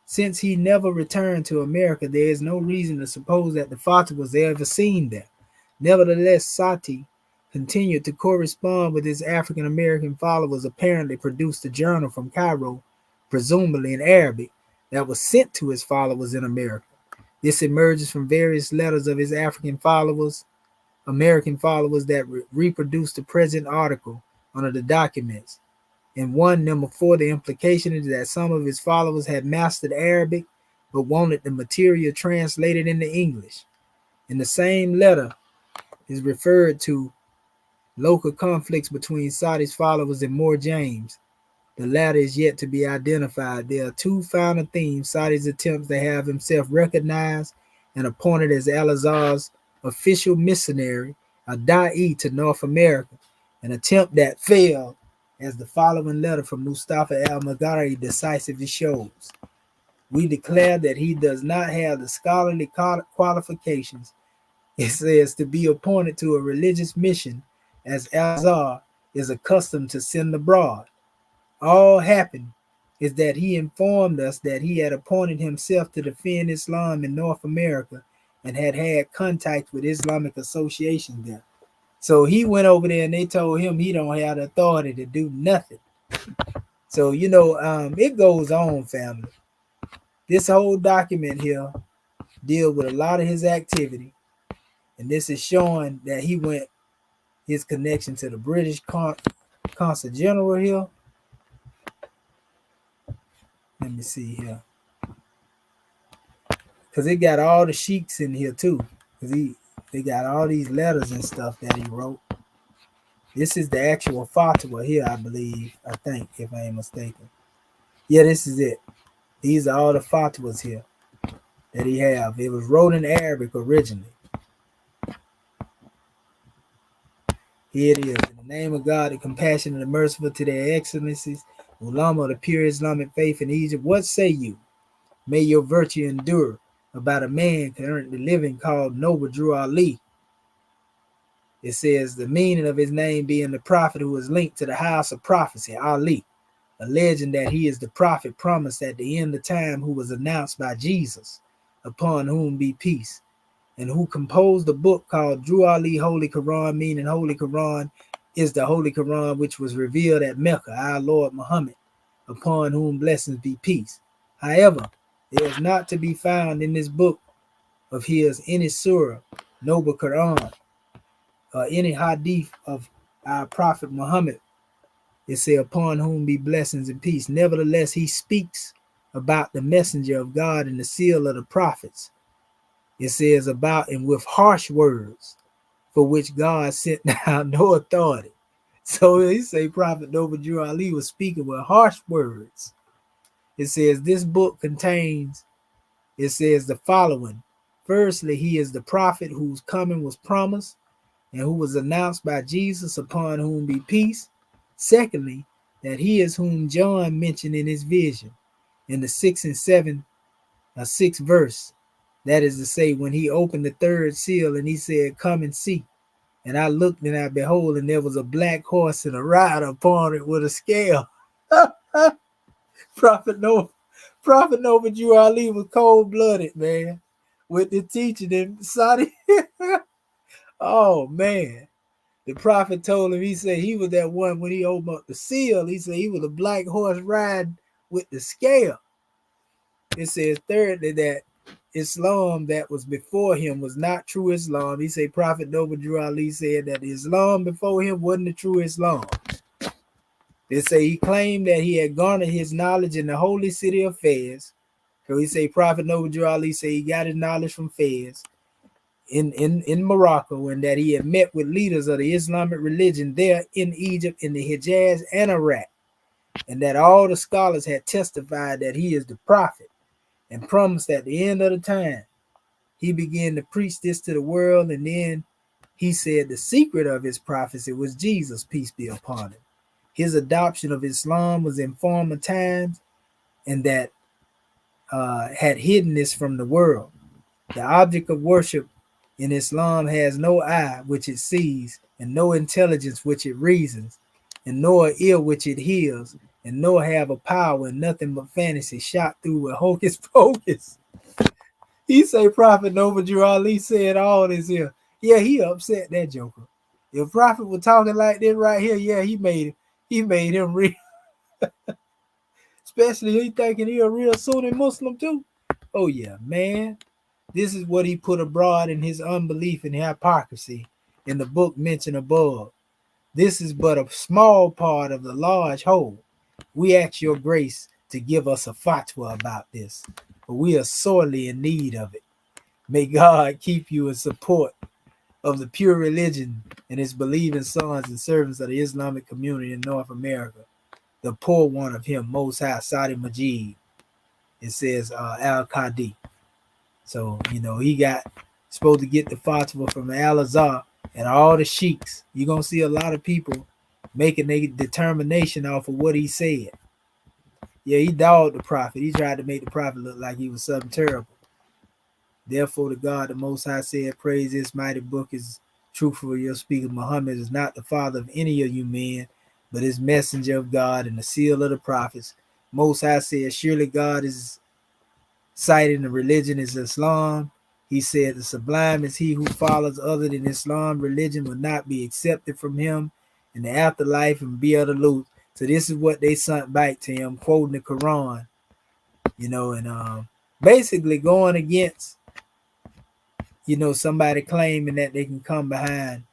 [SPEAKER 1] Since he never returned to America, there is no reason to suppose that the fatwa was ever seen there. Nevertheless, Sati continued to correspond with his African American followers, apparently produced a journal from Cairo, presumably in Arabic, that was sent to his followers in America. This emerges from various letters of his African followers, American followers that reproduce the present article under the documents. In one, number 4, the implication is that some of his followers had mastered Arabic but wanted the material translated into English. In the same letter is referred to local conflicts between Sadi's followers and Moore James. The latter is yet to be identified. There are two final themes: Sadi's attempts to have himself recognized and appointed as Al-Azhar's official missionary, a da'i to North America, an attempt that failed, as the following letter from Mustafa al-Maghari decisively shows. We declare that he does not have the scholarly qualifications, it says, to be appointed to a religious mission as Al-Azhar is accustomed to send abroad. All happened is that he informed us that he had appointed himself to defend Islam in North America and had had contact with Islamic associations there. So he went over there and they told him he don't have the authority to do nothing. So, it goes on, family. This whole document here deals with a lot of his activity. And this is showing that he went his connection to the British Consul General here. Let me see here. Because it got all the sheiks in here too. Because they got all these letters and stuff that he wrote. This is the actual fatwa here, I believe. I think, if I ain't mistaken. Yeah, this is it. These are all the fatwas here that he have. It was wrote in Arabic originally. Here it is. In the name of God, the compassionate and merciful, to their excellencies, ulama of the pure Islamic faith in Egypt, what say you? May your virtue endure, about a man currently living called Noble Drew Ali. It says the meaning of his name being the prophet who is linked to the house of prophecy, Ali, alleging that he is the prophet promised at the end of time, who was announced by Jesus, upon whom be peace, and who composed a book called Drew Ali Holy Quran, meaning Holy Quran is the Holy Quran which was revealed at Mecca, our Lord Muhammad, upon whom blessings be peace. However, there is not to be found in this book of his any surah, noble Quran, or any hadith of our Prophet Muhammad. It says, upon whom be blessings and peace. Nevertheless, he speaks about the messenger of God and the seal of the prophets. It says about and with harsh words, for which God sent down no authority. So he say Prophet Noble Drew Ali was speaking with harsh words. It says this book contains, it says the following. Firstly, he is the prophet whose coming was promised and who was announced by Jesus, upon whom be peace. Secondly, that he is whom John mentioned in his vision in the 6th and 6th verse. That is to say, when he opened the third seal and he said, come and see. And I looked and I behold, and there was a black horse and a rider upon it with a scale. Prophet Noble Drew Ali was cold-blooded, man, with the teaching in Saudi. Oh, man. The prophet told him, he said he was that one when he opened up the seal. He said he was a black horse riding with the scale. It says thirdly that Islam that was before him was not true Islam. He said Prophet Noble Drew Ali said that Islam before him wasn't the true Islam. They say he claimed that he had garnered his knowledge in the holy city of Fez. So he say Prophet Noble Drew Ali said he got his knowledge from Fez in Morocco, and that he had met with leaders of the Islamic religion there in Egypt, in the Hijaz and Iraq, and that all the scholars had testified that he is the prophet, and promised at the end of the time he began to preach this to the world. And then he said the secret of his prophecy was Jesus, peace be upon him. His adoption of Islam was in former times, and that had hidden this from the world. The object of worship in Islam has no eye which it sees, and no intelligence which it reasons, and nor ear which it hears, and nor have a power and nothing but fantasy shot through with hocus pocus. He say Prophet Nova Drew Ali said all this here. Yeah, he upset that joker. If Prophet was talking like this right here, yeah, he made him real. Especially he thinking he a real Sunni Muslim too. Oh yeah, man. This is what he put abroad in his unbelief and hypocrisy in the book mentioned above. This is but a small part of the large whole. We ask your grace to give us a fatwa about this, for we are sorely in need of it. May God keep you in support of the pure religion and its believing sons and servants of the Islamic community in North America. The poor one of him, Most High Sati Majid. It says Al-Qadi. So, he got supposed to get the fatwa from Al-Azhar and all the sheiks. You're going to see a lot of people making a determination off of what he said. Yeah, he dogged the prophet. He tried to make the prophet look like he was something terrible. Therefore, the God, the Most High said, praise this mighty book is truthful. Your speaker, Muhammad, is not the father of any of you men, but is messenger of God and the seal of the prophets. Most High said, surely God is citing the religion is Islam. He said, the sublime is he who follows other than Islam. Religion will not be accepted from him in the afterlife and be of the loot. So this is what they sent back to him, quoting the Quran, and basically going against, somebody claiming that they can come behind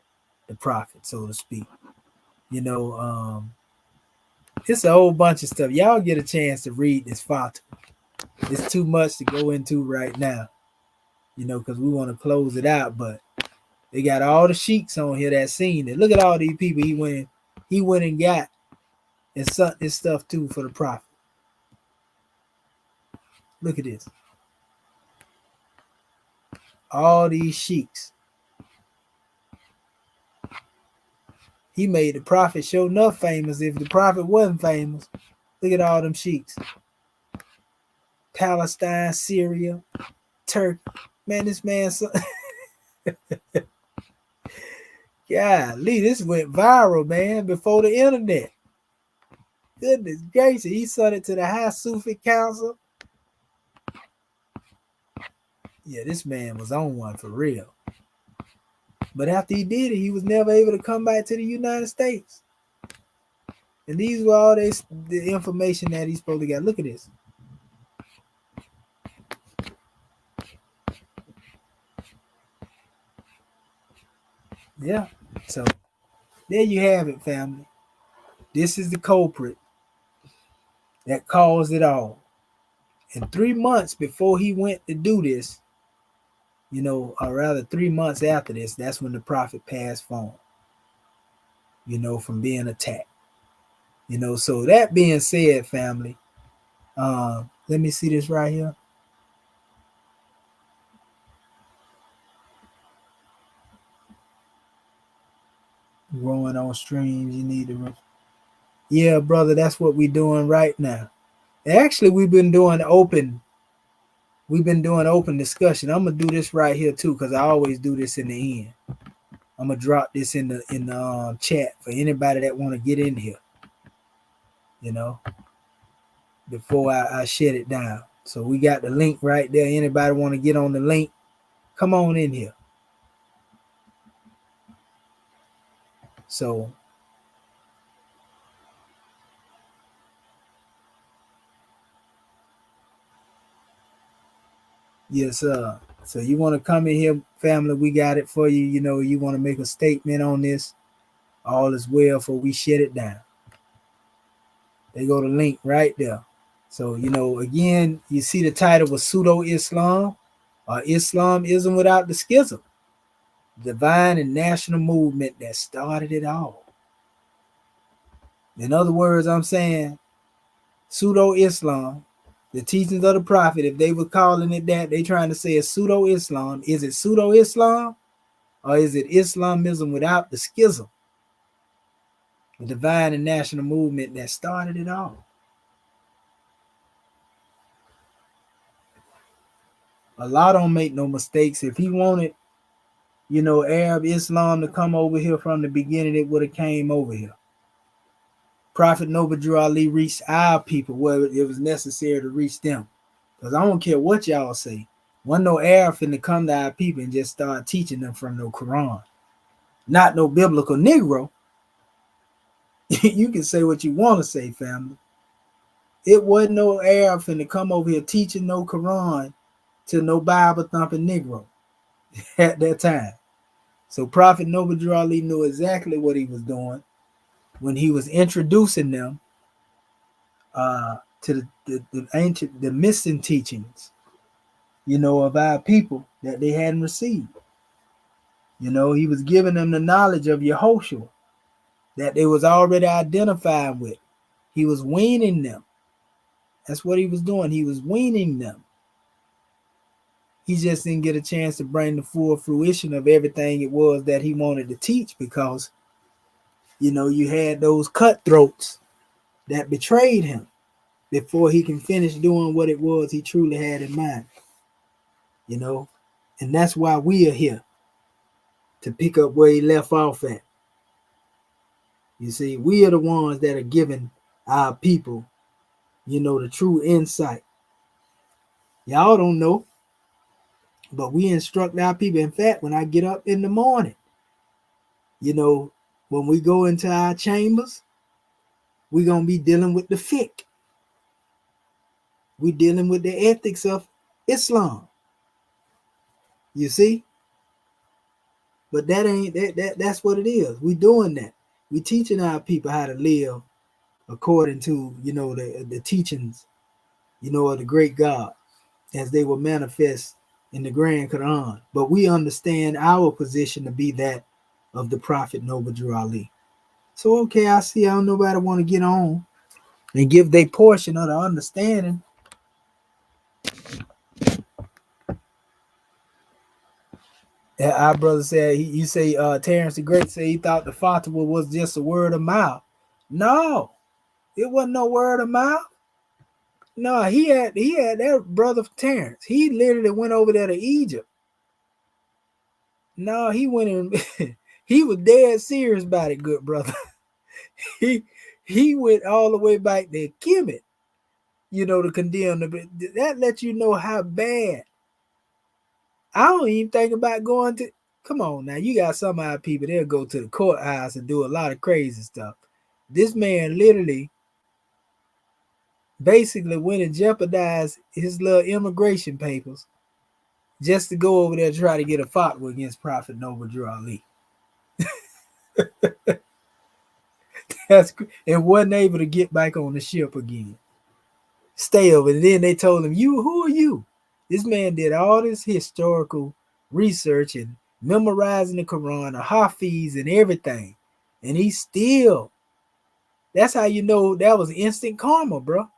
[SPEAKER 1] the prophet, so to speak. It's a whole bunch of stuff. Y'all get a chance to read this fatwa. It's too much to go into right now, because we want to close it out, but they got all the sheiks on here that seen it. Look at all these people he went and got and sent this stuff too for the prophet. Look at this. All these sheiks. He made the prophet show enough famous if the prophet wasn't famous. Look at all them sheiks. Palestine, Syria, Turkey. Man, this man. Golly, this went viral, man, before the internet. Goodness gracious. He sent it to the High Sufi Council. Yeah, this man was on one for real. But after he did it, he was never able to come back to the United States. And these were all the information that he's supposed to get. Look at this. Yeah. So there you have it, family. This is the culprit that caused it all. And 3 months before he went to do this, or rather 3 months after this, that's when the prophet passed on, from being attacked. So that being said, family, let me see this right here. Growing on streams, you need to. Yeah, brother, that's what we're doing right now. Actually, we've been doing open discussion. I'm gonna do this right here too, because I always do this in the end. I'm gonna drop this in the chat for anybody that want to get in here. Before I shut it down. So we got the link right there. Anybody want to get on the link? Come on in here. So yes, sir. So you want to come in here, family? We got it for you. You want to make a statement on this? All is well before we shut it down. They go to link right there. So again, you see the title was Pseudo Islam or Islamism without the Schism, divine and national movement that started it all. In other words, I'm saying Pseudo Islam, the teachings of the prophet, if they were calling it that, they trying to say it's Pseudo Islam. Is it Pseudo Islam or is it Islamism without the Schism? The divine and national movement that started it all. Allah don't make no mistakes. If he wanted, Arab Islam to come over here from the beginning, it would have came over here. Prophet Noble Drew Ali reached our people where it was necessary to reach them. Because I don't care what y'all say. Wasn't no Arab finna come to our people and just start teaching them from no Quran. Not no biblical Negro. You can say what you want to say, family. It wasn't no Arab finna come over here teaching no Quran to no Bible thumping Negro at that time. So Prophet Noble Drew Ali knew exactly what he was doing when he was introducing them to the ancient, the missing teachings, of our people that they hadn't received. He was giving them the knowledge of Yehoshua that they was already identified with. He was weaning them. That's what he was doing. He was weaning them. He just didn't get a chance to bring the full fruition of everything it was that he wanted to teach because, you had those cutthroats that betrayed him before he can finish doing what it was he truly had in mind. And that's why we are here, to pick up where he left off at. You see, we are the ones that are giving our people, the true insight. Y'all don't know, but we instruct our people. In fact, when I get up in the morning, when we go into our chambers, we're going to be dealing with the fiqh. We're dealing with the ethics of Islam. You see? But that ain't that's what it is. We doing that. We teaching our people how to live according to, the teachings, of the great God as they will manifest in the Grand Quran. But we understand our position to be that of the Prophet Noble Drew Ali. So, okay, I see how nobody want to get on and give their portion of the understanding. Our brother said, you say Terrence the Great said he thought the fatwa was just a word of mouth. No, it wasn't no word of mouth. No, he had that brother Terrence. He literally went over there to Egypt. No, he went in. He was dead serious about it, good brother. he went all the way back to Kemet, to condemn the. That lets you know how bad. I don't even think about going to. Come on now, you got some of our people, they'll go to the courthouse and do a lot of crazy stuff. This man literally basically went and jeopardized his little immigration papers just to go over there and try to get a fatwa against Prophet Noble Drew Ali. And wasn't able to get back on the ship again. Stay over. And then they told him, who are you? This man did all this historical research and memorizing the Quran, the Hafiz and everything. And he still, that's how you know that was instant karma, bro.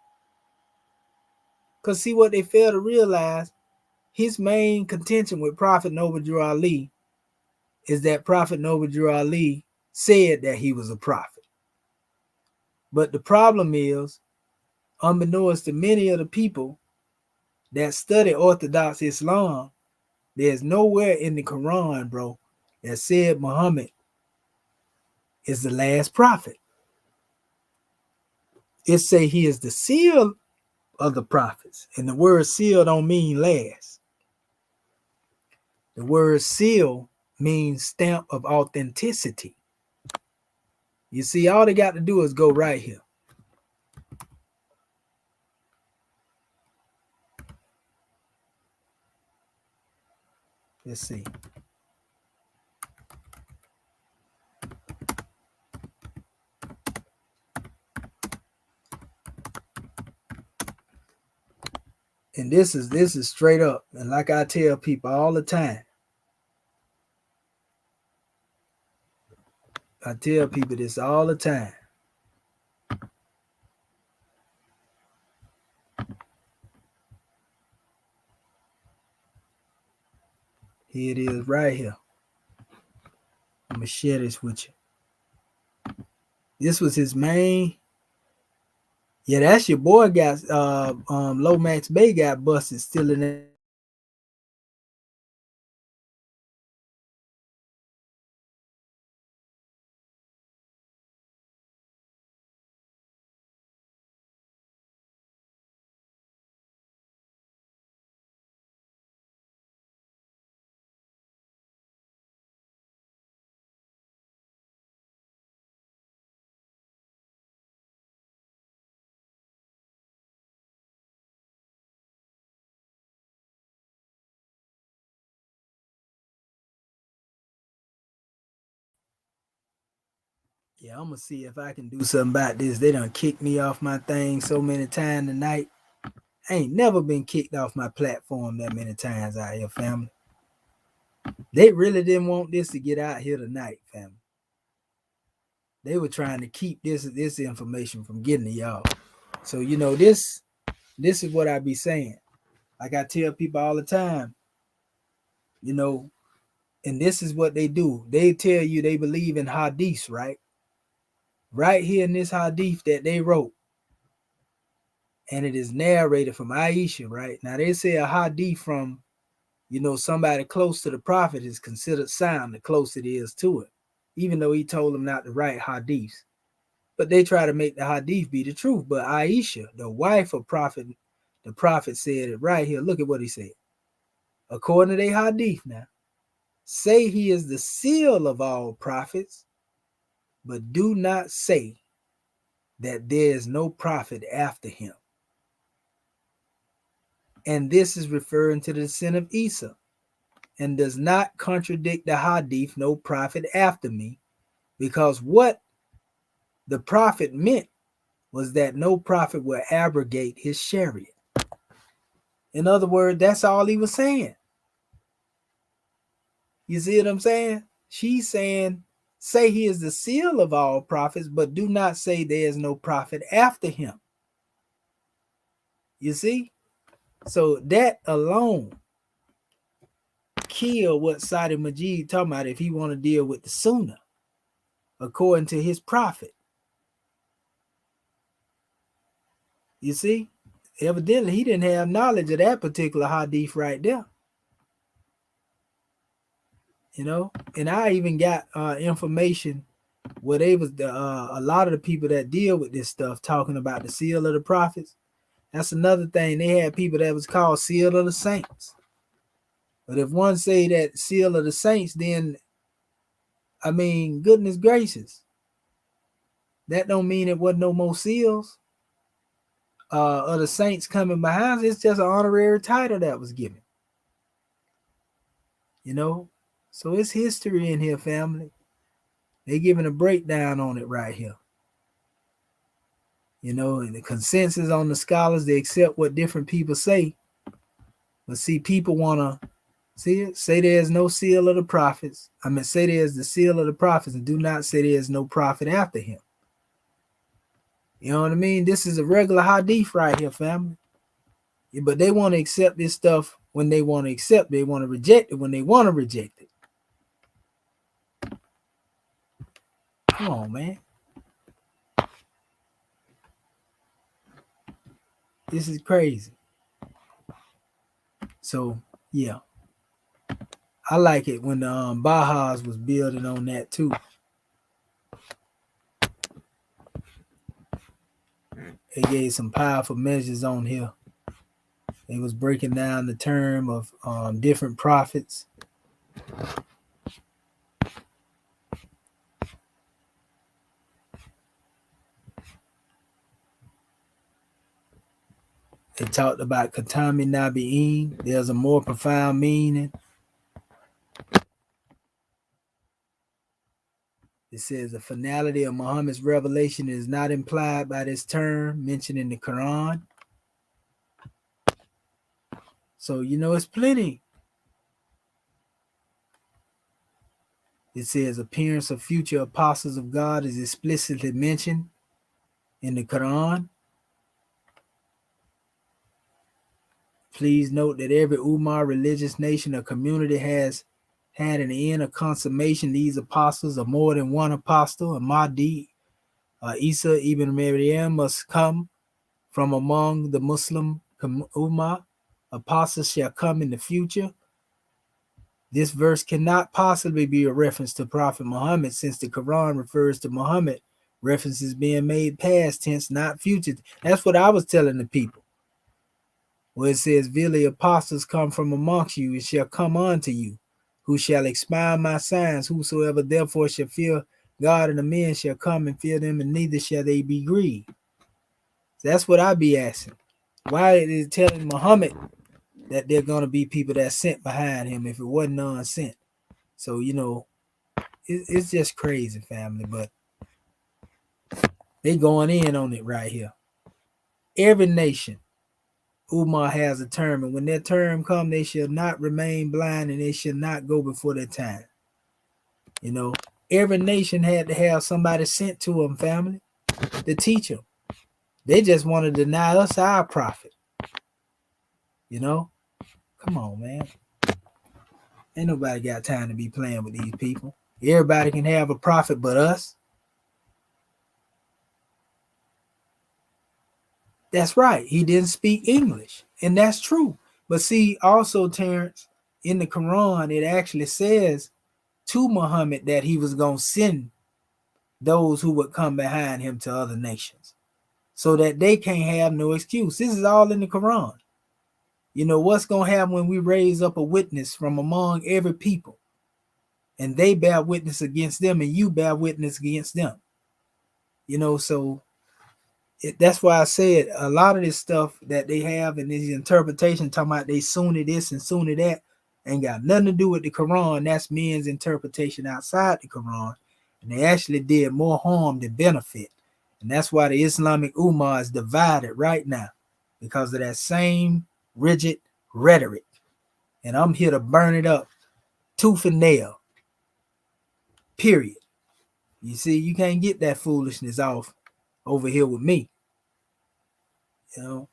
[SPEAKER 1] Because see what they fail to realize, his main contention with Prophet Noble Drew Ali is that Prophet Noble Drew Ali said that he was a prophet. But the problem is, unbeknownst to many of the people that study Orthodox Islam, there's nowhere in the Quran, bro, that said Muhammad is the last prophet. It say he is the seal of the prophets. And the word seal don't mean last. The word seal means stamp of authenticity. You see, all they got to do is go right here. Let's see. And this is straight up. And like I tell people all the time, I tell people this all the time. Here it is right here. I'm going to share this with you. This was his main. Yeah, that's your boy got, Lomax Bay got busted still in that. Yeah, I'm gonna see if I can do something about this. They done kicked me off my thing so many times tonight. I ain't never been kicked off my platform that many times out here, family. They really didn't want this to get out here tonight, family. They were trying to keep this information from getting to y'all. So this is what I be saying. Like I tell people all the time, and this is what they do. They tell you they believe in hadiths, right? Right here in this hadith that they wrote, and it is narrated from Aisha, right? Now they say a hadith from, somebody close to the prophet is considered sound the closer it is to it, even though he told them not to write hadiths. But they try to make the hadith be the truth. But Aisha, the wife of prophet, the prophet said it right here. Look at what he said. According to the hadith now, say he is the seal of all prophets, but do not say that there is no prophet after him. And this is referring to the descent of Isa, and does not contradict the hadith, no prophet after me, because what the prophet meant was that no prophet will abrogate his shariah. In other words, that's all he was saying. You see what I'm saying? She's saying, say he is the seal of all prophets, but do not say there is no prophet after him. You see? So that alone kill what Sati Majid talking about if he want to deal with the Sunnah according to his prophet. You see? Evidently, he didn't have knowledge of that particular hadith right there. And I even got information where they was a lot of the people that deal with this stuff talking about the seal of the prophets. That's another thing. They had people that was called seal of the saints. But if one say that seal of the saints, then I mean, goodness gracious, that don't mean it wasn't no more seals of the saints coming behind. It's just an honorary title that was given. So it's history in here, family. They giving a breakdown on it right here. And the consensus on the scholars, they accept what different people say. But see, people want to say there's no seal of the prophets. Say there's the seal of the prophets and do not say there's no prophet after him. You know what I mean? This is a regular hadith right here, family. But they want to accept this stuff when they want to accept it. They want to reject it when they want to reject it. Come on, man. This is crazy. So, yeah. I like it when the Bahas was building on that too. They gave some powerful measures on here. They was breaking down the term of different prophets. They talked about Katami Nabi'in. There's a more profound meaning. It says the finality of Muhammad's revelation is not implied by this term mentioned in the Quran. So, it's plenty. It says appearance of future apostles of God is explicitly mentioned in the Quran. Please note that every Ummah, religious nation, or community has had an end of consummation. These apostles are more than one apostle. A Mahdi, Isa ibn Maryam must come from among the Muslim Ummah. Apostles shall come in the future. This verse cannot possibly be a reference to Prophet Muhammad, since the Quran refers to Muhammad, references being made past tense, not future. That's what I was telling the people. Where it says, verily apostles come from amongst you, and shall come unto you, who shall expound my signs. Whosoever therefore shall fear God and the men shall come and fear them, and neither shall they be grieved. That's what I be asking. Why is it telling Muhammad that they're going to be people that sent behind him if it wasn't none sent? So, it's just crazy, family. But They going in on it right here. Every nation, Umar has a term, and when that term comes, they shall not remain blind and they shall not go before their time. You know, every nation had to have somebody sent to them, family, to teach them. They just want to deny us our prophet. You know, come on, man. Ain't nobody got time to be playing with these people. Everybody can have a prophet but us. That's right. He didn't speak English. And that's true. But see, also, Terrence, in the Quran, it actually says to Muhammad that he was going to send those who would come behind him to other nations so that they can't have no excuse. This is all in the Quran. You know, what's going to happen when we raise up a witness from among every people and they bear witness against them and you bear witness against them? You know, so that's why I said a lot of this stuff that they have in these interpretation talking about they Sunni this and Sunni that ain't got nothing to do with the Quran. That's men's interpretation outside the Quran. And they actually did more harm than benefit. And that's why the Islamic Ummah is divided right now because of that same rigid rhetoric. And I'm here to burn it up tooth and nail. Period. You see, you can't get that foolishness off over here with me. You know?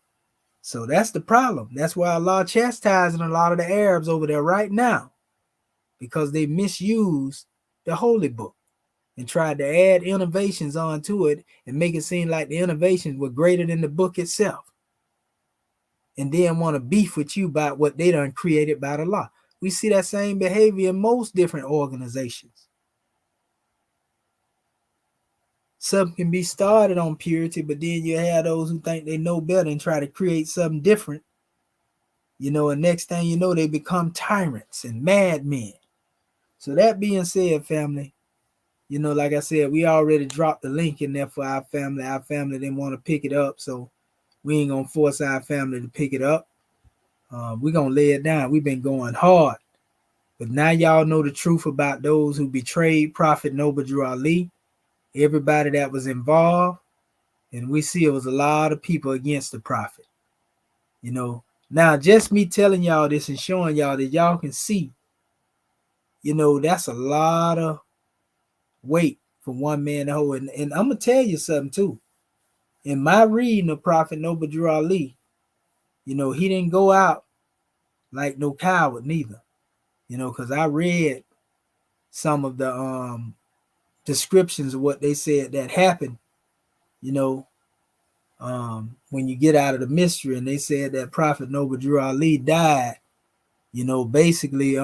[SPEAKER 1] So that's the problem. That's why Allah chastising a lot of the Arabs over there right now because they misused the holy book and tried to add innovations onto it and make it seem like the innovations were greater than the book itself. And then want to beef with you about what they done created by the law. We see that same behavior in most different organizations. Some can be started on purity, but then you have those who think they know better and try to create something different. You know, and next thing you know, they become tyrants and madmen. So that being said, family, you know, like I said, we already dropped the link in there for our family. Our family didn't want to pick it up, so we ain't going to force our family to pick it up. We're going to lay it down. We've been going hard. But now y'all know the truth about those who betrayed Prophet Noble Drew Ali, everybody that was involved. And we see it was a lot of people against the Prophet. You know, now just me telling y'all this and showing y'all that y'all can see, you know, that's a lot of weight for one man to hold. And I'm going to tell you something too. In my reading of Prophet Noble Drew Ali, you know, he didn't go out like no coward neither. You know, because I read some of the descriptions of what they said that happened, you know, when you get out of the mystery. And they said that Prophet Noble Drew Ali died, you know, basically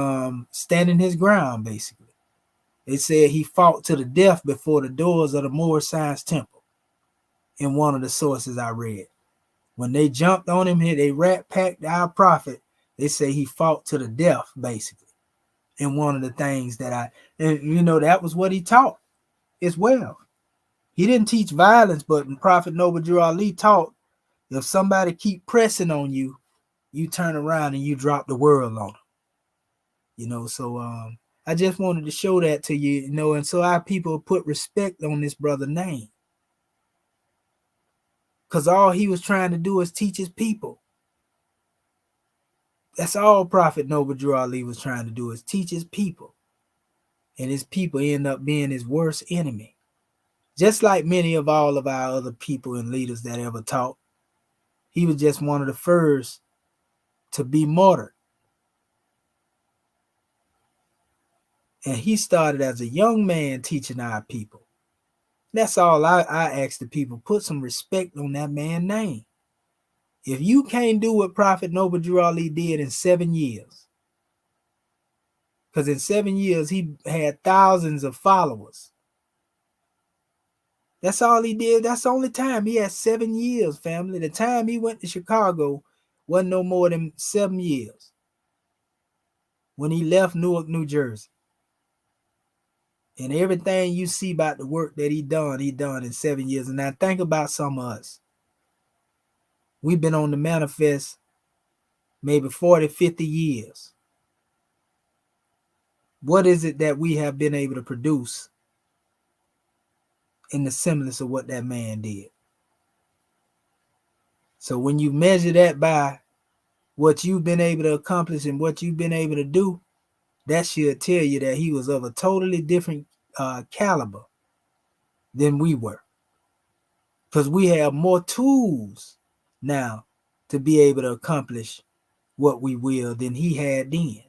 [SPEAKER 1] standing his ground, basically. They said he fought to the death before the doors of the Moorish Science Temple in one of the sources I read. When they jumped on him here, they rat-packed our prophet. They say he fought to the death, basically, in one of the things that and you know, that was what he taught as well. He didn't teach violence, but Prophet Noble Drew Ali taught if somebody keep pressing on you, you turn around and you drop the world on them. You know, so I just wanted to show that to you, you know, and so our people put respect on this brother's name. Because all he was trying to do is teach his people. That's all Prophet Noble Drew Ali was trying to do, is teach his people. And his people end up being his worst enemy. Just like many of all of our other people and leaders that ever taught. He was just one of the first to be martyred. And he started as a young man teaching our people. That's all I ask the people. Put some respect on that man's name. If you can't do what Prophet Noble Drew Ali did in 7 years, because in 7 years he had thousands of followers. That's all he did. That's the only time. He had 7 years, family. The time he went to Chicago wasn't no more than 7 years. When he left Newark, New Jersey. And everything you see about the work that he done in 7 years. And now think about some of us. We've been on the manifest maybe 40, 50 years. What is it that we have been able to produce in the semblance of what that man did. So when you measure that by what you've been able to accomplish and what you've been able to do, that should tell you that he was of a totally different caliber than we were. Because we have more tools now to be able to accomplish what we will than he had then.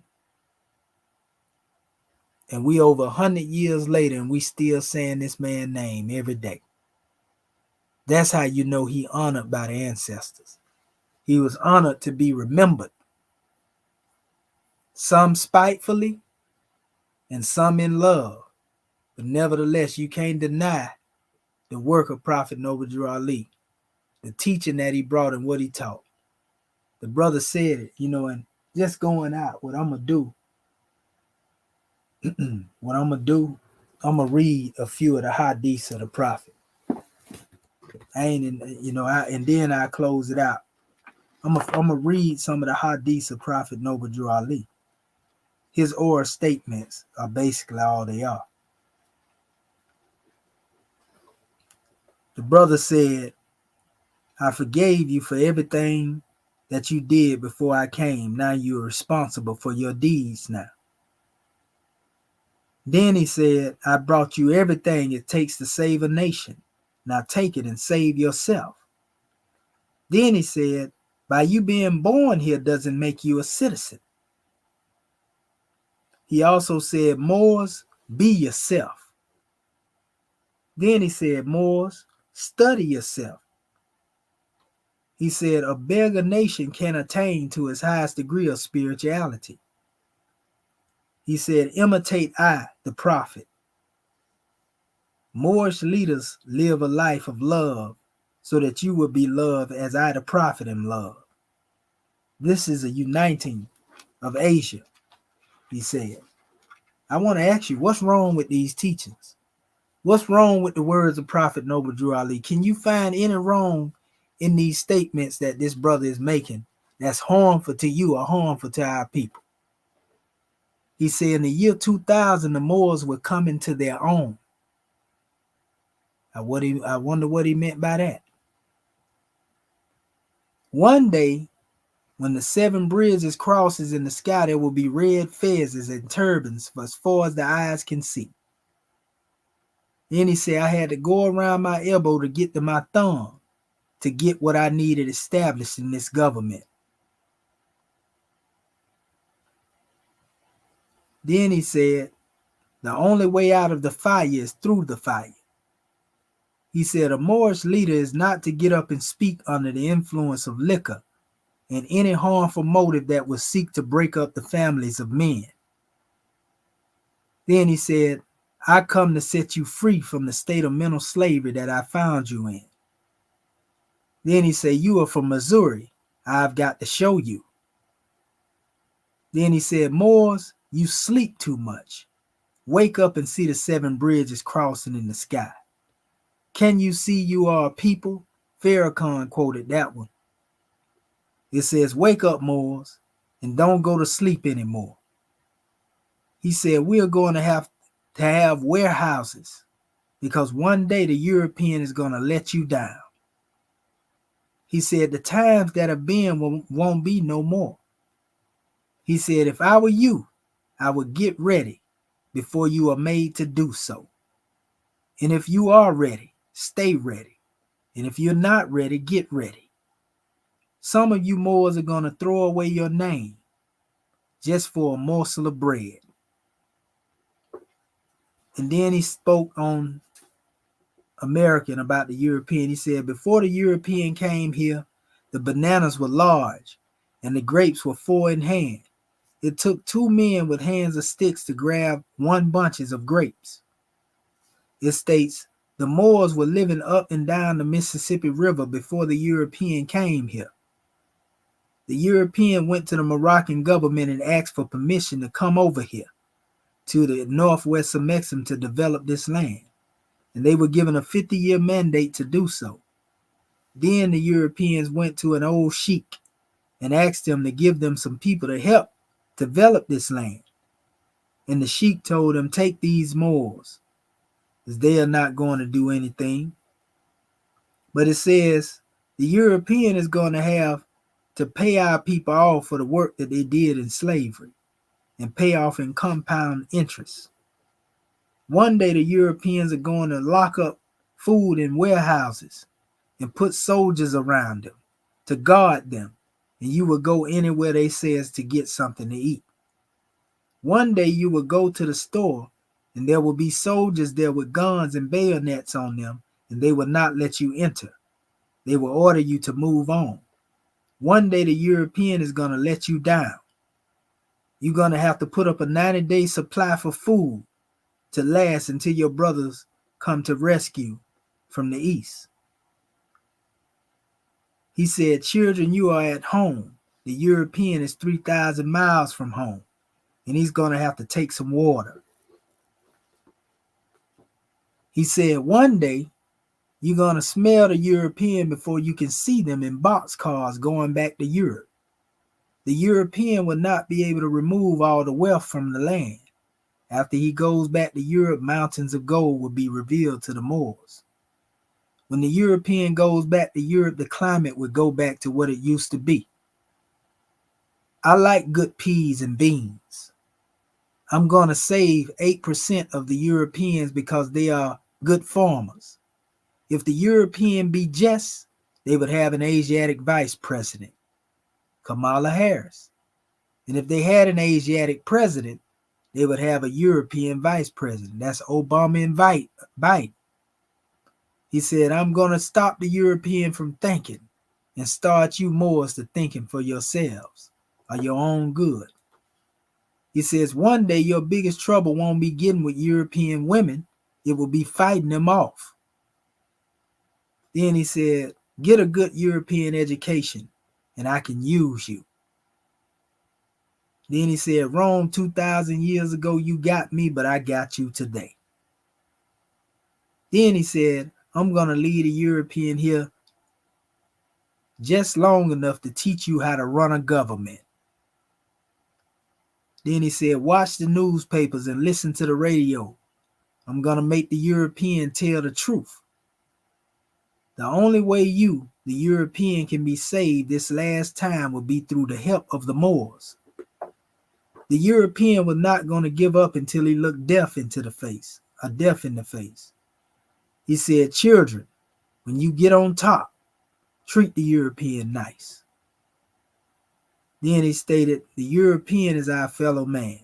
[SPEAKER 1] And we over 100 years later, and we still saying this man's name every day. That's how you know he honored by the ancestors. He was honored to be remembered. Some spitefully and some in love. But nevertheless, you can't deny the work of Prophet Noble Drew Ali, the teaching that he brought and what he taught. The brother said it, and just going out, what I'm going to do, I'm going to read a few of the hadiths of the Prophet. And then I close it out. I'm gonna read some of the hadiths of Prophet Noble Drew Ali. His oral statements are basically all they are. The brother said, I forgave you for everything that you did before I came. Now you're responsible for your deeds now. Then he said, I brought you everything it takes to save a nation. Now take it and save yourself. Then he said, by you being born here doesn't make you a citizen. He also said, Moors, be yourself. Then he said, Moors, study yourself. He said, a beggar nation can attain to its highest degree of spirituality. He said, imitate I, the prophet. Moorish leaders live a life of love so that you will be loved as I, the prophet, am loved. This is a uniting of Asia, he said. I want to ask you, what's wrong with these teachings? What's wrong with the words of Prophet Noble Drew Ali? Can you find any wrong in these statements that this brother is making that's harmful to you or harmful to our people? He said in the year 2000, the Moors were coming to their own. I wonder what he meant by that. One day, when the 7 bridges crosses in the sky, there will be red fezzes and turbans for as far as the eyes can see. Then he said, I had to go around my elbow to get to my thumb to get what I needed established in this government. Then he said, the only way out of the fire is through the fire. He said, a Moorish leader is not to get up and speak under the influence of liquor and any harmful motive that would seek to break up the families of men. Then he said, I come to set you free from the state of mental slavery that I found you in. Then he said, you are from Missouri. I've got to show you. Then he said, Moors, you sleep too much. Wake up and see the 7 bridges crossing in the sky. Can you see you are a people? Farrakhan quoted that one. It says, wake up, Moors, and don't go to sleep anymore. He said, we are going to have warehouses because one day the European is going to let you down. He said, the times that have been won't be no more. He said, if I were you, I would get ready before you are made to do so. And if you are ready, stay ready. And if you're not ready, get ready. Some of you Moors are going to throw away your name just for a morsel of bread. And then he spoke on American about the European. He said, before the European came here, the bananas were large and the grapes were 4 in hand. It took 2 men with hands of sticks to grab 1 bunches of grapes. It states, the Moors were living up and down the Mississippi River before the European came here. The European went to the Moroccan government and asked for permission to come over here to the northwest of Mexico to develop this land. And they were given a 50-year mandate to do so. Then the Europeans went to an old sheik and asked him to give them some people to help develop this land. And the sheik told them, take these Moors. because they are not going to do anything. But it says the European is going to have to pay our people off for the work that they did in slavery and pay off in compound interest. One day the Europeans are going to lock up food in warehouses and put soldiers around them to guard them, and you will go anywhere they says to get something to eat. One day you will go to the store and there will be soldiers there with guns and bayonets on them, and they will not let you enter. They will order you to move on. One day the European is going to let you down. You're going to have to put up a 90-day supply for food to last until your brothers come to rescue from the east. He said, children, you are at home. The European is 3,000 miles from home, and he's going to have to take some water. He said, one day, you're going to smell the European before you can see them in boxcars going back to Europe. The European will not be able to remove all the wealth from the land. After he goes back to Europe, mountains of gold will be revealed to the Moors. When the European goes back to Europe, the climate will go back to what it used to be. I like good peas and beans. I'm going to save 8% of the Europeans because they are good farmers. If the European be just, they would have an Asiatic vice president, Kamala Harris. And if they had an Asiatic president, they would have a European vice president. That's Obama and Biden. He said, I'm going to stop the European from thinking and start you Moors to thinking for yourselves or your own good. He says, one day your biggest trouble won't be getting with European women. It will be fighting them off. Then he said, get a good European education and I can use you. Then he said, Rome 2,000 years ago, you got me, but I got you today. Then he said, I'm going to lead a European here just long enough to teach you how to run a government. Then he said, watch the newspapers and listen to the radio. I'm going to make the European tell the truth. The only way you, the European, can be saved this last time will be through the help of the Moors. The European was not going to give up until he looked death in the face. He said, children, when you get on top, treat the European nice. Then he stated, the European is our fellow man.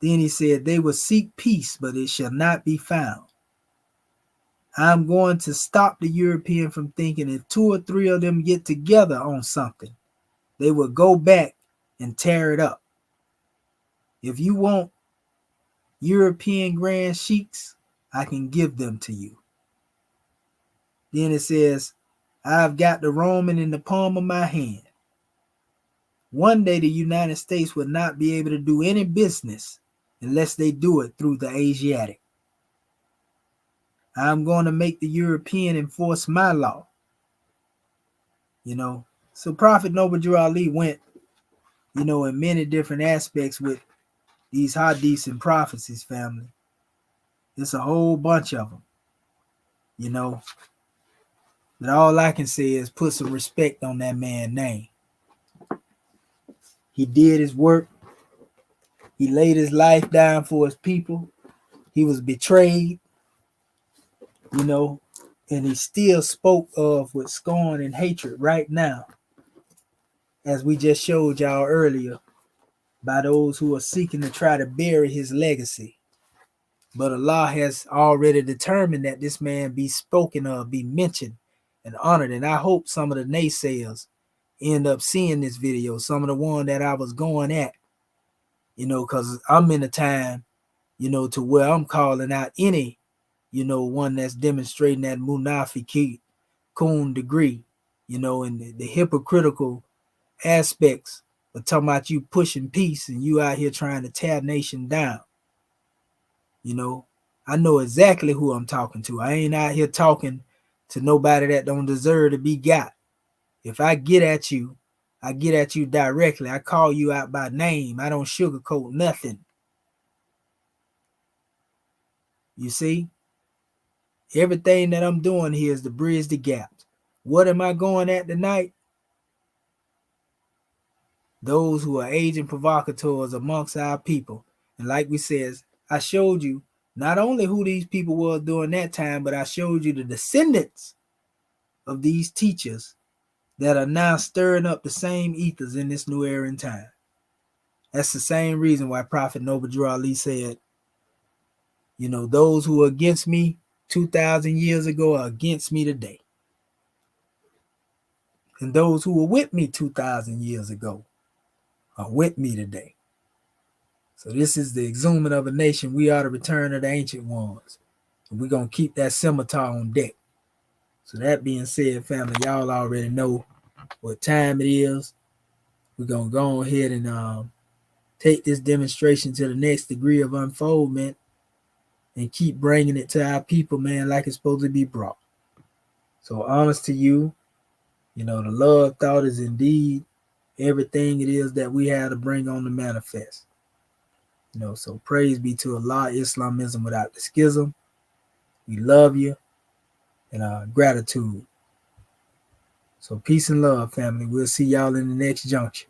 [SPEAKER 1] Then he said, they will seek peace, but it shall not be found. I'm going to stop the European from thinking if 2 or 3 of them get together on something, they will go back and tear it up. If you want European grand sheiks, I can give them to you. Then it says, I've got the Roman in the palm of my hand. One day the United States will not be able to do any business unless they do it through the Asiatic. I'm going to make the European enforce my law. So Prophet Noble Drew Ali went, in many different aspects with these hadiths and prophecies, family. There's a whole bunch of them, But all I can say is put some respect on that man's name. He did his work. He laid his life down for his people. He was betrayed, and he still spoke of with scorn and hatred right now, as we just showed y'all earlier, by those who are seeking to try to bury his legacy. But Allah has already determined that this man be spoken of, be mentioned and honored. And I hope some of the naysayers end up seeing this video, some of the one that I was going at, because I'm in a time, to where I'm calling out any, one that's demonstrating that munafiqun degree, and the hypocritical aspects of talking about you pushing peace and you out here trying to tear nation down. I know exactly who I'm talking to. I ain't out here talking to nobody that don't deserve to be got. If I get at you, I get at you directly. I call you out by name. I don't sugarcoat nothing. You see? Everything that I'm doing here is to bridge the gaps. What am I going at tonight? Those who are agent provocateurs amongst our people. And like we said, I showed you not only who these people were during that time, but I showed you the descendants of these teachers that are now stirring up the same ethers in this new era in time. That's the same reason why Prophet Noble Drew Ali said, you know, those who are against me 2,000 years ago are against me today. And those who were with me 2,000 years ago are with me today. So this is the exhuming of a nation. We are the return of the ancient ones. And we're going to keep that scimitar on deck. So that being said, family, y'all already know what time it is. We're going to go ahead and take this demonstration to the next degree of unfoldment and keep bringing it to our people, man, like it's supposed to be brought. So honest to you, you know, the love thought is indeed everything it is that we have to bring on the manifest. You know, so praise be to Allah, Islamism without the schism. We love you and gratitude. So peace and love, family. We'll see y'all in the next juncture.